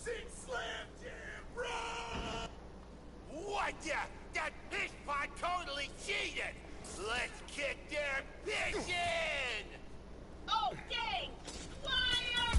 Sit slam jam, bro! What the? That piss pot totally cheated! Let's kick their piss in! Oh, dang! Fire!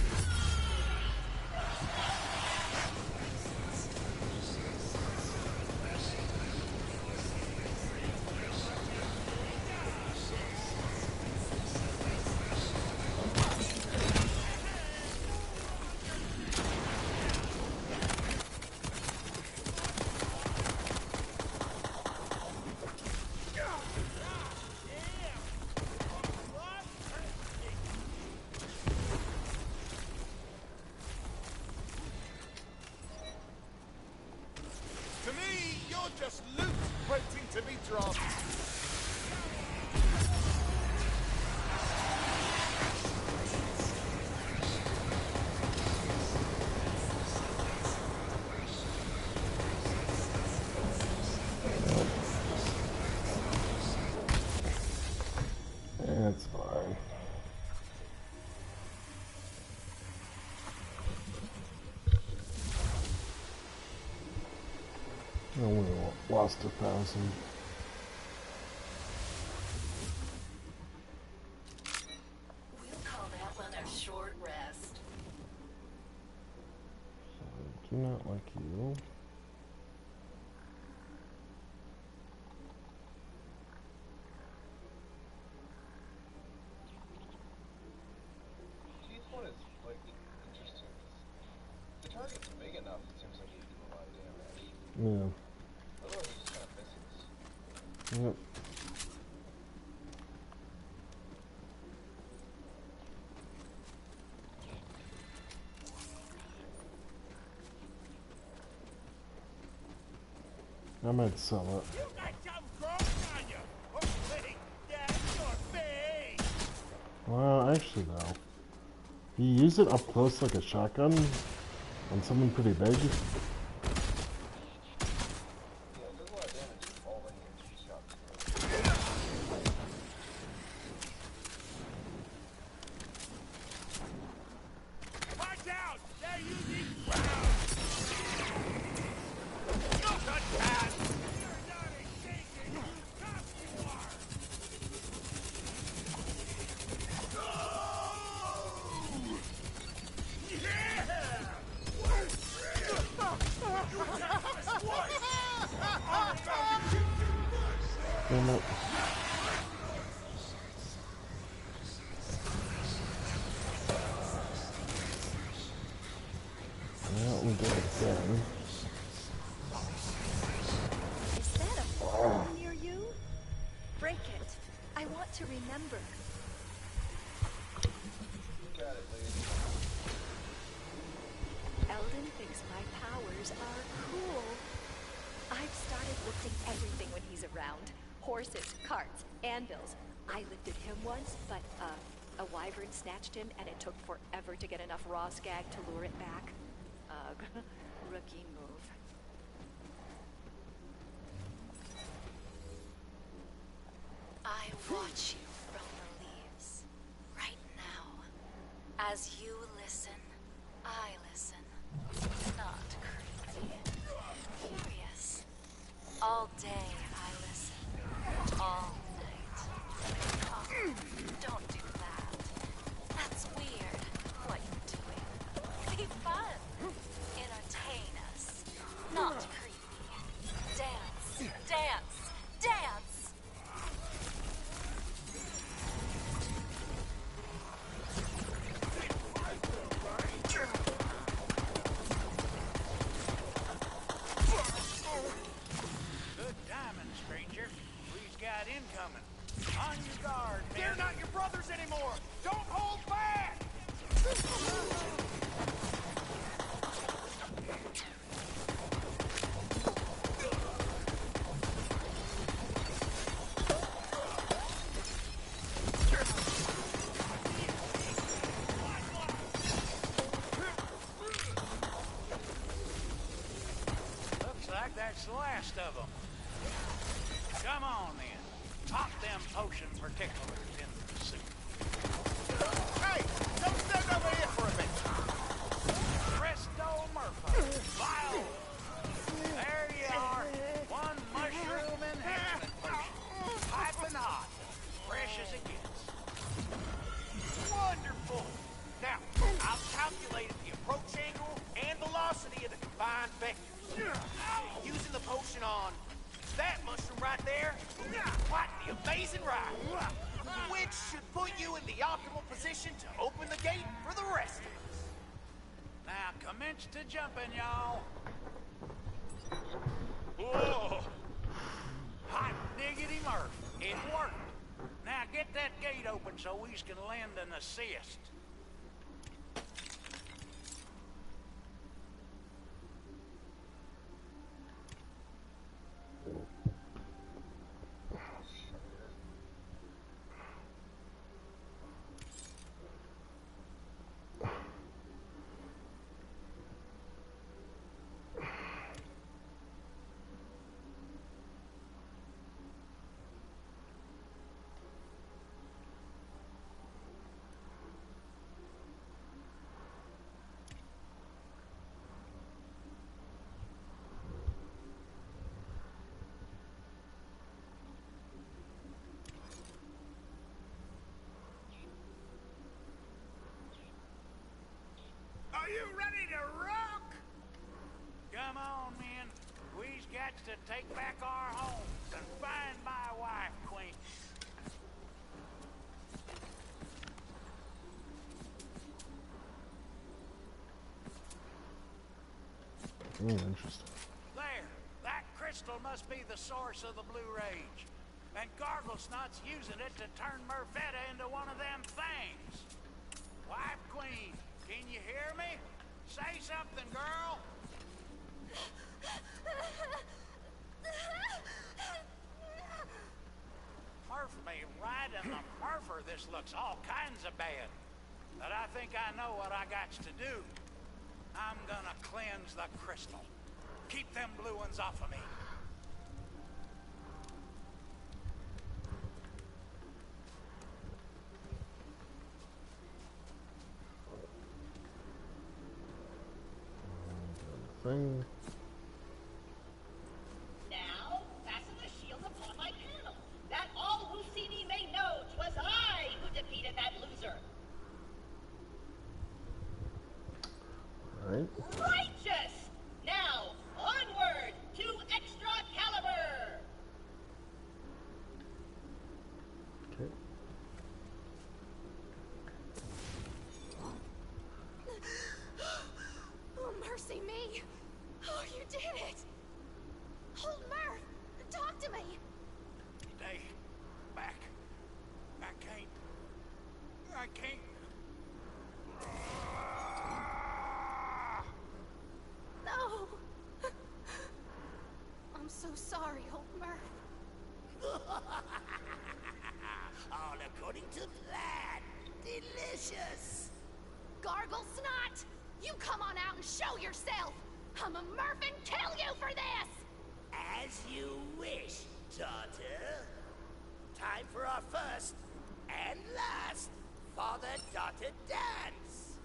To me, you're just loot waiting to be dropped. I only lost 1,000. We'll call that one a short rest. I do not like you. Keith one is like interesting. The target's big enough. It seems like he can do a lot of damage. Yeah. Otherwise, he just kind of misses. Yep. I might sell it. You got some growing on you. Or putting down your face. Well, actually, though, you use it up close like a shotgun on someone pretty big. Yeah, it does a lot of damage already in 2 shots. Watch out! They're using rounds. No gun pass. You're not engaging. You tough you are. Damn it. Well, we did it again. Is that a phone near you? Break it. I want to remember. You got it, lady. Eldon thinks my powers are cool. I've started lifting everything when he's around. Horses, carts, anvils. I lifted him once, but a wyvern snatched him, and it took forever to get enough raw skag to lure it back. Ugh. Rookie move. I watch you from the leaves, right now. As you listen, I listen. Not creepy. Curious. All day I listen. All night. Oh, don't do that. That's weird, what you're doing. Be fun. Entertain us. Not creepy. Dance, dance, dance! Good timing, stranger. We've got incoming. On your guard, man. They're not your brothers anymore. Don't hold back. Looks like that's the last of them. Come on, then. Pop them potion particulars into the soup. Hey! Don't stand over here for a bit! Presto Murphy. Wow. There you are. One mushroom enhancement potion. Piping hot. Fresh as it gets. Wonderful. Now, I've calculated the approach angle and velocity of the combined vectors. Using the potion on that mushroom right there, quite the amazing ride. Which should put you in the optimal position to open the gate for the rest of us. Now commence to jumping, y'all. Whoa! Hot diggity Murph. It worked. Now get that gate open so we can lend an assist. chance to take back our homes and find my wife, Queen. Interesting. There, that crystal must be the source of the Blue Rage. And Garglesnot's using it to turn Murvetta into one of them things. Wife Queen, can you hear me? Say something, girl. Murph me right in the murpher. This looks all kinds of bad. But I think I know what I got to do. I'm gonna cleanse the crystal. Keep them blue ones off of me. Thing. Now, fasten the shield upon my panel, that all who see me may know 'twas I who defeated that loser. Alright. Righteous! Now, onward to Extra Caliber! Okay. Oh, mercy me! Oh, you did it! Hold Murph! Talk to me! Stay back. I can't. No! I'm so sorry, Old Murph. All according to plan. Delicious. Gargle Snot! You come on out and show yourself! I'm a Murph and kill you for this! As you wish, daughter. Time for our first and last father-daughter dance.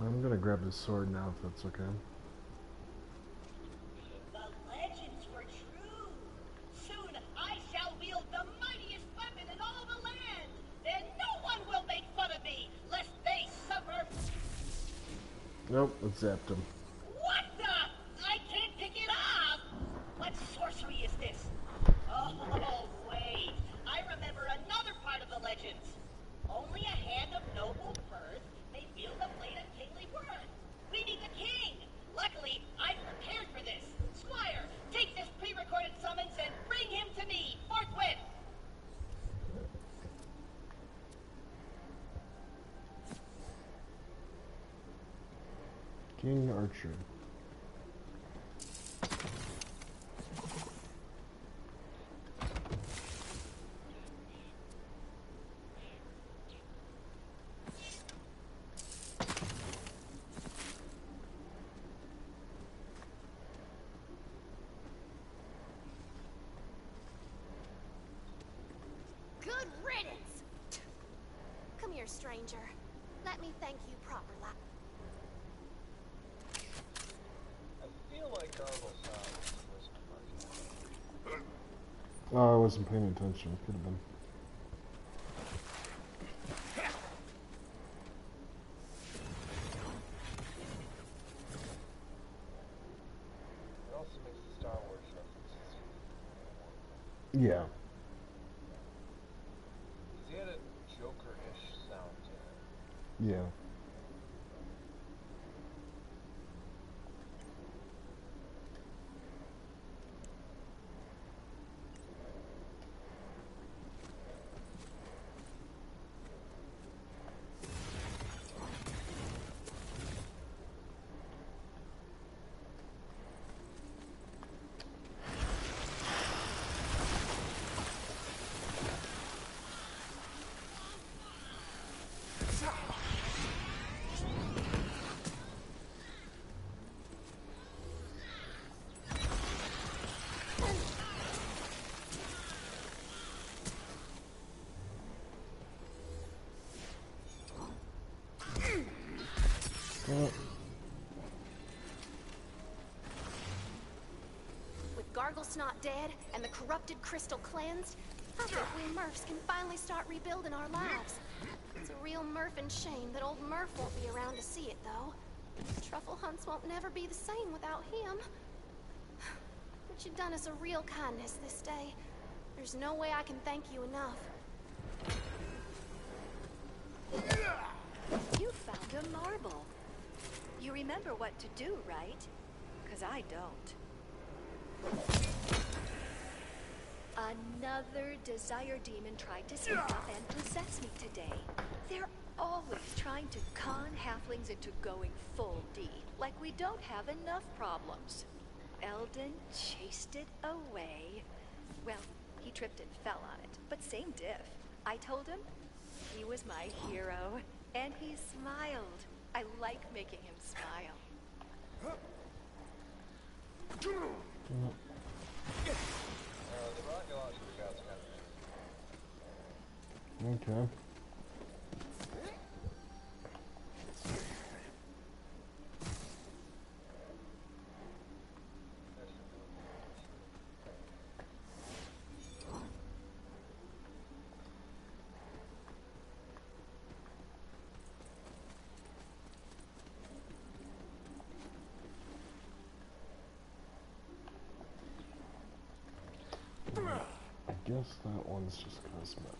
I'm gonna grab his sword now, if that's okay. The legends were true. Soon I shall wield the mightiest weapon in all the land. Then no one will make fun of me, lest they suffer. Nope, it zapped him. What the? I can't pick it up. What sorcery is this? Oh, wait. I remember another part of the legends. Only a hand of noble birth may wield a blade of kingly worth. We need the king. Luckily, I'm prepared for this. Squire, take this pre-recorded summons and bring him to me forthwith. King Archer. Good riddance! Come here, stranger. Let me thank you properly. I feel like Gargle was marking. Oh, I wasn't paying attention. Could have been. It also makes the Star Wars references. Yeah. He had a Joker-ish sound to it. Yeah. With Garglesnot dead and the corrupted crystal cleansed, I think we Murphs can finally start rebuilding our lives. It's a real Murphin shame that old Murph won't be around to see it, though. Truffle hunts won't never be the same without him. But you've done us a real kindness this day. There's no way I can thank you enough. You found a marble. You remember what to do, right? 'Cause I don't. Another desire demon tried to sneak up and possess me today. They're always trying to con halflings into going full D, like we don't have enough problems. Eldon chased it away. Well, he tripped and fell on it, but same diff. I told him he was my hero, and he smiled. I like making him smile. Okay. I guess that one's just cosmetic.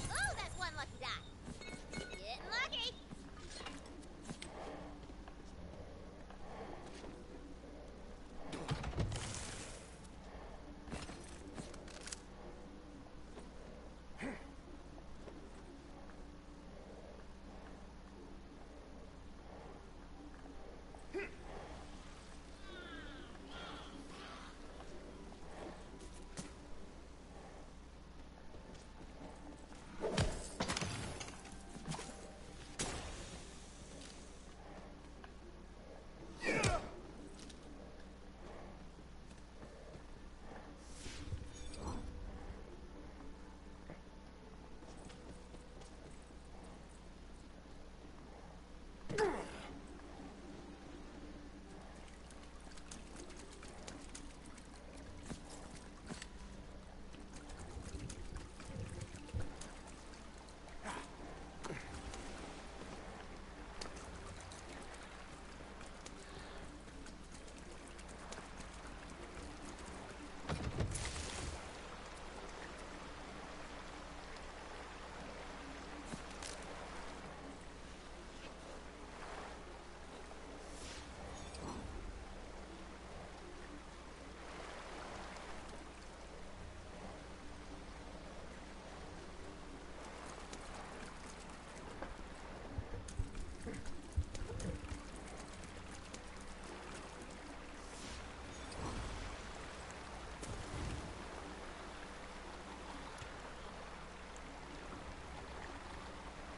Oh, that's one lucky die. Getting lucky.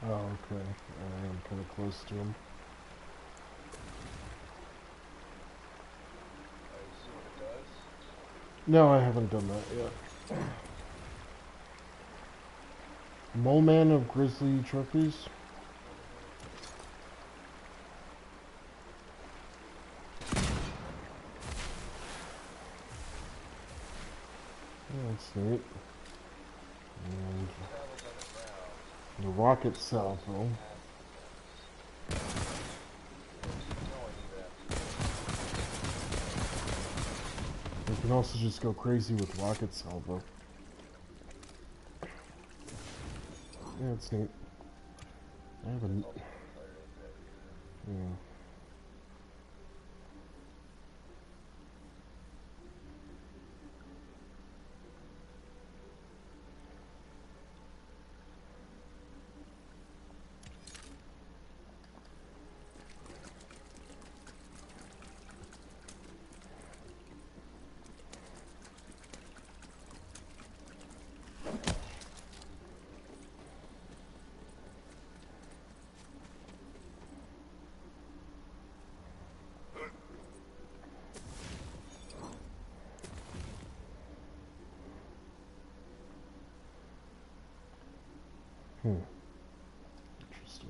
Oh, okay. I am kind of close to him. No, I haven't done that yet. Mole Man of Grizzly Trophies. That's neat. And the rocket salvo. You can also just go crazy with rocket salvo. Yeah, it's neat. I haven't. Yeah. Interesting.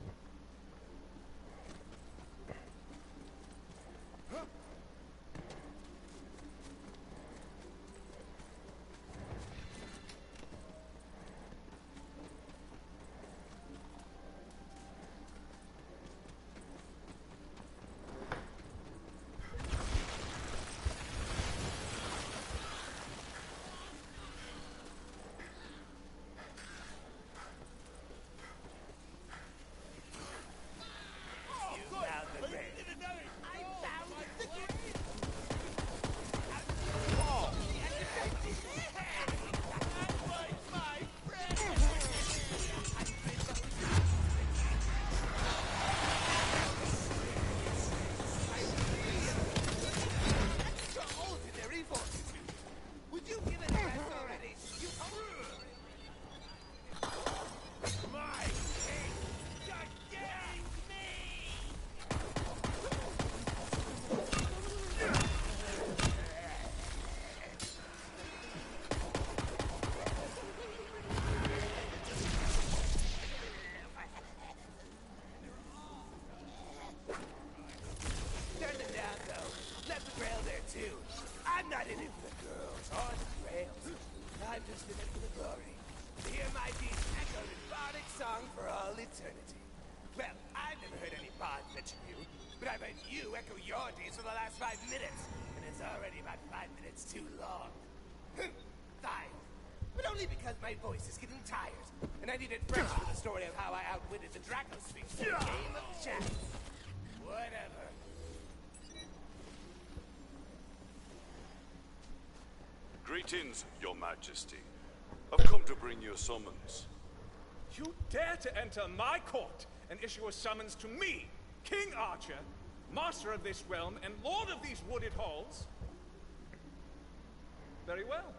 Turn them down, though. Left the rail there, too. I'm not in it for the girls or the rails. I'm just in it for the glory. To hear my deeds echoed in bardic song for all eternity. Well, I've never heard any bard mention you, but I've heard you echo your deeds for the last 5 minutes, and it's already about 5 minutes too long. 5. But only because my voice is getting tired, and I need it fresh for the story of how I outwitted the Draco Sphinx in a game of chess. Whatever. Greetings, Your Majesty. I've come to bring you a summons. You dare to enter my court and issue a summons to me, King Archer, master of this realm and lord of these wooded halls? Very well.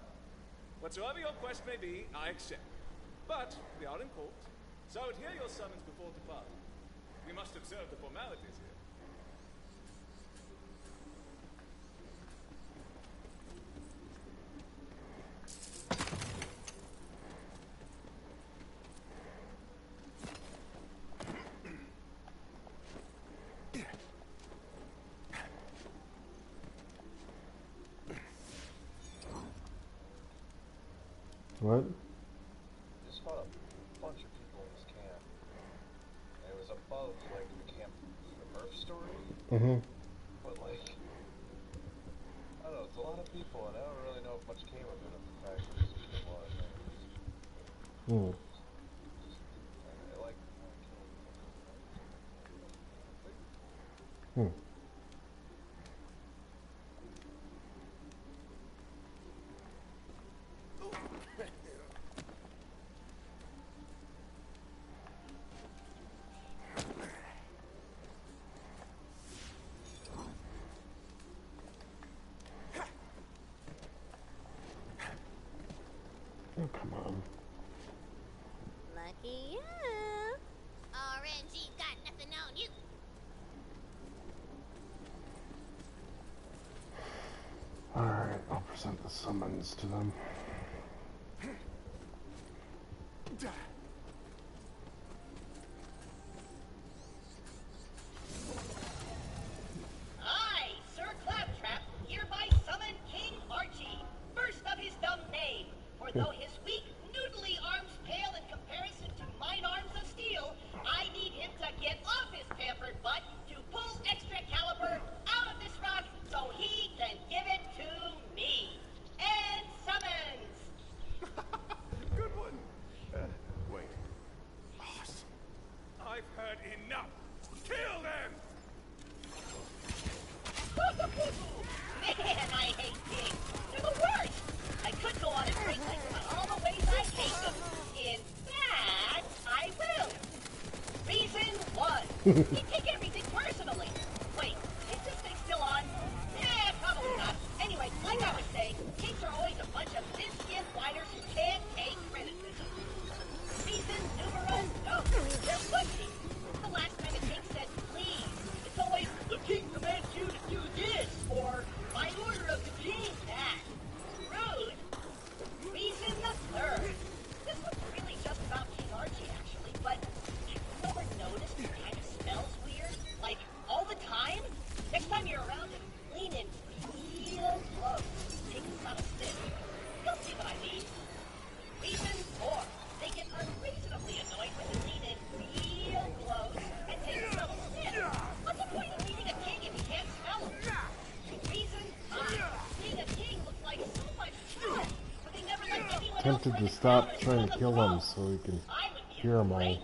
Whatsoever your quest may be, I accept. But we are in court, so I would hear your summons before departing. We must observe the formalities here. What? Just fought a bunch of people in this camp. And it was above, like, the camp, the Earth story. But, like, I don't know, it's a lot of people, and I don't really know if much came of it, of the fact that there's a lot of things. I like Oh, come on. Lucky you. RNG got nothing on you. Alright, I'll present the summons to them. I, Sir Claptrap, hereby summon King Archie, first of his dumb name. For though his weak, noodly arms pale in comparison to mine arms of steel, I need him to get off his pampered butt to pull extra caliber out of this rock so he can give it to me. And summons! Good one. Wait. Awesome. I've heard enough. Kill them! Man, I hate kings. They're the worst. I could go on and break like about all the ways I hate them. In fact, I will. Reason 1. They take everything personally. Wait, is this thing still on? Yeah, probably not. Anyway, like I was saying, kings are always a bunch of thin-skinned whiners who can't take criticism. Reason numero 2. They're pushy. The last time a king said please, it's always, the king commands you to do this, or by order of the king that. Rude. Reason the 3rd. This one's really just about King Archie, actually. tempted to stop trying to kill him so he can hear them all.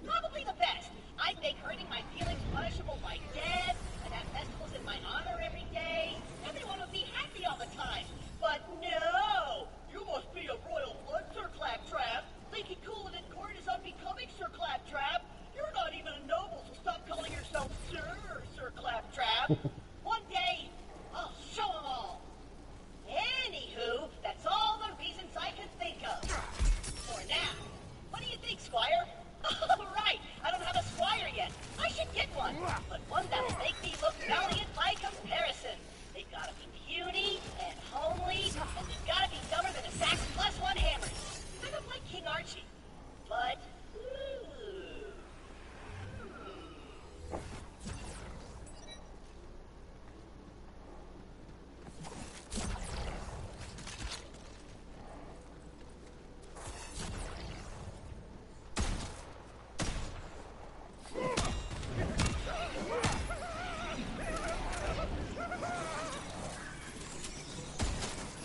Probably the best. I'd make hurting my feelings punishable by death, and have festivals in my honor every day. Everyone would be happy all the time. But no! You must be a royal blood, Sir Claptrap. Thinking cooling in court is unbecoming, Sir Claptrap. You're not even a noble, so stop calling yourself Sir Claptrap. One day, I'll show 'em all. Anywho, that's all the reasons I can think of. For now. What do you think, Squire? Oh, right. I don't have a squire yet. I should get one. But one that'll make me look valiant by comparison. They've got to be puny and homely, and they've got to be dumber than a sax plus one hammer. Kind of like King Archie. But,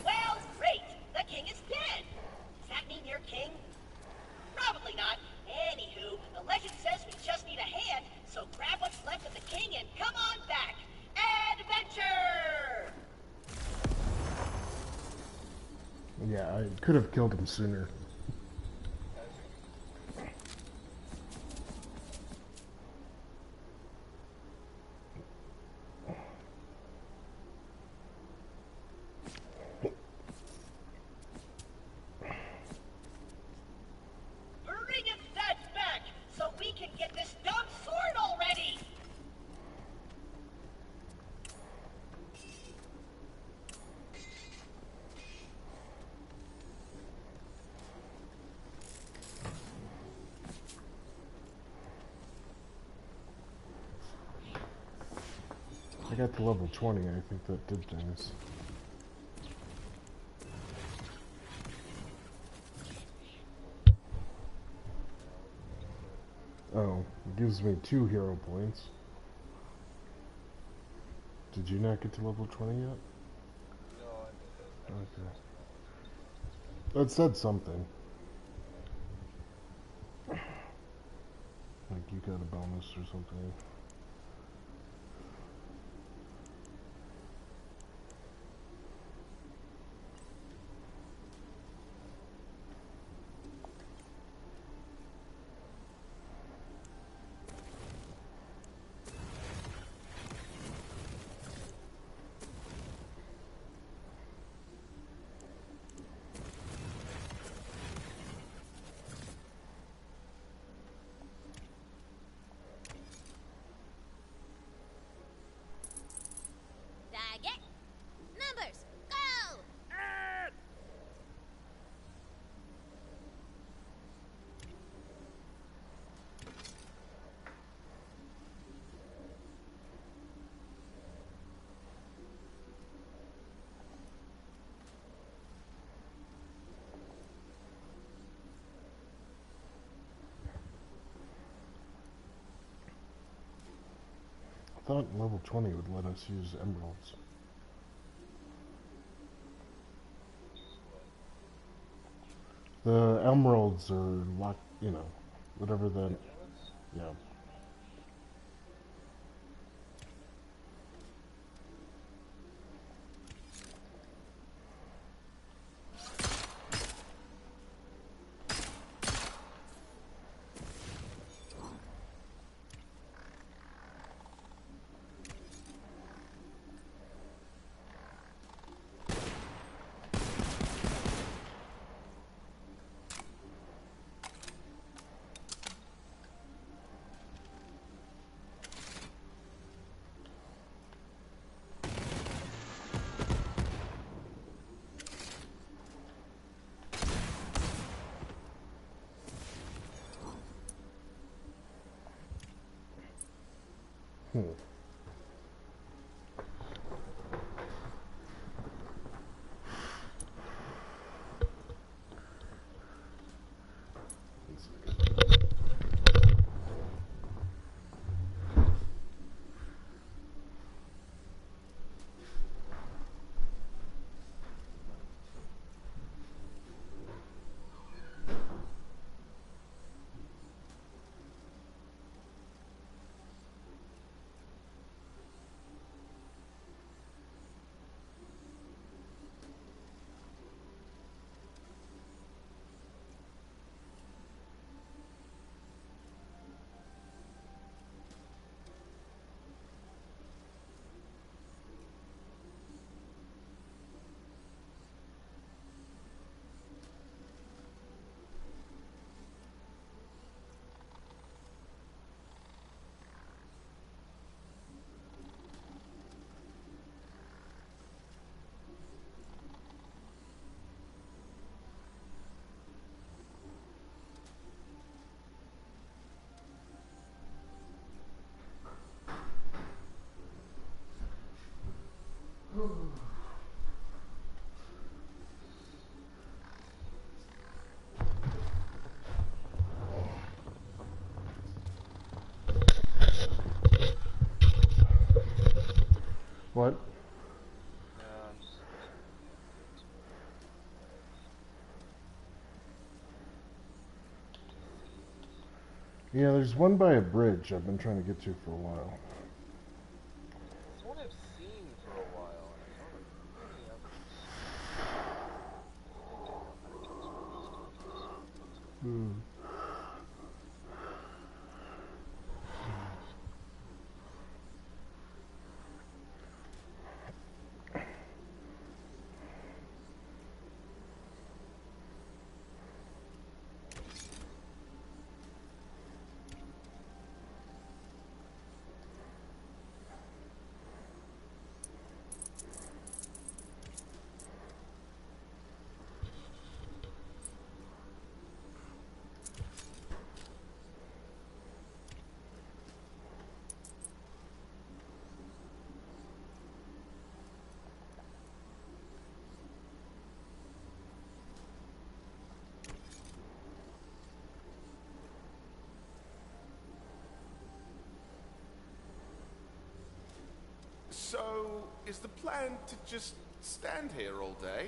well, great. The king is dead. Does that mean you're king? Probably not. Anywho, the legend says we just need a hand, so grab what's left of the king and come on back. Adventure! Yeah, I could have killed him sooner. Bring it that back, so we can get this dumb sword already! I got to level 20, I think that did things. Oh, it gives me 2 hero points. Did you not get to level 20 yet? Okay. That said something. Like you got a bonus or something. Daggett. Numbers, go! I thought level 20 would let us use emeralds. The emeralds are locked, you know, whatever the, yeah. Yeah, there's one by a bridge I've been trying to get to for a while. It's one I've seen for a while, and I don't have any evidence. I think I know how to get to it. So, is the plan to just stand here all day?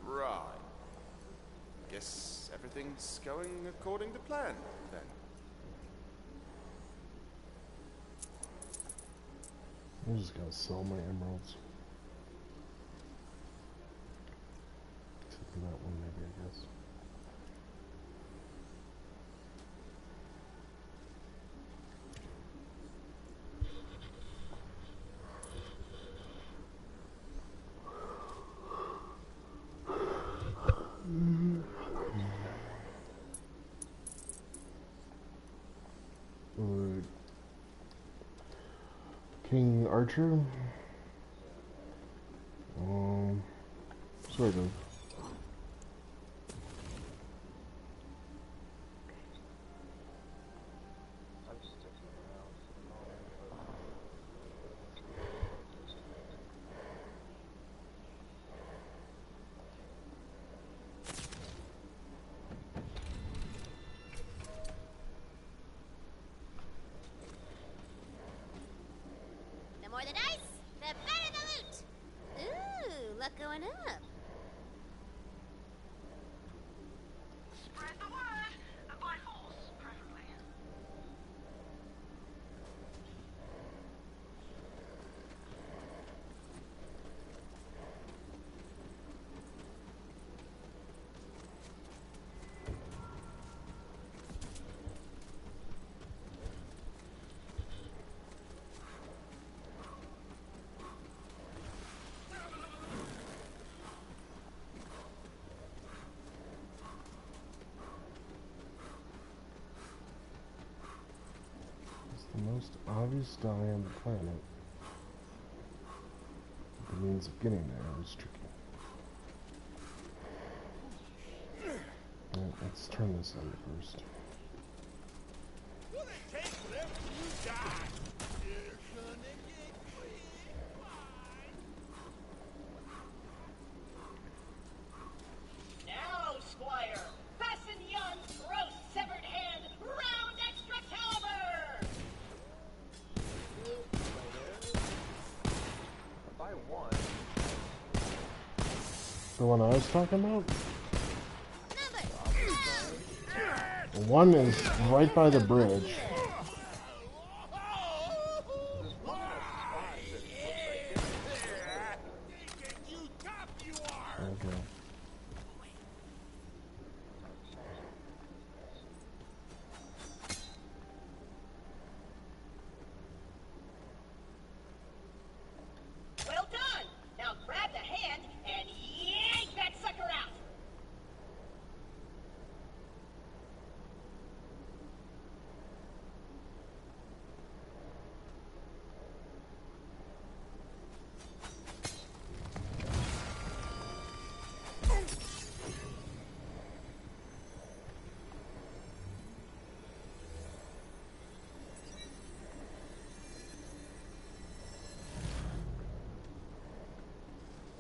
Right. Guess everything's going according to plan, then. I'm just gonna sell my emeralds. Except for that one, maybe, I guess. King Archer? Sort of. I'm sticking around for the moment, The more the dice, the better the loot. Ooh, luck going up. Spread the word. By horse, preferably. It's the most obvious dye on the planet. The means of getting there is tricky. Alright, let's turn this on first. Will it take whatever you got? You're gonna get quick fine. Now, Squire, fasten yon gross severed hand round extra caliber! by one. The one I was talking about? The one is right by the bridge. Okay. Well done! Now grab the hand and yank that sucker out!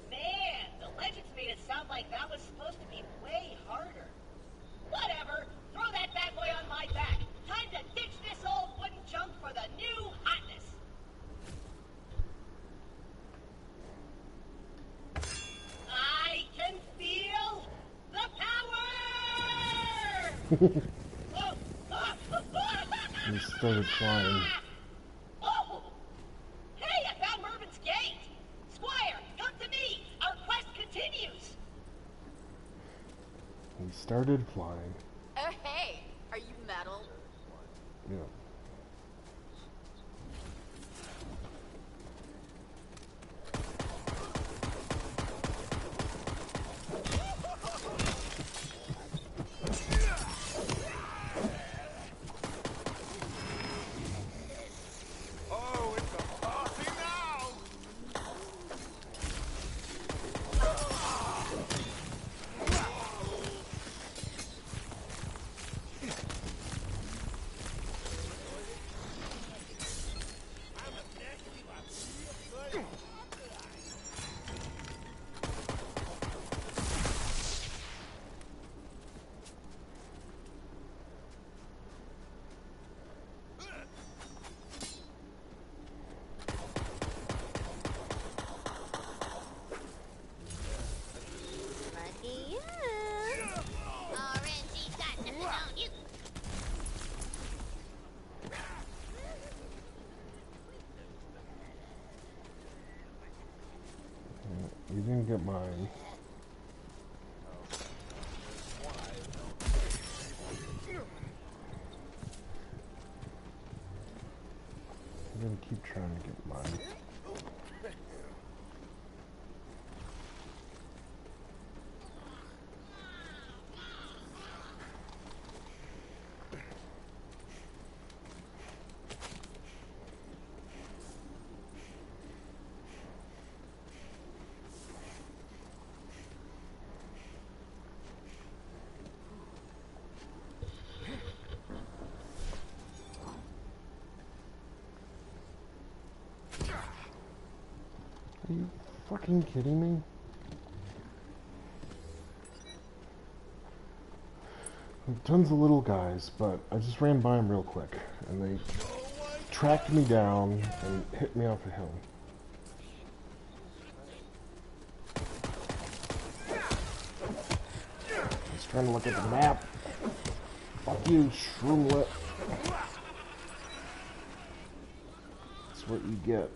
Man, the legends made it sound like that was supposed to be way harder. Whatever, throw that bad boy on my back. Time to ditch this old wooden junk for the new hotness. I can feel the power! Whoa, And he started flying. Oh! Hey, I found Mervin's gate! Squire, come to me! Our quest continues! He started flying. Oh, hey! Are you metal? Yeah. Oh, it's a party now! Lucky you. RNG's got nothing on you. You didn't get mine. I'm gonna keep trying to get mine. Are you fucking kidding me? Tons of little guys, but I just ran by them real quick, and they tracked me down and hit me off a hill. Just trying to look at the map. Fuck you, shroomlet. That's what you get.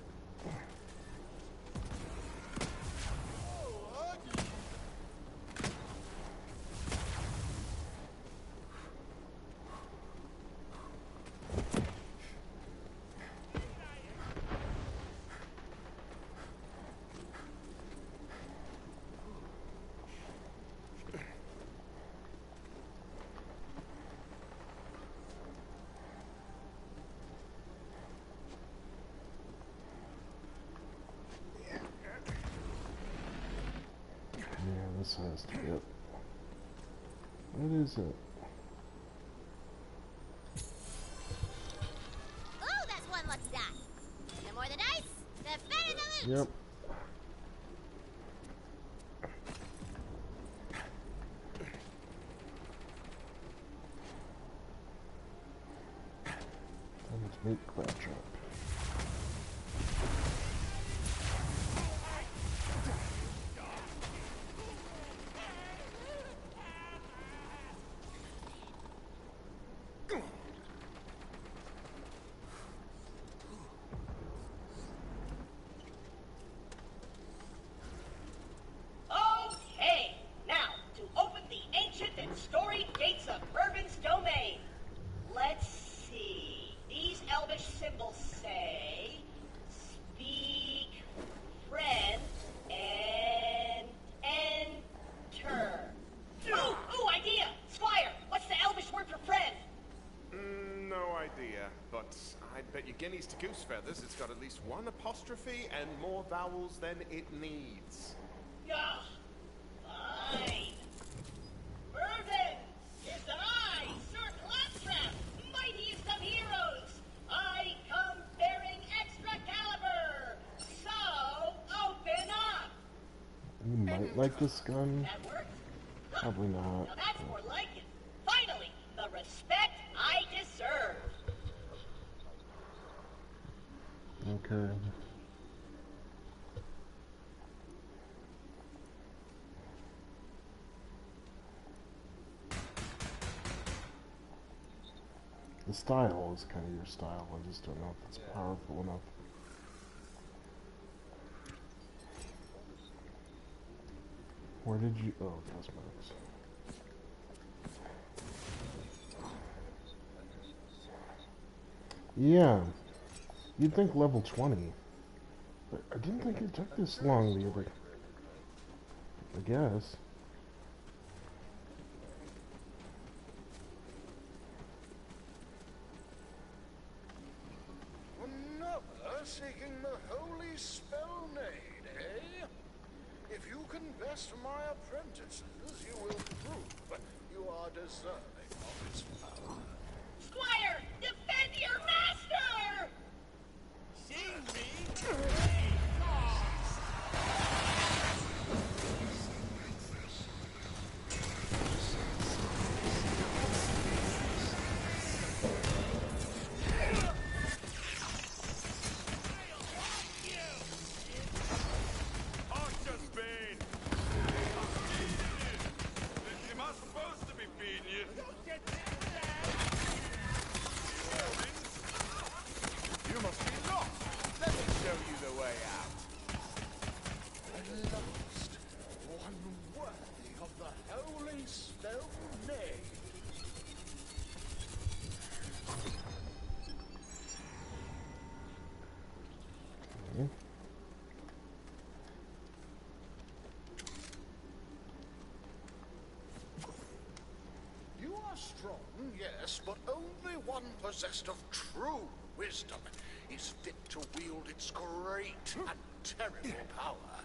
This has to be it. What is it? Oh, that's one lucky die. The more the dice, the better the loot. Yep. Let's make Claptrap. Okay, now to open the ancient and storied gates of Mervin's domain. Let's see. These elvish symbols say, speak, friend, and enter. Ooh, idea! Squire, what's the elvish word for friend? No idea, but I'd bet you guineas to goose feathers it's got at least one apostrophe and more vowels than it needs. Ugh, fine. Mervin, it's I, Sir Claptrap, mightiest of heroes. I come bearing Excalibur. So, open up. You might like this gun. That worked? Probably not. Now that's more like it. Finally, the respect I deserve. Okay. The style is kind of your style. I just don't know if it's powerful enough. Where did you... Oh, cosmetics. Yeah. You'd think level 20. But I didn't think it took this long the other... I guess. Another seeking the holy spellnade, eh? If you can best my apprentices, you will prove you are deserving of its power. Squire, defend your master! See me? Am I supposed to be feeding you? You must be lost. Let me show you the way out. At last, one worthy of the holy spellnade. Okay. You are strong, yes, but only one possessed of true wisdom is fit to wield its great and terrible power.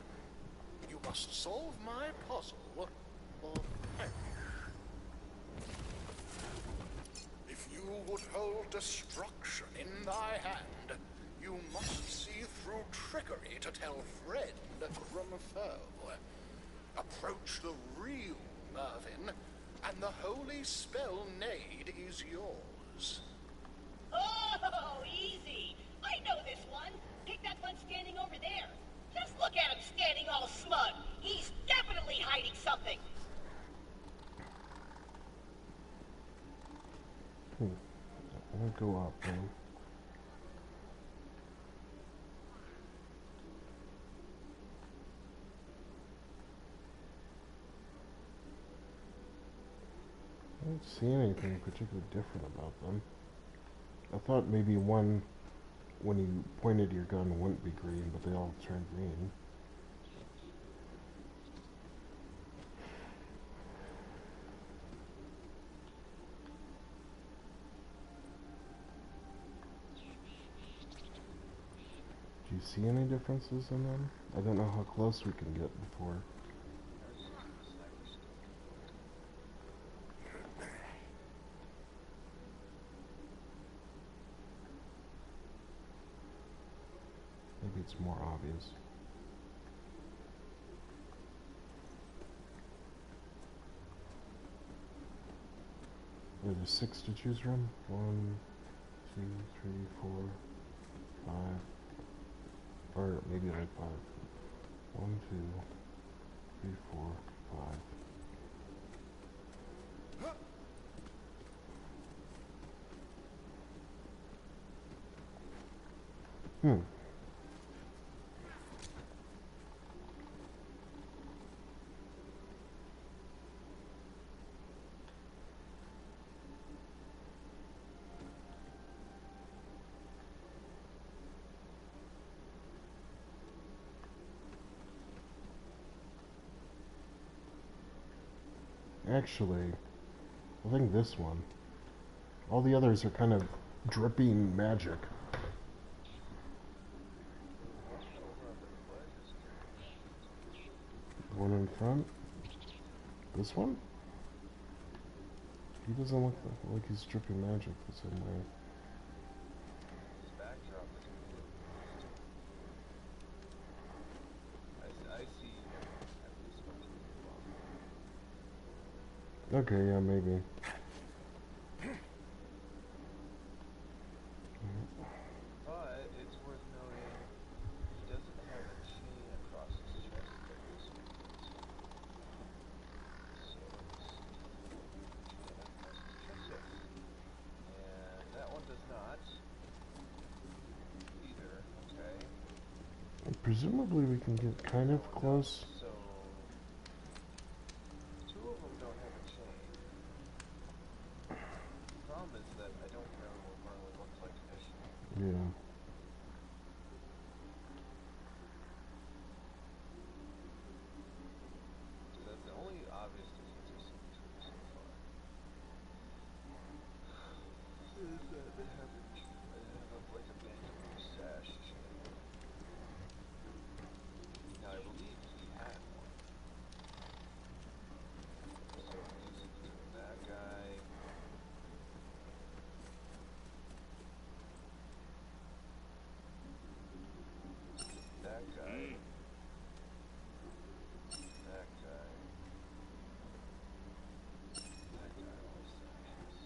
You must solve my puzzle, or perish. If you would hold destruction in thy hand, you must see through trickery to tell friend from foe. Approach the real Mervyn, and the holy spellnade is yours. Oh, easy. I know this one. Pick that one standing over there. Just look at him standing all smug. He's definitely hiding something. I'll go up, man. I don't see anything particularly different about them. I thought maybe one, when you pointed your gun, wouldn't be green, but they all turned green. Do you see any differences in them? I don't know how close we can get before. Maybe it's more obvious. There's 6 to choose from. 1, 2, 3, 4, 5. Or maybe like 5. 1, 2, 3, 4, 5. Actually, I think this one. All the others are kind of dripping magic. The one in front? This one? He doesn't look like he's dripping magic the same way. Okay, yeah, maybe. But it's worth noting he doesn't have a chain across his chest like this one. So let's see. Chain across his chest. And Presumably we can get kind of close. So, two of them don't have a chain. The problem is that I don't remember what Merlin looked like initially. Yeah. So that's the only obvious difference I've seen between them so far. Is that they have like a bamboo sash chain. Now I believe he had one. So use it between that guy. That guy. That guy. That guy always sashes.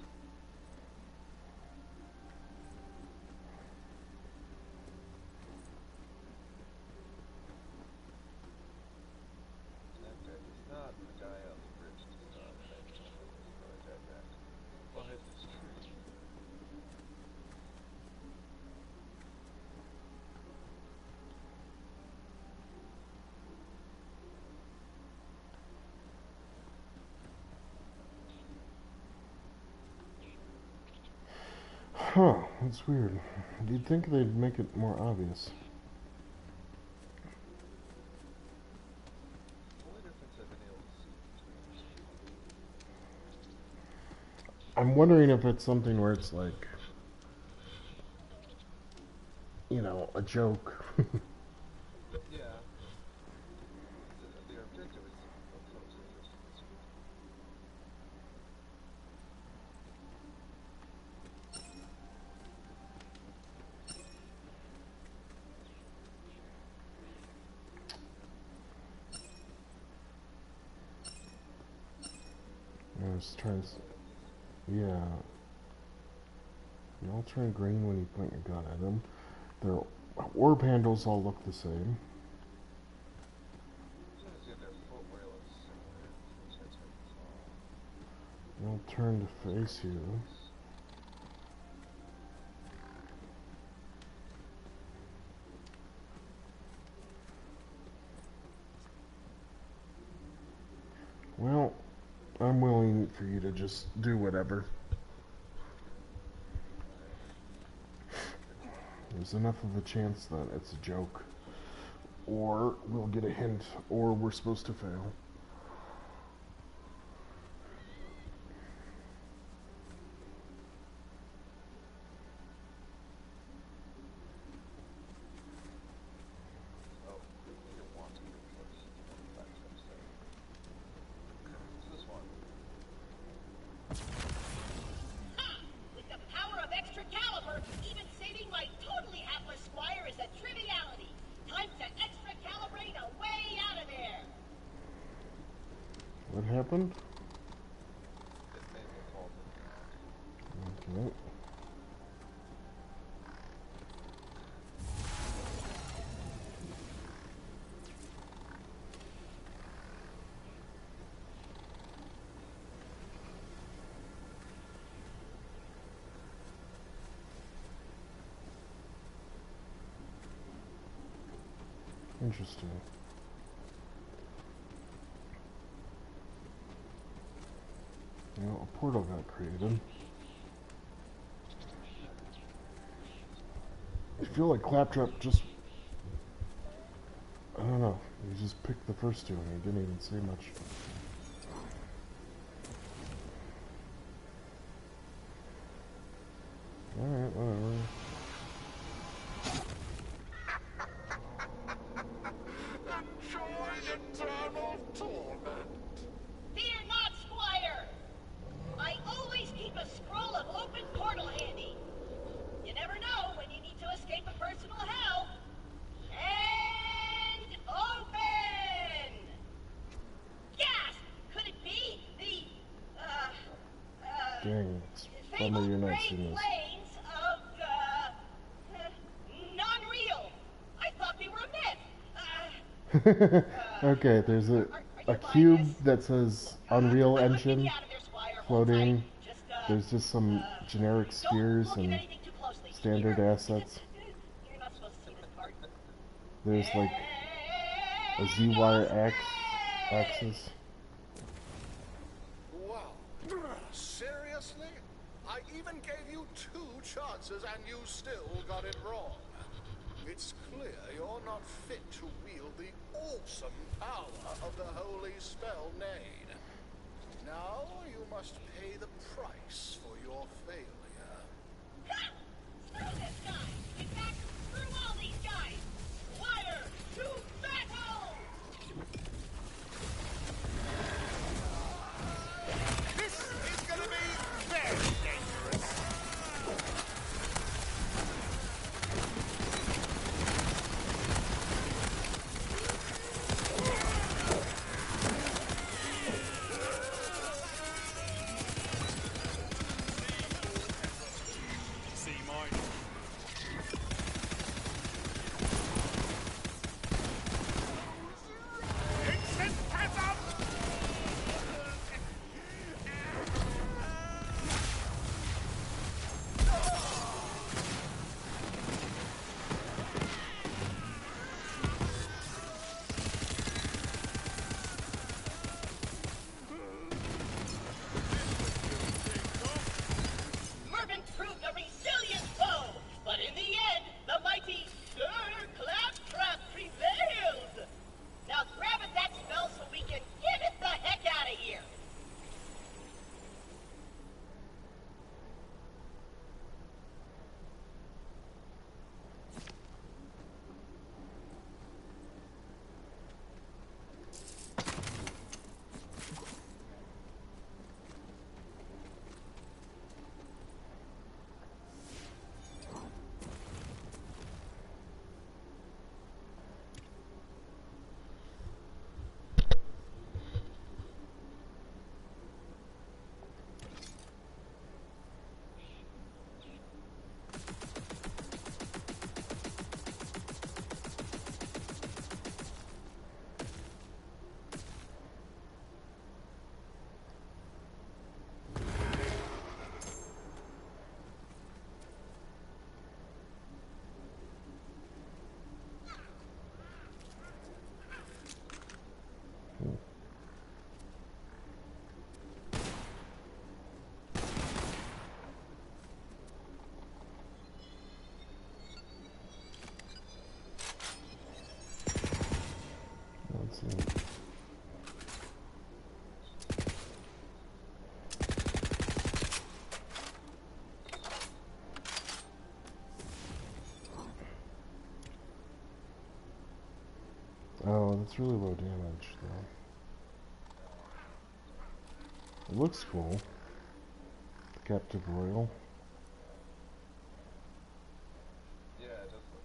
That guy is not the guy on the bridge to start. There's another guy back behind this tree. Huh, that's weird. You'd think they'd make it more obvious. The only difference I've been able to see between I'm wondering if it's something where it's like, you know, a joke. yeah. Their objective is to come closer first to this group. I was trying to... Yeah. You all turn green when you point your gun at them. Their orb handles all look the same. They all turn to face you. Well, I'm willing for you to just do whatever. There's enough of a chance that it's a joke, or we'll get a hint, or we're supposed to fail. With the power of extra caliber, even saving my totally hapless squire is a triviality. Time to extra calibrate a way out of there. What happened? Okay. Interesting. You know, a portal got created. I feel like Claptrap just... I don't know. He just picked the first two and he didn't even say much. Alright, whatever. Fear not, squire. I always keep a scroll of open portal handy. You never know when you need to escape a personal hell. And open! Gasp! Could it be the, Dang, it's bummer you're not seeing this. planes of, non-real? I thought they were a myth. Okay, there's a cube that says Unreal Engine floating. There's just some generic spheres and standard assets. You're not supposed to see this part. There's like a Z-wire axis. Wow. Seriously? I even gave you 2 chances and you still got it wrong. It's clear you're not fit to wield the awesome power of the Holy Spellnade. Now you must pay the price for your failure. Screw this guy! In fact, screw all these guys! Fire to battle! This is gonna be very dangerous. See mine. Mervyn proved a resilient foe, but in the end, the mighty Sir Claptrap prevails! Now grab at that spell so we can get it the heck out of here! Let's see. Oh, that's really low damage, though. It looks cool. Captive Royal. Yeah, it does look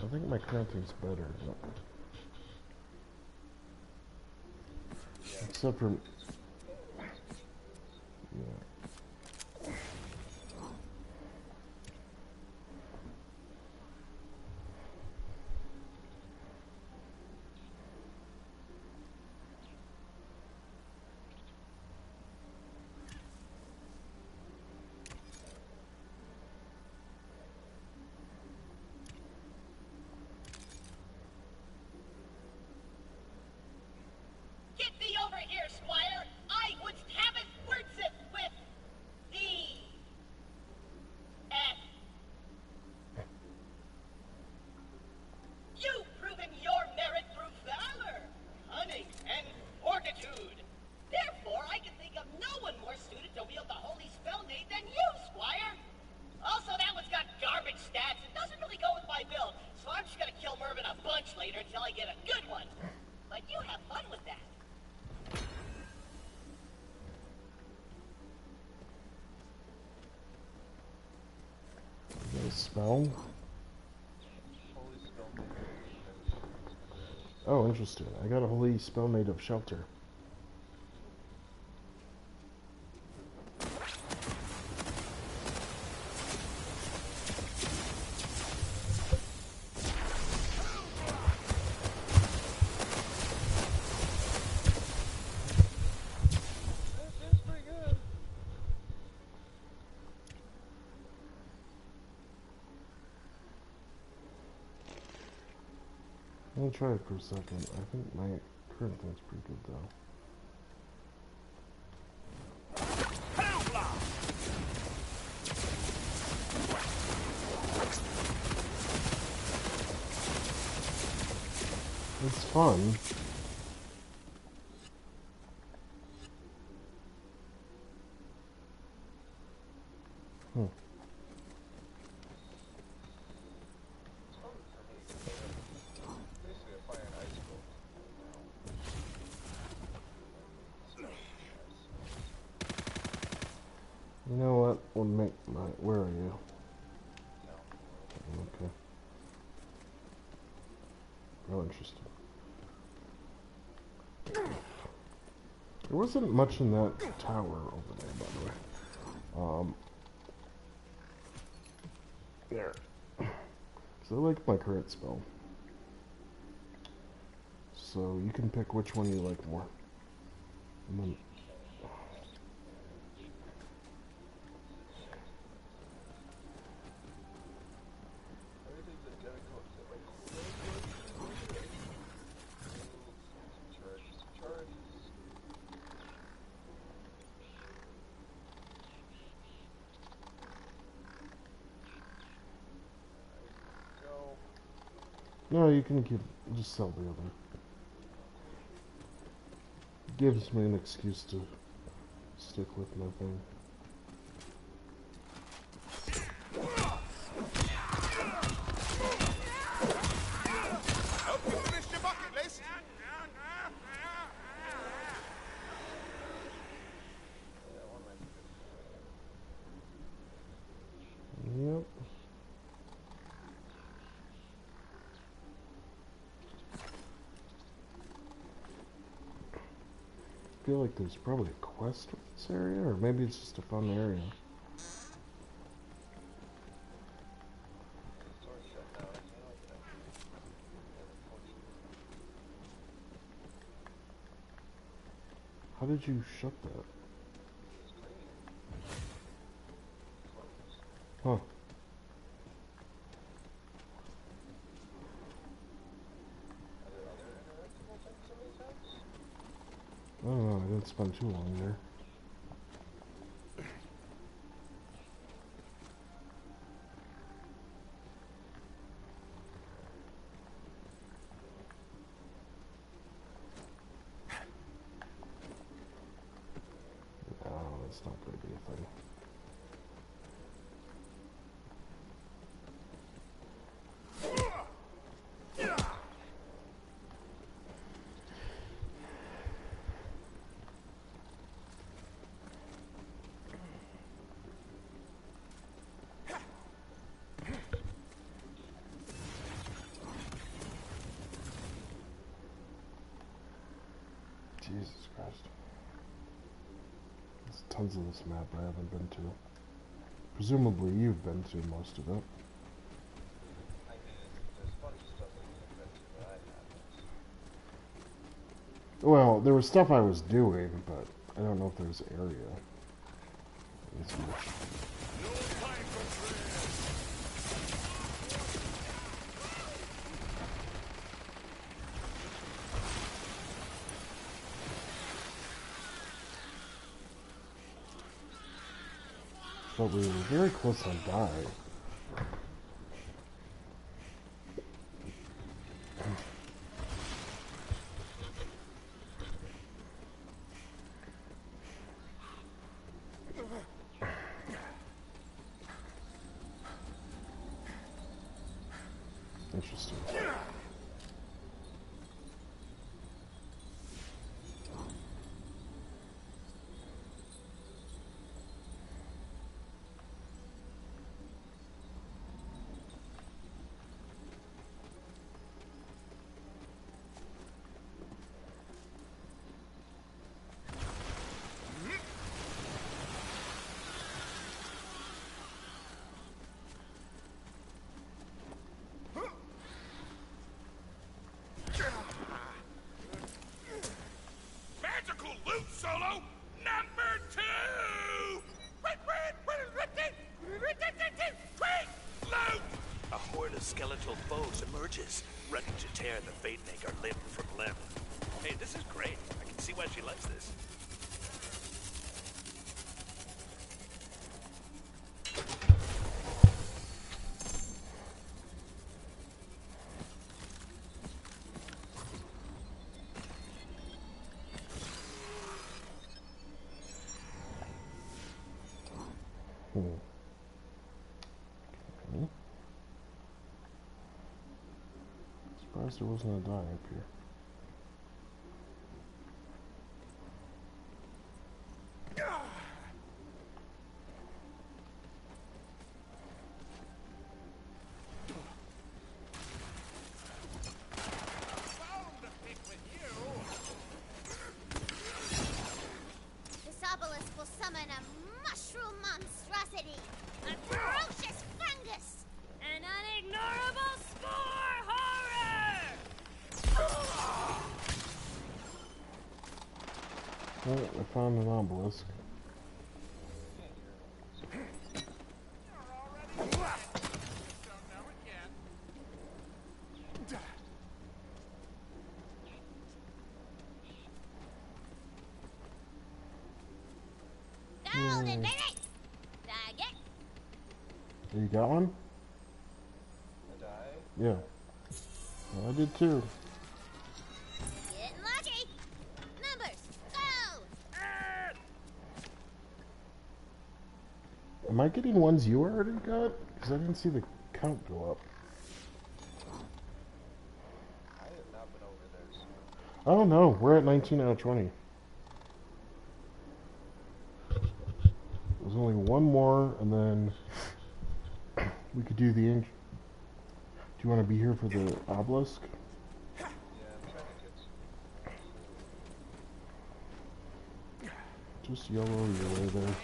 I think my crafting's better. Except for... Yeah. Get thee over here, Squire! I would have it words it with thee! You've proven your merit through valor, cunning, and fortitude. Therefore, I can think of no one more suited to wield the holy spellnade than you, Squire! Also, that one's got garbage stats. It doesn't really go with my build, so I'm just gonna kill Mervyn a bunch later until I get a good one. But you have fun with that. Spell? Oh, interesting. I got a holy spell made of shelter. I'll try it for a second. I think my current thing's pretty good though. It's fun. You know what? We'll make my... Where are you? Okay. Real interesting. There wasn't much in that tower over there, by the way. There. So I like my current spell. So you can pick which one you like more. And then no, you can just sell the other. Gives me an excuse to stick with my thing. Hope you finished your bucket list. Yep. I feel like there's probably a quest with this area, or maybe it's just a fun area. How did you shut that? Huh. I don't know, I didn't spend too long there. No, it's not going to be a thing. Jesus Christ. There's tons of this map I haven't been to. Presumably you've been to most of it. Well, there was stuff I was doing, but I don't know if there's area. As much. But we were very close on die. Interesting. skeletal foes emerges, ready to tear the Fatemaker limb from limb. Hey, this is great. I can see why she likes this. Okay. Surprised there wasn't a die up here. This obelisk will summon a mushroom monstrosity, a ferocious fungus, an unignorable spore horror! Well, I found an obelisk. Golden baby! Dog it! You got one? A die? Yeah. Well, I did too. Getting lucky! Numbers, go! Am I getting ones you already got? Because I didn't see the count go up. I have not been over there, so Oh no, we're at 19 out of 20. There's only one more, and then we could do the do you want to be here for the obelisk? yeah, I'm trying to get Just yellow your way there.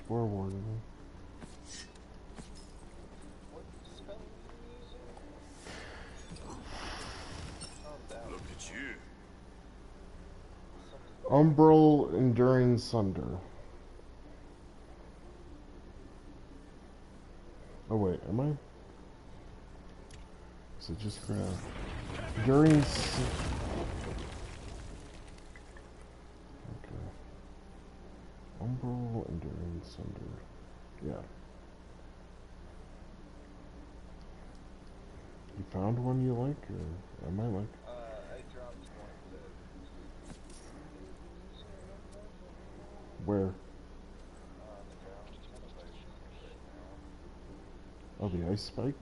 forewarning. What spell are you using? Look at you. Umbral Enduring Sunder. Oh wait, am I? Is it just for Enduring Okay. Umbral Enduring Sunder. Yeah. You found one you like, or am I like? I dropped one that... Where? On the ground, kind of by right now. Oh, the ice spike?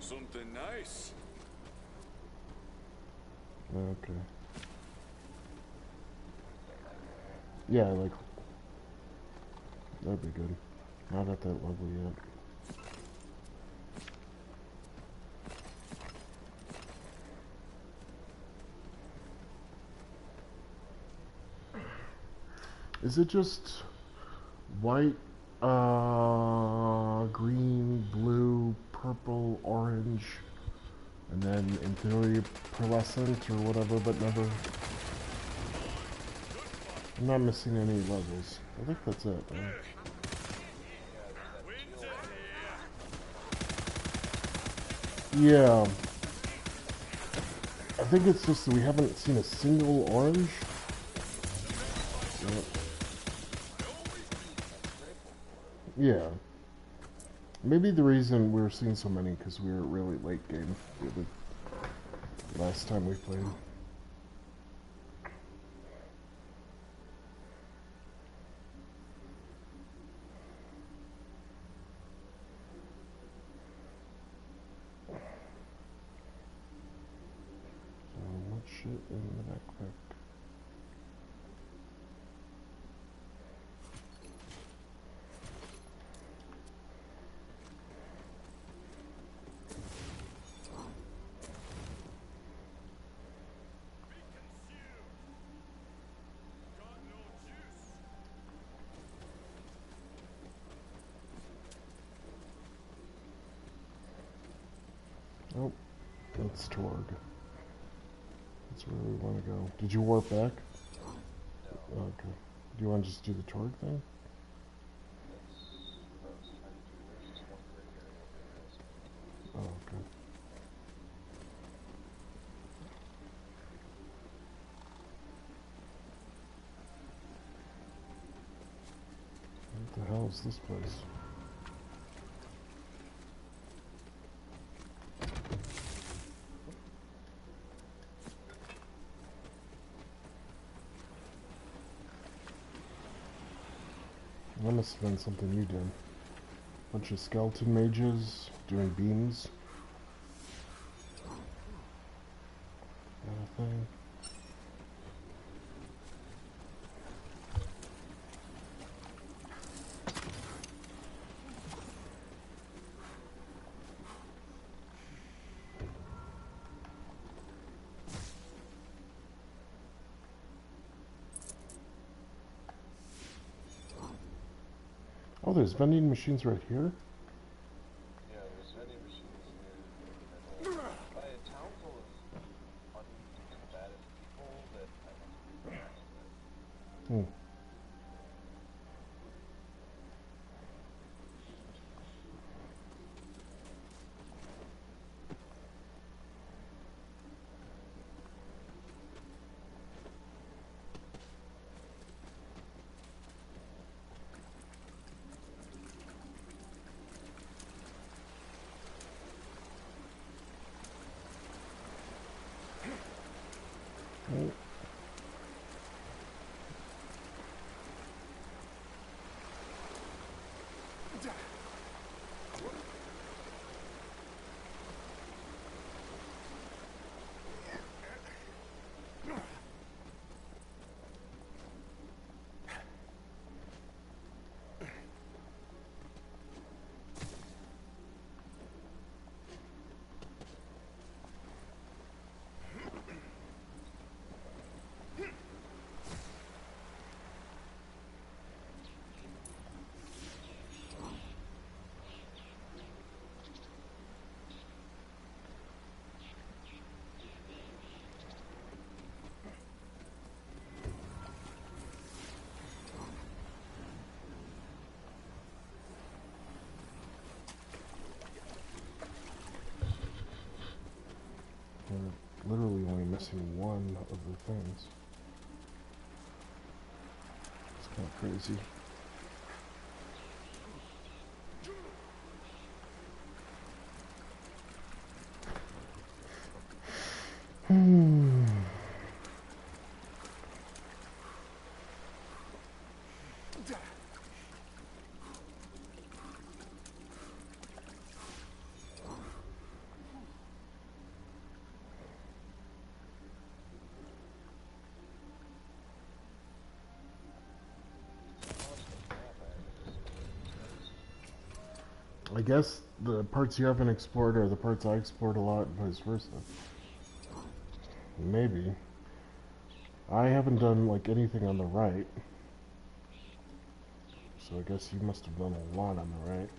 Something nice. Okay. Yeah, like... That'd be good. Not at that level yet. Is it just white, green, blue, purple, orange, and then in theory pearlescent or whatever, but never... I'm not missing any levels. I think that's it, right? Yeah. I think it's just that we haven't seen a single orange. Yeah. Maybe the reason we were seeing so many because we were really late game. The last time we played. So much shit in the backpack. Oh, that's Torg. That's where we want to go. Did you warp back? No. Okay. Do you want to just do the Torg thing? Oh, okay. What the hell is this place? That must have been something you did. Bunch of skeleton mages doing beams. Kind of thing. Oh, there's vending machines right here? Yeah, there's vending machines near by a town full of uncombative people that I must be friends with. missing one of the things. It's kind of crazy. I guess the parts you haven't explored are the parts I explored a lot, and vice versa. Maybe. I haven't done, like, anything on the right. So I guess you must have done a lot on the right.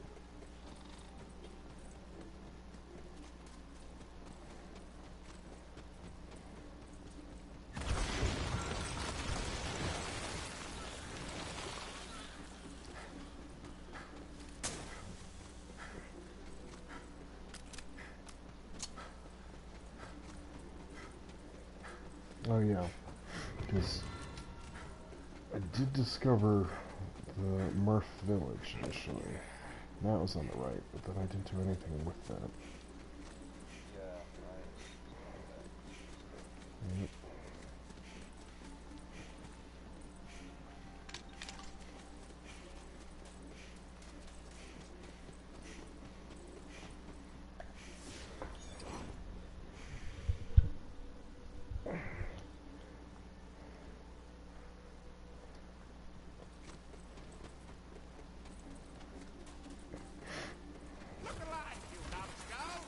Oh yeah, because I did discover the Murph village initially. That was on the right, but then I didn't do anything with that. Yep. Look alive, you numbskull!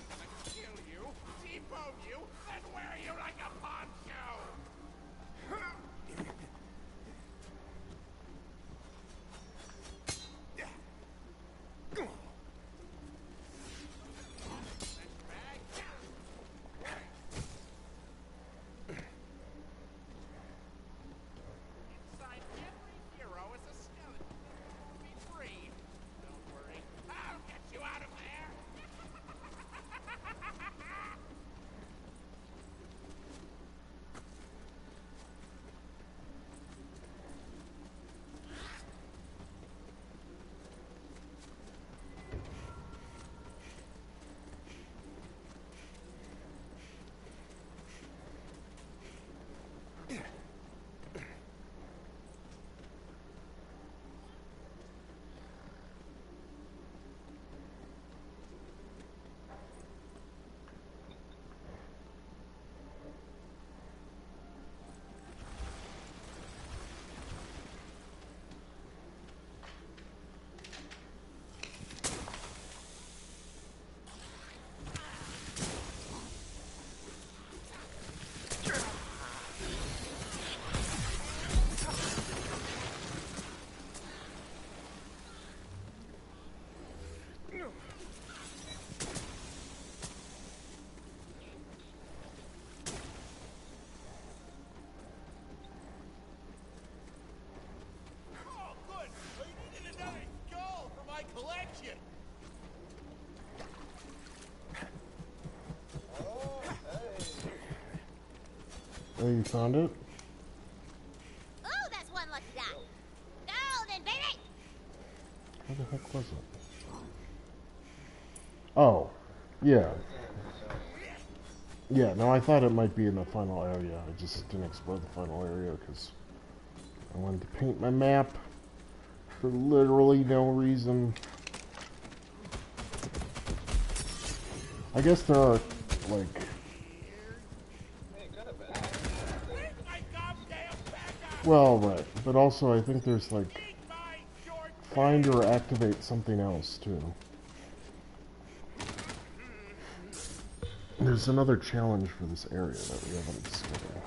I can kill you, debone you, and wear you like a poncho! Inside every hero is a skeleton. Be free. Don't worry, I'll get you out of there. Oh, good! I needed another skull for my collection! Oh, you found it? Oh, that's one lucky guy. Golden, baby! How the heck was it? Oh, yeah. Yeah, no, I thought it might be in the final area. I just didn't explore the final area because I wanted to paint my map for literally no reason. I guess there are, like... Well, right. But also, I think there's, like... Find or activate something else, too. There's another challenge for this area that we haven't discovered.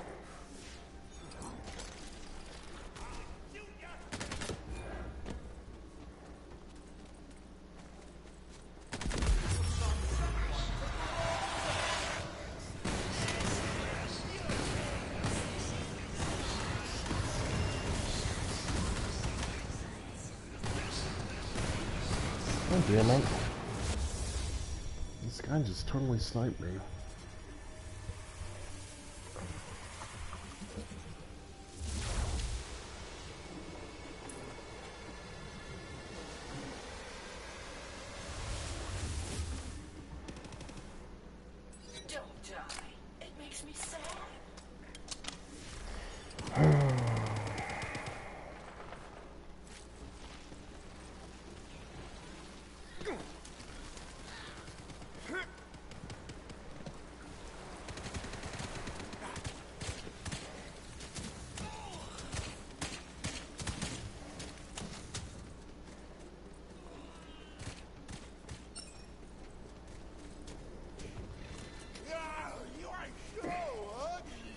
Oh, damn it. This guy guy just totally sniped me. Don't die. It makes me sad. You are so ugly.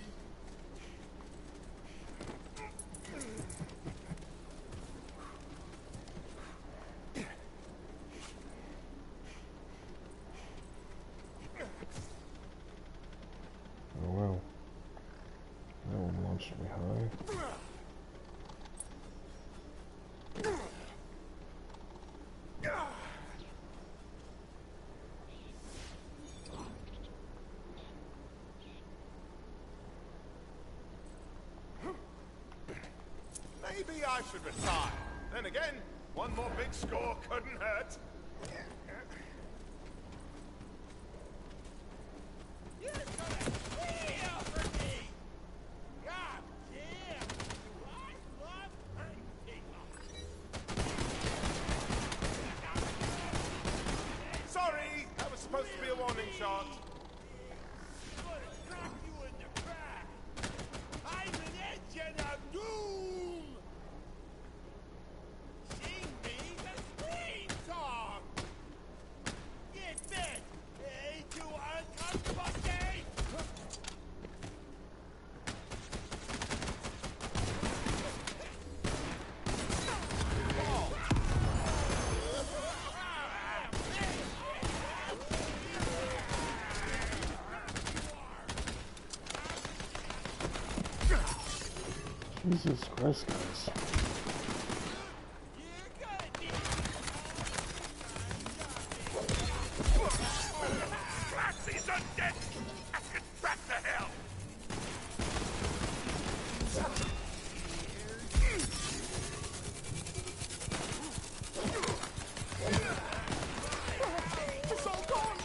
Oh well. That one launched me high. Maybe I should retire. Then again, one more big score couldn't hurt. You're gonna kill for me. God damn. Do I love hurting people? Sorry, that was supposed to be a warning shot. I'm gonna knock you in the back. I'm an engine of doom. Sing me the scream song. Get this. Ain't you uncomfortable, Dave? Jesus Christ, guys. Blast these undead! Bastards back to hell! It's all gone!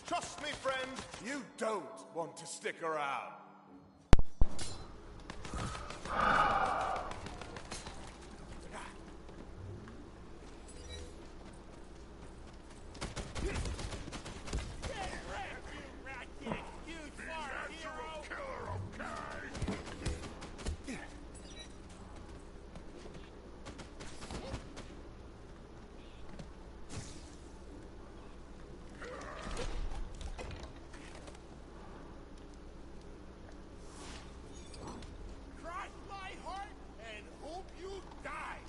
Trust me, friend, you don't want to stick around. Cross my heart and hope you die.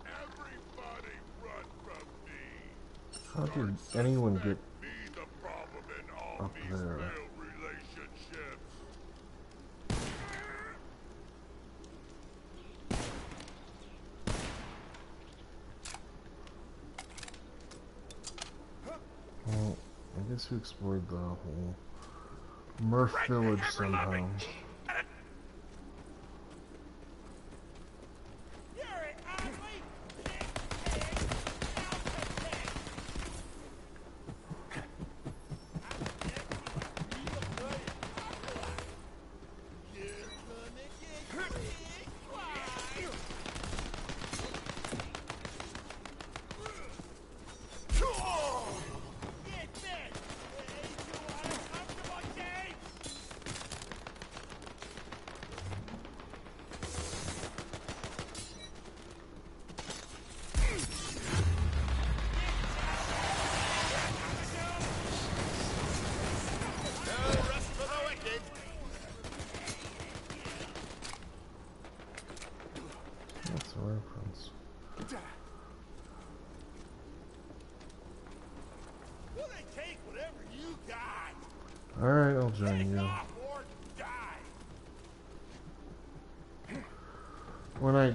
Everybody run from me. How did anyone get Be the problem in all up these there? failed relationships. Well, I guess we explored the whole Murph village somehow. You're an ugly, sick pig, alpha You're gonna get big twice. Get this. Ain't you uncomfortable, Dave? Alright, I'll join you. When I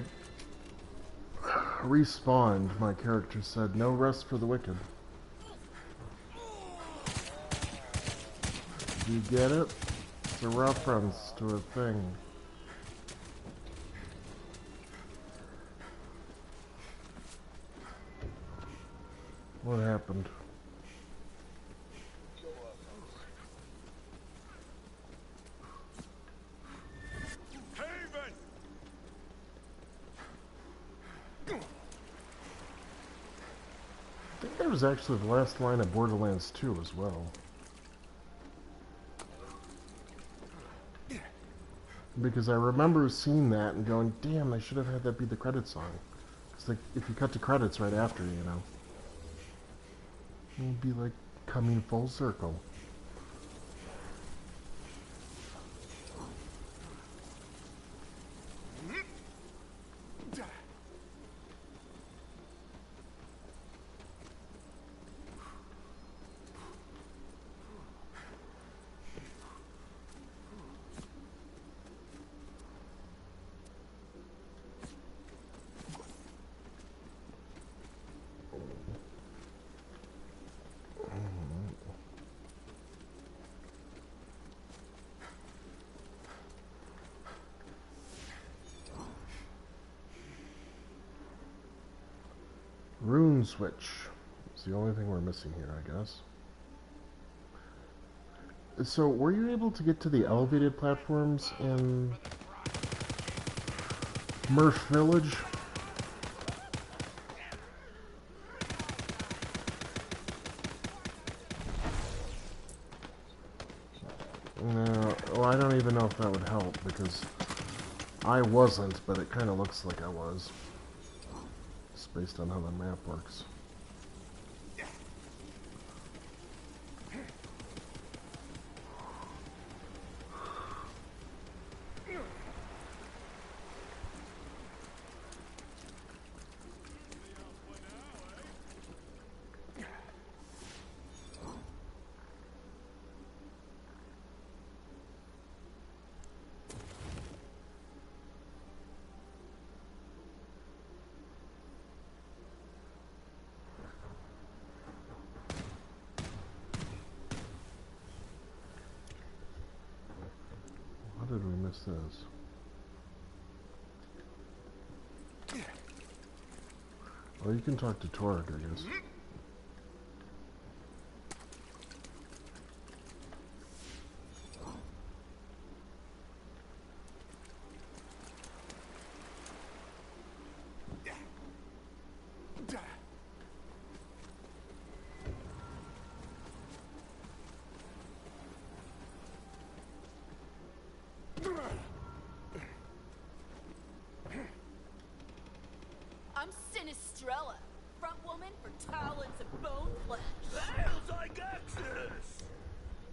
respawned, my character said, "No rest for the wicked." You get it? It's a reference to a thing. What happened? I think that was actually the last line of Borderlands 2 as well. Because I remember seeing that and going, damn, they should have had that be the credit song. It's like, if you cut to credits right after, you know. It would be like coming full circle. Rune switch. It's the only thing we're missing here, I guess. So, were you able to get to the elevated platforms in Murph Village? No, well, I don't even know if that would help, because I wasn't, but it kind of looks like I was. Just based on how the map works. How did we miss this? Oh, you can talk to Torek, I guess. I'm Sinistrella, front woman for talons and bone flesh. Feels like access!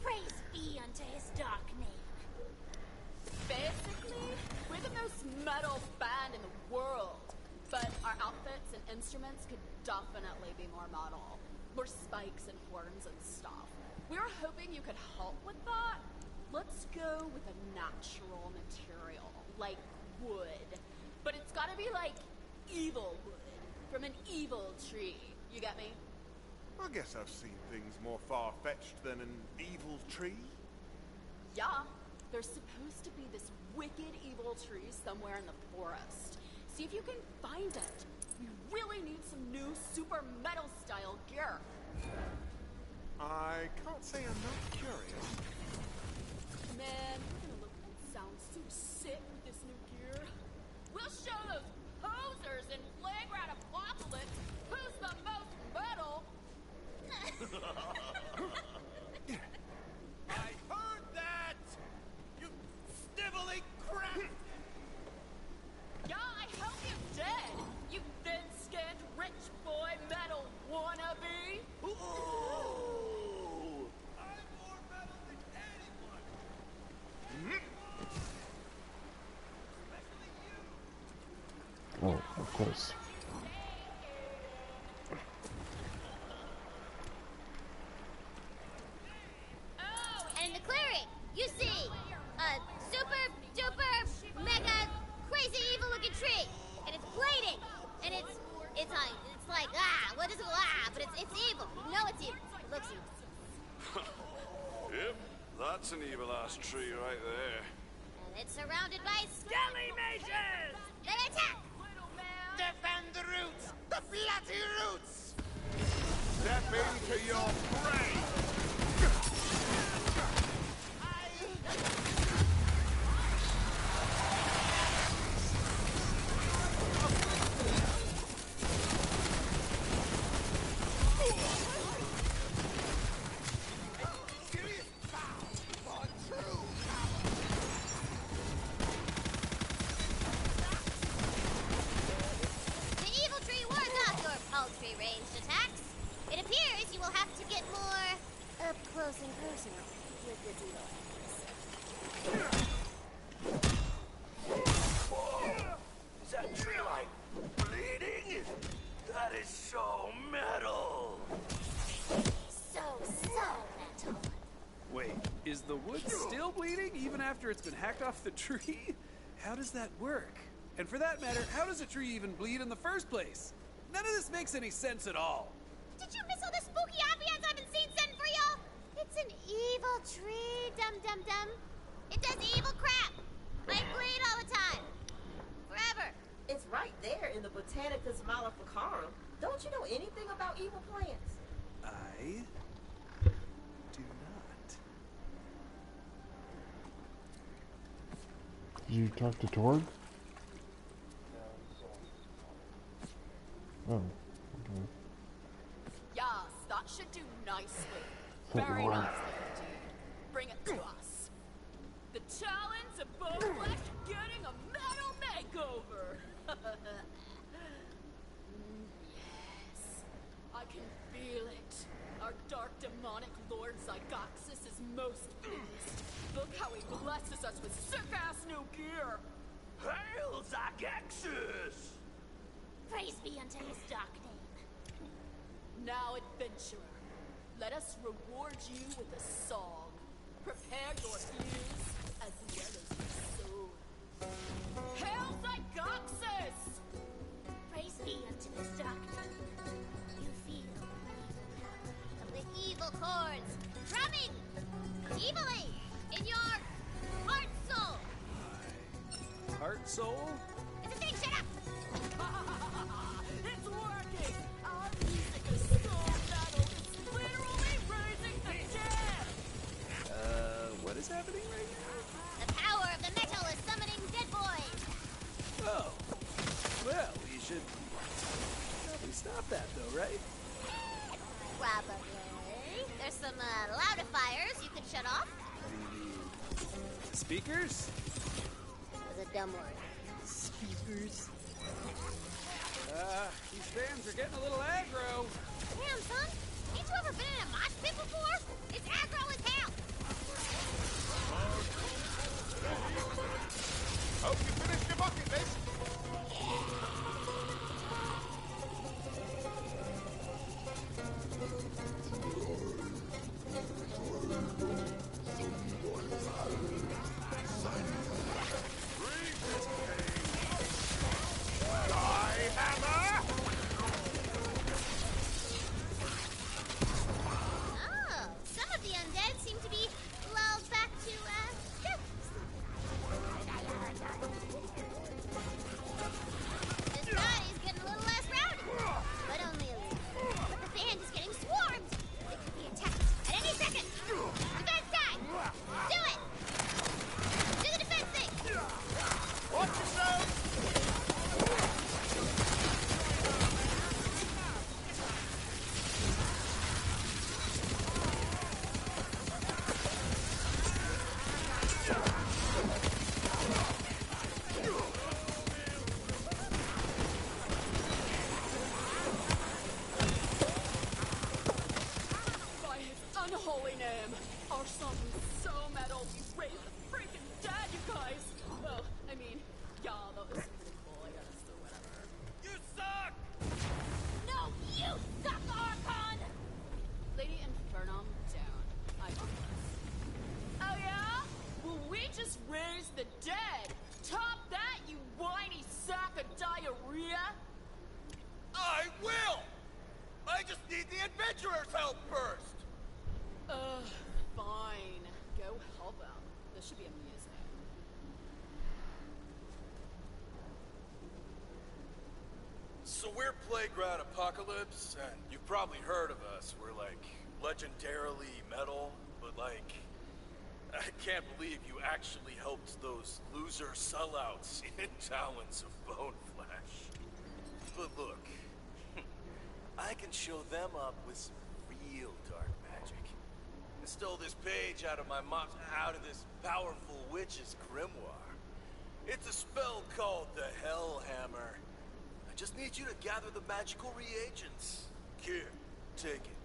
Praise be unto his dark name. Basically, we're the most metal band in the world, but our outfits and instruments could definitely be more metal. More spikes and horns and stuff. We were hoping you could help with that. Let's go with a natural material, like wood. But it's gotta be like evil wood, from an evil tree. You get me? I guess I've seen things more far-fetched than an evil tree. Yeah, there's supposed to be this wicked evil tree somewhere in the forest. See if you can find it. We really need some new super metal style gear. I can't say I'm not curious. Man, we're gonna look and sound so sick with this new gear. We'll show those posers in Flagrant Apocalypse who's the most metal. I heard that! You snivelly crap! Yeah, I hope you did! You thin-skinned rich boy metal wannabe! Ooh! I'm more metal than anyone! Oh, of course. Oh, and the you see a super duper mega crazy evil looking tree, and it's bleeding, and it's like what is it? But it's evil. You know it's evil. It looks evil. Yep, that's an evil-ass tree right there. And it's surrounded by Skelly mages! They attack! Defend the roots! The bloody roots! Step into your grave! The evil tree wards off your paltry ranged attacks. It appears you will have to get more up close and personal with this evil eyes. Is that tree line bleeding? That is so metal. So metal. Wait, is the wood still bleeding even after it's been hacked off the tree? How does that work? And for that matter, how does a tree even bleed in the first place? None of this makes any sense at all. Did you miss all the spooky ambience I've been sending for y'all? It's an evil tree, dum-dum-dum. It does evil crap. Like bleed all the time. Forever. It's right there in the Botanicus Maleficarum. Don't you know anything about evil plants? I do not. Did you talk to Torg? Oh, okay. Yes, that should do nicely. Thank Very you, Lord. nicely indeed. Bring it to us. The talents of both flesh getting a metal makeover. Yes, I can feel it. Our dark demonic lord Zygoxis is most pleased. Look how he blesses us with sick-ass new gear. Hail Zygaxis! Praise be unto his dark name. Now, adventurer, let us reward you with a song. Prepare your ears as well as your soul. Hail Zygoxis! Praise be unto his dark name. You feel the evil chords drumming evilly in your heart soul. Heart soul? It's a thing, shut up! It's working! Our music is so metal, it's literally raising the dead! What is happening right now? The power of the metal is summoning dead boys. Oh. Well, we should probably stop that though, right? Probably. There's some loudifiers you could shut off. Speakers? That was a dumb word. Speakers? These fans are getting a little aggro. Damn, son. Ain't you ever been in a mosh pit before? It's aggro as hell. Hope you finished your bucket list. Oh, some of the undead seem to be lulled back to, This body's getting a little less rowdy, but only a little. But the band is getting swarmed. They could be attacked at any second. Defense time! Do it! Do the defense thing! Watch yourself! By his unholy name, our song is so metal we raise the freaking dead, you guys! Well, I mean, yeah, that was pretty cool, I guess, or whatever. You suck! No, you suck, Archon! Lady Infernum down. I promise. Oh, yeah? I will! I just need the adventurers' help first! Fine. Go help them. This should be amusing. So we're Playground Apocalypse, and you've probably heard of us. We're like legendarily metal, but like, I can't believe you actually helped those loser sellouts in Talons of Bone Flesh. But look, I can show them up with some real dark magic. I stole this page out of this powerful witch's grimoire. It's a spell called the Hellhammer. I just need you to gather the magical reagents. Here, take it.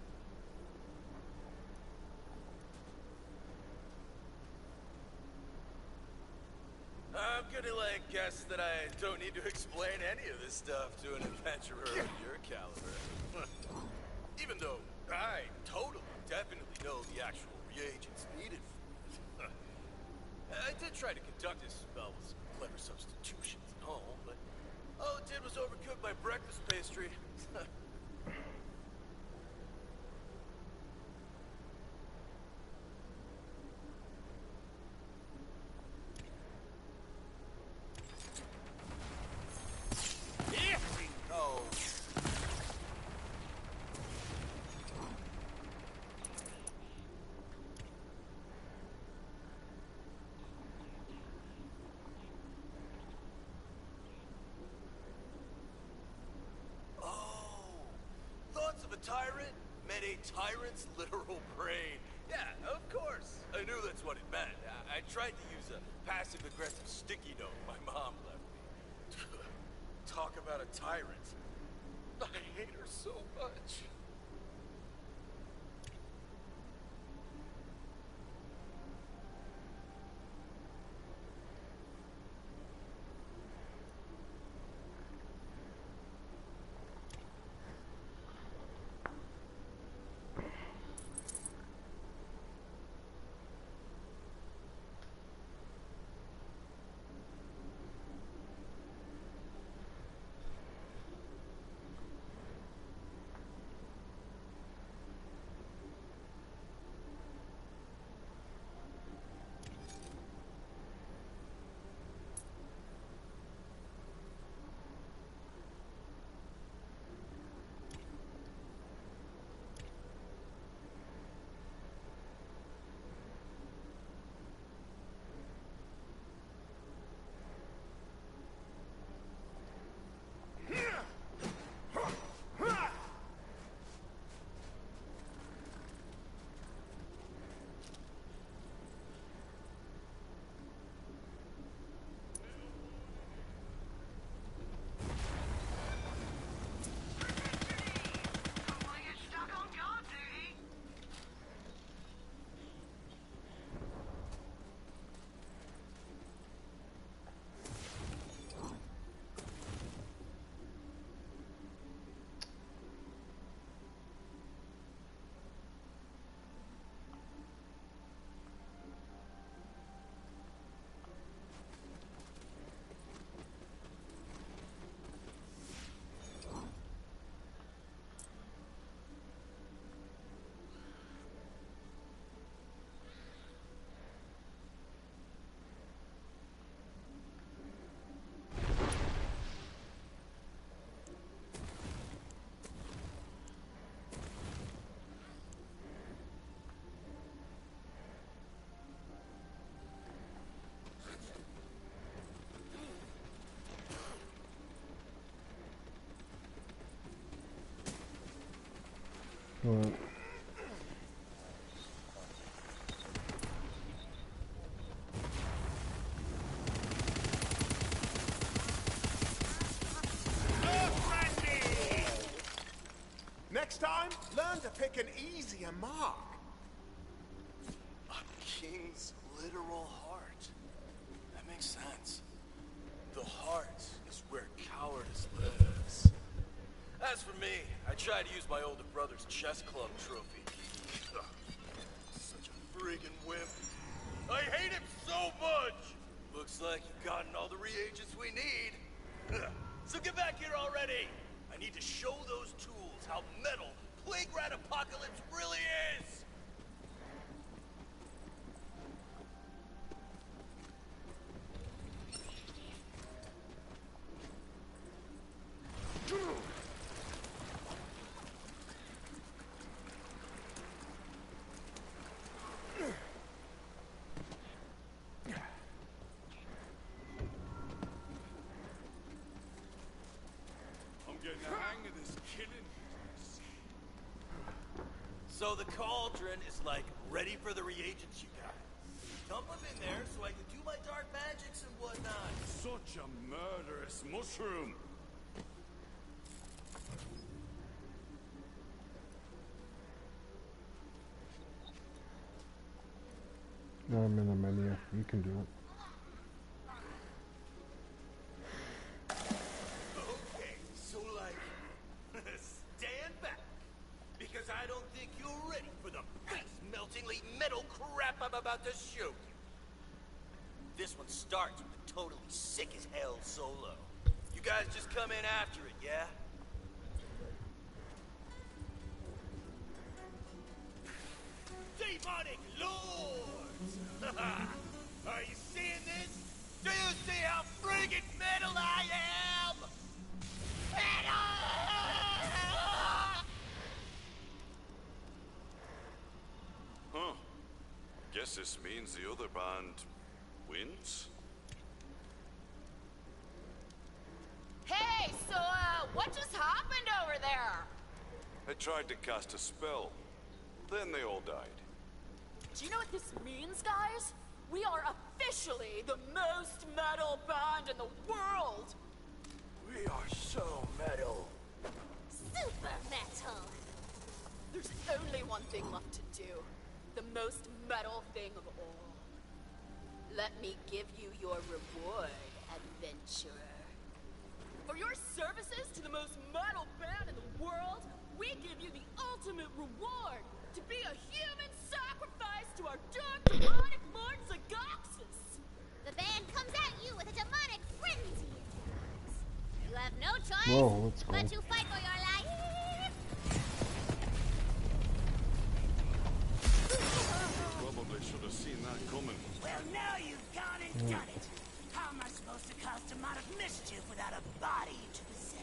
I'm gonna, guess that I don't need to explain any of this stuff to an adventurer of your caliber. Even though I definitely know the actual reagents needed for it. I did try to conduct this spell with some clever substitutions and all, but all it did was overcook my breakfast pastry. Oh. Thoughts of a tyrant met a tyrant's literal brain. Yeah, of course. I knew that's what it meant. I tried to use a passive-aggressive sticky note my mom left me. Talk about a tyrant. I hate her so much. Well, Next time, learn to pick an easier mark. A king's literal heart. That makes sense. The heart is where cowardice lives. As for me, I tried to use my older brother's chess club trophy. Ugh, such a friggin' wimp. I hate him so much! Looks like you've gotten all the reagents we need. So get back here already! I I need to show those tools how metal Plague Rat Apocalypse really is! So the cauldron is like ready for the reagents you got. Dump them in there so I can do my dark magics and whatnot. Such a murderous mushroom. No, I'm in the menu. You can do it. Okay, so like, stand back. Because I don't think you're ready for the face-meltingly metal crap I'm about to show you. This one starts with the totally sick as hell solo. You guys just come in after it, yeah? Demonic Lords! Are you seeing this? Do you see how friggin' metal I am? Metal! Huh. Guess this means the other band wins? Hey, so, what just happened over there? I tried to cast a spell. Then they all died. Do you know what this means, guys? We are officially the most metal band in the world! We are so metal. Super metal. There's only one thing left to do. The most metal thing of all. Let me give you your reward, adventurer. For your services to the most metal band in the world, we give you the ultimate reward, to be a human sacrifice to our dark demonic lord Zagaxis. The band comes at you with a demonic frenzy. You have no choice Whoa, let's go. but to fight for your life. Probably should have seen that coming. Well, now you've gone and done it. How am I supposed to cause demonic mischief without a body to possess?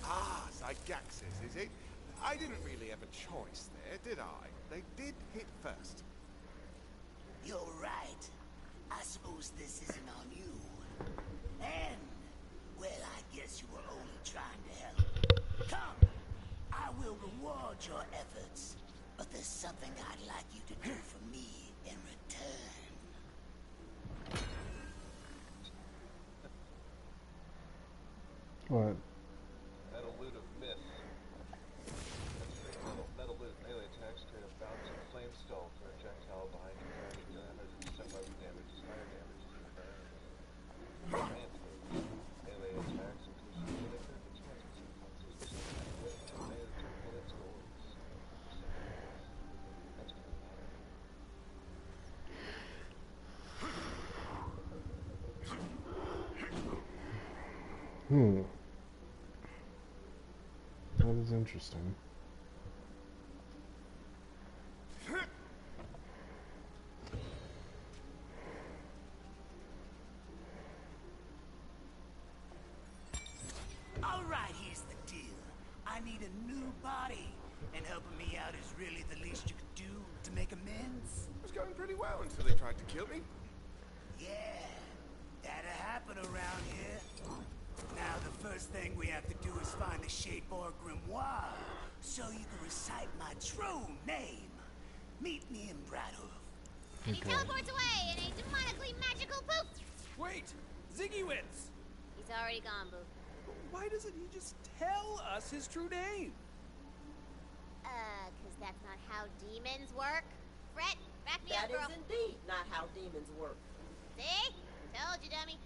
Ah, Zygaxis, is it? I didn't really have a choice there, did I? They did hit first. You're right. I suppose this isn't on you. And, well, I guess you were only trying to help. Come, I will reward your efforts, but there's something I'd like you to do for me in return. What? Metal loot of myth. Metal loot melee attacks create a bouncing flame skull projectile behind you, granting damage and set weapon damage is higher damage to the barrier. Melee attacks include unit damage, consequences, melee bullets, goals. That's gonna matter. That is interesting. All right, here's the deal. I need a new body, and helping me out is really the least you could do to make amends. It was going pretty well until they tried to kill me. Yeah, that'll happen around here. Now the first thing we have to do is find the Shape or Grimoire, so you can recite my true name. Meet me in Bradhoof. And he teleports away in a demonically magical poof. Wait! Ziggy-Wits! He's already gone, Boo. Why doesn't he just tell us his true name? Cause that's not how demons work. Fret, back me up, That girl. is indeed not how demons work. See? Told you, dummy.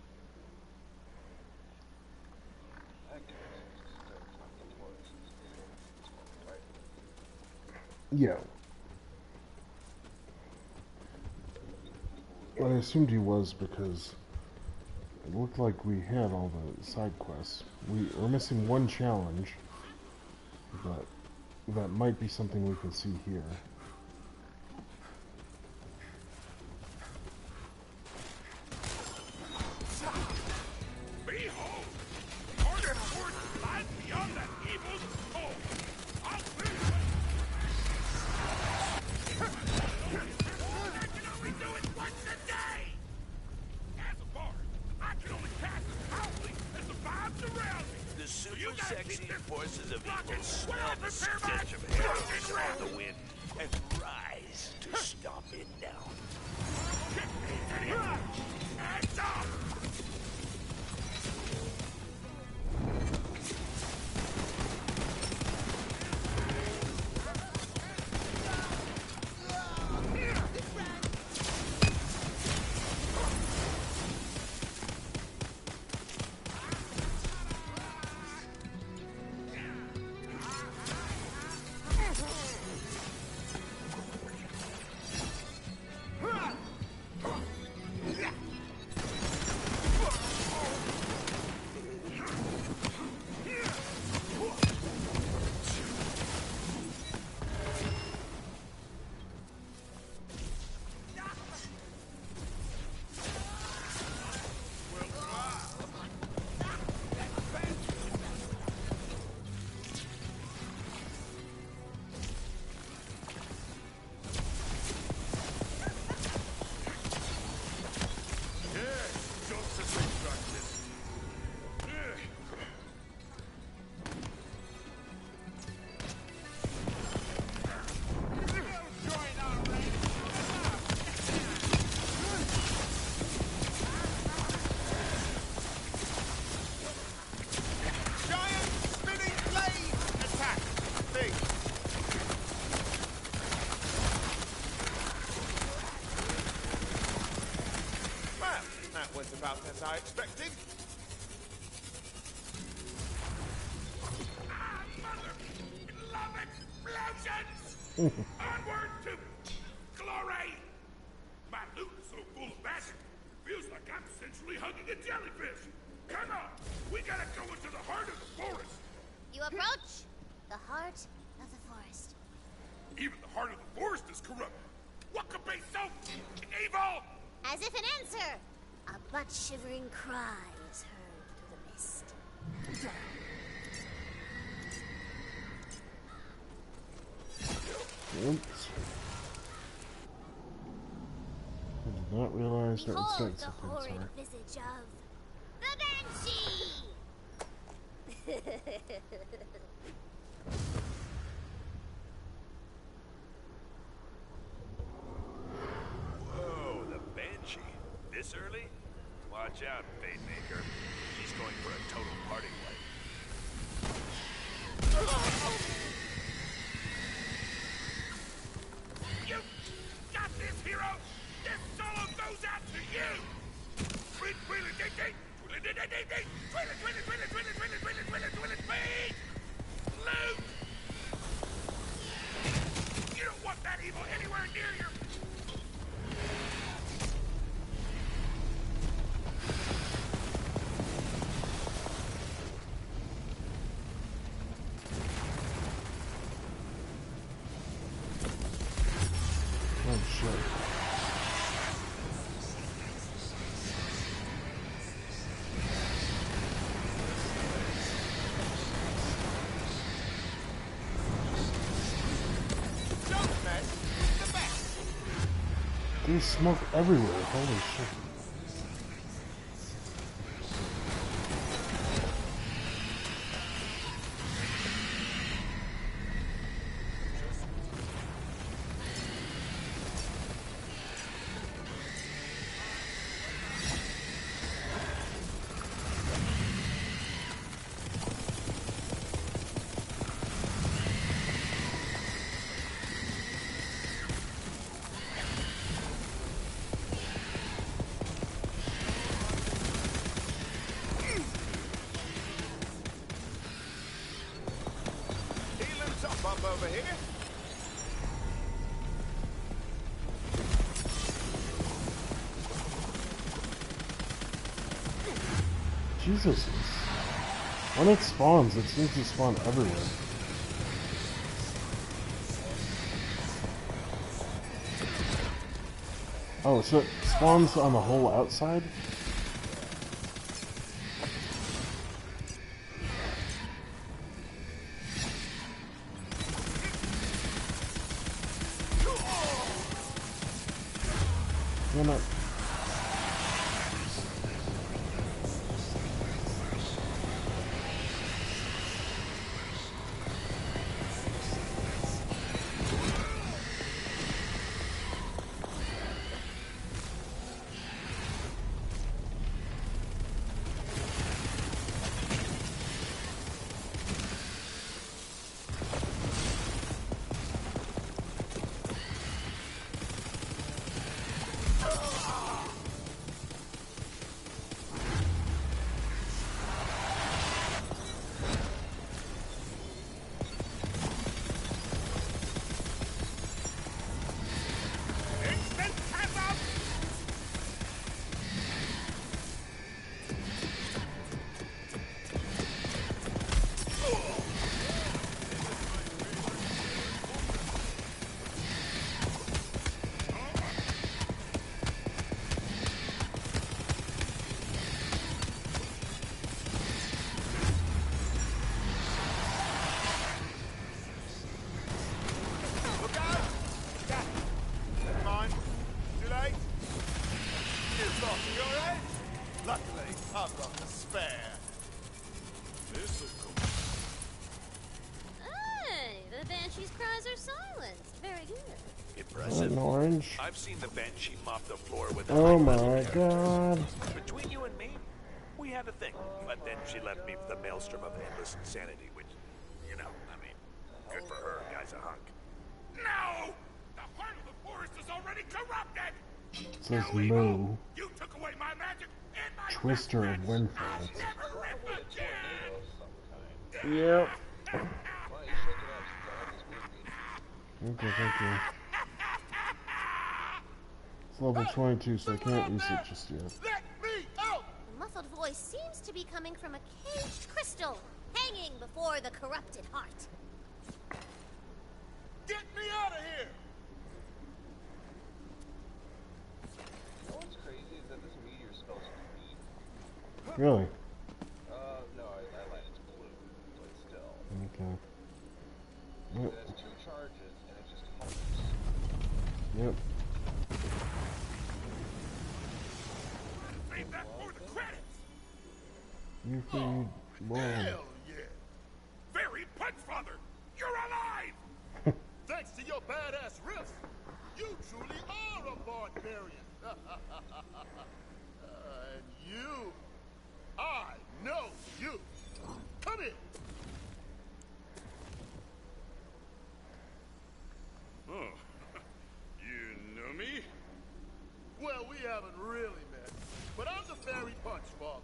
Yeah. Well, I assumed he was because It looked like we had all the side quests. We're missing one challenge, but that might be something we can see here. Behold! Order force lies beyond that evil's soul! I'll clear you! I can only do it once a day! As a bard, I can only cast as powerfully as the vibes around me! The So super you gotta sexy keep this forces of rocket evil smell well the prepared stench of by heretics fucking on the wind and rise to stomp it down. Hands up! About as I expected. Love explosions! Onward to glory! My loot is so full of passion, feels like I'm essentially hugging a jellyfish. Come on, we gotta go into the heart of the forest. You approach the heart of the forest. Even the heart of the forest is corrupt. What could be so evil? As if in answer, a butt-shivering cry is heard through the mist. Oops. I did not realize that was Behold the something. horrid Sorry. visage of the Banshee! Whoa, the Banshee. This early? Watch out, Fatemaker. She's going for a total party wipe. You got this, hero! This solo goes out to you! Twilly-ding-ding! Twilly-ding-ding-ding! Twilly-twilly-twilly-twilly-twilly-twilly-twilly-twilly! Loot! You don't want that evil anywhere near your... Oh shit. There's smoke everywhere. Holy shit. Jesus. When it spawns, it seems to spawn everywhere. Oh, so it spawns on the whole outside? Damn it. Hey, the Banshee's cries are silenced. Very good. Impressive. An orange. I've seen the Banshee mop the floor with a Oh my god. Between you and me, we had a thing. But then she left me with the maelstrom of endless insanity, which, you know, I mean, good for her, guy's a hunk. No! The heart of the forest is already corrupted! It says Moo. You took away my magic and my Twister of Windfield. never live again! Yep. Okay, thank you. It's level 22, so I can't use it just yet. The muffled voice seems to be coming from a caged crystal hanging before the corrupted heart. Get me out of here! You know what's crazy is that this meteor spells green. Really? No, I lied, it's blue, but still. Okay. It Yep. has 2 charges, and it just hovers. Yep. Save that for the credits! You feed boy. Hell yeah! Very Punchfather! You're alive! Thanks to your badass riffs, you truly are a barbarian! And you... I know you! Come in! Oh, you know me? Well, we haven't really met, but I'm the Fairy Punchfather.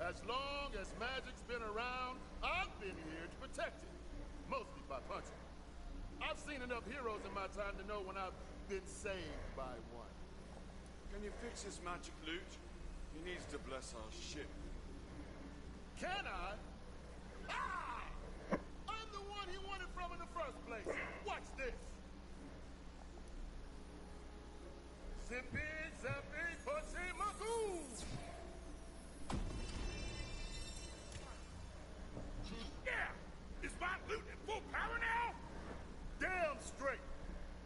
As long as magic's been around, I've been here to protect it, mostly by punching. I've seen enough heroes in my time to know when I've been saved by one. Can you fix his magic loot? He needs to bless our ship. Can I? Ah! I'm the one he wanted from in the first place. Watch this. Zippy, zappy, pussy, magoo! Yeah! Is my loot in full power now? Damn straight.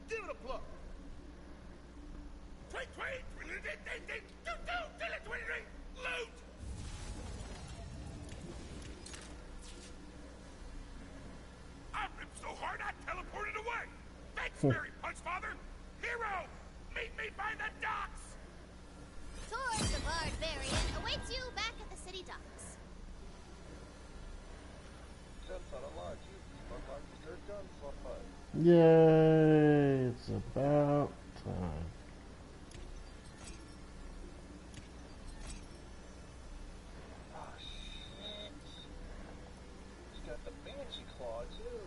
Give it a pluck. Tweet, tweet, tweet, tweet, tweet, tweet, tweet, tweet, tweet, loot! I ripped so hard I teleported away. Thanks, Fairy Punchfather. Hero, meet me by the docks. Tours the Barbarian awaits you back at the city docks. Jumps on a lodge. You unlocked your third gun slot. Yay! It's about time. Oh, shit. She's got the Banshee Claw, too.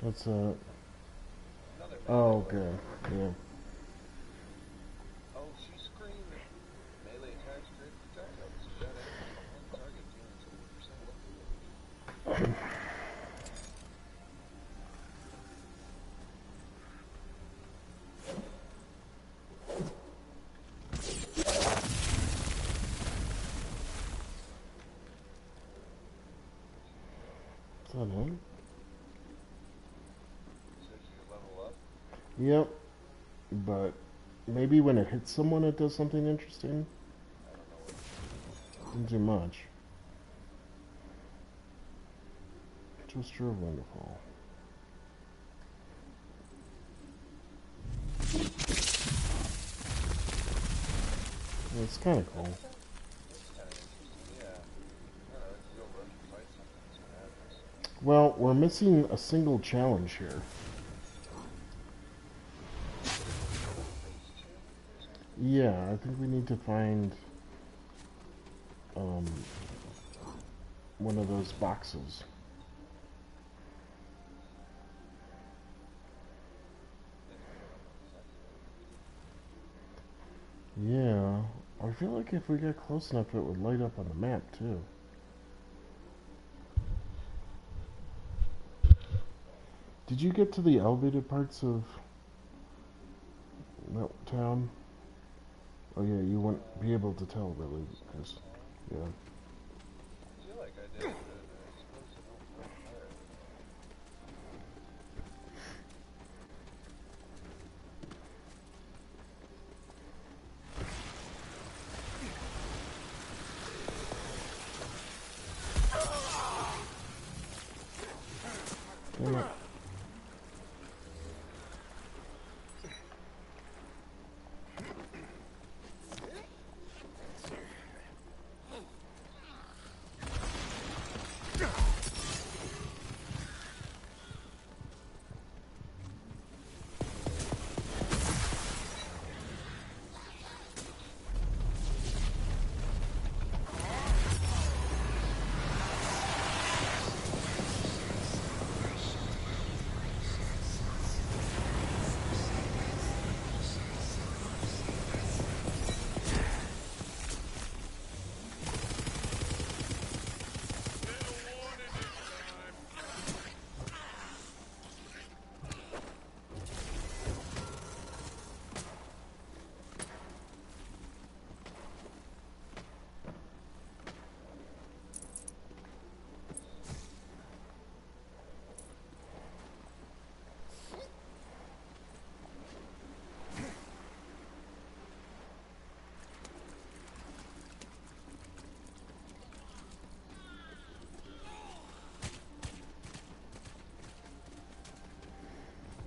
What's that? Oh, okay. Yeah. Oh, she's screaming. Melee attacks, crit projectiles. Is that it? So you level up? Yep. But maybe when it hits someone it does something interesting? Didn't do much. Twister of Wonderful. It's kind of cool. Well, we're missing a single challenge here. Yeah, I think we need to find one of those boxes. Yeah, I feel like if we get close enough it would light up on the map too. Did you get to the elevated parts of that town? Oh yeah, you wouldn't be able to tell really, because, yeah. I feel like I did, but I suppose I don't know where. Damn it.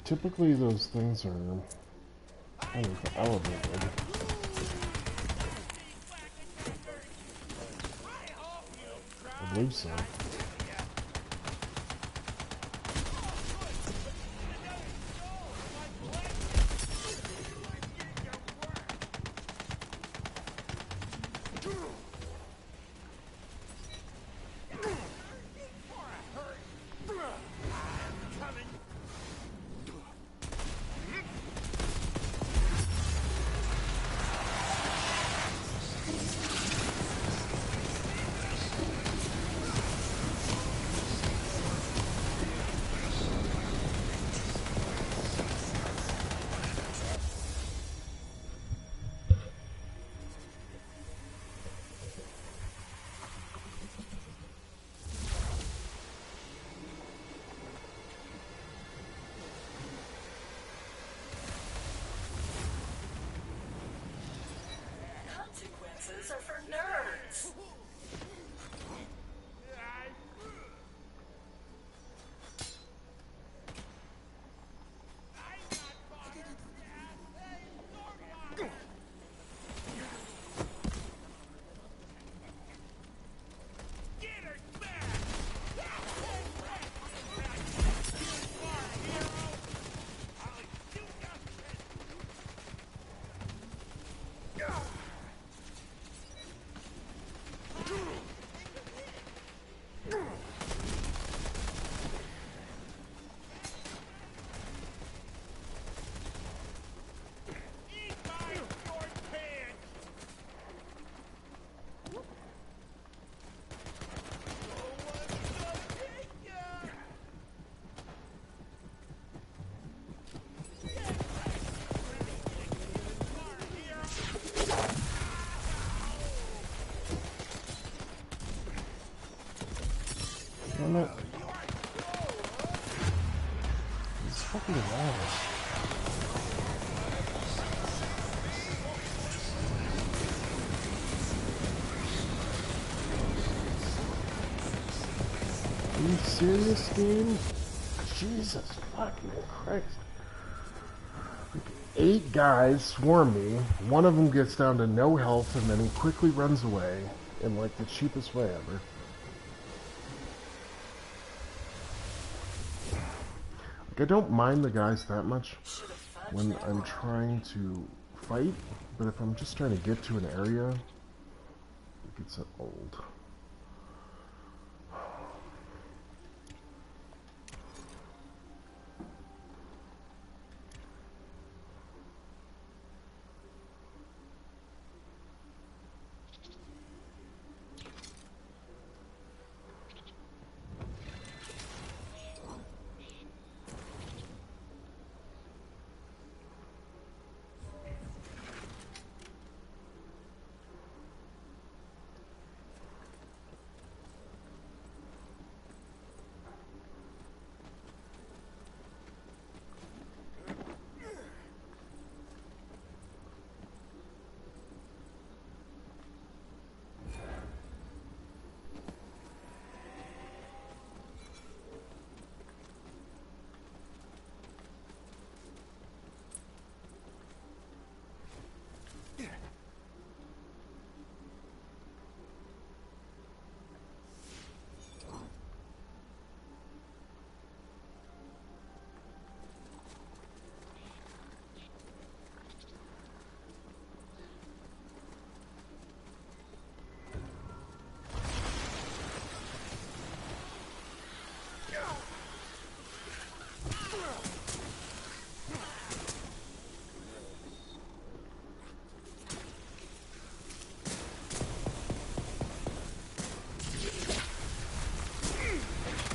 Typically those things are elevated. I believe so. fucking wall. Are you serious, game? Jesus fucking Christ. 8 guys swarm me, one of them gets down to no health, and then he quickly runs away in like the cheapest way ever. Like, I don't mind the guys that much when I'm trying to fight, but if I'm just trying to get to an area, it gets old.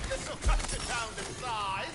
This'll cut you down to size.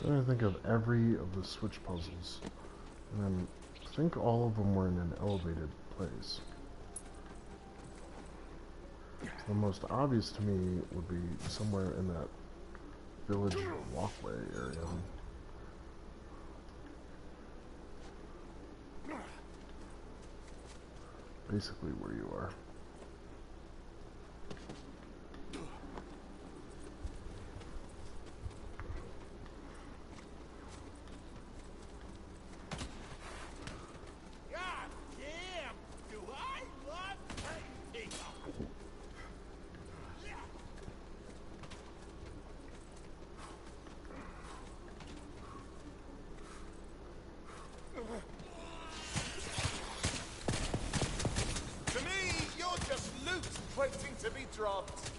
I'm trying to think of every of the switch puzzles, and I think all of them were in an elevated place. So the most obvious to me would be somewhere in that village walkway area. Basically where you are. You're just loot waiting to be dropped.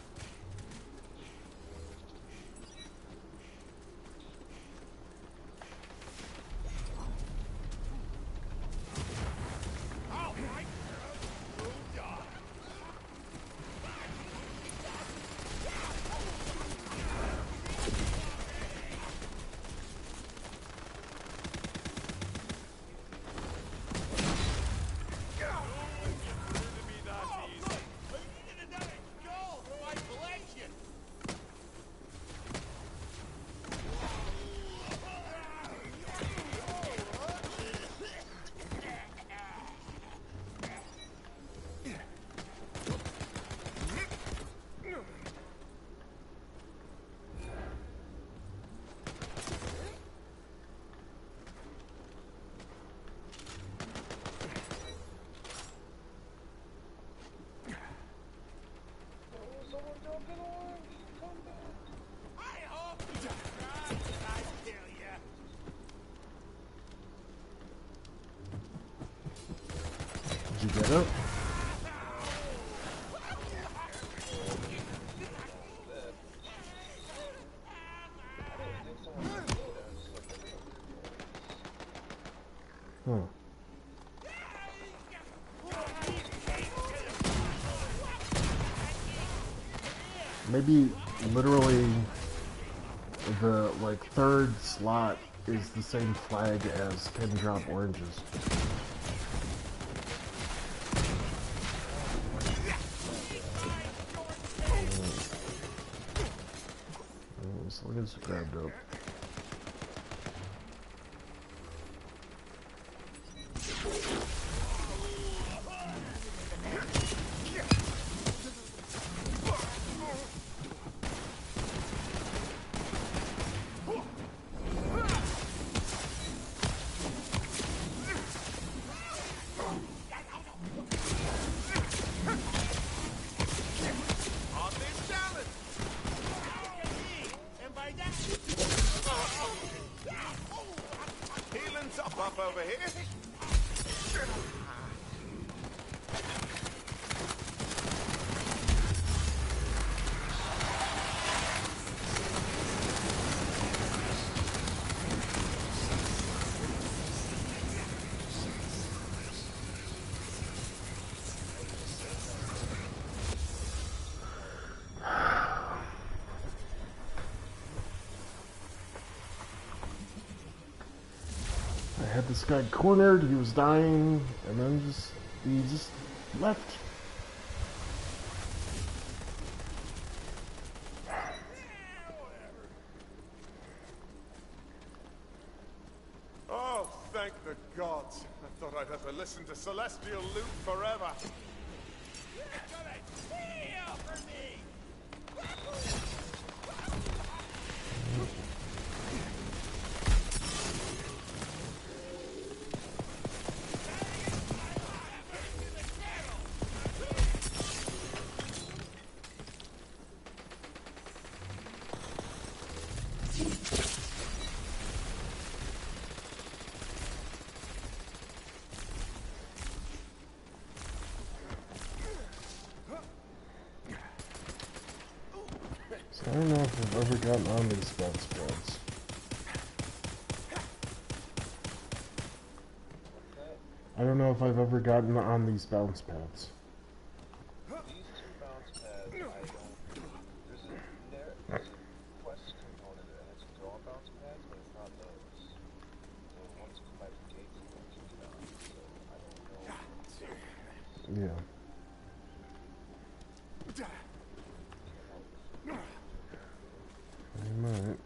Did you get it? Huh. Maybe literally the third slot is the same flag as Pin Drop Oranges. As long as it's grabbed up. Up over here. I had this guy cornered, he was dying, and then he just left. Oh, thank the gods. I thought I'd have to listen to celestial loot forever. So I don't know if I've ever gotten on these bounce pads. I don't know if I've ever gotten on these bounce pads. These two bounce pads, I don't. There's a quest component that has to go on bounce pads, but it's not those. So once you come back to gates, you don't choose them. So I don't know. Yeah. I might.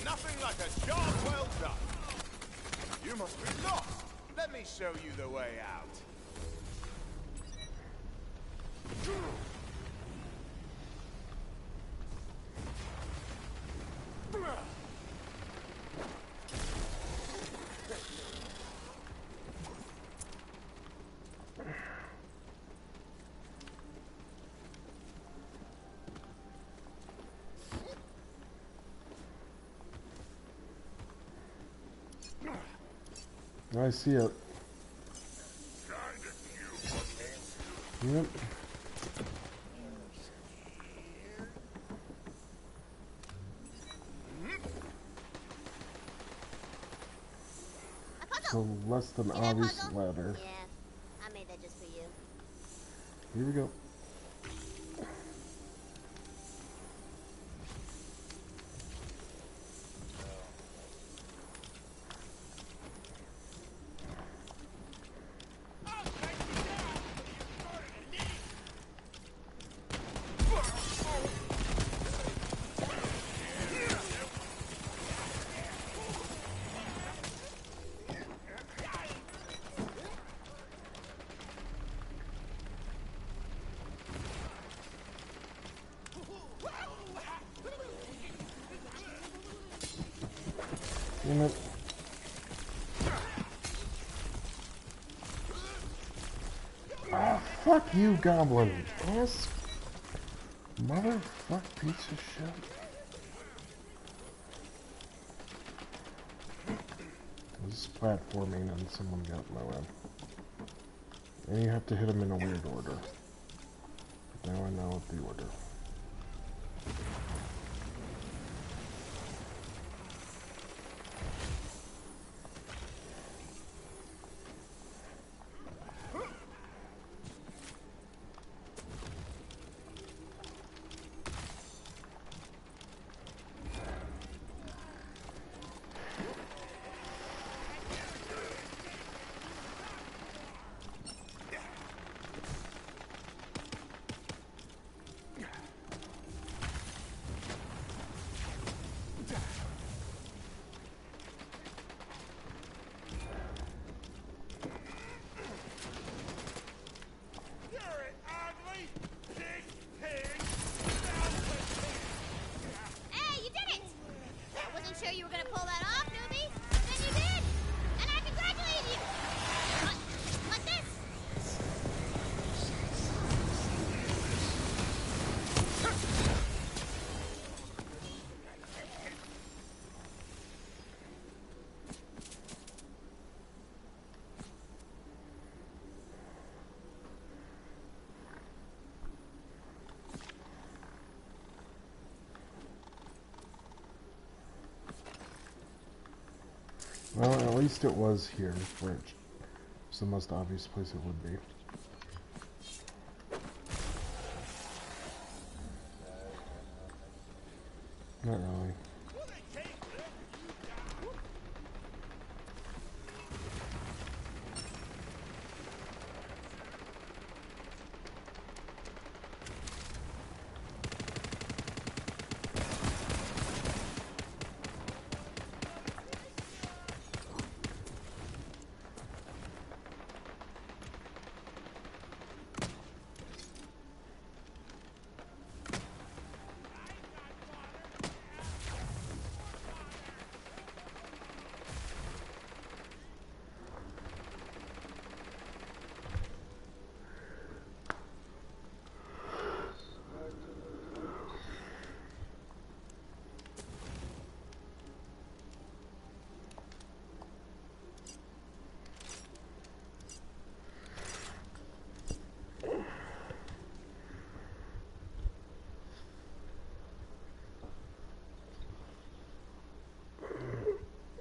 Nothing like a job well done. You must be lost. Let me show you the way out. I see it. Yep. So less than obvious ladder. Yeah, I made that just for you. Here we go. Damn it. Ah, fuck you, goblin. Ass. Motherfuck piece of shit. This is platforming and someone got in my way. And you have to hit them in a weird order. Now I know the order. Hey, you did it! I wasn't sure you were gonna pull that off, newbie. Then you did! And I congratulate you! Like this! Well, at least it was here, which is the most obvious place it would be. Not really.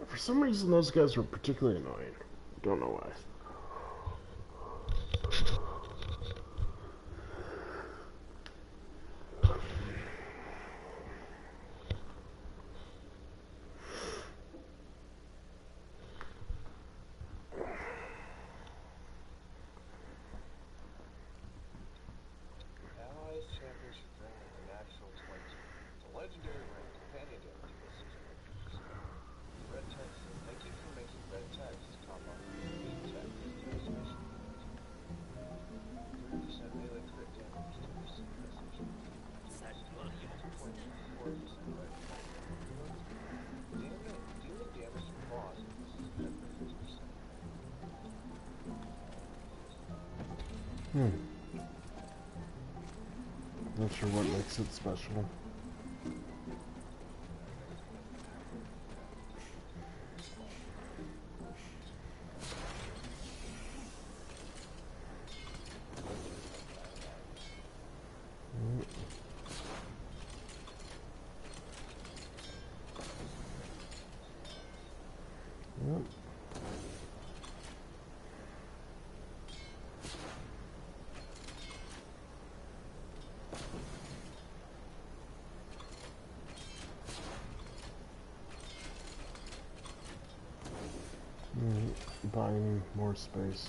For some reason, those guys were particularly annoying. Don't know why. Allies Championship ring at the National 20. It's a legendary ring, companion damage plus subscriptions. Red text. Thank you for making red text top up. Big text. Special. 3% melee crit damage to receive message. 24% red text. Dealing damage to boss increases attack by 50%. Not sure what makes it special. occupying more space.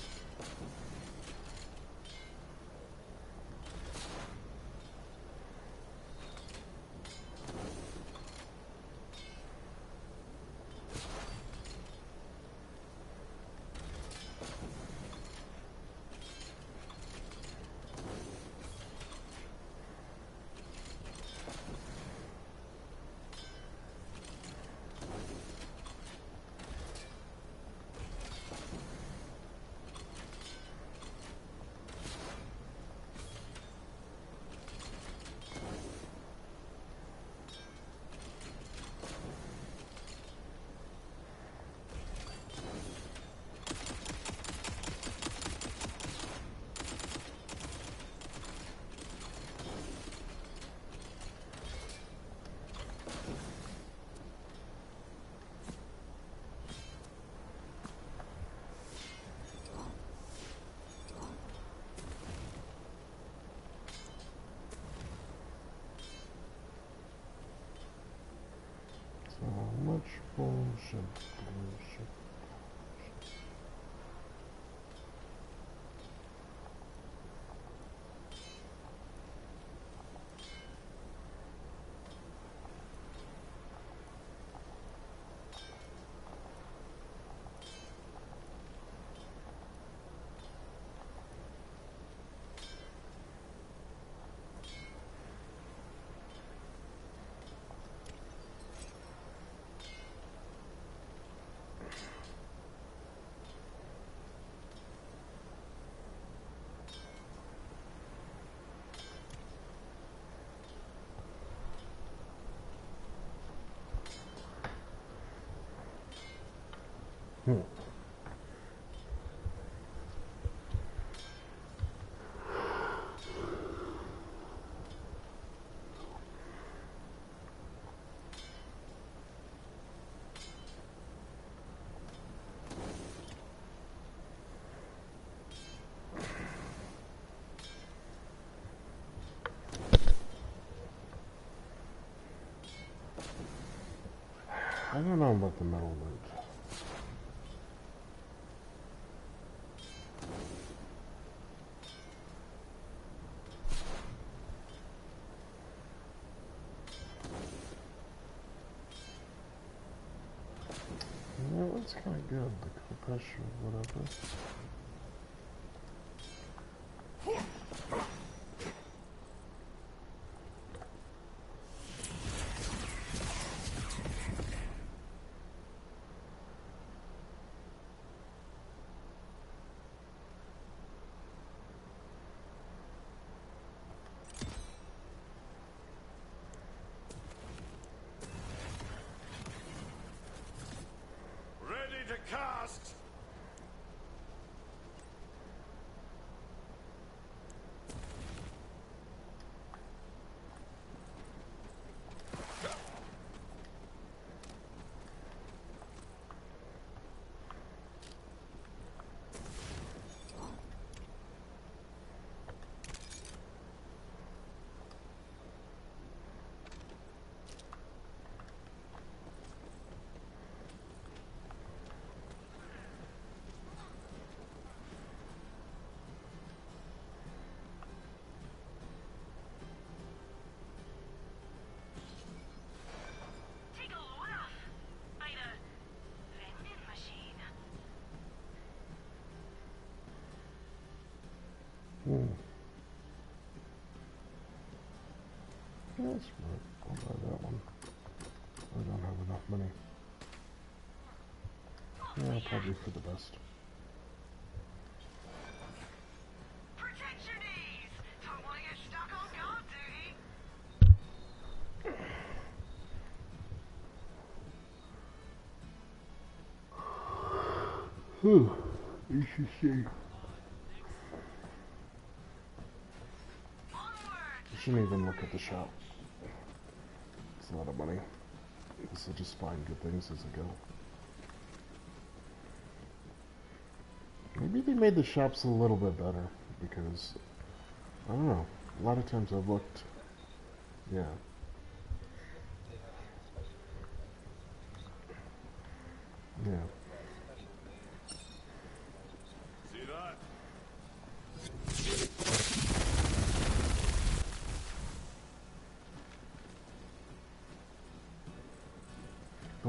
So much bullshit. I don't know about the metal loot. Yeah, that's kind of good. The compression, whatever. Ready to cast! Take a load off by the vending machine. That's right. I'll buy that one. I don't have enough money. Yeah, probably for the best. Protect your knees. Don't want to get stuck on guard duty. Whew. You should see. You shouldn't even look at the shop. It's a lot of money. This will just find good things as I go. Maybe they made the shops a little bit better, because, I don't know, a lot of times I've looked, yeah. Yeah.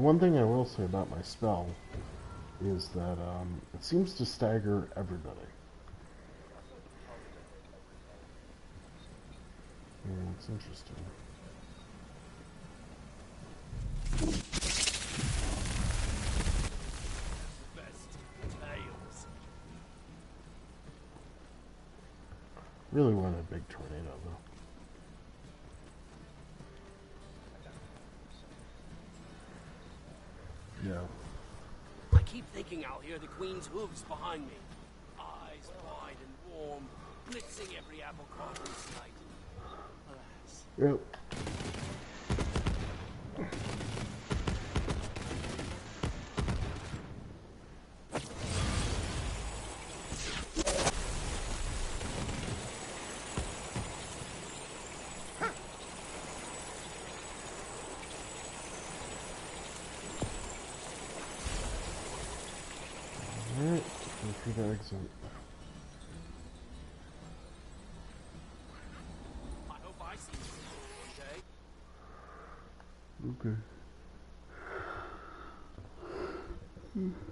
The one thing I will say about my spell is that it seems to stagger everybody. Yeah, it's interesting. Really want a big tornado, though. Yeah. I keep thinking I'll hear the Queen's hooves behind me. Eyes wide and warm, blitzing every apple cart in sight. Alas. Yep. Alright, go through the exit. I hope I see you one day. Okay.